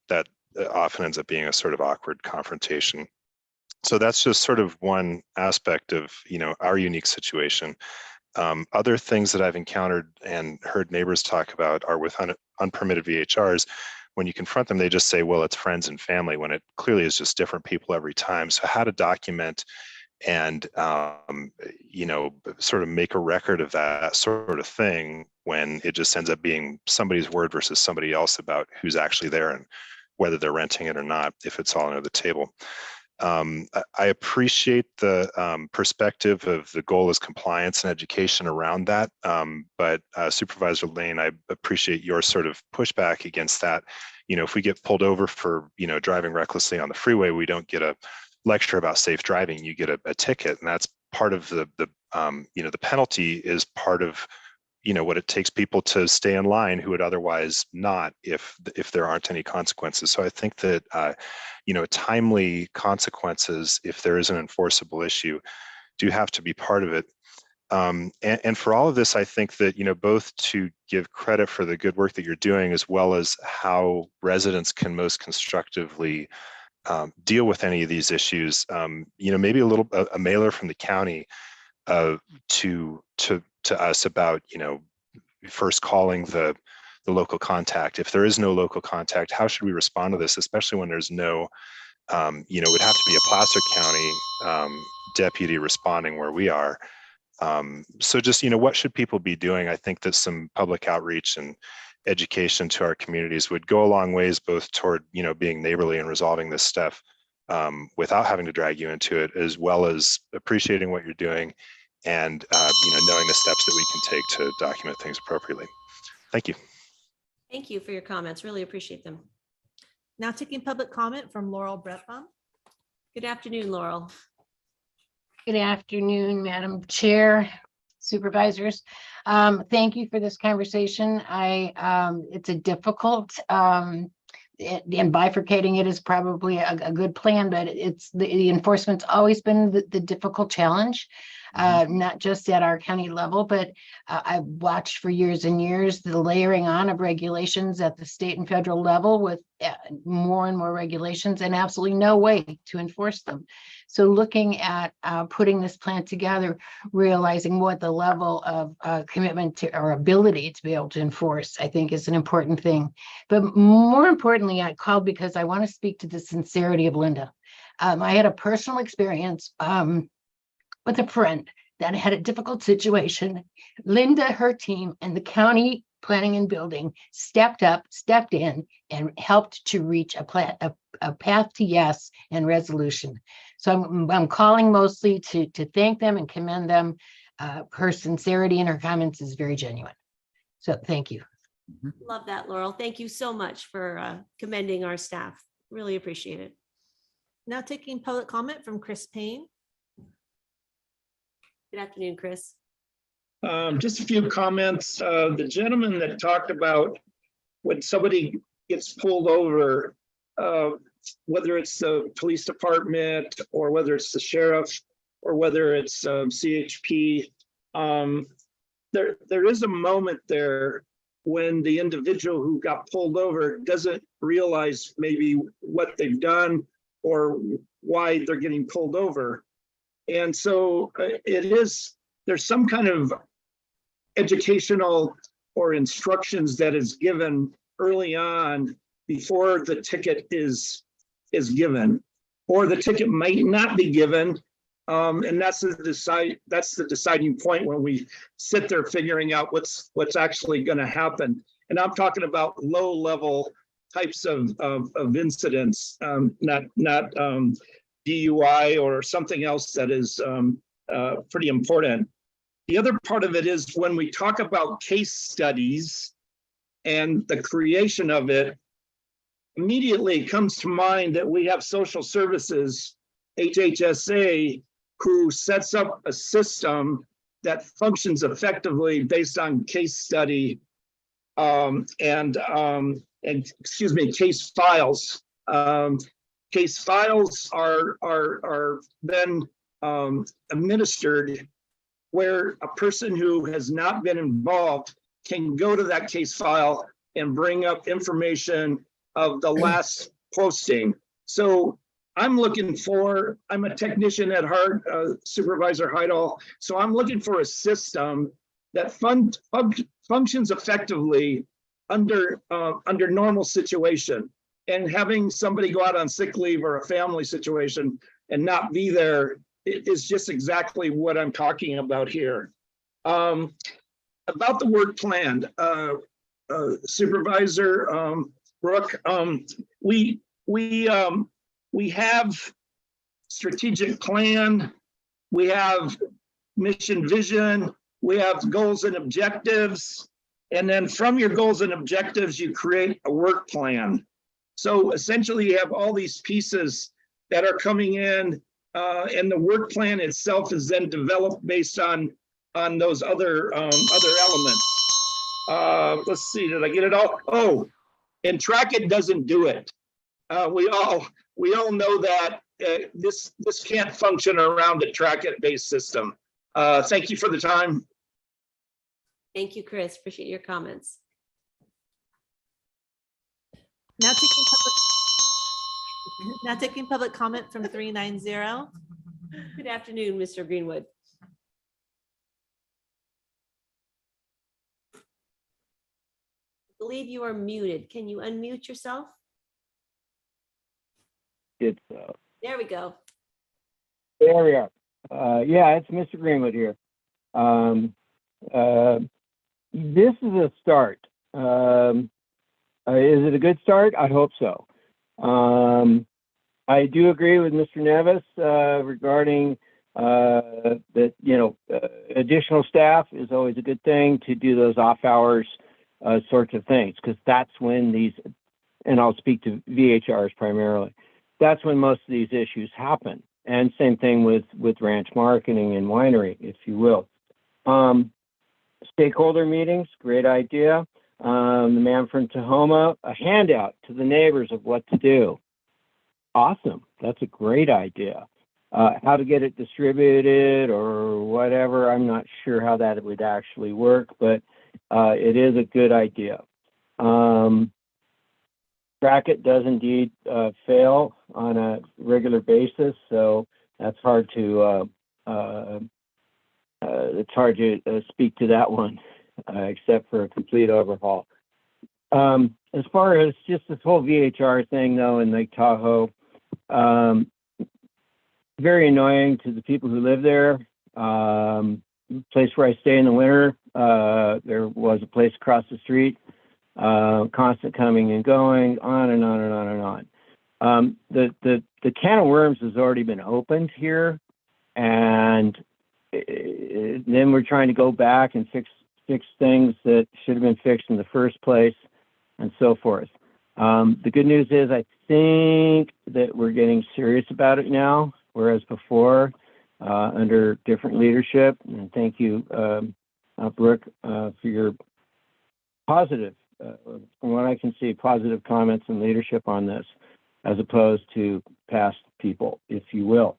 that often ends up being a sort of awkward confrontation. So that's just sort of one aspect of our unique situation. Other things that I've encountered and heard neighbors talk about are with unpermitted VHRs. When you confront them, they just say, well, it's friends and family, when it clearly is just different people every time. So how to document and, sort of make a record of that sort of thing when it just ends up being somebody's word versus somebody else about who's actually there and whether they're renting it or not, if it's all under the table. I appreciate the perspective of the goal is compliance and education around that. But Supervisor Lane, I appreciate your sort of pushback against that. If we get pulled over for, driving recklessly on the freeway, we don't get a lecture about safe driving, you get a ticket. And that's part of the penalty is part of, what it takes people to stay in line who would otherwise not if there aren't any consequences. So I think that, timely consequences, if there is an enforceable issue, do have to be part of it. And for all of this, I think that, both to give credit for the good work that you're doing, as well as how residents can most constructively deal with any of these issues, maybe a mailer from the county to us about, first calling the local contact. If there is no local contact, how should we respond to this, especially when there's no, it would have to be a Placer County deputy responding where we are. So just, what should people be doing? I think that some public outreach and education to our communities would go a long ways, both toward, being neighborly and resolving this stuff without having to drag you into it, as well as appreciating what you're doing and, knowing the steps that we can take to document things appropriately. Thank you. Thank you for your comments. Really appreciate them. Now taking public comment from Laurel Bretbaum. Good afternoon, Laurel. Good afternoon, Madam Chair, supervisors. Thank you for this conversation. It's a difficult, and bifurcating it is probably a good plan, but it's the enforcement's always been the difficult challenge. Not just at our county level, but I've watched for years and years the layering on of regulations at the state and federal level with more and more regulations and absolutely no way to enforce them. So looking at putting this plan together, realizing what the level of commitment to or ability to be able to enforce, I think is an important thing. But more importantly, I called because I want to speak to the sincerity of Linda. I had a personal experience with a friend that had a difficult situation. Linda, her team, and the county planning and building stepped in, and helped to reach a path to yes and resolution. So I'm calling mostly to thank them and commend them. Her sincerity in her comments is very genuine. So thank you. Love that, Laurel. Thank you so much for commending our staff. Really appreciate it. Now taking public comment from Chris Payne. Good afternoon, Chris. Just a few comments. The gentleman that talked about when somebody gets pulled over, whether it's the police department or whether it's the sheriff or whether it's CHP, there is a moment there when the individual who got pulled over doesn't realize maybe what they've done or why they're getting pulled over. And so there's some kind of educational or instructions that is given early on before the ticket is given, or the ticket might not be given. And that's the deciding point when we sit there figuring out what's actually going to happen. And I'm talking about low level types of incidents, not DUI or something else that is pretty important. The other part of it is when we talk about case studies and the creation of it, immediately comes to mind that we have social services, HHSA, who sets up a system that functions effectively based on case study and case files. Case files are then administered where a person who has not been involved can go to that case file and bring up information of the last posting. So I'm a technician at heart, Supervisor Heidel. So I'm looking for a system that functions effectively under normal situation. And having somebody go out on sick leave or a family situation and not be there is just exactly what I'm talking about here. About the word planned, Supervisor Brooke, we have strategic plan, we have mission vision, we have goals and objectives, and then from your goals and objectives, you create a work plan. So essentially you have all these pieces that are coming in, and the work plan itself is then developed based on those other elements. Let's see, did I get it all? Oh, and Track It doesn't do it. We all know that this can't function around a Track It based system. Thank you for the time. Thank you, Chris. Appreciate your comments. Now taking public comment from 390. Good afternoon, Mr. Greenwood. I believe you are muted. Can you unmute yourself? It's There we go. there we are. Yeah, it's Mr. Greenwood here. This is a start. Is it a good start? I hope so. I do agree with Mr. Nevis regarding that, additional staff is always a good thing to do those off hours sorts of things, because that's when these, and I'll speak to VHRs primarily, that's when most of these issues happen. And same thing with ranch marketing and winery, if you will. Stakeholder meetings, great idea. The man from Tahoma, a handout to the neighbors of what to do. Awesome. That's a great idea. How to get it distributed or whatever, I'm not sure how that would actually work, but it is a good idea. Track It does indeed fail on a regular basis, so that's hard to speak to that one, except for a complete overhaul. As far as just this whole VHR thing, though, in Lake Tahoe, very annoying to the people who live there. Place where I stay in the winter, there was a place across the street, constant coming and going, on and on and on and on. The can of worms has already been opened here, and then we're trying to go back and fix things that should have been fixed in the first place, and so forth. The good news is I think that we're getting serious about it now, whereas before, under different leadership. And thank you, Brooke, for your positive, from what I can see, positive comments and leadership on this, as opposed to past people, if you will.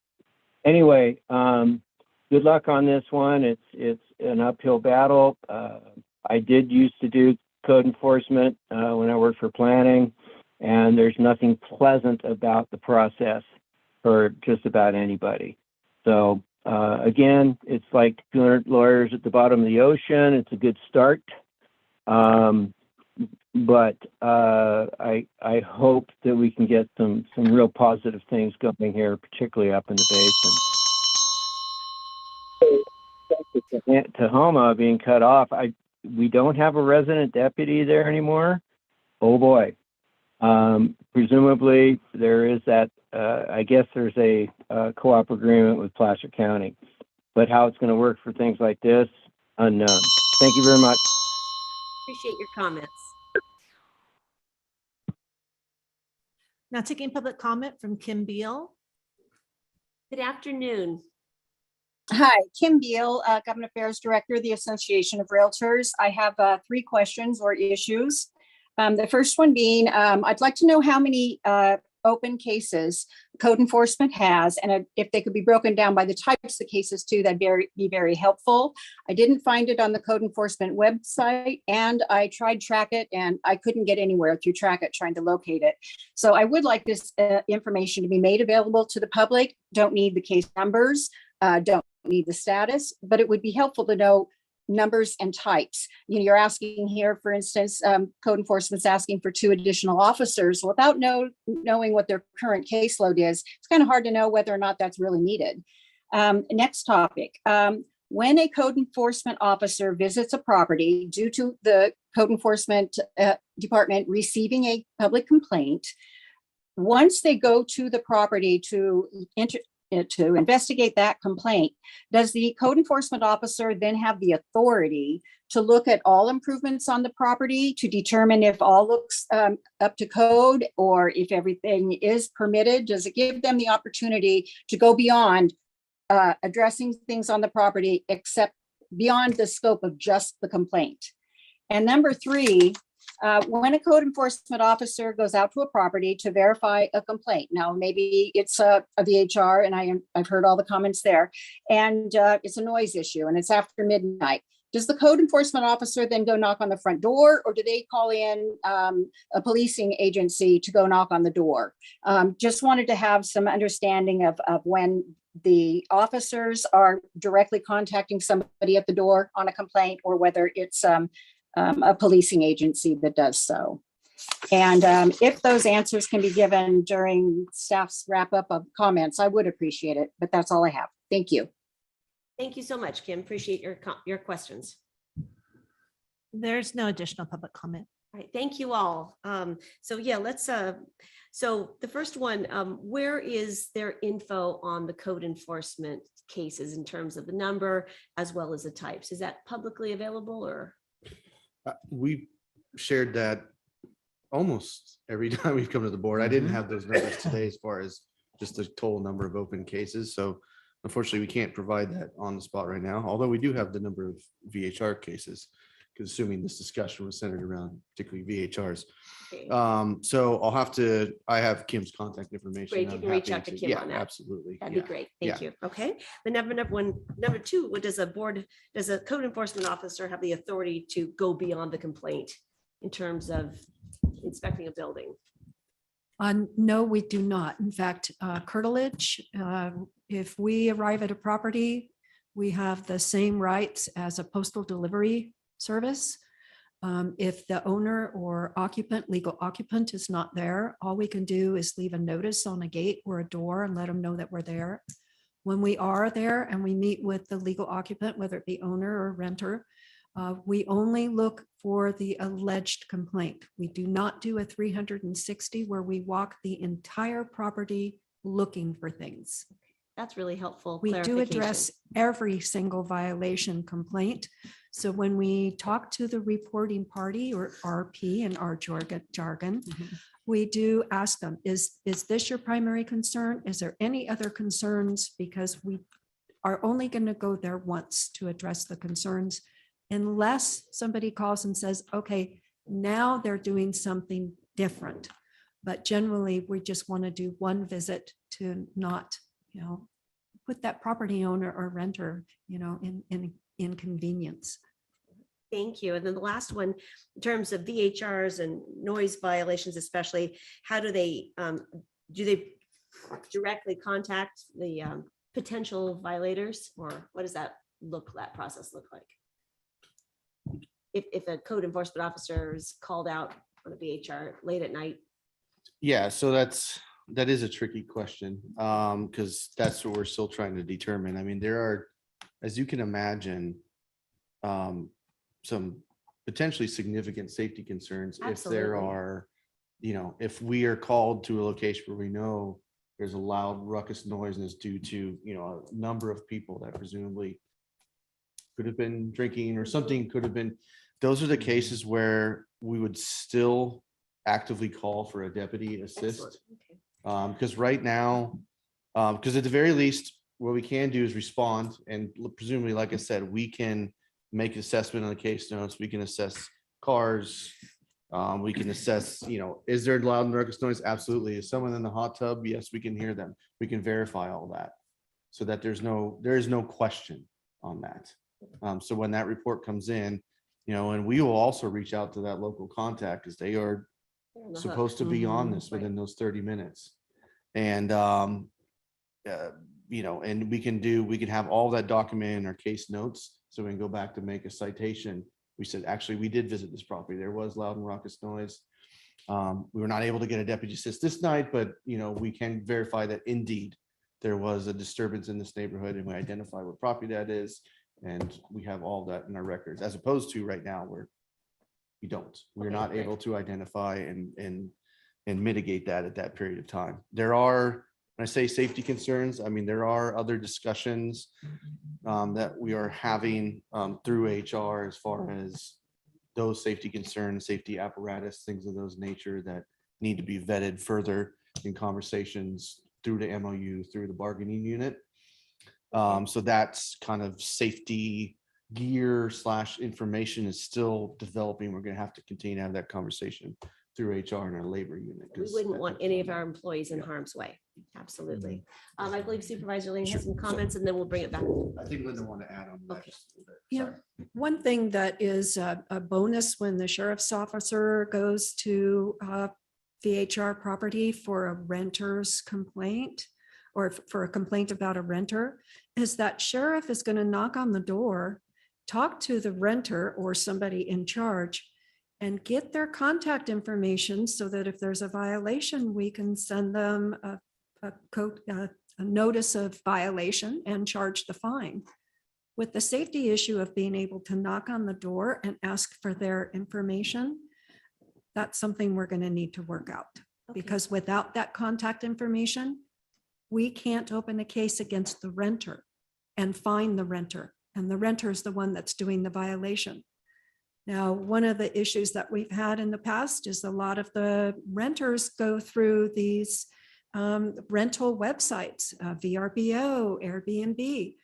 Anyway, good luck on this one. It's an uphill battle. I did used to do code enforcement when I worked for planning, and there's nothing pleasant about the process for just about anybody. So again, it's like 200 lawyers at the bottom of the ocean. It's a good start. But I hope that we can get some real positive things going here, particularly up in the basin. Tahoma being cut off, we don't have a resident deputy there anymore. Oh boy. Presumably there is that, I guess there's a co-op agreement with Placer County, but how it's going to work for things like this, unknown. Thank you very much. Appreciate your comments. Now taking public comment from Kim Beal. Good afternoon. Hi, Kim Beal, Government Affairs Director of the Association of Realtors. I have 3 questions or issues. The first one being, I'd like to know how many open cases code enforcement has, and if they could be broken down by the types of cases too, that'd be very helpful. I didn't find it on the code enforcement website, and I tried Track It and I couldn't get anywhere through Track It trying to locate it. So I would like this information to be made available to the public. Don't need the case numbers, don't need the status, but it would be helpful to know numbers and types. You know, you're asking here, for instance, code enforcement's asking for 2 additional officers without knowing what their current caseload is. It's kind of hard to know whether or not that's really needed. Next topic. When a code enforcement officer visits a property due to the code enforcement department receiving a public complaint, once they go to the property to investigate that complaint, does the code enforcement officer then have the authority to look at all improvements on the property to determine if all looks up to code or if everything is permitted? Does it give them the opportunity to go beyond addressing things on the property, except beyond the scope of just the complaint? And number 3, when a code enforcement officer goes out to a property to verify a complaint, now maybe it's a VHR, and I've heard all the comments there, and it's a noise issue and it's after midnight. Does the code enforcement officer then go knock on the front door, or do they call in a policing agency to go knock on the door? Just wanted to have some understanding of when the officers are directly contacting somebody at the door on a complaint, or whether it's a policing agency that does so. And if those answers can be given during staff's wrap up of comments, I would appreciate it, but that's all I have. Thank you. Thank you so much, Kim. Appreciate your questions. There's no additional public comment. All right, thank you all. So yeah, let's, so the first one, where is their info on the code enforcement cases in terms of the number as well as the types? Is that publicly available, or? We shared that almost every time we've come to the board. I didn't have those numbers today as far as just the total number of open cases. So unfortunately, we can't provide that on the spot right now, although we do have the number of VHR cases, because assuming this discussion was centered around particularly VHRs. Okay. So I have Kim's contact information. Great, you I'm can reach happy out to Kim yeah, on that. absolutely. That'd Yeah. be great. Thank Yeah. you. Okay. The number 2, what does a code enforcement officer have the authority to go beyond the complaint in terms of inspecting a building? No, we do not. In fact, curtilage, if we arrive at a property, we have the same rights as a postal delivery service. If the owner or legal occupant is not there, all we can do is leave a notice on a gate or a door and let them know that we're there. When we are there and we meet with the legal occupant, whether it be owner or renter, we only look for the alleged complaint. We do not do a 360 where we walk the entire property looking for things. That's really helpful. We do clarification. address every single violation complaint. So when we talk to the reporting party, or RP in our jargon, we do ask them, is this your primary concern? Is there any other concerns? Because we are only going to go there once to address the concerns, unless somebody calls and says, okay, now they're doing something different. But generally, we just want to do one visit to not, put that property owner or renter, in inconvenience. Thank you. And then the last one, in terms of VHRs and noise violations, especially, how do they directly contact the potential violators, or what does that process look like? If a code enforcement officer is called out on a VHR late at night? Yeah, so that is a tricky question, because that's what we're still trying to determine. I mean, there are, as you can imagine, some potentially significant safety concerns if there Absolutely. are, if we are called to a location where we know there's a loud ruckus noise and it's due to, a number of people that presumably could have been drinking or something could have been. Those are the cases where we would still actively call for a deputy assist. Excellent. Okay. Because right now, because at the very least, what we can do is respond, and presumably, like I said, we can make an assessment on the case notes. We can assess cars, We can assess, is there loud and ruckus noise? Absolutely. Is someone in the hot tub? Yes, we can hear them. We can verify all that so that there is no question on that. So when that report comes in, and we will also reach out to that local contact because they are supposed to be on this within those 30 minutes. And, and we can have all that documented in our case notes. So we can go back to make a citation. We said, actually, we did visit this property. There was loud and raucous noise. We were not able to get a deputy assist this night, but we can verify that indeed there was a disturbance in this neighborhood and we identify what property that is. And we have all that in our records, as opposed to right now where we don't. We're not able to identify and mitigate that at that period of time. There are, when I say safety concerns, I mean, there are other discussions that we are having through HR as far as those safety concerns, safety apparatus, things of those nature that need to be vetted further in conversations through the MOU, through the bargaining unit. So that's kind of safety gear / information is still developing. We're going to have to continue to have that conversation through HR and our labor unit. We wouldn't want any of our employees in harm's way. Absolutely. I believe Supervisor Lane has some comments and then we'll bring it back. I think Linda wanted to add on that. just a little bit. Yeah, Sorry. one thing that is a bonus when the sheriff's officer goes to VHR property for a renter's complaint or for a complaint about a renter is that sheriff is going to knock on the door, talk to the renter or somebody in charge and get their contact information so that if there's a violation, we can send them a notice of violation and charge the fine. With the safety issue of being able to knock on the door and ask for their information, that's something we're going to need to work out. Because without that contact information, we can't open a case against the renter and fine the renter. And the renter is the one that's doing the violation. Now, one of the issues that we've had in the past is a lot of the renters go through these rental websites, VRBO, Airbnb.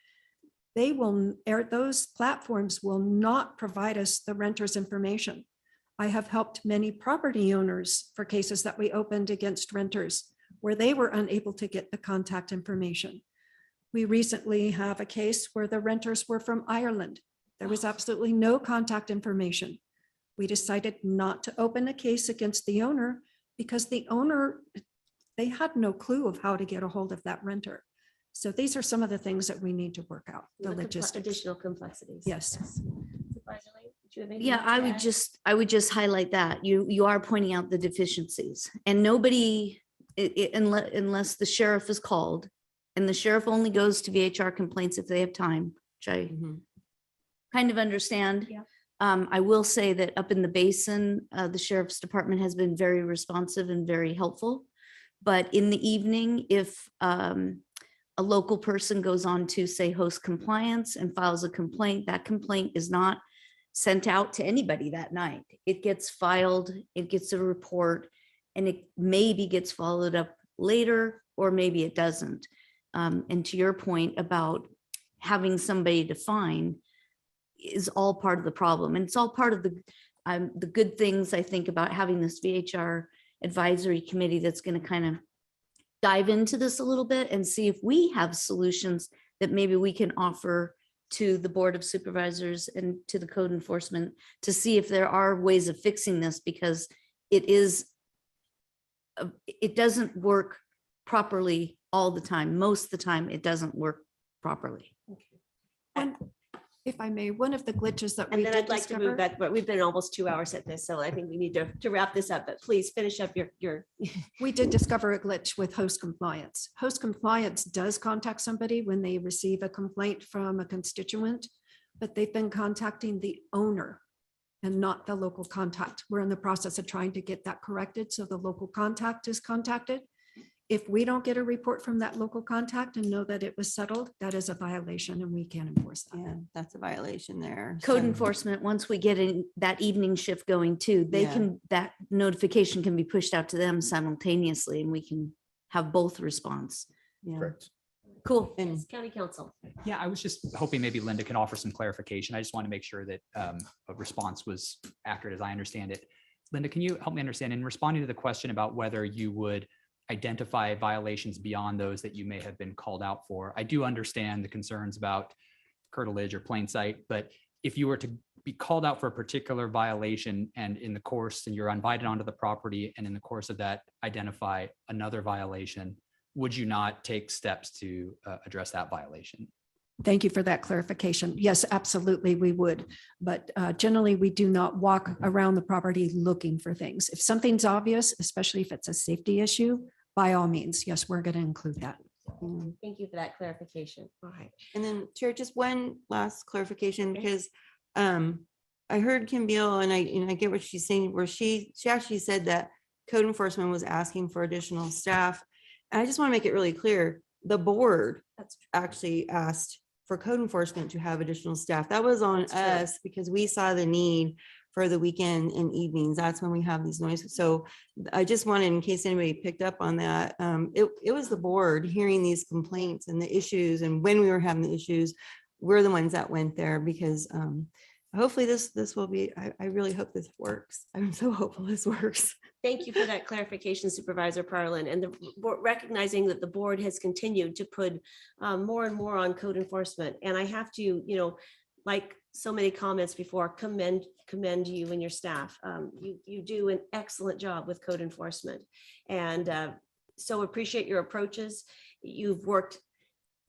Those platforms will not provide us the renter's information. I have helped many property owners for cases that we opened against renters where they were unable to get the contact information. We recently have a case where the renters were from Ireland. There was absolutely no contact information. We decided not to open a case against the owner because the owner, they had no clue of how to get a hold of that renter. So these are some of the things that we need to work out, the logistics. Additional complexities. Yes. Yeah, I would just highlight that you are pointing out the deficiencies and nobody, unless the sheriff is called, and the sheriff only goes to VHR complaints if they have time, which I kind of understand. Yeah. I will say that up in the basin, the sheriff's department has been very responsive and very helpful. But in the evening, if a local person goes on to say host compliance and files a complaint, that complaint is not sent out to anybody that night. It gets filed, it gets a report, and it maybe gets followed up later, or maybe it doesn't. And to your point about having somebody to fine is all part of the problem. And it's all part of the good things I think about having this VHR advisory committee that's going to kind of dive into this a little bit and see if we have solutions that maybe we can offer to the Board of Supervisors and to the code enforcement to see if there are ways of fixing this, because it doesn't work properly all the time. Most of the time, it doesn't work properly. If I may, one of the glitches that we And then did I'd like to discover. move back, but we've been almost 2 hours at this, so I think we need to wrap this up, but please finish up your. We did discover a glitch with host compliance. Host compliance does contact somebody when they receive a complaint from a constituent, but they've been contacting the owner and not the local contact. We're in the process of trying to get that corrected, so the local contact is contacted. If we don't get a report from that local contact and know that it was settled, that is a violation and we can't enforce that. Yeah, that's a violation there. Code So- enforcement, once we get in that evening shift going too, that notification can be pushed out to them simultaneously and we can have both response. Yeah. Correct. Cool. And County Council. Yeah, I was just hoping maybe Linda can offer some clarification. I just want to make sure that a response was accurate as I understand it. Linda, can you help me understand in responding to the question about whether you would identify violations beyond those that you may have been called out for? I do understand the concerns about curtilage or plain sight, but if you were to be called out for a particular violation and in the course, and you're invited onto the property, and in the course of that, identify another violation, would you not take steps to address that violation? Thank you for that clarification. Yes, absolutely, we would. But generally, we do not walk around the property looking for things. If something's obvious, especially if it's a safety issue, by all means, yes, we're going to include that. Thank you for that clarification. All right. And then Chair, just one last clarification, because I heard Kim Beal and I get what she's saying, where she actually said that code enforcement was asking for additional staff. And I just want to make it really clear, the board actually asked for code enforcement to have additional staff. That was on us because we saw the need for the weekend and evenings. That's when we have these noises. So I just wanted, in case anybody picked up on that, it was the board hearing these complaints and the issues, and when we were having the issues, we're the ones that went there, because hopefully this will be, I really hope this works. I'm so hopeful this works. Thank you for that clarification, Supervisor Parlin, and recognizing that the board has continued to put more and more on code enforcement. And I have to, like so many comments before, commend you and your staff. You do an excellent job with code enforcement, and so appreciate your approaches. You've worked.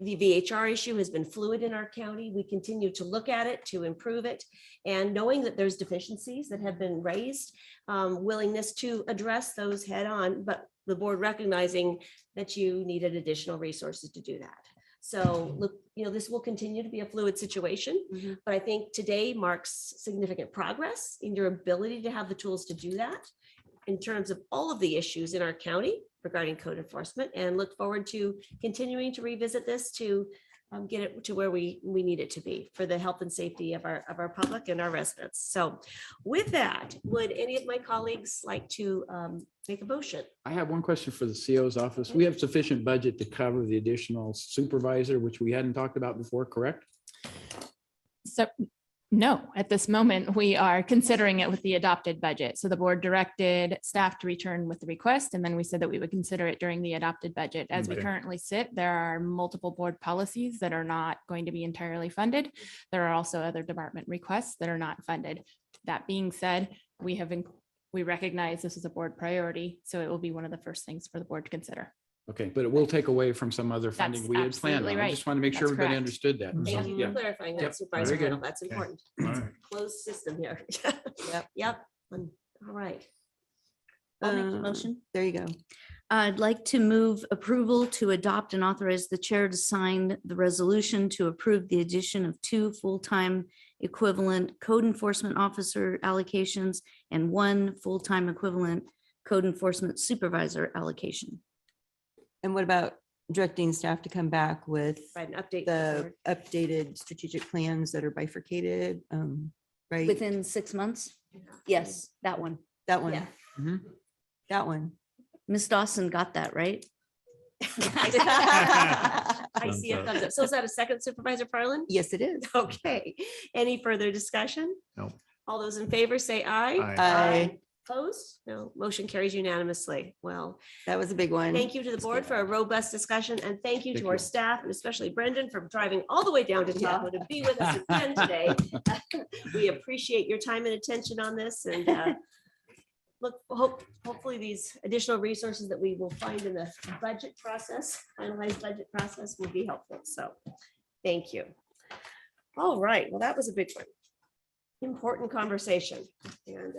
The VHR issue has been fluid in our county. We continue to look at it to improve it, and knowing that there's deficiencies that have been raised, willingness to address those head on, but the board recognizing that you needed additional resources to do that. So look, this will continue to be a fluid situation, but I think today marks significant progress in your ability to have the tools to do that in terms of all of the issues in our county regarding code enforcement, and look forward to continuing to revisit this to get it to where we need it to be for the health and safety of our public and our residents. So with that, would any of my colleagues like to make a motion? I have one question for the CO's office. We have sufficient budget to cover the additional supervisor, which we hadn't talked about before, correct? So no, at this moment, we are considering it with the adopted budget. So the board directed staff to return with the request, and then we said that we would consider it during the adopted budget. As we currently sit, there are multiple board policies that are not going to be entirely funded. There are also other department requests that are not funded. That being said, we recognize this is a board priority, so it will be one of the first things for the board to consider. Okay, but it will take away from some other funding That's we had planned on. absolutely I right. just want to make sure That's everybody correct. understood that. Thank So, you yeah. for clarifying Yep. that, Supervisor. Very good. That's important. All right. Closed system here. Yep. Yep. All right. I'll make the motion. There you go. I'd like to move approval to adopt and authorize the chair to sign the resolution to approve the addition of 2 full-time equivalent code enforcement officer allocations and 1 full-time equivalent code enforcement supervisor allocation. And what about directing staff to come back with Right, an update. the updated strategic plans that are bifurcated, right? Within 6 months? Yes, that one. That one, Yeah. that one. Ms. Dawson got that, right? I see a thumbs up. So is that a second, Supervisor Parlin? Yes, it is. Okay. Any further discussion? No. All those in favor say aye. Aye. Aye. Opposed? No. Motion carries unanimously. Well, That was a big one. thank you to the board for a robust discussion, and thank you to Thank our you. staff, and especially Brendan for driving all the way down to Tahoe to be with us again today. We appreciate your time and attention on this, and hopefully these additional resources that we will find in the budget process, finalized budget process, will be helpful. So thank you. All right. Well, that was a big one. Important conversation. And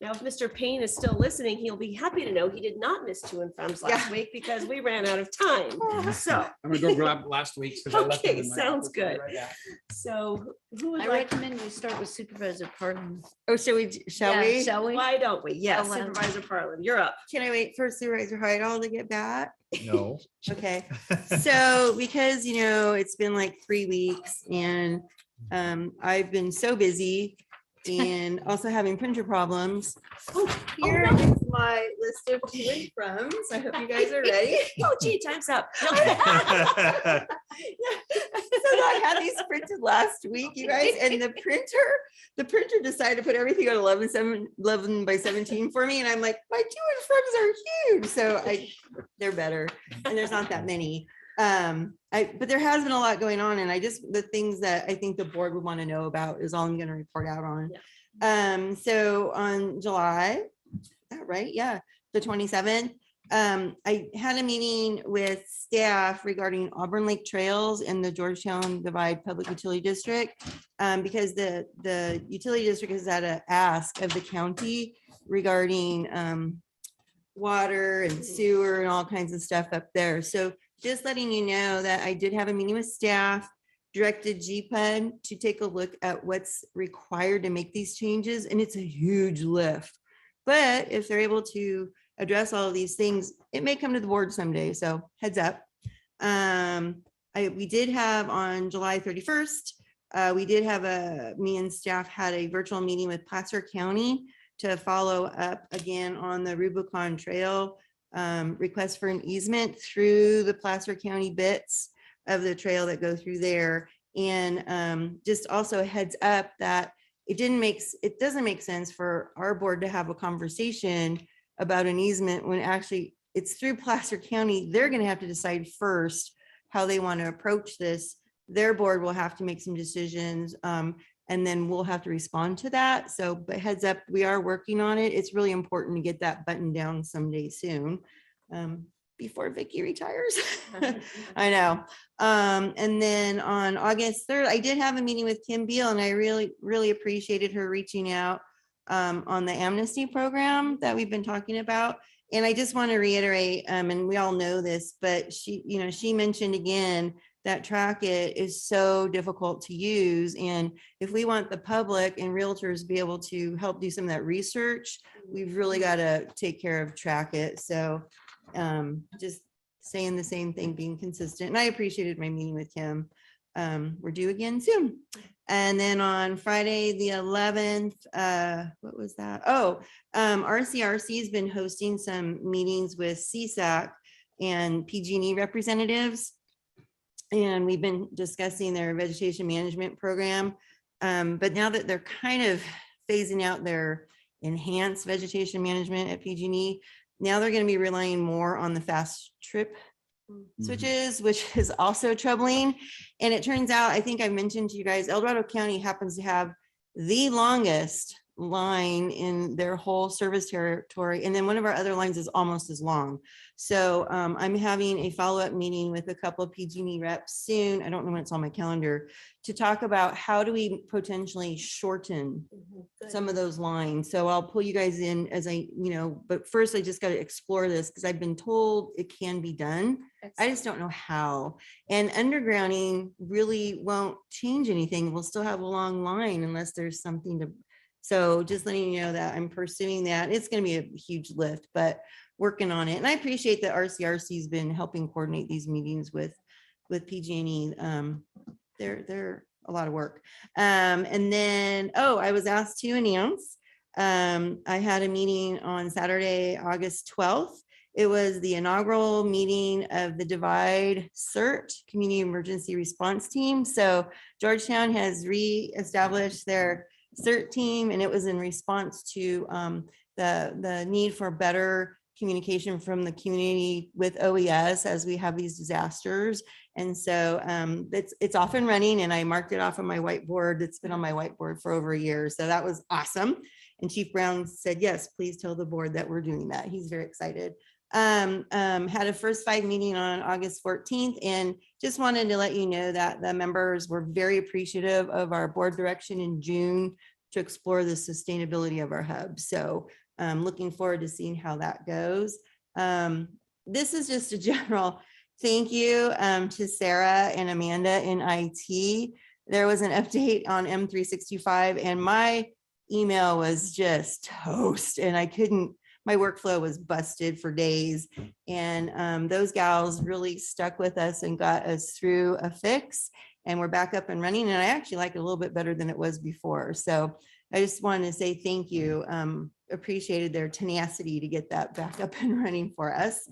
now if Mr. Payne is still listening, he'll be happy to know he did not miss 2 and froms last week because we ran out of time. So, I'm gonna go grab last week's. 'cause I left it okay, in my sounds office. I'll be good. right back. So who would I like, recommend we start with Supervisor Parlin. Oh, shall we? Yeah, Shall we? why don't we? Yes, Oh, wow. Supervisor Parlin, you're up. Can I wait for Supervisor Hydall to get back? No. Okay, so because, it's been like 3 weeks and I've been so busy and also having printer problems. Here is my list of to and froms. I hope you guys are ready. Oh, gee, time's up. So I had these printed last week, you guys, and the printer decided to put everything on 11 by 17 for me. And I'm like, my to and froms are huge. So they're better. And there's not that many. But there has been a lot going on. And the things that I think the board would want to know about is all I'm going to report out on. Yeah. So on July, is that right? Yeah. The 27th. I had a meeting with staff regarding Auburn Lake Trails in the Georgetown Divide Public Utility District, because the utility district has had an ask of the county regarding water and sewer and all kinds of stuff up there. So just letting you know that I did have a meeting with staff, directed GPUD to take a look at what's required to make these changes, and it's a huge lift. But if they're able to address all of these things, it may come to the board someday. So heads up. We did have on July 31st, me and staff had a virtual meeting with Placer County to follow up again on the Rubicon Trail request for an easement through the Placer County bits of the trail that go through there. And just also a heads up that it doesn't make sense for our board to have a conversation about an easement when actually it's through Placer County. They're going to have to decide first how they want to approach this. Their board will have to make some decisions, and then we'll have to respond to that. So, but heads up, we are working on it. It's really important to get that buttoned down someday soon, before Vicky retires. I know. And then on August 3rd, I did have a meeting with Kim Beal, and I really, really appreciated her reaching out on the amnesty program that we've been talking about. And I just want to reiterate, and we all know this, but she mentioned again that Trackit is so difficult to use. And if we want the public and realtors to be able to help do some of that research, we've really got to take care of Trackit. So just saying the same thing, being consistent. And I appreciated my meeting with Kim. We're due again soon. And then on Friday, the 11th, what was that? RCRC has been hosting some meetings with CSAC and PG&E representatives. And we've been discussing their vegetation management program. But now that they're kind of phasing out their enhanced vegetation management at PG&E, now they're going to be relying more on the fast trip switches, which is also troubling. And it turns out, I think I mentioned to you guys, El Dorado County happens to have the longest line in their whole service territory. And then one of our other lines is almost as long. So I'm having a follow-up meeting with a couple of PG&E reps soon. I don't know when it's on my calendar, to talk about how do we potentially shorten some of those lines. So I'll pull you guys in as but first I just got to explore this because I've been told it can be done. I just don't know how. And undergrounding really won't change anything. We'll still have a long line unless there's something to. So just letting you know that I'm pursuing that. It's going to be a huge lift, but working on it. And I appreciate that RCRC has been helping coordinate these meetings with PG&E. They're a lot of work. And then, I was asked to announce, I had a meeting on Saturday, August 12th. It was the inaugural meeting of the Divide CERT, Community Emergency Response Team. So Georgetown has reestablished their CERT team, and it was in response to the need for better communication from the community with OES as we have these disasters. And so it's off and running, and I marked it off on my whiteboard. It's been on my whiteboard for over a year. So that was awesome. And Chief Brown said, yes, please tell the board that we're doing that. He's very excited. Had a first 5 meeting on August 14th, and just wanted to let you know that the members were very appreciative of our board direction in June to explore the sustainability of our hub. So looking forward to seeing how that goes. This is just a general thank you to Sarah and Amanda in IT. There was an update on M365 and my email was just toast, and my workflow was busted for days. And those gals really stuck with us and got us through a fix, and we're back up and running. And I actually like it a little bit better than it was before. So I just wanted to say thank you. Appreciated their tenacity to get that back up and running for us.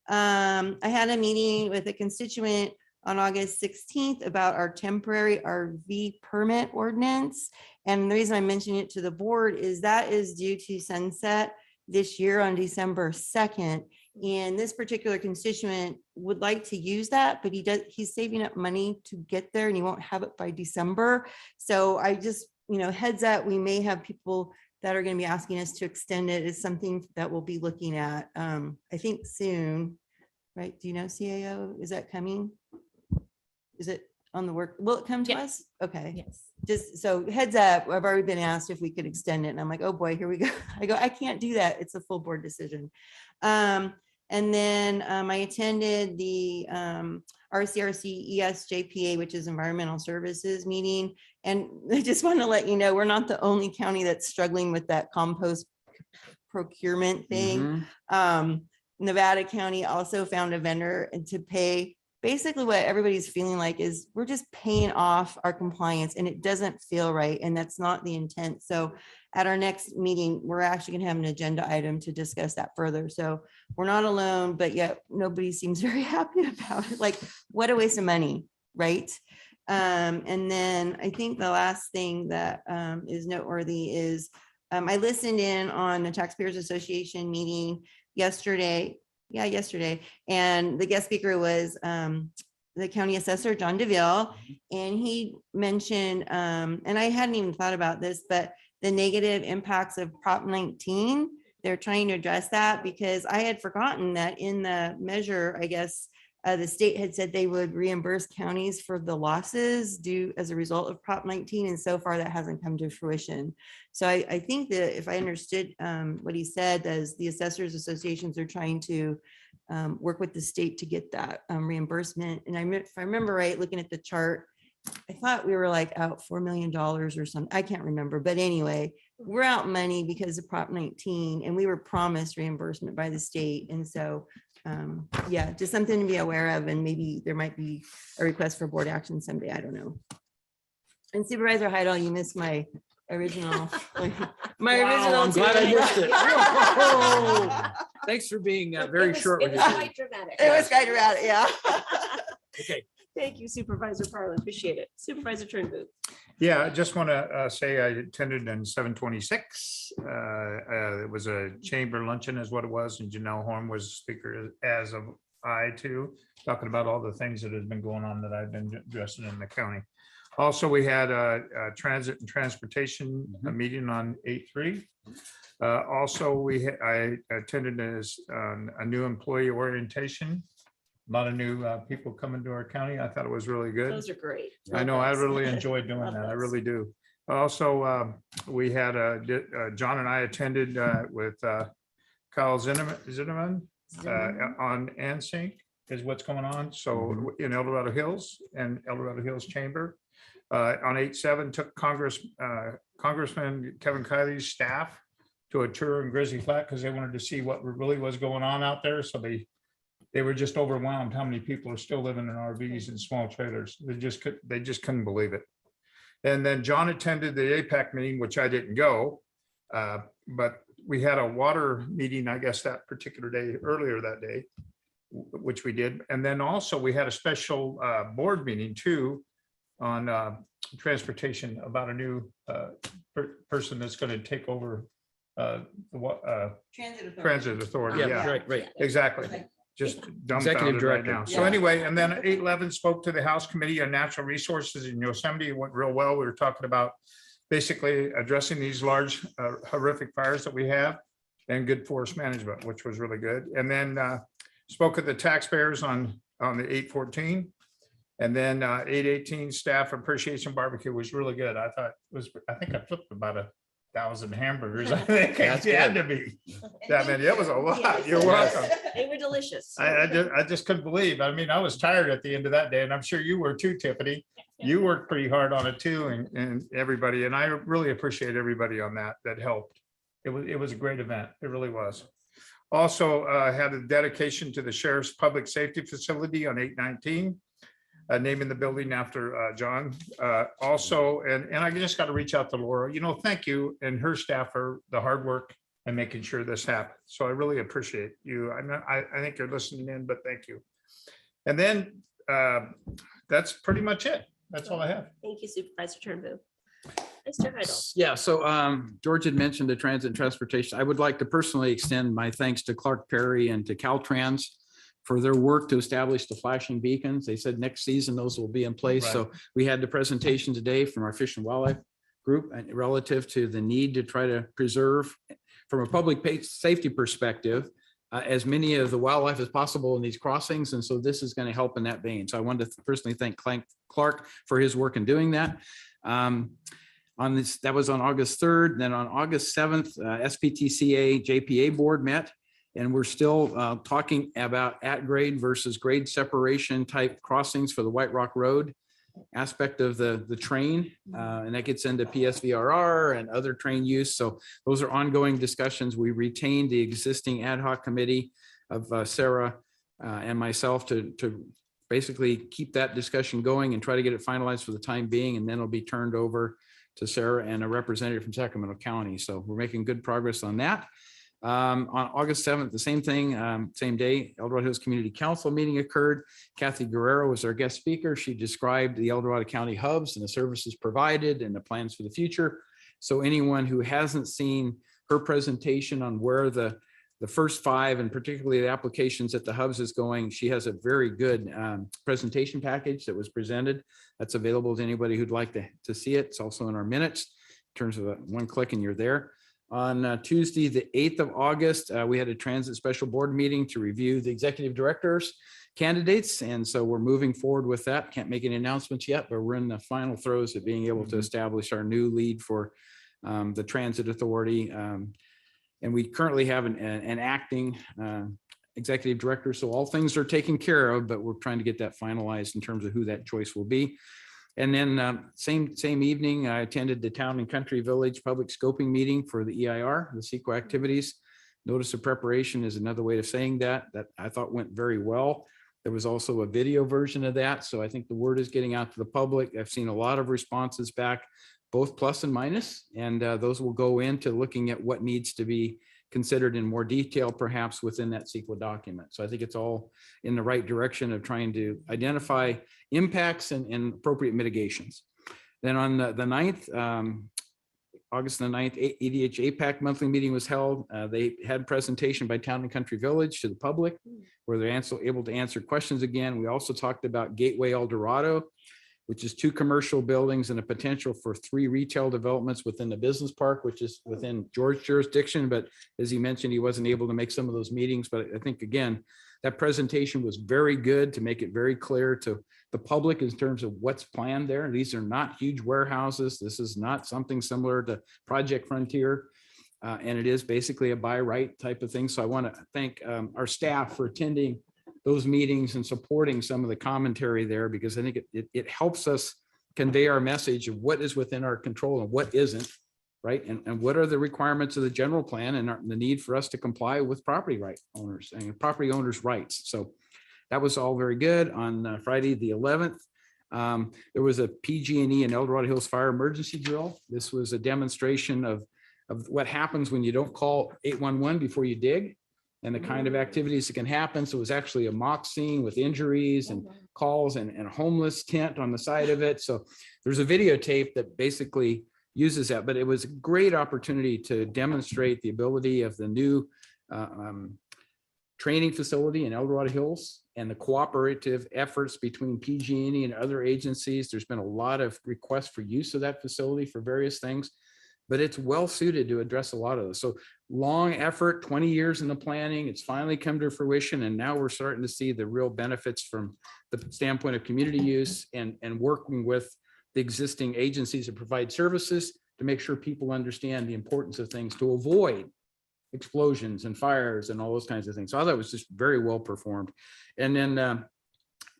I had a meeting with a constituent on August 16th about our temporary RV permit ordinance. And the reason I mentioned it to the board is that is due to sunset this year on December 2nd. And this particular constituent would like to use that, but he's saving up money to get there and he won't have it by December. So I just, heads up, we may have people that are going to be asking us to extend it. Is something that we'll be looking at, I think soon, right? Do you know, CAO, is that coming? Is it on the work? Will it come to us? Okay. Yes. Just so heads up, I've already been asked if we could extend it and I'm like, oh boy, here we go. I can't do that. It's a full board decision. And then I attended the RCRC ESJPA, which is Environmental Services meeting. And I just want to let you know, we're not the only county that's struggling with that compost procurement thing. Nevada County also found a vendor and to pay. Basically what everybody's feeling like is we're just paying off our compliance and it doesn't feel right. And that's not the intent. So at our next meeting, we're actually going to have an agenda item to discuss that further. So we're not alone, but yet nobody seems very happy about it. Like, what a waste of money, right? And then I think the last thing that is noteworthy is I listened in on the Taxpayers Association meeting yesterday. And the guest speaker was the county assessor, John DeVille. And he mentioned, and I hadn't even thought about this, but the negative impacts of Prop 19, they're trying to address that because I had forgotten that in the measure, I guess, the state had said they would reimburse counties for the losses due as a result of Prop 19. And so far that hasn't come to fruition. So I think that if I understood what he said, as the assessors associations are trying to work with the state to get that reimbursement. And if I remember right, looking at the chart, I thought we were like out $4 million or something. I can't remember. But anyway, we're out money because of Prop 19 and we were promised reimbursement by the state. And so yeah, just something to be aware of, and maybe there might be a request for board action someday. I don't know. And Supervisor Heidel, you missed my original. I'm glad I missed it. Thanks for being very short with It your. was quite dramatic. It was kind of rad, yeah. Okay. Thank you, Supervisor Parlin. Appreciate it. Supervisor Turnbull. Yeah, I just want to say I attended in 726. It was a chamber luncheon is what it was. And Janelle Horn was speaker as of I too, talking about all the things that has been going on that I've been addressing in the county. Also, we had a transit and transportation meeting on 8/3. Also, I attended as a new employee orientation. A lot of new people coming to our county. I thought it was really good. Those are great. I know, I really enjoyed doing Love that. I those. really do. Also, we had John and I attended with Kyle Zinneman on NSYNC is what's going on. So in El Dorado Hills and El Dorado Hills Chamber. On 8/7 took Congressman Kevin Kiley's staff to a tour in Grizzly Flat because they wanted to see what really was going on out there. So they were just overwhelmed how many people are still living in RVs and small trailers. They just couldn't believe it. And then John attended the APAC meeting, which I didn't go, but we had a water meeting, I guess, that particular day, earlier that day, which we did. And then also we had a special board meeting too on transportation about a new person that's going to take over the transit authority. Yeah, right. Exactly. Just dumbfounded right now. So anyway, and then 8/11 spoke to the House Committee on Natural Resources in Yosemite. It went real well. We were talking about basically addressing these large horrific fires that we have and good forest management, which was really good. And then spoke with the taxpayers on the 8/14. And then 8/18 staff appreciation barbecue was really good. I think I flipped about 1,000 hamburgers. I think it had to be that many. It was a lot. Yes. You're welcome. They were delicious. I just couldn't believe. I mean, I was tired at the end of that day, and I'm sure you were too, Tiffany. You worked pretty hard on it too, and everybody. And I really appreciate everybody on that helped. It was a great event. It really was. Also had a dedication to the Sheriff's Public Safety Facility on 8/19. Naming the building after John. Also, and I just got to reach out to Laura, thank you and her staff for the hard work and making sure this happened. So I really appreciate you. I think you're listening in, but thank you. And then That's pretty much it. That's all I have. Thank you, Supervisor Turnbull. Mr. Heidel. Yeah, so George had mentioned the transit and transportation. I would like to personally extend my thanks to Clark Perry and to Caltrans for their work to establish the flashing beacons. They said next season those will be in place. So we had the presentation today from our Fish and Wildlife group relative to the need to try to preserve, from a public safety perspective, as many of the wildlife as possible in these crossings. And so this is going to help in that vein. So I wanted to personally thank Clark for his work in doing that. On this, that was on August 3rd. Then on August 7th, SPTCA JPA board met, and we're still talking about at grade versus grade separation type crossings for the White Rock Road aspect of the train. And that gets into PSVRR and other train use. So those are ongoing discussions. We retained the existing ad hoc committee of Sarah and myself to basically keep that discussion going and try to get it finalized for the time being. And then it'll be turned over to Sarah and a representative from Sacramento County. So we're making good progress on that. On August 7th, the same thing, same day, El Dorado Hills Community Council meeting occurred. Kathy Guerrero was our guest speaker. She described the El Dorado County hubs and the services provided and the plans for the future. So anyone who hasn't seen her presentation on where the first 5 and particularly the applications at the hubs is going, she has a very good presentation package that was presented. That's available to anybody who'd like to see it. It's also in our minutes in terms of one click and you're there. On Tuesday, the 8th of August, we had a transit special board meeting to review the executive directors candidates. And so we're moving forward with that. Can't make any announcements yet, but we're in the final throes of being able to establish our new lead for the transit authority. And we currently have an acting executive director. So all things are taken care of, but we're trying to get that finalized in terms of who that choice will be. And then same evening, I attended the Town and Country Village Public Scoping Meeting for the EIR, the CEQA activities. Notice of preparation is another way of saying that I thought went very well. There was also a video version of that. So I think the word is getting out to the public. I've seen a lot of responses back, both plus and minus, and those will go into looking at what needs to be considered in more detail, perhaps within that CEQA document. So I think it's all in the right direction of trying to identify impacts and appropriate mitigations. Then on the 9th, August the 9th, EDH APAC monthly meeting was held. They had a presentation by Town and Country Village to the public where they're able to answer questions again. We also talked about Gateway El Dorado, which is 2 commercial buildings and a potential for 3 retail developments within the business park, which is within George's jurisdiction. But as he mentioned, he wasn't able to make some of those meetings. But I think, again, that presentation was very good to make it very clear to the public in terms of what's planned there. These are not huge warehouses. This is not something similar to Project Frontier. And it is basically a buy right type of thing. So I want to thank our staff for attending those meetings and supporting some of the commentary there, because I think it helps us convey our message of what is within our control and what isn't, right? And what are the requirements of the general plan and the need for us to comply with property right owners and property owners' rights. So that was all very good. On Friday, the 11th, there was a PG&E and El Dorado Hills Fire Emergency Drill. This was a demonstration of what happens when you don't call 811 before you dig, and the kind of activities that can happen. So it was actually a mock scene with injuries and calls and a homeless tent on the side of it. So there's a videotape that basically uses that, but it was a great opportunity to demonstrate the ability of the new training facility in El Dorado Hills and the cooperative efforts between PG&E and other agencies. There's been a lot of requests for use of that facility for various things, but it's well suited to address a lot of those. So long effort, 20 years in the planning, it's finally come to fruition. And now we're starting to see the real benefits from the standpoint of community use and working with the existing agencies that provide services to make sure people understand the importance of things to avoid explosions and fires and all those kinds of things. So I thought it was just very well performed. And then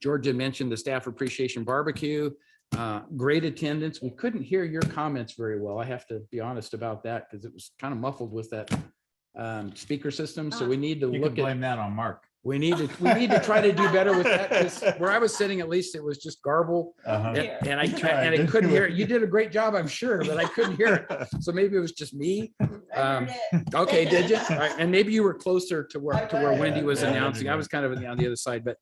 Georgia mentioned the staff appreciation barbecue. Great attendance. We couldn't hear your comments very well. I have to be honest about that because it was kind of muffled with that speaker system. So we need to You look can at blame that on Mark. We need to try to do better with that, because where I was sitting, at least it was just garble. And I couldn't hear it. You did a great job, I'm sure, but I couldn't hear it. So maybe it was just me. Okay, did you? All right. And maybe you were closer to where Wendy was announcing. I was kind of on the other side, but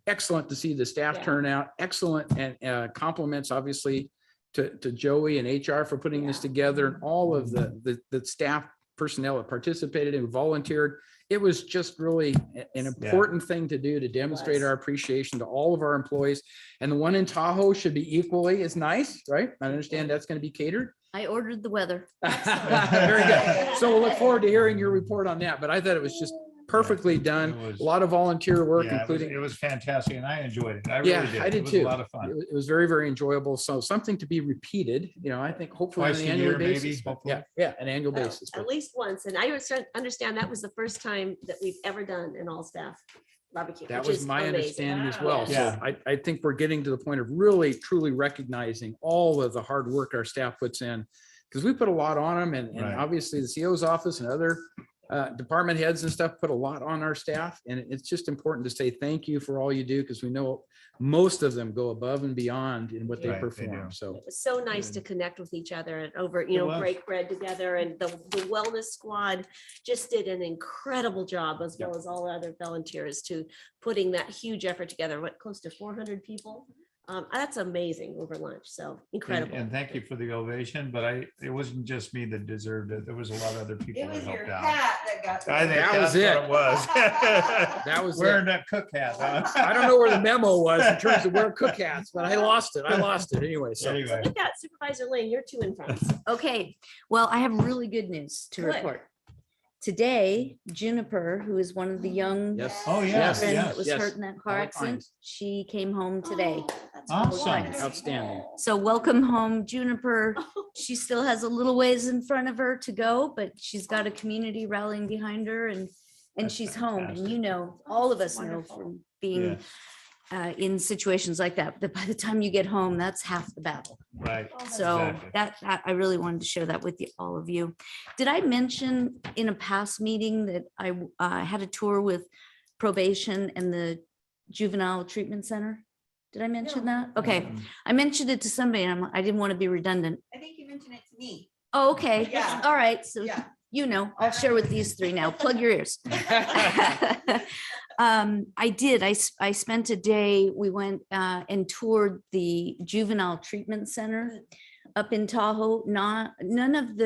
excellent to see the staff turnout, excellent, and compliments obviously to Joey and HR for putting this together, and all of the staff personnel that participated and volunteered. It was just really an important thing to do to demonstrate our appreciation to all of our employees. And the one in Tahoe should be equally as nice, right? I understand that's going to be catered. I ordered the weather. Very good. So we'll look forward to hearing your report on that. But I thought it was just perfectly done. A lot of volunteer work, including. It was fantastic, and I enjoyed it. I really did. I did It was too. a lot of fun. It was very, very enjoyable. So something to be repeated, I think hopefully on Twice an a annual year, maybe, basis. But hopefully. an annual basis. At least once. And I understand that was the first time that we've ever done an all staff barbecue. That which was is my amazing. understanding as well. Yeah. So I think we're getting to the point of really, truly recognizing all of the hard work our staff puts in, because we put a lot on them, and Right. obviously the CO's office and other department heads and stuff put a lot on our staff. And it's just important to say thank you for all you do, because we know most of them go above and beyond in what they Right, they perform. do. So It was so nice to connect with each other and over, It was. break bread together, and the wellness squad just did an incredible job, as well as all other volunteers, to putting that huge effort together. What, close to 400 people? That's amazing over lunch. So incredible. And thank you for the ovation, but it wasn't just me that deserved it. There was a lot of other people that helped out. that got. I think That was that's it. what it was. that was Wearing it. that cook hat. huh? I don't know where the memo was in terms of where cook hats, but I lost it. Anyway. So Anyway. Look at Supervisor Lane, you're two in front. Okay, well, I have really good news to Good. report. Today, Juniper, who is one of the young yes. Oh, yes, children yes, that was yes. hurt in that car Public accident, fines. she came home today. Awesome. Outstanding. So welcome home, Juniper. She still has a little ways in front of her to go, but she's got a community rallying behind her, and That's she's home. And fantastic. all of us know from being in situations like that by the time you get home, that's half the battle. Right. So Exactly. that I really wanted to share that with you, all of you. Did I mention in a past meeting that I had a tour with probation and the juvenile treatment center? Did I mention that? Okay, I mentioned it to somebody, and I didn't want to be redundant. I think you mentioned it to me. Oh, okay. Yeah. All right. So, Yeah. I'll share with these three now. Plug your ears. I did. I spent a day, we went and toured the juvenile treatment center up in Tahoe. None of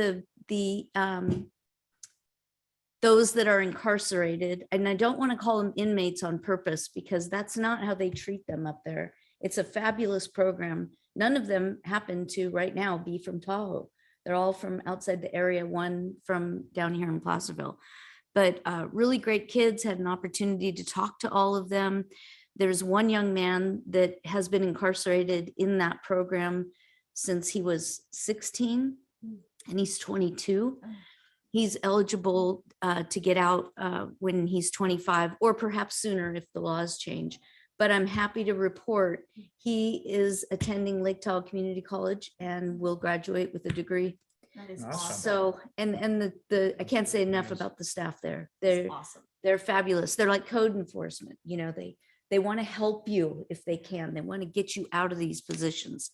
those that are incarcerated, and I don't want to call them inmates on purpose, because that's not how they treat them up there. It's a fabulous program. None of them happen to right now be from Tahoe. They're all from outside the area, one from down here in Placerville. But really great kids. Had an opportunity to talk to all of them. There's one young man that has been incarcerated in that program since he was 16, and he's 22. He's eligible to get out when he's 25, or perhaps sooner if the laws change. But I'm happy to report he is attending Lake Tahoe Community College and will graduate with a degree. That is Awesome. So, and the I can't say enough about the staff there. They're awesome. they're fabulous. They're like code enforcement. They want to help you if they can. They want to get you out of these positions.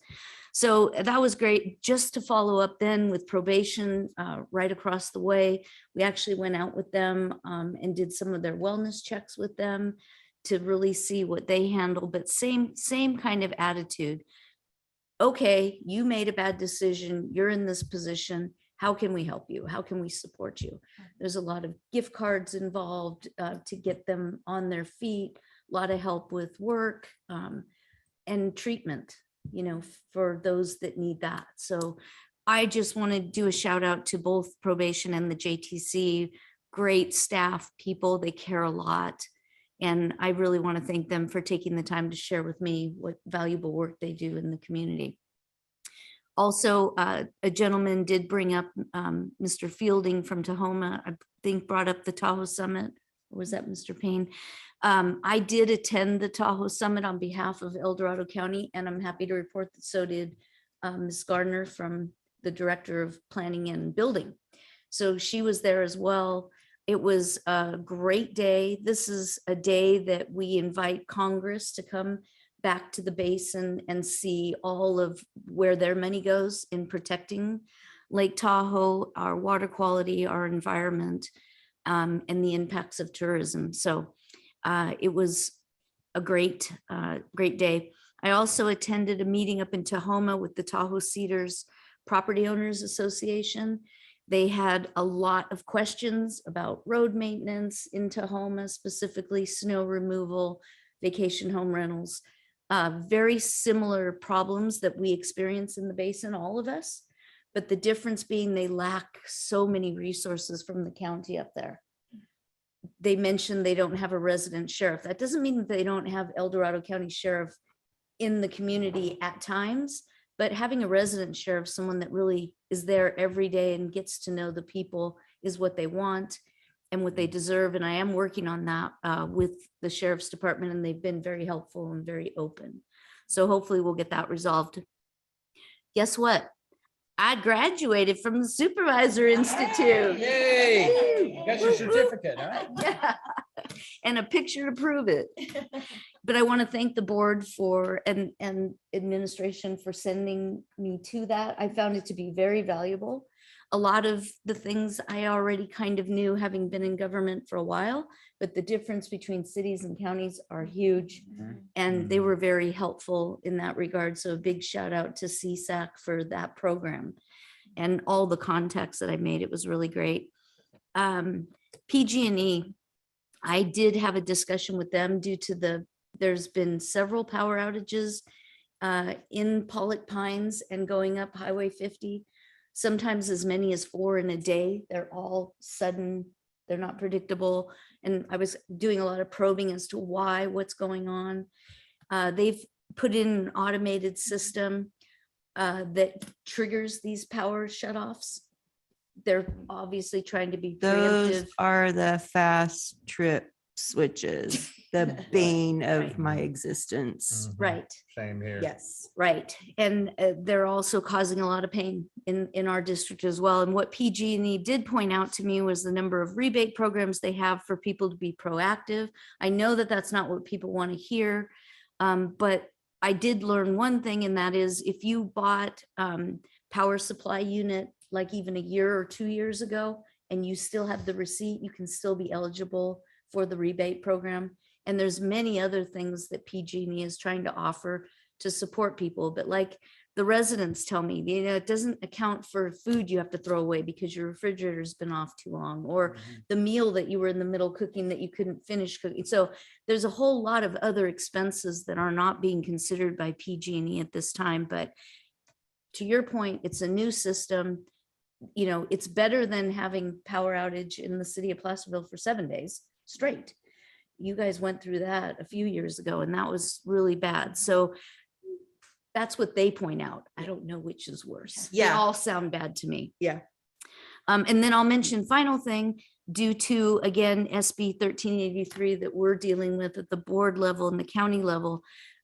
So that was great. Just to follow up then with probation right across the way, we actually went out with them and did some of their wellness checks with them to really see what they handle, but same kind of attitude. Okay, you made a bad decision. You're in this position. How can we help you? How can we support you? There's a lot of gift cards involved to get them on their feet, a lot of help with work and treatment, for those that need that. So I just want to do a shout out to both probation and the JTC. Great staff, people, they care a lot. And I really want to thank them for taking the time to share with me what valuable work they do in the community. Also, a gentleman did bring up Mr. Fielding from Tahoma, I think brought up the Tahoe Summit. Or was that Mr. Payne? I did attend the Tahoe Summit on behalf of El Dorado County, and I'm happy to report that so did Ms. Gardner, from the Director of Planning and Building. So she was there as well. It was a great day. This is a day that we invite Congress to come back to the basin and see all of where their money goes in protecting Lake Tahoe, our water quality, our environment, and the impacts of tourism. So it was a great day. I also attended a meeting up in Tahoma with the Tahoe Cedars Property Owners Association. They had a lot of questions about road maintenance in Tahoma, specifically snow removal, vacation home rentals, very similar problems that we experience in the basin, all of us. But the difference being they lack so many resources from the county up there. They mentioned they don't have a resident sheriff. That doesn't mean that they don't have El Dorado County Sheriff in the community at times, but having a resident sheriff, someone that really is there every day and gets to know the people, is what they want and what they deserve. And I am working on that with the sheriff's department, and they've been very helpful and very open. So hopefully we'll get that resolved. Guess what? I graduated from the Supervisor Institute. Yay! Got your certificate, huh? Yeah. And a picture to prove it. But I want to thank the board for and administration for sending me to that. I found it to be very valuable. A lot of the things I already kind of knew, having been in government for a while, but the difference between cities and counties are huge. And they were very helpful in that regard. So a big shout out to CSAC for that program and all the contacts that I made. It was really great. PG&E, I did have a discussion with them due to there's been several power outages in Pollock Pines and going up Highway 50. Sometimes as many as 4 in a day. They're all sudden, they're not predictable. And I was doing a lot of probing as to why, what's going on. They've put in an automated system that triggers these power shutoffs. They're obviously trying to be Those preemptive. are the fast trip switches, the bane of my existence. Right. Same here. Yes, right. And they're also causing a lot of pain in our district as well. And what PG&E did point out to me was the number of rebate programs they have for people to be proactive. I know that that's not what people want to hear, but I did learn one thing, and that is if you bought power supply unit like even a year or 2 years ago, and you still have the receipt, you can still be eligible for the rebate program. And there's many other things that PG&E is trying to offer to support people. But like the residents tell me, it doesn't account for food you have to throw away because your refrigerator's been off too long, or the meal that you were in the middle cooking that you couldn't finish cooking. So there's a whole lot of other expenses that are not being considered by PG&E at this time. But to your point, it's a new system. It's better than having power outage in the city of Placerville for 7 days straight. You guys went through that a few years ago, and that was really bad. So that's what they point out. I don't know which is worse. They all sound bad to me. Yeah. And then I'll mention final thing, due to, again, SB 1383 that we're dealing with at the board level and the county level,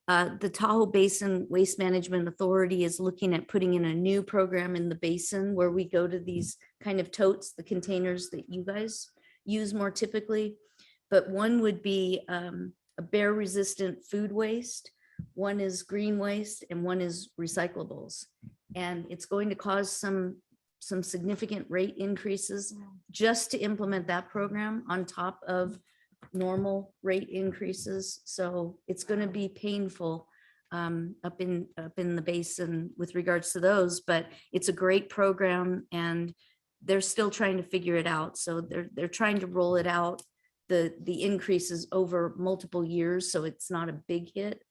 the Tahoe Basin Waste Management Authority is looking at putting in a new program in the basin where we go to these kind of totes, the containers that you guys use more typically. But one would be a bear resistant food waste, one is green waste, and one is recyclables. And it's going to cause some significant rate increases just to implement that program on top of normal rate increases. So it's going to be painful up in the basin with regards to those, but it's a great program and they're still trying to figure it out. So they're trying to roll it out, the increases over multiple years, so it's not a big hit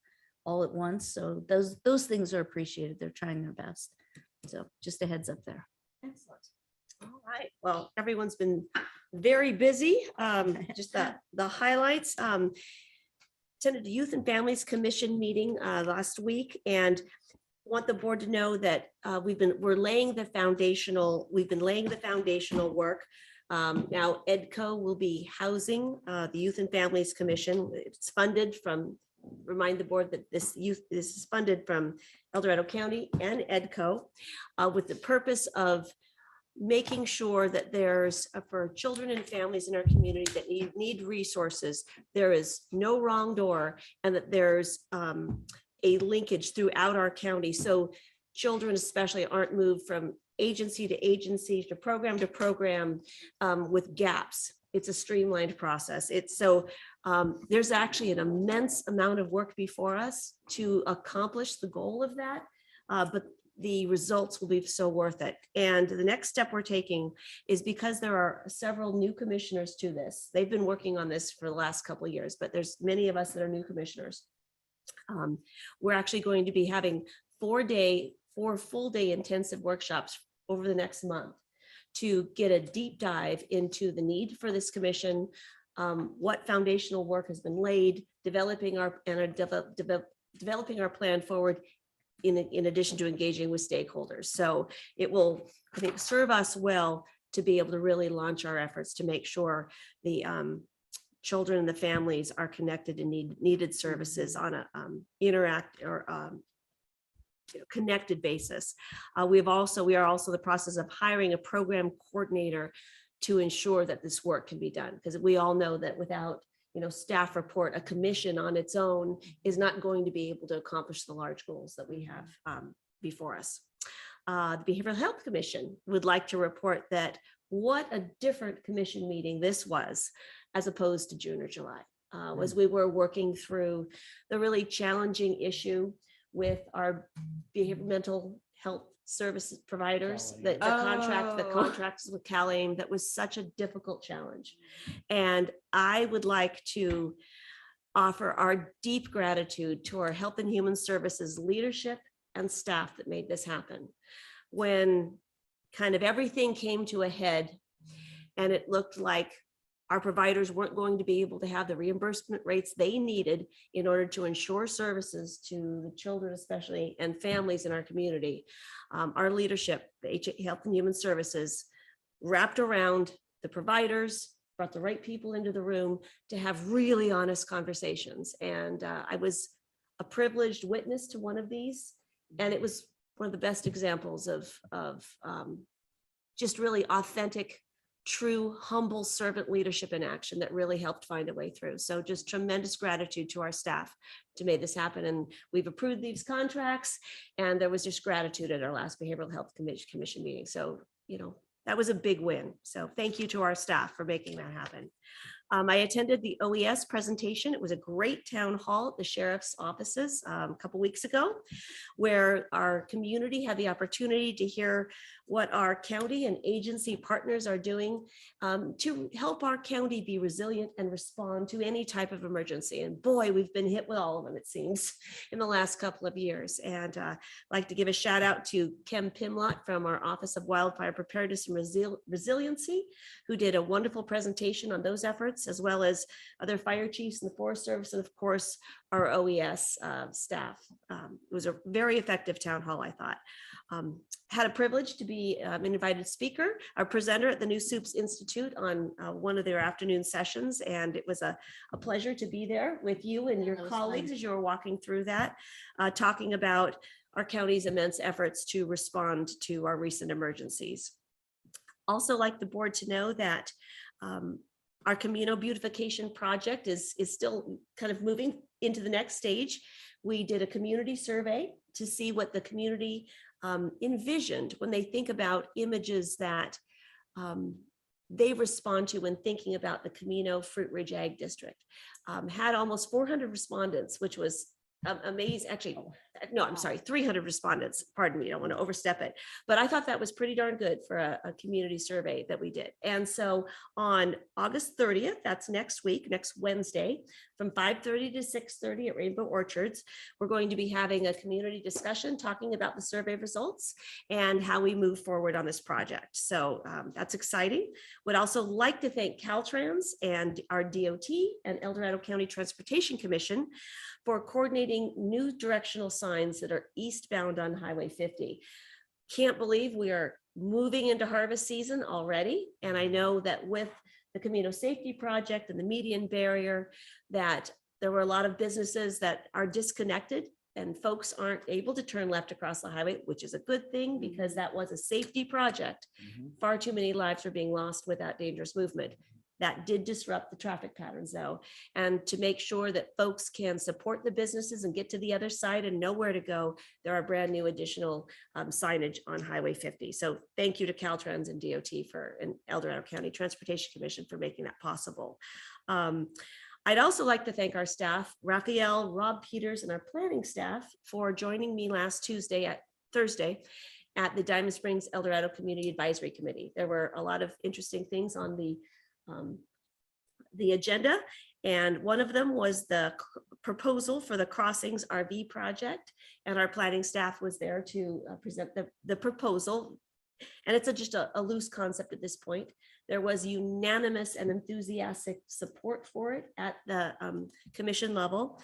all at once. So those things are appreciated. They're trying their best. So just a heads up there. Excellent. All right. Well, everyone's been very busy. Just the highlights. Attended the Youth and Families Commission meeting last week, and want the board to know that we've been laying the foundational work. Now EDCO will be housing the Youth and Families Commission. It's funded from, remind the board that this is funded from El Dorado County and EDCO with the purpose of making sure that there's for children and families in our community that need resources, there is no wrong door, and that there's a linkage throughout our county. So children especially aren't moved from agency to agency to program with gaps. It's a streamlined process. It's so There's actually an immense amount of work before us to accomplish the goal of that, but the results will be so worth it. And the next step we're taking is, because there are several new commissioners to this. They've been working on this for the last couple of years, but there's many of us that are new commissioners. We're actually going to be having 4 full day intensive workshops over the next month to get a deep dive into the need for this commission, what foundational work has been laid, developing our plan forward, in addition to engaging with stakeholders. So it will, I think, serve us well to be able to really launch our efforts to make sure the children and the families are connected and needed services on a connected basis. We are also in the process of hiring a program coordinator to ensure that this work can be done, because we all know that without staff report, a commission on its own is not going to be able to accomplish the large goals that we have before us. The Behavioral Health Commission would like to report that what a different commission meeting this was, as opposed to June or July, as we were working through the really challenging issue with our behavioral mental health services providers, the contracts with CalAIM. That was such a difficult challenge. And I would like to offer our deep gratitude to our Health and Human Services leadership and staff that made this happen. When kind of everything came to a head and it looked like our providers weren't going to be able to have the reimbursement rates they needed in order to ensure services to the children, especially, and families in our community. Our leadership, the Health and Human Services, wrapped around the providers, brought the right people into the room to have really honest conversations. And I was a privileged witness to one of these, and it was one of the best examples of just really authentic, true, humble servant leadership in action that really helped find a way through. So just tremendous gratitude to our staff to make this happen. And we've approved these contracts, and there was just gratitude at our last Behavioral Health Commission meeting. So, that was a big win. So thank you to our staff for making that happen. I attended the OES presentation. It was a great town hall at the sheriff's offices a couple weeks ago, where our community had the opportunity to hear what our county and agency partners are doing to help our county be resilient and respond to any type of emergency. And boy, we've been hit with all of them, it seems, in the last couple of years. And I'd like to give a shout out to Kim Pimlott from our Office of Wildfire Preparedness and Resiliency, who did a wonderful presentation on those efforts, as well as other fire chiefs in the Forest Service, and of course, our OES staff. It was a very effective town hall, I thought. Had a privilege to be an invited speaker, our presenter at the New Soups Institute on one of their afternoon sessions. And it was a pleasure to be there with you and your colleagues as you were walking through that, talking about our county's immense efforts to respond to our recent emergencies. Also like the board to know that our Camino beautification project is still kind of moving into the next stage. We did a community survey to see what the community envisioned when they think about images that they respond to when thinking about the Camino Fruit Ridge Ag District. Had almost 400 respondents, which was amazing. Actually, no, I'm sorry, 300 respondents. Pardon me, I don't want to overstep it. But I thought that was pretty darn good for a community survey that we did. And so on August 30th, that's next week, next Wednesday, from 5:30 to 6:30 at Rainbow Orchards, we're going to be having a community discussion talking about the survey results and how we move forward on this project. So that's exciting. Would also like to thank Caltrans and our DOT and El Dorado County Transportation Commission for coordinating new directional signs that are eastbound on Highway 50. Can't believe we are moving into harvest season already. And I know that with the Camino Safety Project and the median barrier, that there were a lot of businesses that are disconnected and folks aren't able to turn left across the highway, which is a good thing because that was a safety project. Far too many lives are being lost without dangerous movement. That did disrupt the traffic patterns though. And to make sure that folks can support the businesses and get to the other side and know where to go, there are brand new additional signage on Highway 50. So thank you to Caltrans and DOT and El Dorado County Transportation Commission for making that possible. I'd also like to thank our staff, Raphael, Rob Peters, and our planning staff for joining me last Thursday at the Diamond Springs El Dorado Community Advisory Committee. There were a lot of interesting things on the agenda, and one of them was the proposal for the Crossings RV project, and our planning staff was there to present the proposal. And it's just a loose concept at this point. There was unanimous and enthusiastic support for it at the commission level.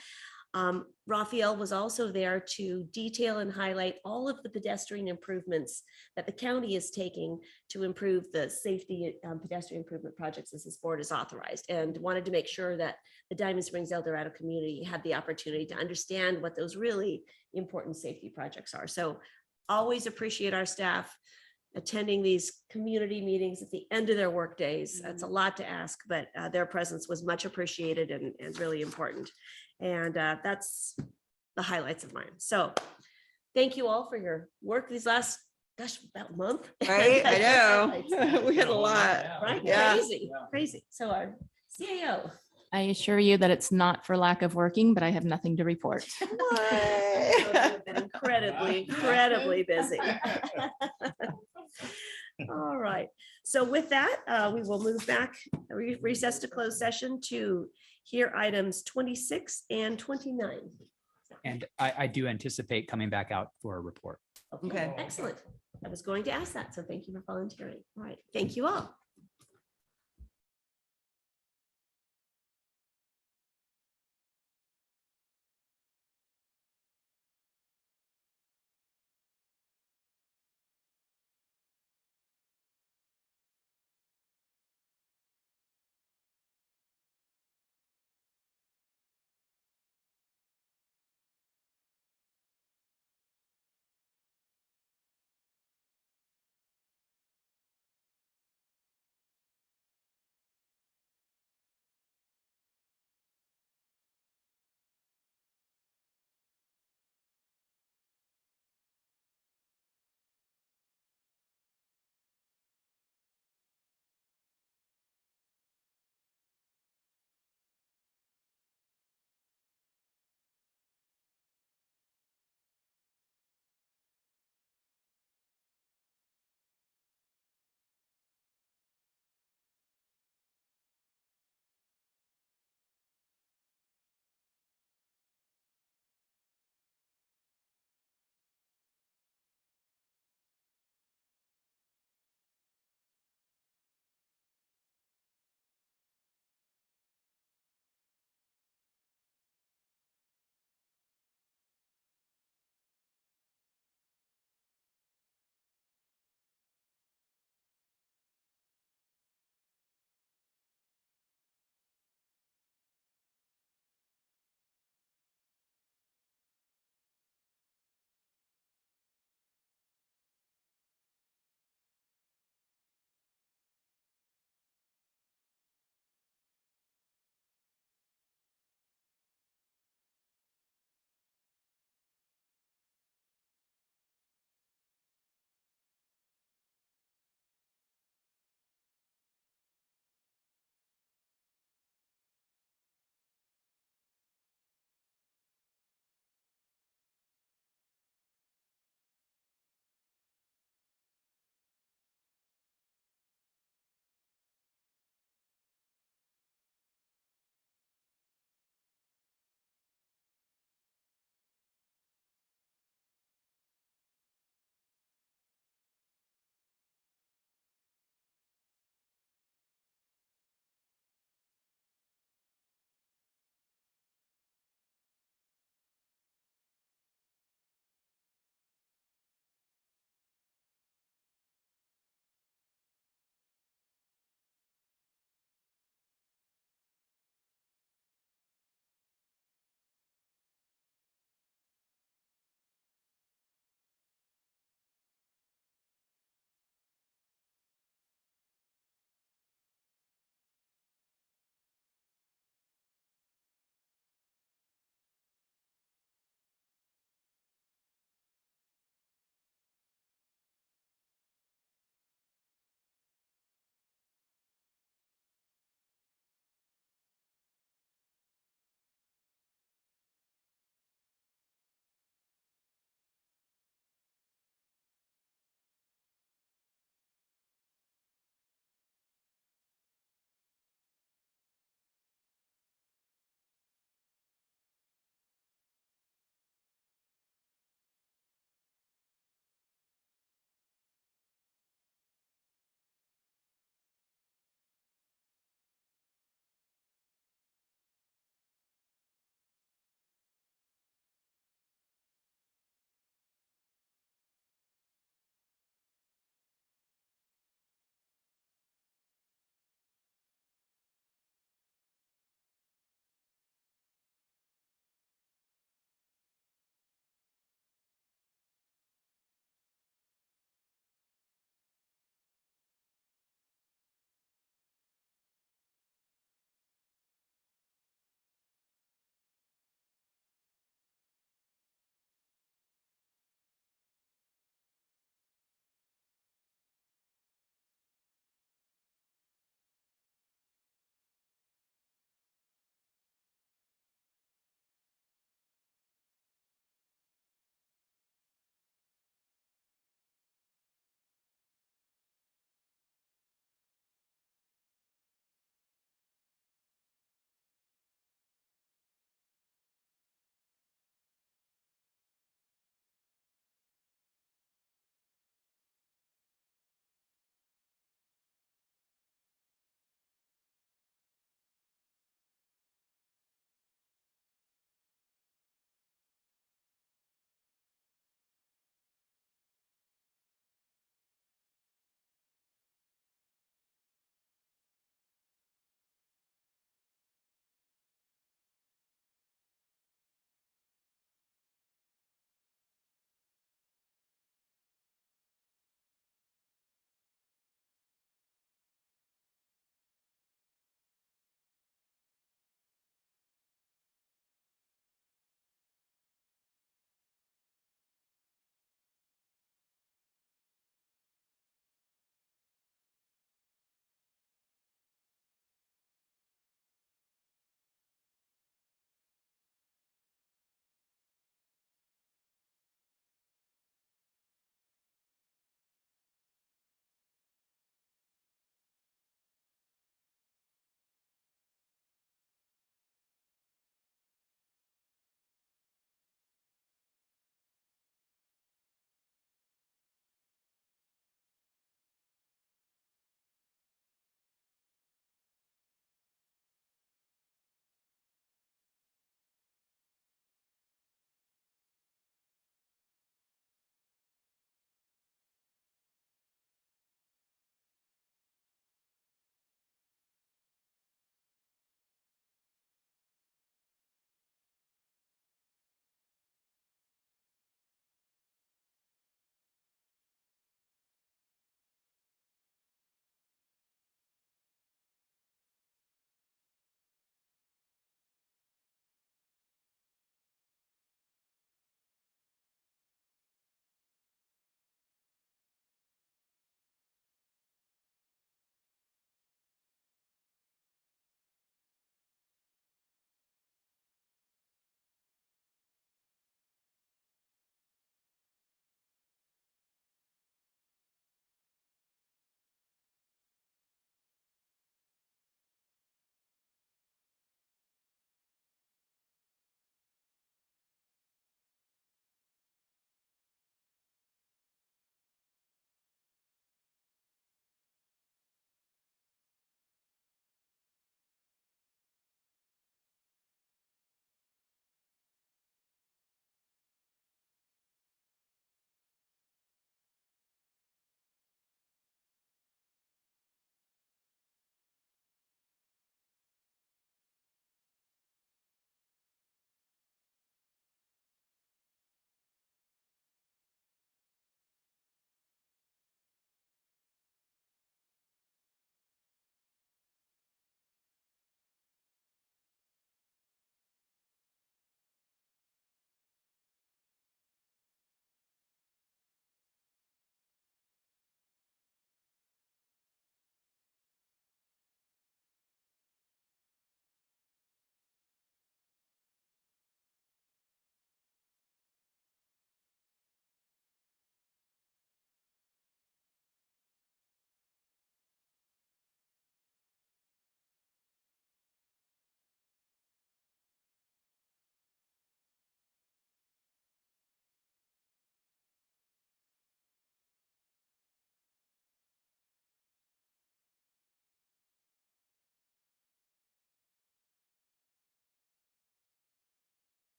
Raphael was also there to detail and highlight all of the pedestrian improvements that the county is taking to improve the safety pedestrian improvement projects as this board is authorized, and wanted to make sure that the Diamond Springs El Dorado community had the opportunity to understand what those really important safety projects are. So always appreciate our staff attending these community meetings at the end of their work days. That's a lot to ask, but their presence was much appreciated and really important. And that's the highlights of mine. So thank you all for your work these last, about a month. Right? I know. We had a lot. Right? Yeah. Crazy. So our CAO. I assure you that it's not for lack of working, but I have nothing to report. I've been incredibly busy. All right. So with that, we will move back, recess to closed session to hear items 26 and 29. And I do anticipate coming back out for a report. Okay, excellent. I was going to ask that, so thank you for volunteering. All right, thank you all.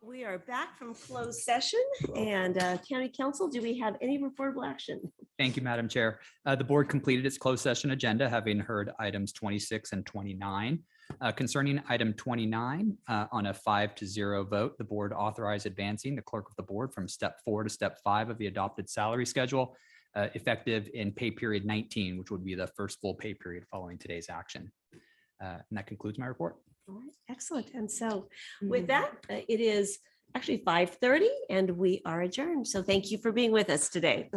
We are back from closed session and County Council, do we have any reportable action? Thank you, Madam Chair. The board completed its closed session agenda, having heard items 26 and 29. Concerning item 29, on a 5-0 vote, the board authorized advancing the clerk of the board from step 4 to step 5 of the adopted salary schedule, effective in pay period 19, which would be the first full pay period following today's action. And that concludes my report. All right, excellent. And so with that, it is actually 5:30 and we are adjourned. So thank you for being with us today.